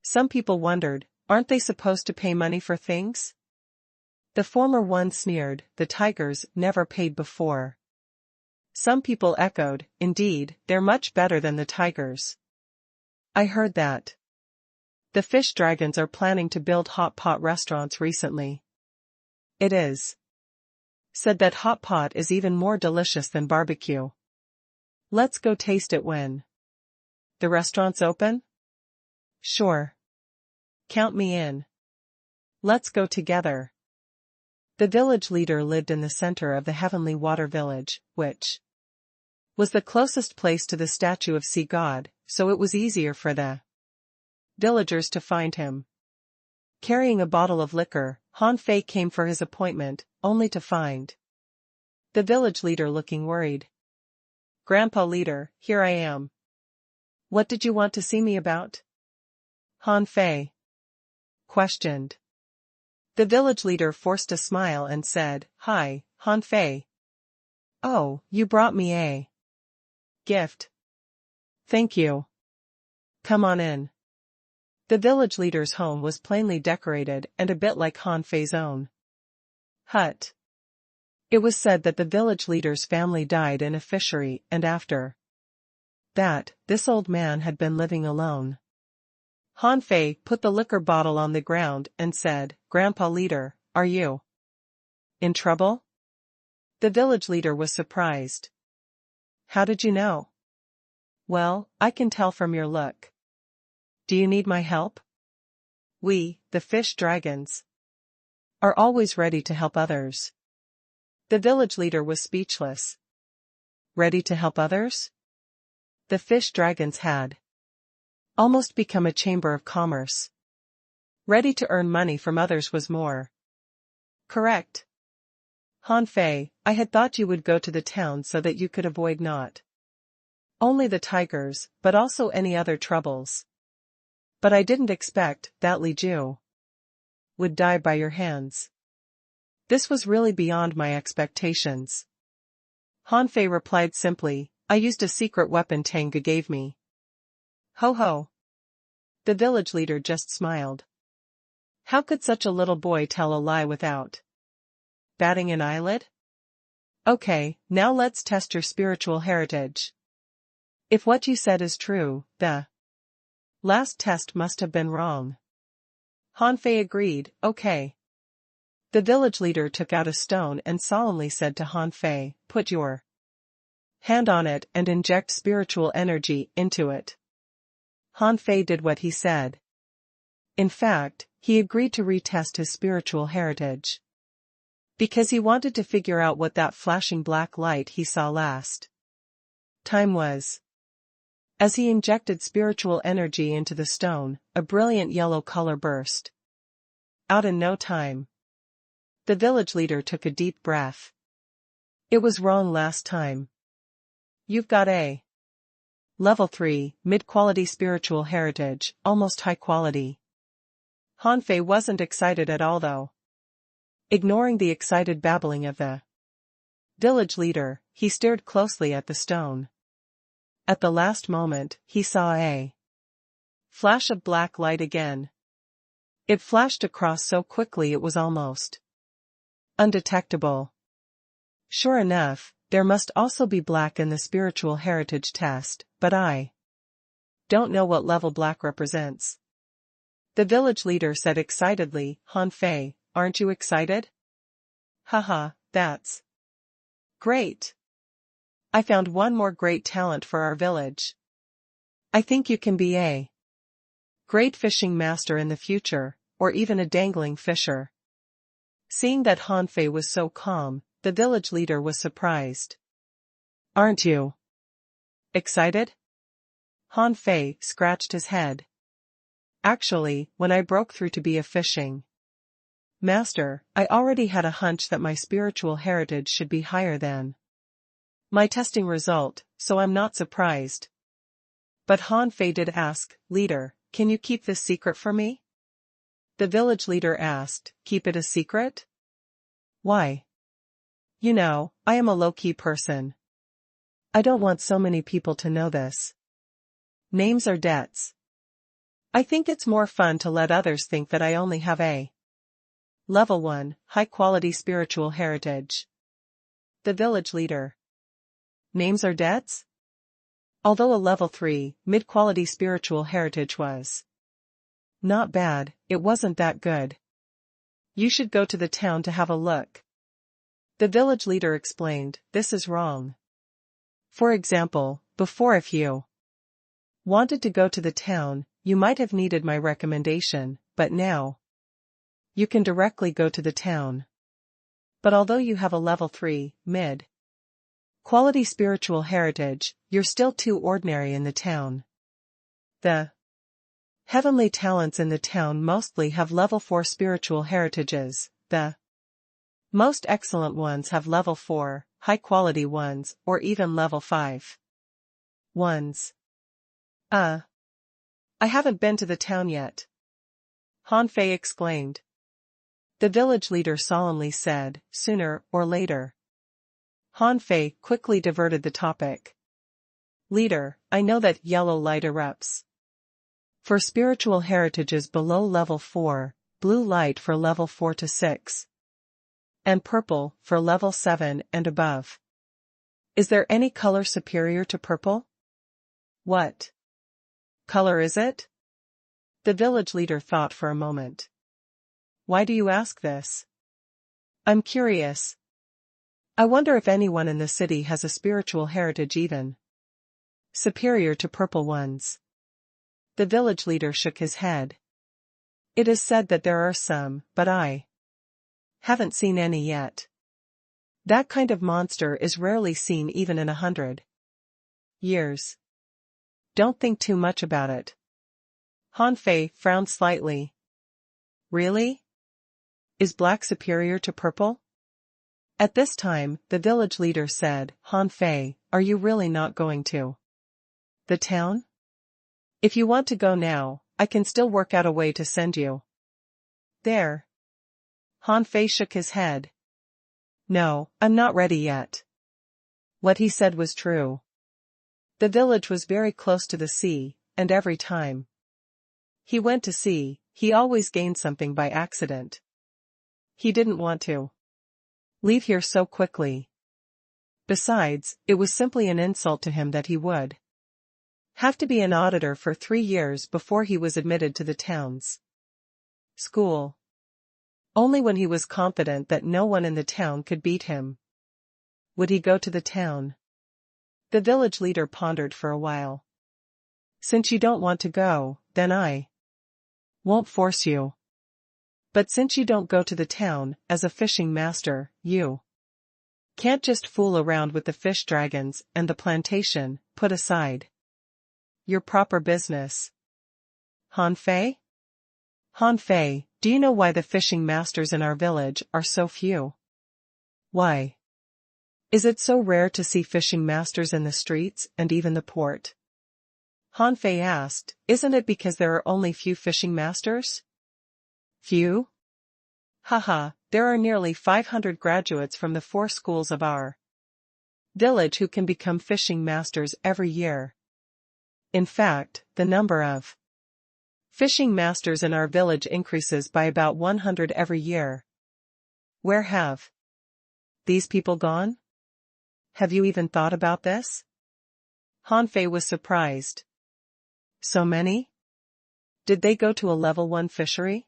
Some people wondered, aren't they supposed to pay money for things? The former one sneered, the tigers never paid before. Some people echoed, indeed, they're much better than the tigers. I heard that the fish dragons are planning to build hot pot restaurants recently. It is said that hot pot is even more delicious than barbecue. Let's go taste it when the restaurant's open? Sure. Count me in. Let's go together. The village leader lived in the center of the Heavenly Water Village, which was the closest place to the statue of Sea God, so it was easier for the villagers to find him. Carrying a bottle of liquor, Han Fei came for his appointment, only to find the village leader looking worried. "Grandpa leader, here I am. What did you want to see me about?" Han Fei questioned. The village leader forced a smile and said, "Hi, Han Fei. Oh, you brought me a gift. Thank you. Come on in." The village leader's home was plainly decorated and a bit like Han Fei's own hut. It was said that the village leader's family died in a fishery, and after that, this old man had been living alone. Han Fei put the liquor bottle on the ground and said, "Grandpa leader, are you in trouble?" The village leader was surprised. "How did you know?" "Well, I can tell from your look. Do you need my help?" "We, the fish dragons, are always ready to help others." The village leader was speechless. Ready to help others? The fish dragons had almost become a chamber of commerce. Ready to earn money from others was more correct. "Han Fei, I had thought you would go to the town so that you could avoid not only the tigers, but also any other troubles. But I didn't expect that Li Ju would die by your hands. This was really beyond my expectations." Han Fei replied simply, "I used a secret weapon Tanga gave me." Ho ho. The village leader just smiled. How could such a little boy tell a lie without batting an eyelid? Okay, now let's test your spiritual heritage. If what you said is true, the last test must have been wrong. Han Fei agreed, okay. The village leader took out a stone and solemnly said to Han Fei, "Put your hand on it and inject spiritual energy into it." Han Fei did what he said. In fact, he agreed to retest his spiritual heritage, because he wanted to figure out what that flashing black light he saw last time was. As he injected spiritual energy into the stone, a brilliant yellow color burst out in no time. The village leader took a deep breath. It was wrong last time. You've got a Level 3, mid-quality spiritual heritage, almost high quality. Han Fei wasn't excited at all though. Ignoring the excited babbling of the village leader, he stared closely at the stone. At the last moment, he saw a flash of black light again. It flashed across so quickly it was almost undetectable. Sure enough, there must also be black in the spiritual heritage test, but I don't know what level black represents. The village leader said excitedly, Han Fei, aren't you excited? Haha, that's great. I found one more great talent for our village. I think you can be a great fishing master in the future, or even a dangling fisher. Seeing that Han Fei was so calm, The village leader was surprised. Aren't you excited? Han Fei scratched his head. Actually, when I broke through to be a fishing master, I already had a hunch that my spiritual heritage should be higher than my testing result, so I'm not surprised. But Han Fei did ask, Leader, can you keep this secret for me? The village leader asked, Keep it a secret? Why? You know, I am a low-key person. I don't want so many people to know this. Names are debts. I think it's more fun to let others think that I only have a Level 1, high-quality spiritual heritage. The village leader. Names are debts? Although a Level 3, mid-quality spiritual heritage was not bad, it wasn't that good. You should go to the town to have a look. The village leader explained, This is wrong. For example, before if you wanted to go to the town, you might have needed my recommendation, but now you can directly go to the town. But although you have a Level 3, mid-quality spiritual heritage, you're still too ordinary in the town. The heavenly talents in the town mostly have Level 4 spiritual heritages. The most excellent ones have Level 4, high-quality ones, or even Level 5 ones. I haven't been to the town yet. Han Fei exclaimed. The village leader solemnly said, Sooner or later. Han Fei quickly diverted the topic. Leader, I know that yellow light erupts for spiritual heritages below Level 4, blue light for Level 4 to 6, and purple for Level 7 and above. Is there any color superior to purple? What color is it? The village leader thought for a moment. Why do you ask this? I'm curious. I wonder if anyone in the city has a spiritual heritage even superior to purple ones. The village leader shook his head. It is said that there are some, but I haven't seen any yet. That kind of monster is rarely seen even in 100 years. Don't think too much about it. Han Fei frowned slightly. Really? Is black superior to purple? At this time, the village leader said, Han Fei, are you really not going to the town? If you want to go now, I can still work out a way to send you there. Han Fei shook his head. No, I'm not ready yet. What he said was true. The village was very close to the sea, and every time he went to sea, he always gained something by accident. He didn't want to leave here so quickly. Besides, it was simply an insult to him that he would have to be an auditor for 3 years before he was admitted to the town's school. Only when he was confident that no one in the town could beat him would he go to the town. The village leader pondered for a while. Since you don't want to go, then I won't force you. But since you don't go to the town, as a fishing master, you can't just fool around with the fish dragons and the plantation, put aside your proper business. Han Fei? Han Fei, do you know why the fishing masters in our village are so few? Why is it so rare to see fishing masters in the streets and even the port? Han Fei asked, Isn't it because there are only few fishing masters? Few? Haha, there are nearly 500 graduates from the 4 schools of our village who can become fishing masters every year. In fact, the number of fishing masters in our village increases by about 100 every year. Where have these people gone? Have you even thought about this? Han Fei was surprised. So many? Did they go to a Level 1 fishery?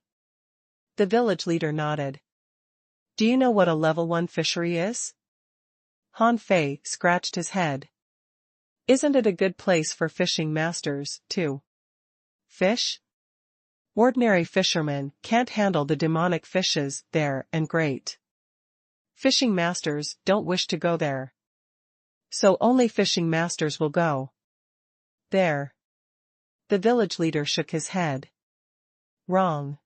The village leader nodded. Do you know what a Level 1 fishery is? Han Fei scratched his head. Isn't it a good place for fishing masters, to fish? Ordinary fishermen can't handle the demonic fishes there and great Fishing masters don't wish to go there. So only fishing masters will go there. The village leader shook his head. Wrong.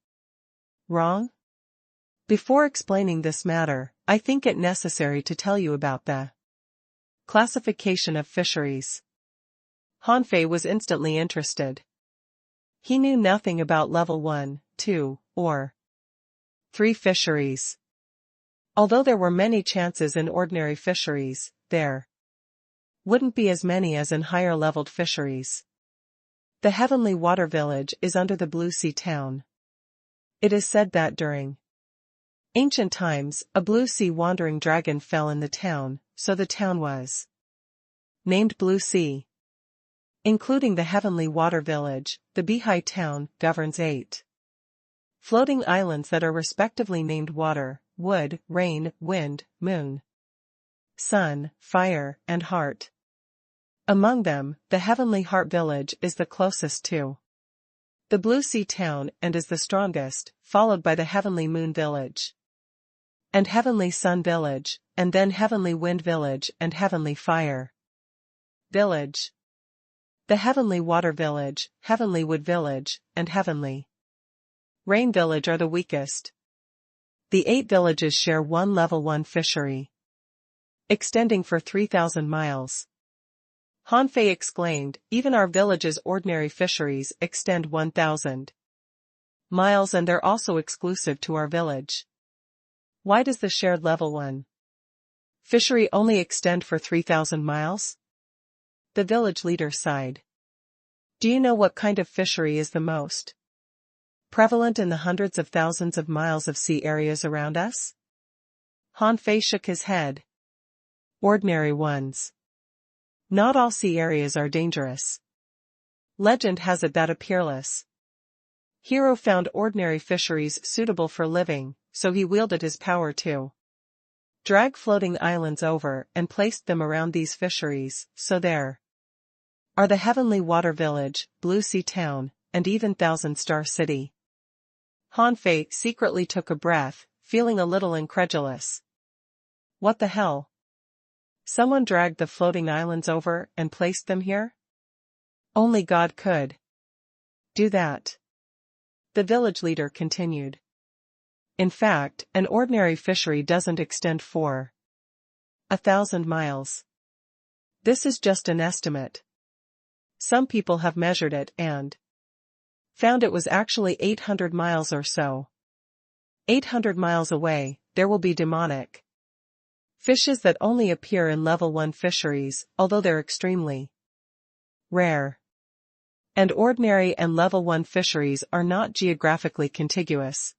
Wrong? Before explaining this matter, I think it necessary to tell you about the classification of fisheries. Hanfei was instantly interested. He knew nothing about level 1, 2, or 3 fisheries. Although there were many chances in ordinary fisheries, there wouldn't be as many as in higher-leveled fisheries. The Heavenly Water Village is under the Blue Sea Town. It is said that during ancient times, a blue sea wandering dragon fell in the town, so the town was named Blue Sea. Including the Heavenly Water Village, the Beehai Town governs 8 floating islands that are respectively named Water, Wood, Rain, Wind, Moon, Sun, Fire, and Heart. Among them, the Heavenly Heart Village is the closest to the Blue Sea Town and is the strongest, followed by the Heavenly Moon Village and Heavenly Sun Village, and then Heavenly Wind Village and Heavenly Fire Village. The Heavenly Water Village, Heavenly Wood Village, and Heavenly Rain Village are the weakest. The 8 villages share one level 1 fishery, extending for 3,000 miles. Hanfei exclaimed, even our village's ordinary fisheries extend 1,000 miles and they're also exclusive to our village. Why does the shared level 1 fishery only extend for 3,000 miles? The village leader sighed. Do you know what kind of fishery is the most prevalent in the hundreds of thousands of miles of sea areas around us? Hanfei shook his head. Ordinary ones. Not all sea areas are dangerous. Legend has it that a peerless hero found ordinary fisheries suitable for living, so he wielded his power to drag floating islands over and placed them around these fisheries, so there are the Heavenly Water Village, Blue Sea Town, and even Thousand Star City. Hanfei secretly took a breath, feeling a little incredulous. What the hell? Someone dragged the floating islands over and placed them here? Only God could do that. The village leader continued. In fact, an ordinary fishery doesn't extend for 1,000 miles. This is just an estimate. Some people have measured it and found it was actually 800 miles or so. 800 miles away, there will be demonic fishes that only appear in level 1 fisheries, although they're extremely rare. And ordinary and level 1 fisheries are not geographically contiguous.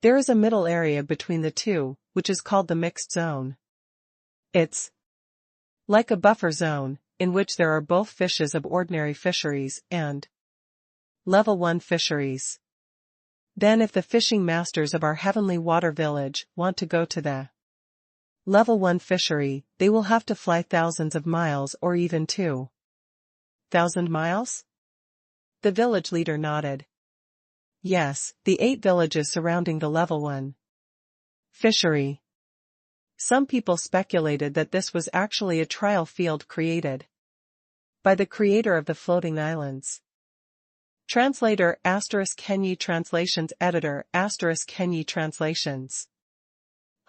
There is a middle area between the two, which is called the mixed zone. It's like a buffer zone, in which there are both fishes of ordinary fisheries and level 1 fisheries. Then if the fishing masters of our Heavenly Water Village want to go to the level 1 fishery, they will have to fly thousands of miles or even 2,000 miles? The village leader nodded. Yes, the 8 villages surrounding the level 1 fishery. Some people speculated that this was actually a trial field created by the creator of the floating islands. Translator *Kenyi Translations Editor *Kenyi Translations.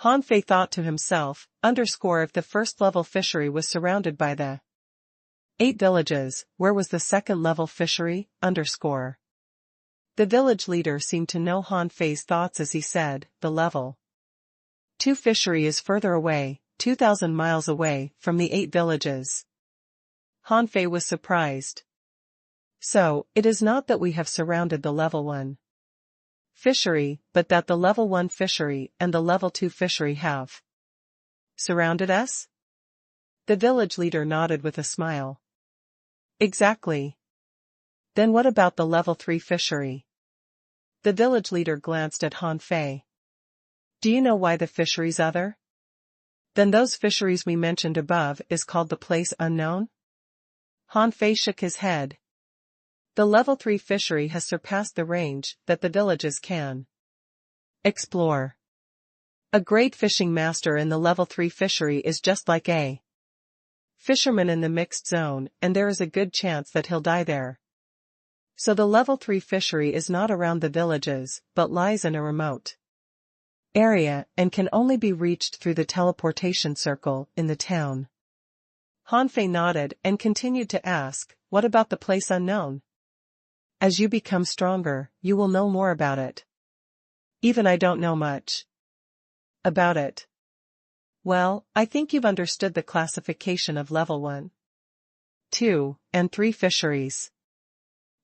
Hanfei thought to himself, if the first level fishery was surrounded by the 8 villages, where was the second level fishery? The village leader seemed to know Hanfei's thoughts as he said, the level 2 fishery is further away, 2,000 miles away, from the 8 villages. Hanfei was surprised. So, it is not that we have surrounded the level 1 fishery, but that the level 1 fishery and the level 2 fishery have surrounded us? The village leader nodded with a smile. Exactly. Then what about the level 3 fishery? The village leader glanced at Hanfei. Do you know why the fisheries other than those fisheries we mentioned above is called the place unknown? Hanfei shook his head. The level 3 fishery has surpassed the range that the villages can explore. A great fishing master in the level 3 fishery is just like a fisherman in the mixed zone, and there is a good chance that he'll die there. So the level 3 fishery is not around the villages, but lies in a remote area, and can only be reached through the teleportation circle in the town. Hanfei nodded and continued to ask, what about the place unknown? As you become stronger, you will know more about it. Even I don't know much about it. Well, I think you've understood the classification of level 1, 2, and 3 fisheries.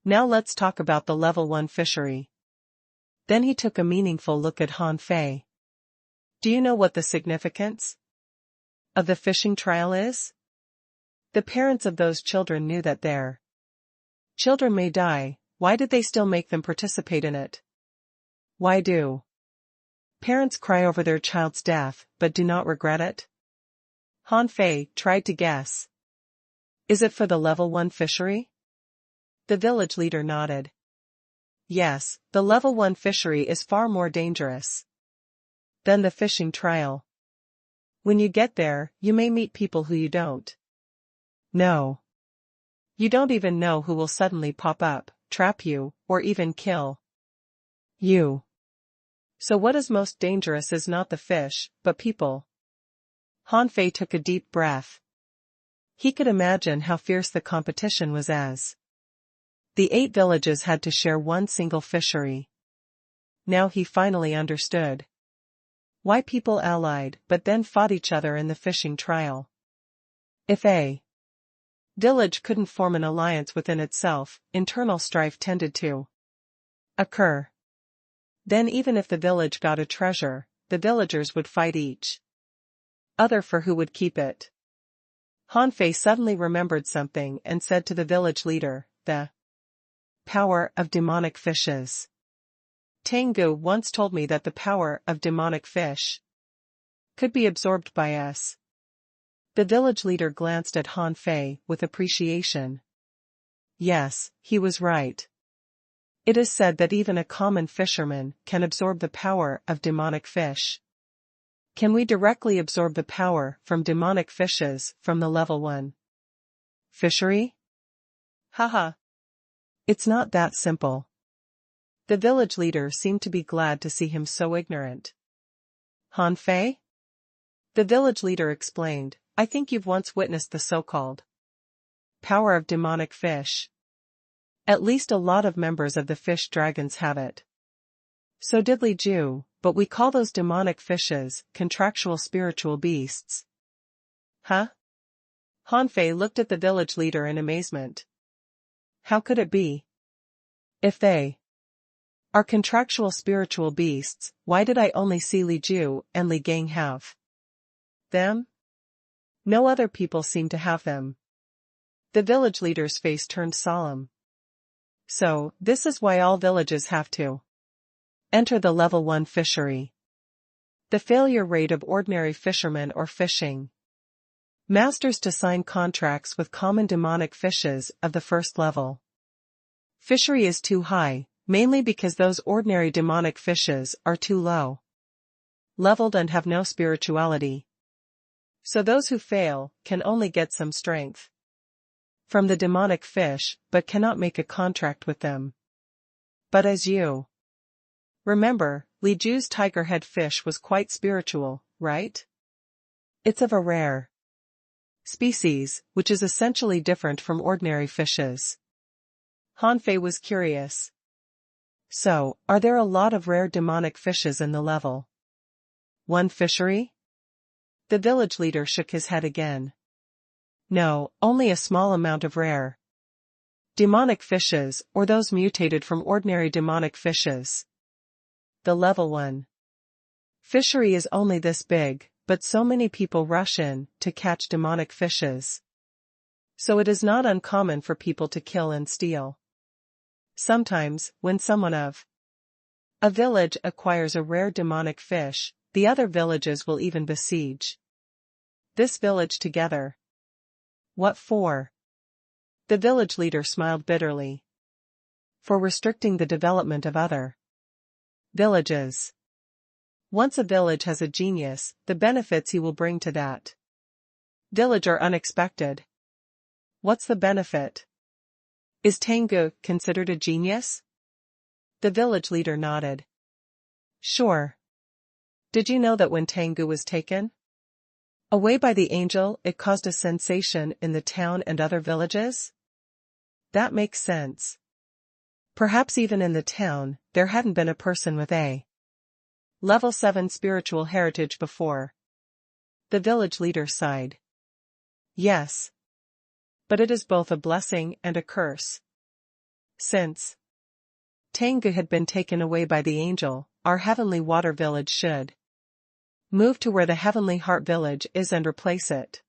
Now let's talk about the level 1 fishery. Then he took a meaningful look at Hanfei. Do you know what the significance of the fishing trial is? The parents of those children knew that their children may die. Why did they still make them participate in it? Why do parents cry over their child's death, but do not regret it? Hanfei tried to guess. Is it for the level 1 fishery? The village leader nodded. Yes, the level 1 fishery is far more dangerous than the fishing trial. When you get there, you may meet people who you don't know. You don't even know who will suddenly pop up, trap you, or even kill you. So what is most dangerous is not the fish, but people. Hanfei took a deep breath. He could imagine how fierce the competition was as the 8 villages had to share one single fishery. Now he finally understood why people allied but then fought each other in the fishing trial. If a village couldn't form an alliance within itself, internal strife tended to occur. Then even if the village got a treasure, the villagers would fight each other for who would keep it. Hanfei suddenly remembered something and said to the village leader, the power of demonic fishes. Tengu once told me that the power of demonic fish could be absorbed by us. The village leader glanced at Hanfei with appreciation. Yes, he was right. It is said that even a common fisherman can absorb the power of demonic fish. Can we directly absorb the power from demonic fishes from the level 1 fishery? Haha. It's not that simple. The village leader seemed to be glad to see him so ignorant. Hanfei? The village leader explained, I think you've once witnessed the so-called power of demonic fish. At least a lot of members of the fish dragons have it. So did Li Ju, but we call those demonic fishes contractual spiritual beasts. Huh? Hanfei looked at the village leader in amazement. How could it be? If they are contractual spiritual beasts, why did I only see Li Ju and Li Gang have them? No other people seem to have them. The village leader's face turned solemn. So, this is why all villages have to enter the level 1 fishery. The failure rate of ordinary fishermen or fishing masters to sign contracts with common demonic fishes of the first level fishery is too high, mainly because those ordinary demonic fishes are too low leveled and have no spirituality. So those who fail can only get some strength from the demonic fish, but cannot make a contract with them. But as you remember, Li Ju's tiger-head fish was quite spiritual, right? It's of a rare species, which is essentially different from ordinary fishes. Hanfei was curious. So, are there a lot of rare demonic fishes in the level 1 fishery? The village leader shook his head again. No, only a small amount of rare demonic fishes, or those mutated from ordinary demonic fishes. The level 1 fishery is only this big, but so many people rush in to catch demonic fishes. So it is not uncommon for people to kill and steal. Sometimes, when someone of a village acquires a rare demonic fish, the other villages will even besiege this village together. What for? The village leader smiled bitterly. For restricting the development of other villages. Once a village has a genius, the benefits he will bring to that village are unexpected. What's the benefit? Is Tengu considered a genius? The village leader nodded. Sure. Did you know that when Tengu was taken away by the angel, it caused a sensation in the town and other villages? That makes sense. Perhaps even in the town, there hadn't been a person with a level 7 spiritual heritage before. The village leader sighed. Yes. But it is both a blessing and a curse. Since Tengu had been taken away by the angel, our heavenly water village should move to where the heavenly heart village is and replace it.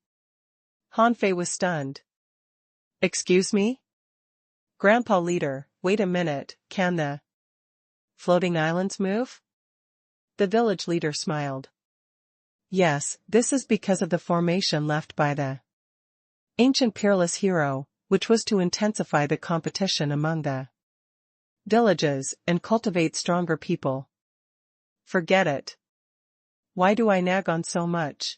Hanfei was stunned. Excuse me? Grandpa leader, wait a minute, can the floating islands move? The village leader smiled. Yes, this is because of the formation left by the ancient peerless hero, which was to intensify the competition among the villages and cultivate stronger people. Forget it. Why do I nag on so much?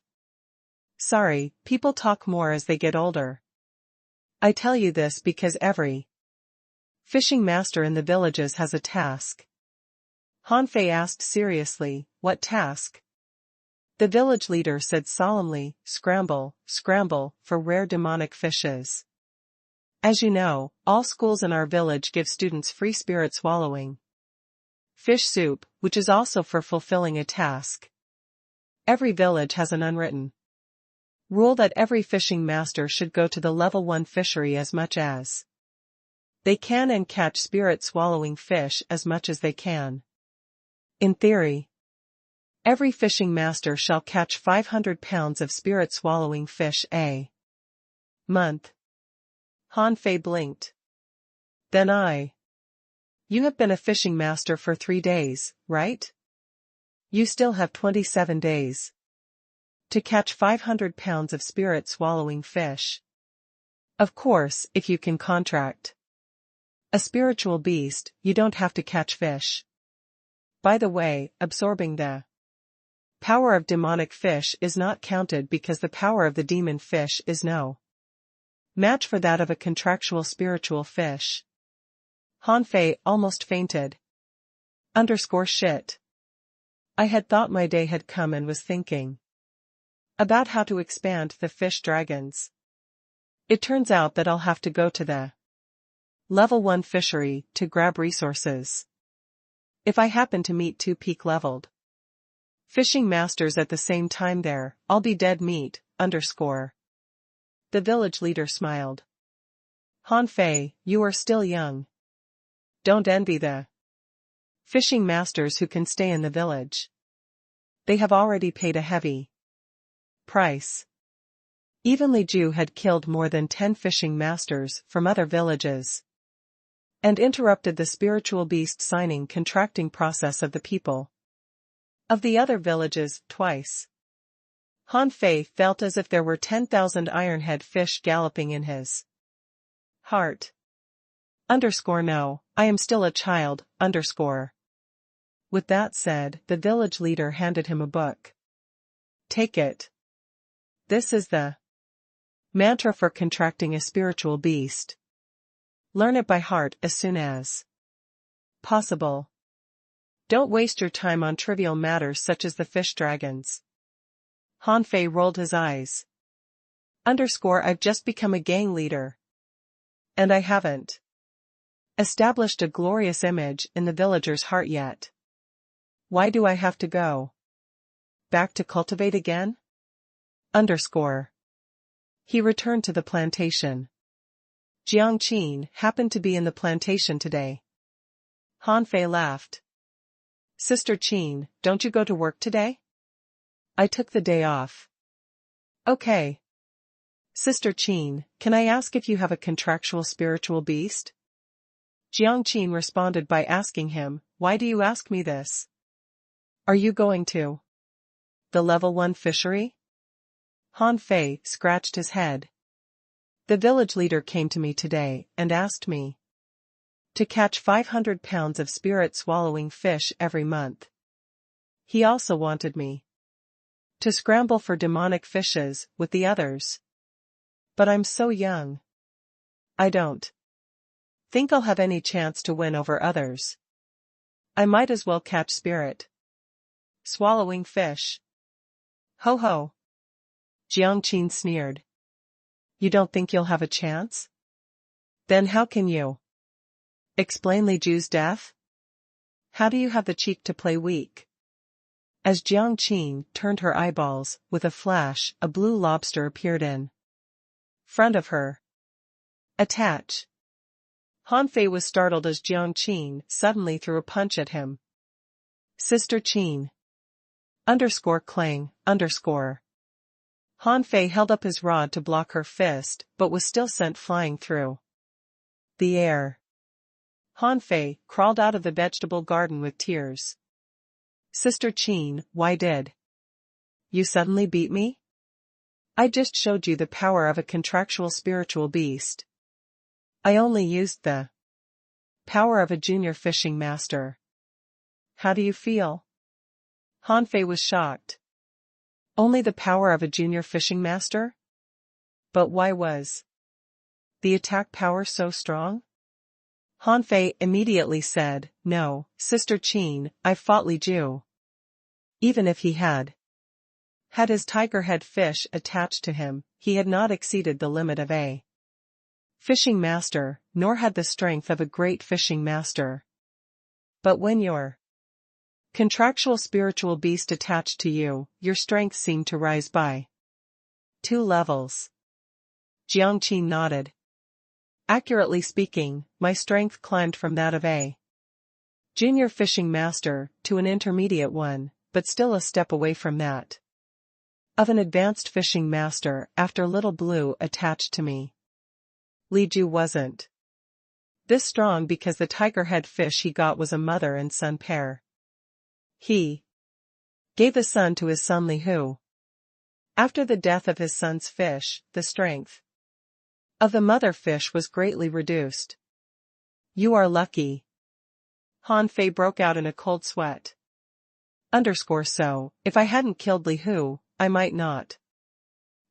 Sorry, people talk more as they get older. I tell you this because every fishing master in the villages has a task. Hanfei asked seriously, what task? The village leader said solemnly, scramble, scramble, for rare demonic fishes. As you know, all schools in our village give students free spirit swallowing fish soup, which is also for fulfilling a task. Every village has an unwritten rule that every fishing master should go to the level 1 fishery as much as they can and catch spirit swallowing fish as much as they can. In theory, every fishing master shall catch 500 pounds of spirit swallowing fish a month. Hanfei blinked. Then you have been a fishing master for 3 days, right? You still have 27 days to catch 500 pounds of spirit swallowing fish. Of course, if you can contract a spiritual beast, you don't have to catch fish. By the way, absorbing the power of demonic fish is not counted because the power of the demon fish is no match for that of a contractual spiritual fish. Hanfei almost fainted. Shit. I had thought my day had come and was thinking about how to expand the fish dragons. It turns out that I'll have to go to the level 1 fishery to grab resources. If I happen to meet 2 peak-leveled fishing masters at the same time there, I'll be dead meat. The village leader smiled. Hanfei, you are still young. Don't envy the fishing masters who can stay in the village. They have already paid a heavy price. Even Li Ju had killed more than 10 fishing masters from other villages and interrupted the spiritual beast signing contracting process of the people of the other villages twice. Hanfei felt as if there were 10,000 ironhead fish galloping in his heart. No, I am still a child. With that said, the village leader handed him a book. Take it. This is the mantra for contracting a spiritual beast. Learn it by heart as soon as possible. Don't waste your time on trivial matters such as the fish dragons. Hanfei rolled his eyes. I've just become a gang leader. And I haven't established a glorious image in the villager's heart yet. Why do I have to go back to cultivate again? He returned to the plantation. Jiang Qin happened to be in the plantation today. Hanfei laughed. Sister Qin, don't you go to work today? I took the day off. Okay. Sister Qin, can I ask if you have a contractual spiritual beast? Jiang Qin responded by asking him, why do you ask me this? Are you going to the level 1 fishery? Hanfei scratched his head. The village leader came to me today and asked me to catch 500 pounds of spirit swallowing fish every month. He also wanted me to scramble for demonic fishes with the others. But I'm so young. I don't think I'll have any chance to win over others. I might as well catch spirit swallowing fish. Ho ho. Jiang Qin sneered. You don't think you'll have a chance? Then how can you explain Li Ju's death? How do you have the cheek to play weak? As Jiang Qin turned her eyeballs, with a flash, a blue lobster appeared in front of her. Attach. Han Fei was startled as Jiang Qin suddenly threw a punch at him. Sister Qin. Clang. Han Fei held up his rod to block her fist, but was still sent flying through the air. Han Fei crawled out of the vegetable garden with tears. Sister Qin, why did you suddenly beat me? I just showed you the power of a contractual spiritual beast. I only used the power of a junior fishing master. How do you feel? Han Fei was shocked. Only the power of a junior fishing master? But why was the attack power so strong? Han Fei immediately said, No, Sister Qin, I fought Li Ju. Even if he had his tiger head fish attached to him, he had not exceeded the limit of a fishing master, nor had the strength of a great fishing master. But when your contractual spiritual beast attached to you, your strength seemed to rise by 2 levels. Jiang Qin nodded. Accurately speaking, my strength climbed from that of a junior fishing master to an intermediate one, but still a step away from that of an advanced fishing master after Little Blue attached to me. Li Ju wasn't this strong because the tiger head fish he got was a mother and son pair. He gave the son to his son Li Hu. After the death of his son's fish, the strength of the mother fish was greatly reduced. You are lucky. Han Fei broke out in a cold sweat. So, if I hadn't killed Li Hu, I might not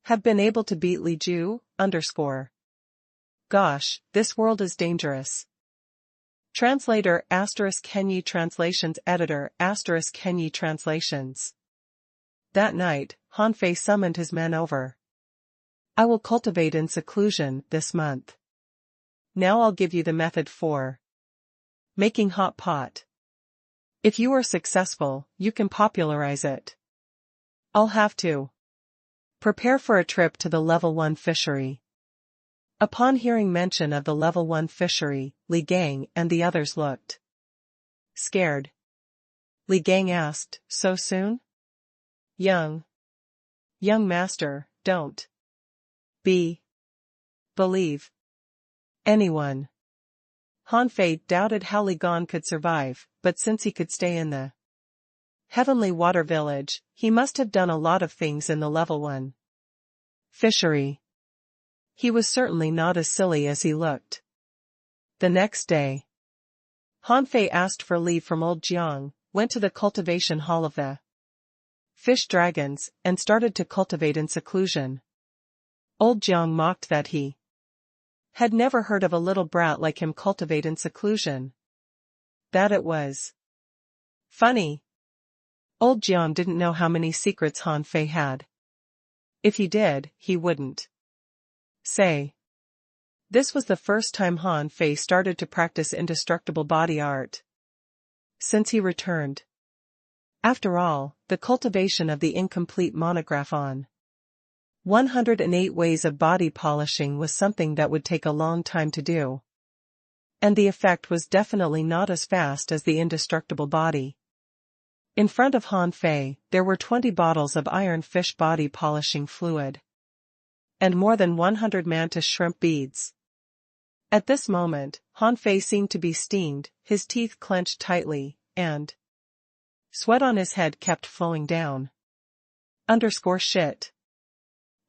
have been able to beat Li Ju. Gosh, this world is dangerous. Translator ** Kenyi Translations Editor ** Kenyi Translations. That night, Han Fei summoned his men over. I will cultivate in seclusion this month. Now I'll give you the method for making hot pot. If you are successful, you can popularize it. I'll have to prepare for a trip to the level 1 fishery. Upon hearing mention of the level 1 fishery, Li Gang and the others looked scared. Li Gang asked, so soon? Young master, don't believe anyone. Han Fei doubted how Li Gan could survive, but since he could stay in the Heavenly Water Village, he must have done a lot of things in the level 1 fishery. He was certainly not as silly as he looked. The next day, Han Fei asked for leave from old Jiang, went to the cultivation hall of the fish dragons, and started to cultivate in seclusion. Old Jiang mocked that he had never heard of a little brat like him cultivate in seclusion. That it was funny. Old Jiang didn't know how many secrets Han Fei had. If he did, he wouldn't say. This was the first time Han Fei started to practice indestructible body art since he returned. After all, the cultivation of the incomplete monograph on 108 ways of body polishing was something that would take a long time to do. And the effect was definitely not as fast as the indestructible body. In front of Han Fei, there were 20 bottles of iron fish body polishing fluid. And more than 100 mantis shrimp beads. At this moment, Han Fei seemed to be steamed, his teeth clenched tightly, and sweat on his head kept flowing down. Shit.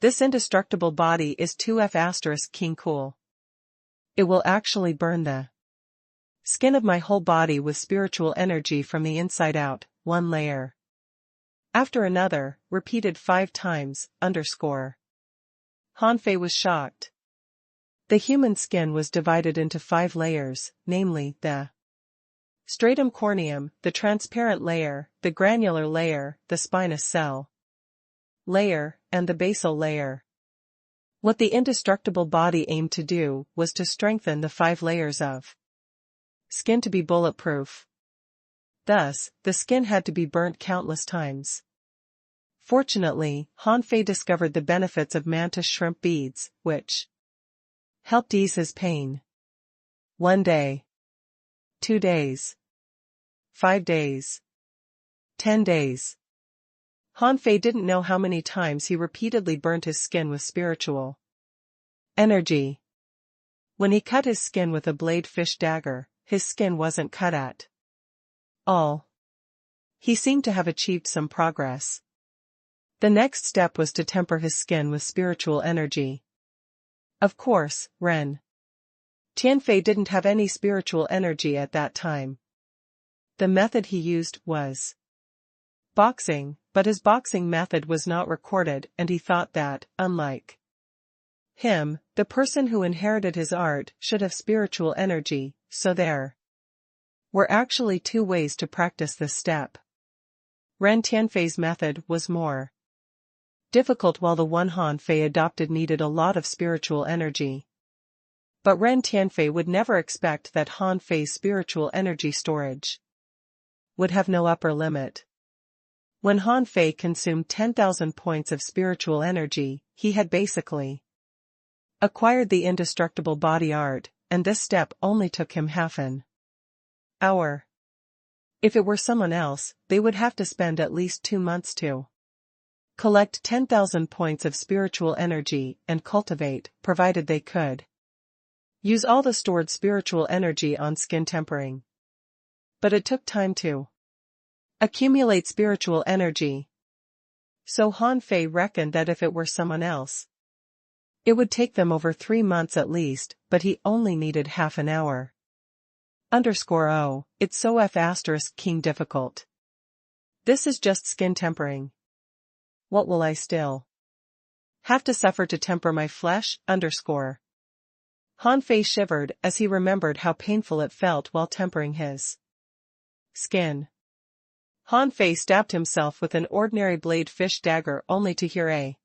This indestructible body is 2F** king cool. It will actually burn the skin of my whole body with spiritual energy from the inside out, 1 layer. After another, repeated 5 times, underscore. Han Fei was shocked. The human skin was divided into 5 layers, namely, the stratum corneum, the transparent layer, the granular layer, the spinous cell layer, and the basal layer. What the indestructible body aimed to do was to strengthen the 5 layers of skin to be bulletproof. Thus, the skin had to be burnt countless times. Fortunately, Han Fei discovered the benefits of mantis shrimp beads, which helped ease his pain. 1 day. 2 days. 5 days. 10 days. Han Fei didn't know how many times he repeatedly burnt his skin with spiritual energy. When he cut his skin with a blade fish dagger, his skin wasn't cut at all. He seemed to have achieved some progress. The next step was to temper his skin with spiritual energy. Of course, Ren Tianfei didn't have any spiritual energy at that time. The method he used was boxing, but his boxing method was not recorded, and he thought that, unlike him, the person who inherited his art should have spiritual energy, so there were actually 2 ways to practice this step. Ren Tianfei's method was more difficult, while the one Han Fei adopted needed a lot of spiritual energy. But Ren Tianfei would never expect that Han Fei's spiritual energy storage would have no upper limit. When Han Fei consumed 10,000 points of spiritual energy, he had basically acquired the indestructible body art, and this step only took him half an hour. If it were someone else, they would have to spend at least 2 months to collect 10,000 points of spiritual energy and cultivate, provided they could use all the stored spiritual energy on skin tempering. But it took time to accumulate spiritual energy. So Han Fei reckoned that if it were someone else, it would take them over 3 months at least, but he only needed half an hour. Oh, it's so *king difficult. This is just skin tempering. What will I still have to suffer to temper my flesh? Han Fei shivered as he remembered how painful it felt while tempering his skin. Han Fei stabbed himself with an ordinary blade fish dagger only to hear a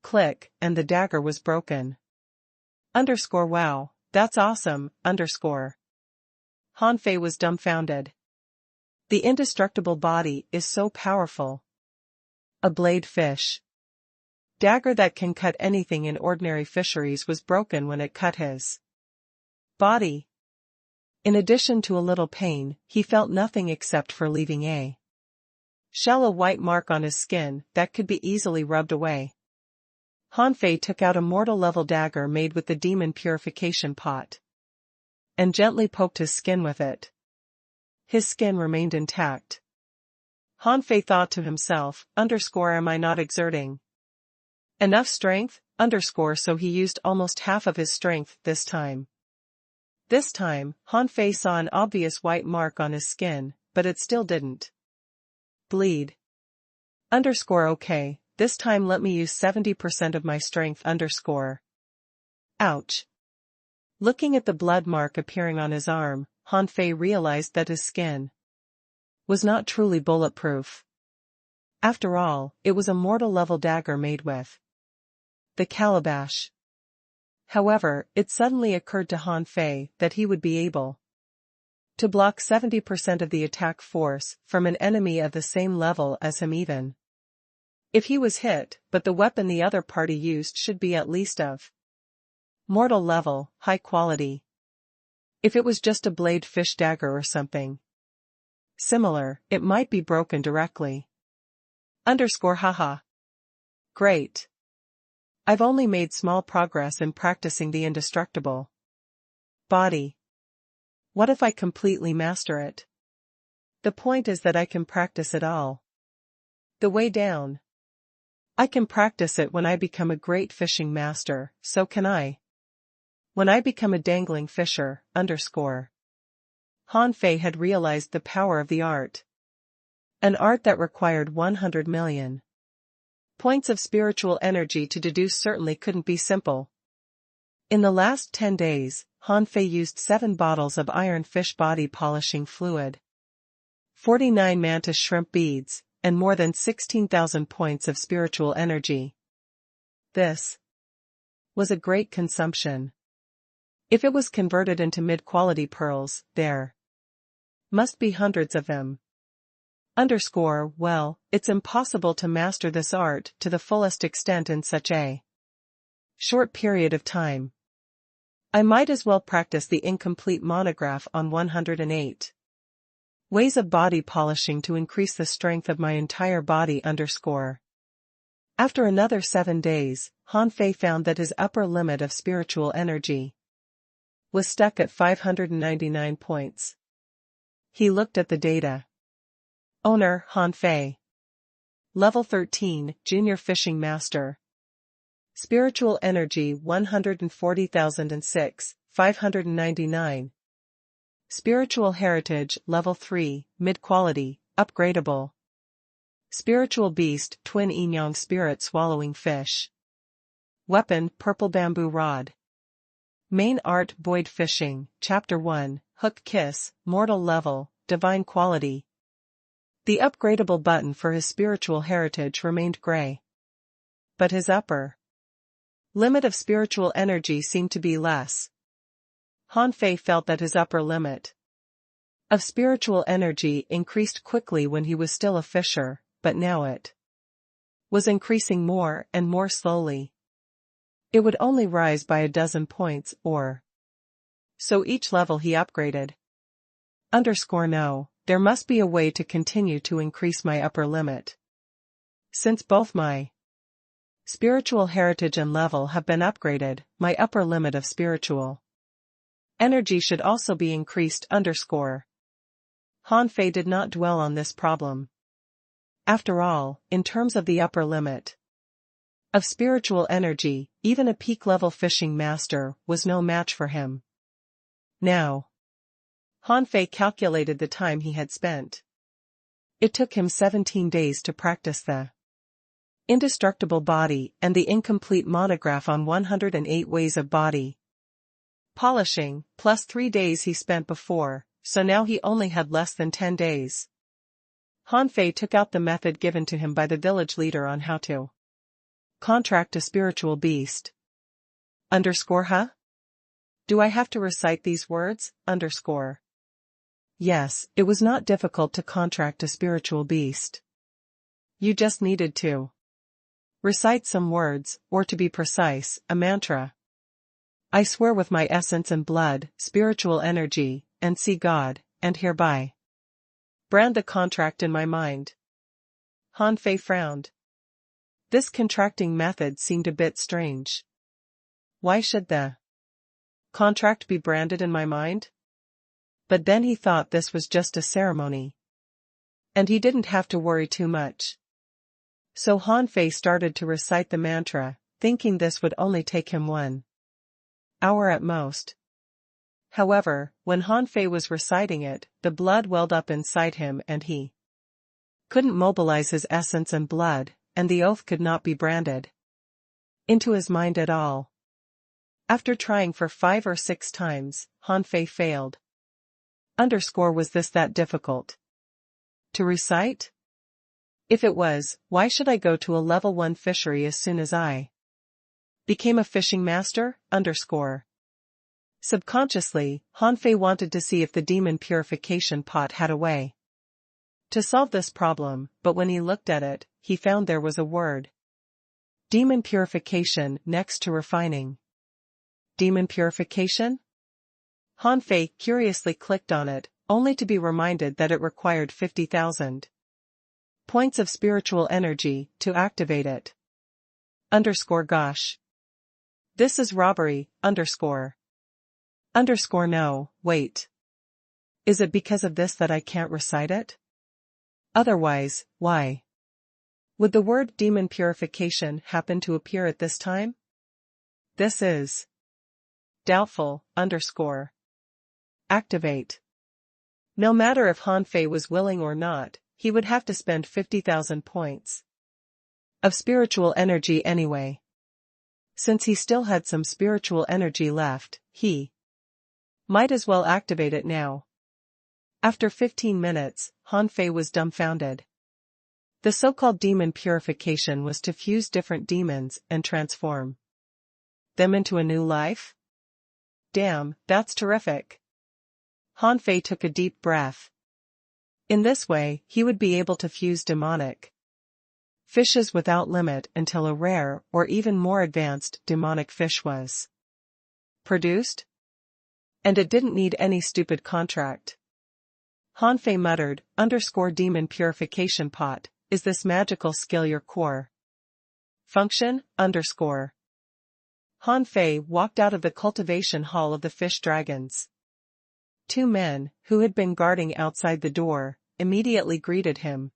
click, and the dagger was broken. Wow, that's awesome, Han Fei was dumbfounded. The indestructible body is so powerful. A blade fish dagger that can cut anything in ordinary fisheries was broken when it cut his body. In addition to a little pain, he felt nothing except for leaving a shallow white mark on his skin that could be easily rubbed away. Han Fei took out a mortal-level dagger made with the demon purification pot and gently poked his skin with it. His skin remained intact. Han Fei thought to himself, am I not exerting enough strength? So he used almost half of his strength this time. This time, Han Fei saw an obvious white mark on his skin, but it still didn't bleed. Okay, this time let me use 70% of my strength. Ouch. Looking at the blood mark appearing on his arm, Han Fei realized that his skin was not truly bulletproof. After all, it was a mortal-level dagger made with the calabash. However, it suddenly occurred to Han Fei that he would be able to block 70% of the attack force from an enemy of the same level as him, even if he was hit, but the weapon the other party used should be at least of mortal level, high quality. If it was just a blade fish dagger or something similar, it might be broken directly. Haha. Great. I've only made small progress in practicing the indestructible body. What if I completely master it? The point is that I can practice it all the way down. I can practice it when I become a great fishing master, so can I. When I become a dangling fisher, Han Fei had realized the power of the art. An art that required 100 million points of spiritual energy to deduce certainly couldn't be simple. In the last 10 days, Han Fei used 7 bottles of iron fish body polishing fluid, 49 mantis shrimp beads, and more than 16,000 points of spiritual energy. This was a great consumption. If it was converted into mid-quality pearls, there must be hundreds of them. Well, it's impossible to master this art to the fullest extent in such a short period of time. I might as well practice the incomplete monograph on 108 ways of body polishing to increase the strength of my entire body. After another 7 days, Han Fei found that his upper limit of spiritual energy was stuck at 599 points. He looked at the data. Owner, Han Fei. Level 13, Junior Fishing Master. Spiritual Energy 140,006, 599. Spiritual Heritage, Level 3, Mid-Quality, Upgradable. Spiritual Beast, Twin Inyang Spirit Swallowing Fish. Weapon, Purple Bamboo Rod. Main Art, Buoyed Fishing, Chapter 1, Hook Kiss, Mortal Level, Divine Quality. The upgradable button for his spiritual heritage remained gray. But his upper limit of spiritual energy seemed to be less. Han Fei felt that his upper limit of spiritual energy increased quickly when he was still a fisher, but now it was increasing more and more slowly. It would only rise by a dozen points or so each level he upgraded. No. There must be a way to continue to increase my upper limit. Since both my spiritual heritage and level have been upgraded, my upper limit of spiritual energy should also be increased. Han Fei did not dwell on this problem. After all, in terms of the upper limit of spiritual energy, even a peak-level fishing master was no match for him. Now, Han Fei calculated the time he had spent. It took him 17 days to practice the indestructible body and the incomplete monograph on 108 ways of body polishing, plus 3 days he spent before, so now he only had less than 10 days. Han Fei took out the method given to him by the village leader on how to contract a spiritual beast. Huh? Do I have to recite these words? Yes, it was not difficult to contract a spiritual beast. You just needed to recite some words, or to be precise, a mantra. I swear with my essence and blood, spiritual energy, and see God, and hereby brand the contract in my mind. Han Fei frowned. This contracting method seemed a bit strange. Why should the contract be branded in my mind? But then he thought this was just a ceremony, and he didn't have to worry too much. So Han Fei started to recite the mantra, thinking this would only take him 1 hour at most. However, when Han Fei was reciting it, the blood welled up inside him and he couldn't mobilize his essence and blood, and the oath could not be branded into his mind at all. After trying for 5 or 6 times, Han Fei failed. Was this that difficult to recite? If it was, why should I go to a level 1 fishery as soon as I became a fishing master? Subconsciously, Han Fei wanted to see if the demon purification pot had a way to solve this problem, but when he looked at it, he found there was a word. Demon purification next to refining. Demon purification? Han Fei curiously clicked on it, only to be reminded that it required 50,000 points of spiritual energy to activate it. Gosh. This is robbery, No, wait. Is it because of this that I can't recite it? Otherwise, why would the word demon purification happen to appear at this time? This is doubtful, Activate. No matter if Han Fei was willing or not, he would have to spend 50,000 points of spiritual energy anyway. Since he still had some spiritual energy left, he might as well activate it now. After 15 minutes, Han Fei was dumbfounded. The so-called demon purification was to fuse different demons and transform them into a new life? Damn, that's terrific. Han Fei took a deep breath. In this way, he would be able to fuse demonic fishes without limit until a rare or even more advanced demonic fish was produced. And it didn't need any stupid contract. Han Fei muttered, _demon purification pot, is this magical skill your core function, _. Han Fei walked out of the cultivation hall of the fish dragons. Two men, who had been guarding outside the door, immediately greeted him.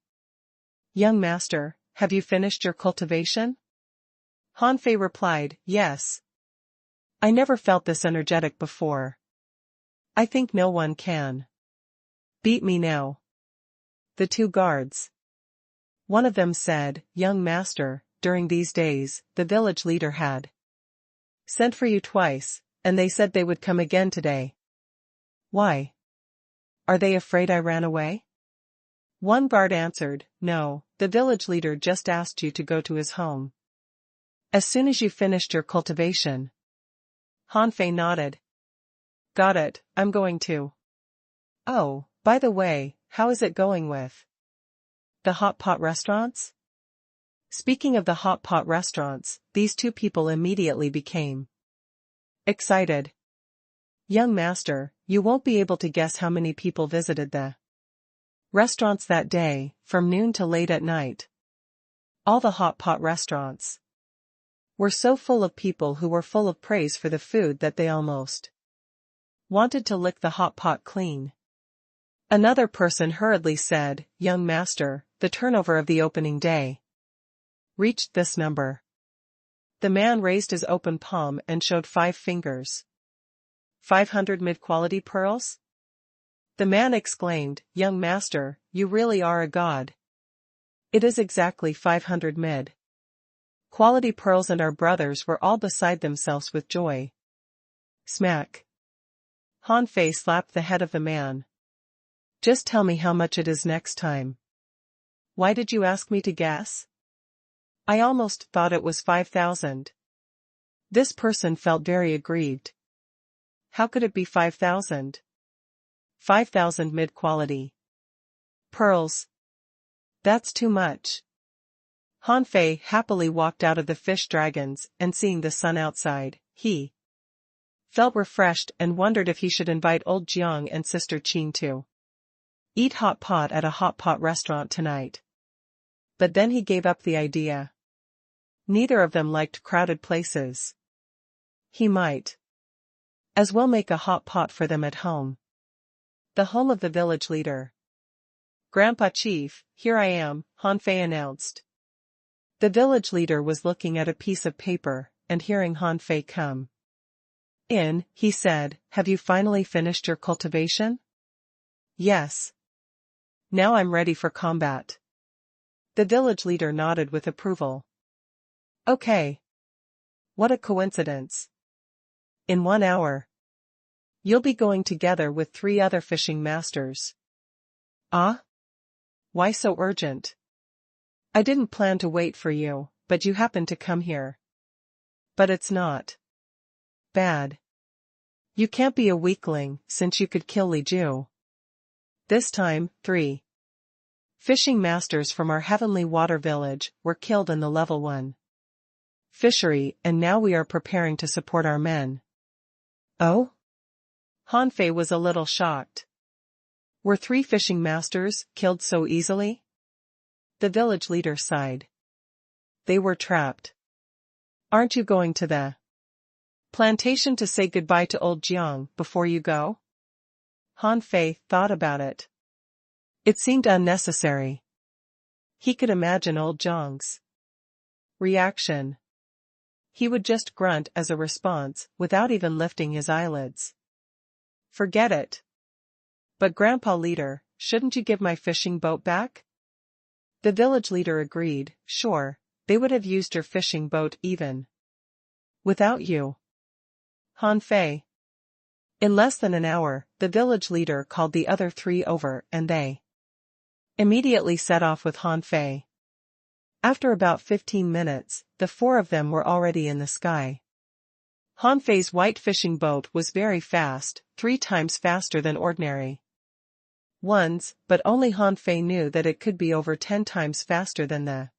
Young master, have you finished your cultivation? Han Fei replied, yes. I never felt this energetic before. I think no one can beat me now. The two guards. One of them said, young master, during these days, the village leader had sent for you twice, and they said they would come again today. Why? Are they afraid I ran away? One guard answered, no, the village leader just asked you to go to his home as soon as you finished your cultivation. Han Fei nodded. Got it, I'm going to. Oh, by the way, how is it going with the hot pot restaurants? Speaking of the hot pot restaurants, these two people immediately became excited. Young master, you won't be able to guess how many people visited the restaurants that day, from noon to late at night. All the hot pot restaurants were so full of people who were full of praise for the food that they almost wanted to lick the hot pot clean. Another person hurriedly said, young master, the turnover of the opening day reached this number. The man raised his open palm and showed 5 fingers. 500 mid-quality pearls? The man exclaimed, young master, you really are a god. It is exactly 500 mid-quality pearls, and our brothers were all beside themselves with joy. Smack. Han Fei slapped the head of the man. Just tell me how much it is next time. Why did you ask me to guess? I almost thought it was 5,000. This person felt very aggrieved. How could it be 5,000? 5,000 mid-quality pearls. That's too much. Han Fei happily walked out of the fish dragons, and seeing the sun outside, he felt refreshed and wondered if he should invite old Jiang and sister Qin to eat hot pot at a hot pot restaurant tonight. But then he gave up the idea. Neither of them liked crowded places. He might as well make a hot pot for them at home. The home of the village leader. Grandpa Chief, here I am, Han Fei announced. The village leader was looking at a piece of paper, and hearing Han Fei come in, he said, have you finally finished your cultivation? Yes. Now I'm ready for combat. The village leader nodded with approval. Okay. What a coincidence. In 1 hour, you'll be going together with 3 other fishing masters. Ah? Why so urgent? I didn't plan to wait for you, but you happened to come here. But it's not bad. You can't be a weakling, since you could kill Li Ju. This time, 3 fishing masters from our heavenly water village were killed in the level 1 fishery, and now we are preparing to support our men. Oh? Han Fei was a little shocked. Were 3 fishing masters killed so easily? The village leader sighed. They were trapped. Aren't you going to the plantation to say goodbye to old Jiang before you go? Han Fei thought about it. It seemed unnecessary. He could imagine old Jiang's reaction. He would just grunt as a response, without even lifting his eyelids. Forget it. But Grandpa Leader, shouldn't you give my fishing boat back? The village leader agreed, sure, they would have used your fishing boat even without you. Han Fei. In less than an hour, the village leader called the other three over and they immediately set off with Han Fei. After about 15 minutes, the four of them were already in the sky. Han Fei's white fishing boat was very fast, 3 times faster than ordinary ones, but only Han Fei knew that it could be over 10 times faster than the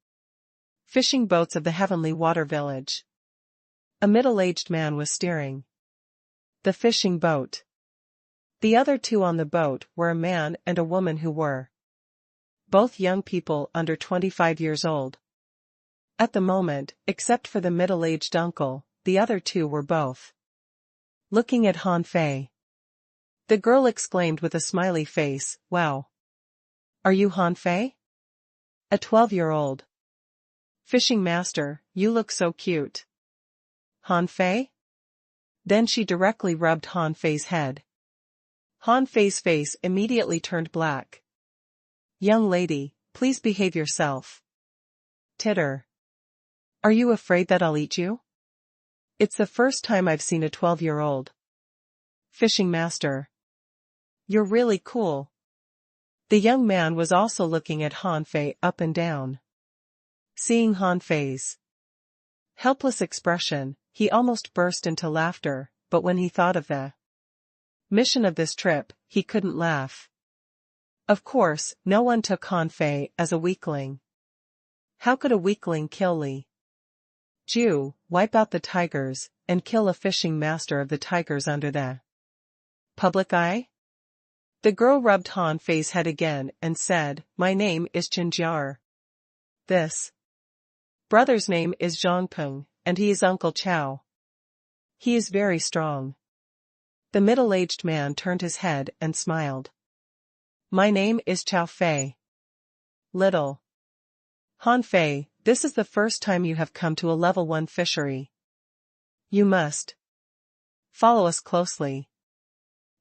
fishing boats of the Heavenly Water Village. A middle-aged man was steering the fishing boat. The other two on the boat were a man and a woman who were both young people under 25 years old. At the moment, except for the middle-aged uncle, the other two were both looking at Han Fei. The girl exclaimed with a smiley face, "Wow! Are you Han Fei?" A 12-year-old fishing master, you look so cute. Han Fei? Then she directly rubbed Han Fei's head. Han Fei's face immediately turned black. Young lady, please behave yourself. Titter. Are you afraid that I'll eat you? It's the first time I've seen a 12-year-old fishing master. You're really cool. The young man was also looking at Han Fei up and down. Seeing Han Fei's helpless expression, he almost burst into laughter, but when he thought of the mission of this trip, he couldn't laugh. Of course, no one took Han Fei as a weakling. How could a weakling kill Li Ju, wipe out the tigers, and kill a fishing master of the tigers under the public eye? The girl rubbed Han Fei's head again and said, "My name is Chinjiar. This brother's name is Zhangpeng, and he is Uncle Chow. He is very strong." The middle-aged man turned his head and smiled. "My name is Chow Fei. Little Han Fei, this is the first time you have come to a level 1 fishery. You must follow us closely.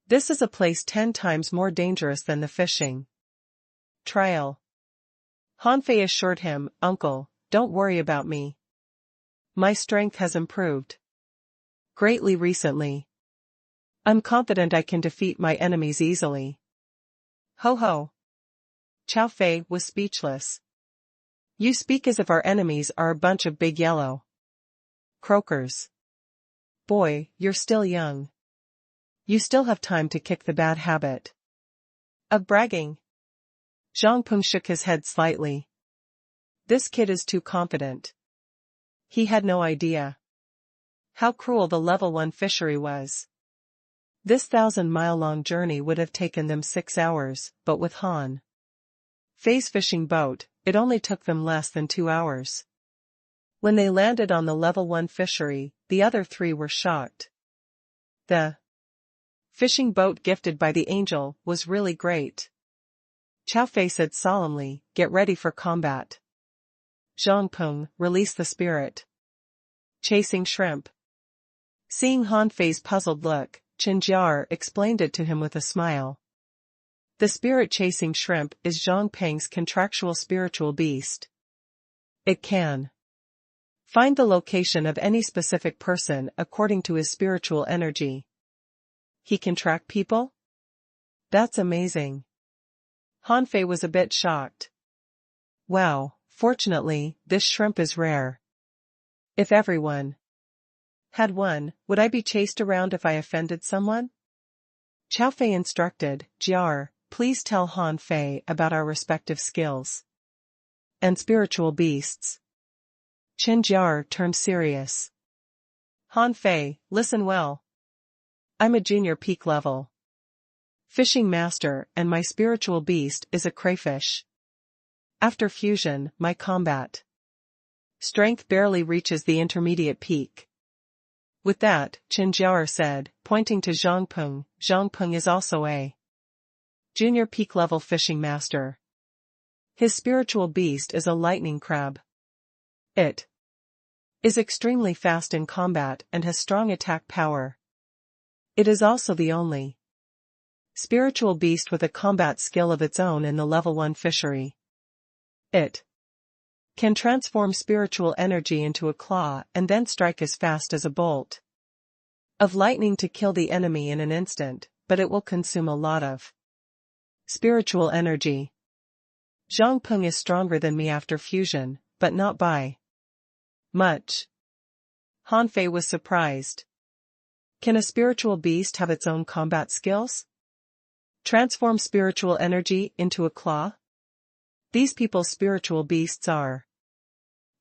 This is a place 10 times more dangerous than the fishing trial." Han Fei assured him, "Uncle, don't worry about me. My strength has improved greatly recently. I'm confident I can defeat my enemies easily." Ho ho. Chow Fei was speechless. "You speak as if our enemies are a bunch of big yellow croakers. Boy, you're still young. You still have time to kick the bad habit of bragging." Zhang Peng shook his head slightly. This kid is too confident. He had no idea how cruel the level 1 fishery was. This 1,000-mile-long journey would have taken them 6 hours, but with Han Fei's fishing boat, it only took them less than 2 hours. When they landed on the level 1 fishery, the other three were shocked. The fishing boat gifted by the angel was really great. Chow Fei said solemnly, "Get ready for combat. Zhang Peng, release the spirit chasing shrimp." Seeing Han Fei's puzzled look, Chinjiar explained it to him with a smile. The spirit-chasing shrimp is Zhang Peng's contractual spiritual beast. It can find the location of any specific person according to his spiritual energy. He can track people? That's amazing. Han Fei was a bit shocked. Wow, fortunately, this shrimp is rare. If everyone had one, would I be chased around if I offended someone? Chow Fei instructed, "Jiar, please tell Han Fei about our respective skills and spiritual beasts." Chen Jiar turned serious. "Han Fei, listen well. I'm a junior peak level fishing master and my spiritual beast is a crayfish. After fusion, my combat strength barely reaches the intermediate peak." With that, Chen Jiar said, pointing to Zhang Peng is also a junior peak level fishing master. His spiritual beast is a lightning crab. It is extremely fast in combat and has strong attack power. It is also the only spiritual beast with a combat skill of its own in the level 1 fishery. It can transform spiritual energy into a claw and then strike as fast as a bolt of lightning to kill the enemy in an instant, but it will consume a lot of spiritual energy. Zhang Peng is stronger than me after fusion, but not by much. Han Fei was surprised. Can a spiritual beast have its own combat skills? Transform spiritual energy into a claw? These people's spiritual beasts are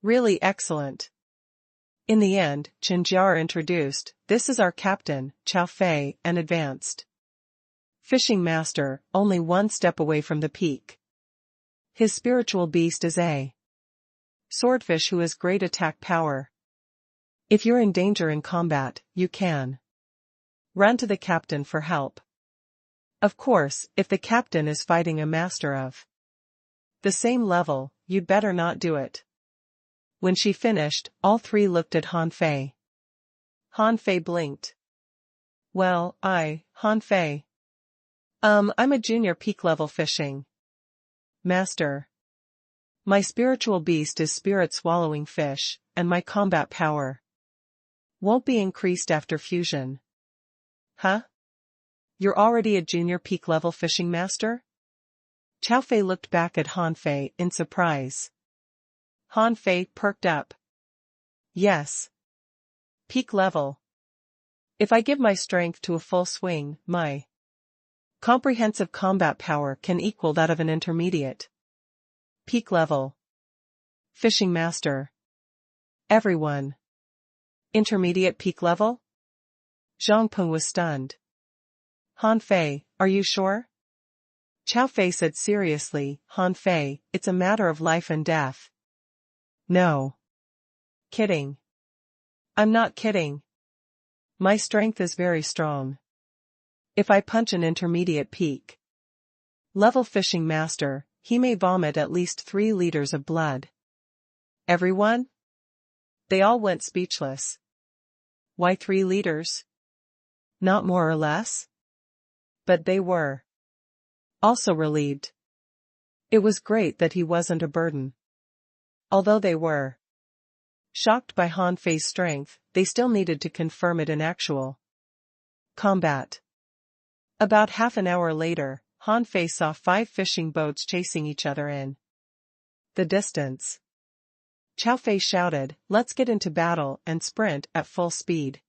really excellent. In the end, Chen Jiar introduced, "This is our captain, Chao Fei, an advanced fishing master, only one step away from the peak. His spiritual beast is a swordfish who has great attack power. If you're in danger in combat, you can run to the captain for help. Of course, if the captain is fighting a master of the same level, you'd better not do it." When she finished, all three looked at Han Fei. Han Fei blinked. "Well, Han Fei. I'm a junior peak level fishing master. My spiritual beast is spirit swallowing fish, and my combat power won't be increased after fusion." "Huh? You're already a junior peak level fishing master?" Chao Fei looked back at Han Fei in surprise. Han Fei perked up. "Yes. Peak level. If I give my strength to a full swing, my comprehensive combat power can equal that of an intermediate peak level fishing master. Everyone. Intermediate peak level?" Zhang Peng was stunned. "Han Fei, are you sure?" Chao Fei said seriously, "Han Fei, it's a matter of life and death." "No. Kidding. I'm not kidding. My strength is very strong. If I punch an intermediate peak level fishing master, he may vomit at least 3 liters of blood." "Everyone?" They all went speechless. "Why 3 liters? Not more or less?" But they were also relieved. It was great that he wasn't a burden. Although they were shocked by Han Fei's strength, they still needed to confirm it in actual combat. About half an hour later, Han Fei saw 5 fishing boats chasing each other in the distance. Chao Fei shouted, "Let's get into battle and sprint at full speed."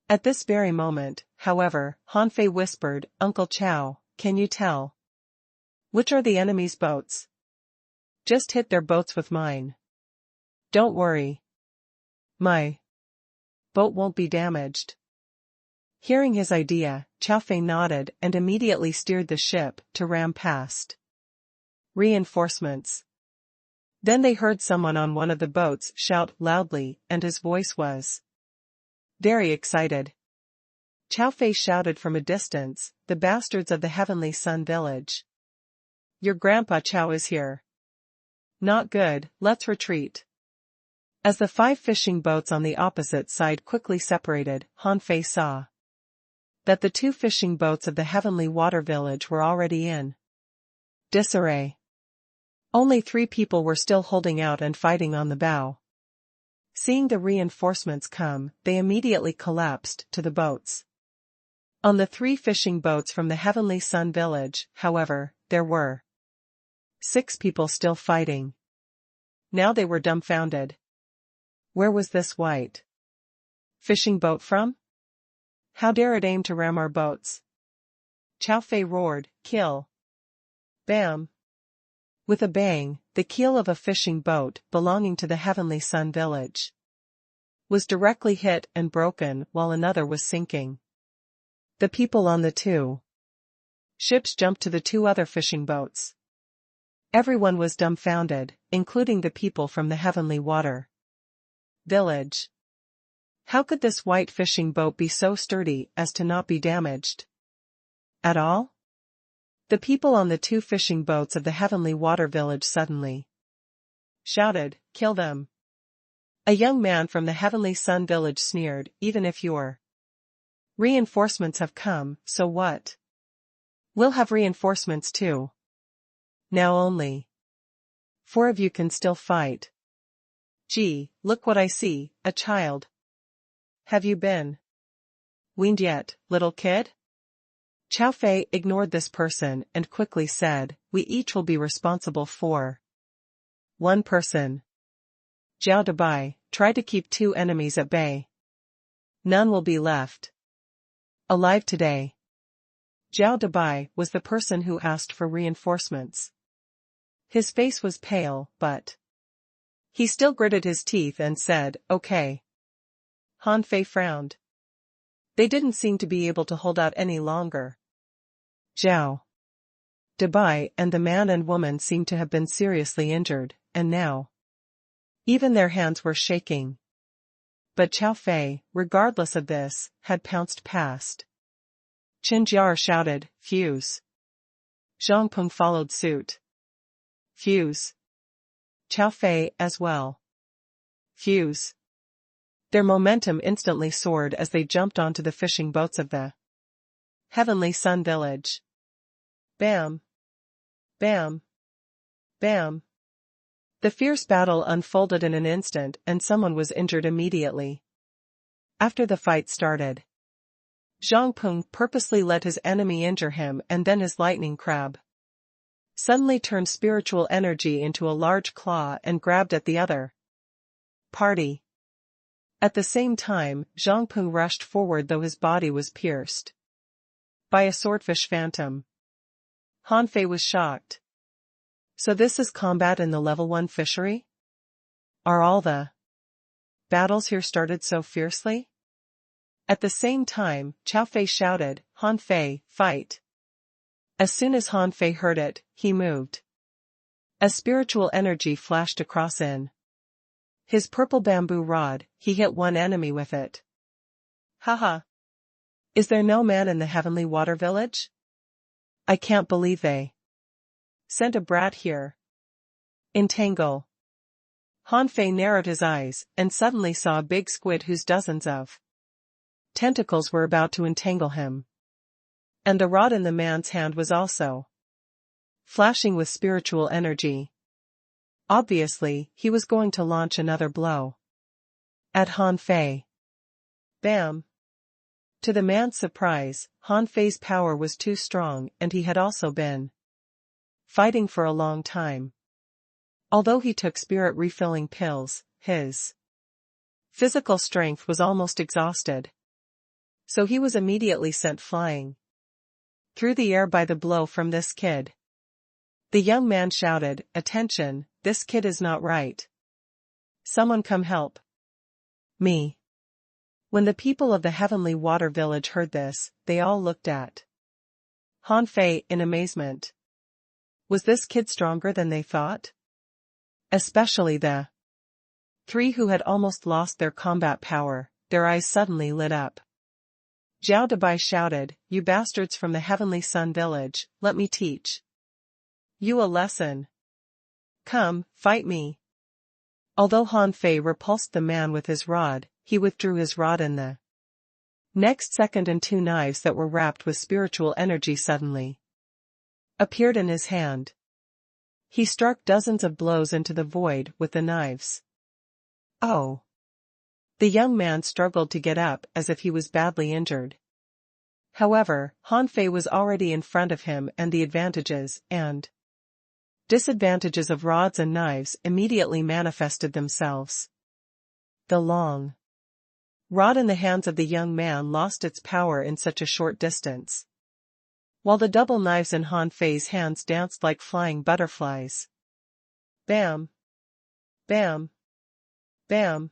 At this very moment, however, Han Fei whispered, "Uncle Chao, can you tell which are the enemy's boats? Just hit their boats with mine. Don't worry. My boat won't be damaged." Hearing his idea, Chao Fei nodded and immediately steered the ship to ram past reinforcements. Then they heard someone on one of the boats shout loudly, and his voice was very excited. Chao Fei shouted from a distance, "The bastards of the Heavenly Sun Village. Your Grandpa Chao is here. Not good, let's retreat." As the 5 fishing boats on the opposite side quickly separated, Han Fei saw that the 2 fishing boats of the Heavenly Water Village were already in disarray. Only 3 people were still holding out and fighting on the bow. Seeing the reinforcements come, they immediately collapsed to the boats. On the 3 fishing boats from the Heavenly Sun Village, however, there were 6 people still fighting. Now they were dumbfounded. Where was this white fishing boat from? How dare it aim to ram our boats? Chao Fei roared, "Kill!" Bam! With a bang, the keel of a fishing boat belonging to the Heavenly Sun Village was directly hit and broken while another was sinking. The people on the 2 ships jumped to the 2 other fishing boats. Everyone was dumbfounded, including the people from the Heavenly Water Village. How could this white fishing boat be so sturdy as to not be damaged at all? The people on the 2 fishing boats of the Heavenly Water Village suddenly shouted, "Kill them!" A young man from the Heavenly Sun Village sneered, "Even if your reinforcements have come, so what? We'll have reinforcements too. Now only 4 of you can still fight. Gee, look what I see, a child. Have you been weaned yet, little kid? Chow Fei ignored this person and quickly said, we each will be responsible for one person. Zhao Dabai, try to keep 2 enemies at bay. None will be left alive today. Zhao Dabai was the person who asked for reinforcements. His face was pale, but he still gritted his teeth and said, okay. Han Fei frowned. They didn't seem to be able to hold out any longer. Zhao Dabai and the man and woman seemed to have been seriously injured, and now even their hands were shaking. But Chow Fei, regardless of this, had pounced past. Qin Jiar shouted, fuse. Zhang Peng followed suit. Fuse. Chow Fei as well. Fuse. Their momentum instantly soared as they jumped onto the fishing boats of the Heavenly Sun Village. Bam. Bam. Bam. The fierce battle unfolded in an instant and someone was injured immediately. After the fight started, Zhang Peng purposely let his enemy injure him and then his lightning crab suddenly turned spiritual energy into a large claw and grabbed at the other party. At the same time, Zhang Peng rushed forward though his body was pierced by a swordfish phantom. Han Fei was shocked. So this is combat in the level 1 fishery? Are all the battles here started so fiercely? At the same time, Chow Fei shouted, Han Fei, fight. As soon as Han Fei heard it, he moved. A spiritual energy flashed across in his purple bamboo rod. He hit one enemy with it. Haha. Is there no man in the Heavenly Water Village? I can't believe they sent a brat here. Entangle. Han Fei narrowed his eyes and suddenly saw a big squid whose dozens of tentacles were about to entangle him. And the rod in the man's hand was also flashing with spiritual energy. Obviously, he was going to launch another blow at Han Fei. Bam! To the man's surprise, Han Fei's power was too strong and he had also been fighting for a long time. Although he took spirit refilling pills, his physical strength was almost exhausted. So he was immediately sent flying through the air by the blow from this kid. The young man shouted, attention, this kid is not right. Someone come help me. When the people of the Heavenly Water Village heard this, they all looked at Han Fei in amazement. Was this kid stronger than they thought? Especially the 3 who had almost lost their combat power. Their eyes suddenly lit up. Zhao Dabai shouted, you bastards from the Heavenly Sun Village, let me teach you a lesson. Come, fight me. Although Han Fei repulsed the man with his rod, he withdrew his rod in the next second and 2 knives that were wrapped with spiritual energy suddenly appeared in his hand. He struck dozens of blows into the void with the knives. Oh! The young man struggled to get up as if he was badly injured. However, Han Fei was already in front of him and the advantages and disadvantages of rods and knives immediately manifested themselves. The long rod in the hands of the young man lost its power in such a short distance, while the double knives in Han Fei's hands danced like flying butterflies. Bam! Bam! Bam!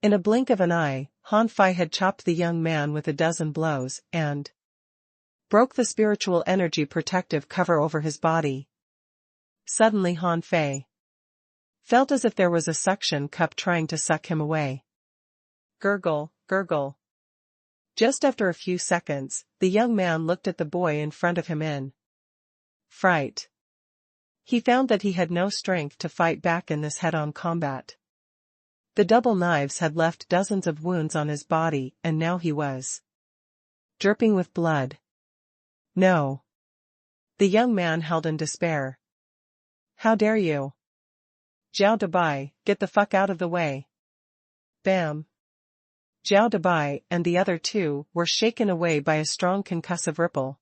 In a blink of an eye, Han Fei had chopped the young man with a dozen blows and broke the spiritual energy protective cover over his body. Suddenly Han Fei felt as if there was a suction cup trying to suck him away. Gurgle, gurgle. Just after a few seconds, the young man looked at the boy in front of him in fright. He found that he had no strength to fight back in this head-on combat. The double knives had left dozens of wounds on his body and now he was dripping with blood. No. The young man held in despair. How dare you? Zhao Dabai, get the fuck out of the way. Bam. Zhao Dabai and the other two were shaken away by a strong concussive ripple.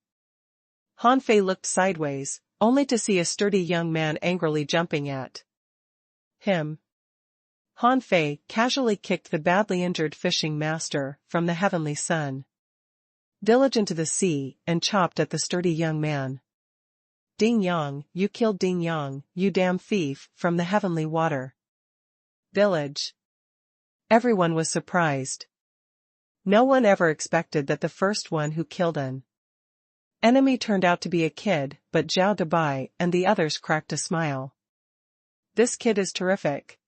Han Fei looked sideways, only to see a sturdy young man angrily jumping at him. Han Fei casually kicked the badly injured fishing master from the heavenly sun village into the sea and chopped at the sturdy young man. Ding Yang, you killed Ding Yang, you damn thief, from the heavenly water village. Everyone was surprised. No one ever expected that the first one who killed an enemy turned out to be a kid, but Zhao Dabai and the others cracked a smile. This kid is terrific.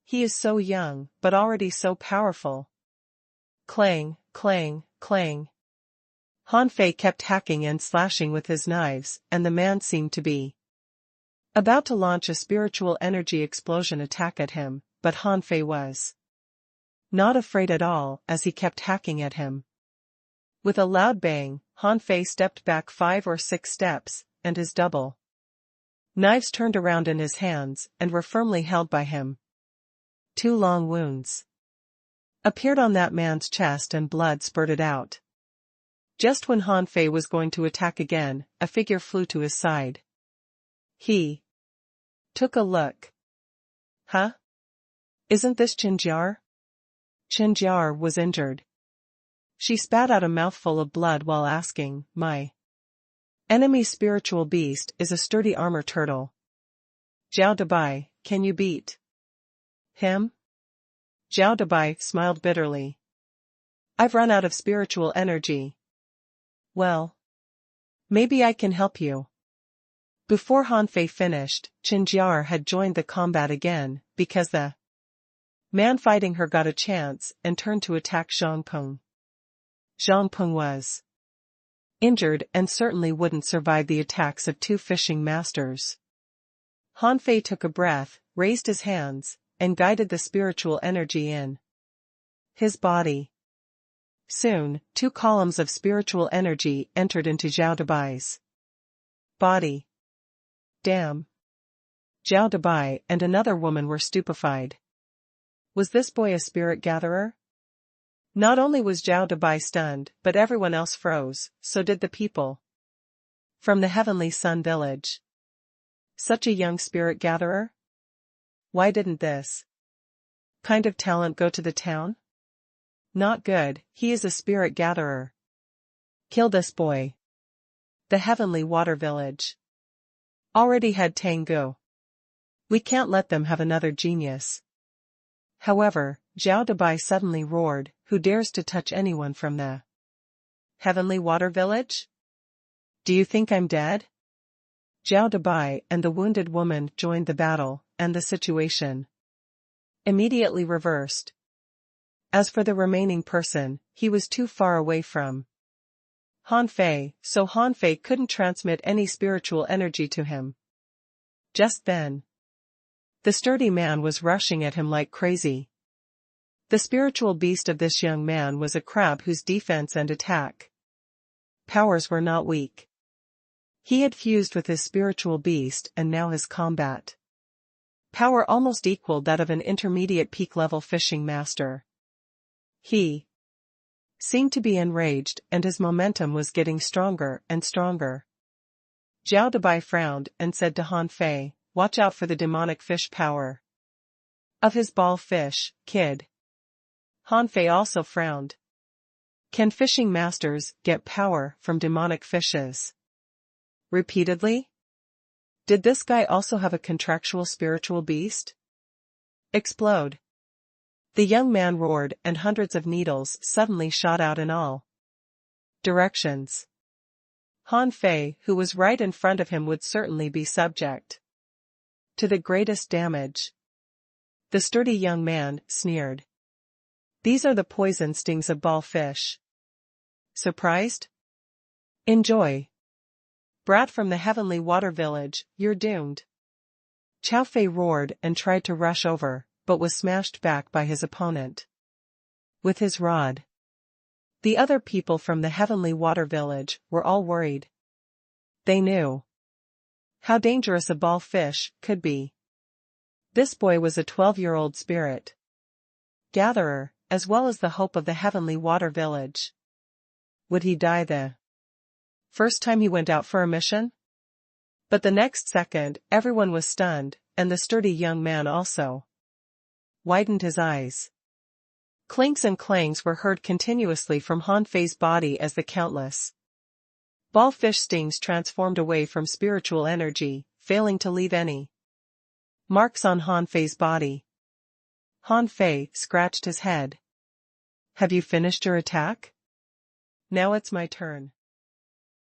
He is so young, but already so powerful. Clang, clang, clang. Han Fei kept hacking and slashing with his knives, and the man seemed to be about to launch a spiritual energy explosion attack at him, but Han Fei was not afraid at all as he kept hacking at him. With a loud bang, Han Fei stepped back 5 or 6 steps, and his double knives turned around in his hands and were firmly held by him. 2 long wounds appeared on that man's chest and blood spurted out. Just when Han Fei was going to attack again, a figure flew to his side. He took a look. Huh? Isn't this Qinjiar? Qinjiar was injured. She spat out a mouthful of blood while asking, my enemy's spiritual beast is a sturdy armor turtle. Zhao Dabai, can you beat him? Zhao Dabai smiled bitterly. I've run out of spiritual energy. Well, maybe I can help you. Before Han Fei finished, Qinjiar had joined the combat again, because the man fighting her got a chance and turned to attack Zhang Peng. Zhang Peng was injured and certainly wouldn't survive the attacks of 2 fishing masters. Han Fei took a breath, raised his hands, and guided the spiritual energy in his body. Soon, 2 columns of spiritual energy entered into Zhao Dabai's body. Damn. Zhao Dabai and another woman were stupefied. Was this boy a spirit gatherer? Not only was Zhao Dabai stunned, but everyone else froze, so did the people from the Heavenly Sun village. Such a young spirit gatherer? Why didn't this kind of talent go to the town? Not good, he is a spirit gatherer. Kill this boy. The Heavenly Water Village already had Tengu. We can't let them have another genius. However, Zhao Dabai suddenly roared, who dares to touch anyone from the Heavenly Water Village? Do you think I'm dead? Zhao Dabai and the wounded woman joined the battle, and the situation immediately reversed. As for the remaining person, he was too far away from Han Fei, so Han Fei couldn't transmit any spiritual energy to him. Just then, the sturdy man was rushing at him like crazy. The spiritual beast of this young man was a crab whose defense and attack powers were not weak. He had fused with his spiritual beast and now his combat power almost equaled that of an intermediate peak-level fishing master. He seemed to be enraged and his momentum was getting stronger and stronger. Zhao Dabai frowned and said to Han Fei, watch out for the demonic fish power of his ball fish, kid. Han Fei also frowned. Can fishing masters get power from demonic fishes? Repeatedly? Did this guy also have a contractual spiritual beast? Explode. The young man roared and hundreds of needles suddenly shot out in all directions. Han Fei, who was right in front of him, would certainly be subject to the greatest damage. The sturdy young man sneered. These are the poison stings of ball fish. Surprised? Enjoy. Brat from the Heavenly Water Village, you're doomed. Chao Fei roared and tried to rush over, but was smashed back by his opponent with his rod. The other people from the Heavenly Water Village were all worried. They knew how dangerous a ball fish could be. This boy was a 12-year-old spirit gatherer, as well as the hope of the heavenly water village. Would he die the first time he went out for a mission? But the next second, everyone was stunned, and the sturdy young man also widened his eyes. Clinks and clangs were heard continuously from Han Fei's body as the countless ball fish stings transformed away from spiritual energy, failing to leave any marks on Han Fei's body. Han Fei scratched his head. Have you finished your attack? Now it's my turn.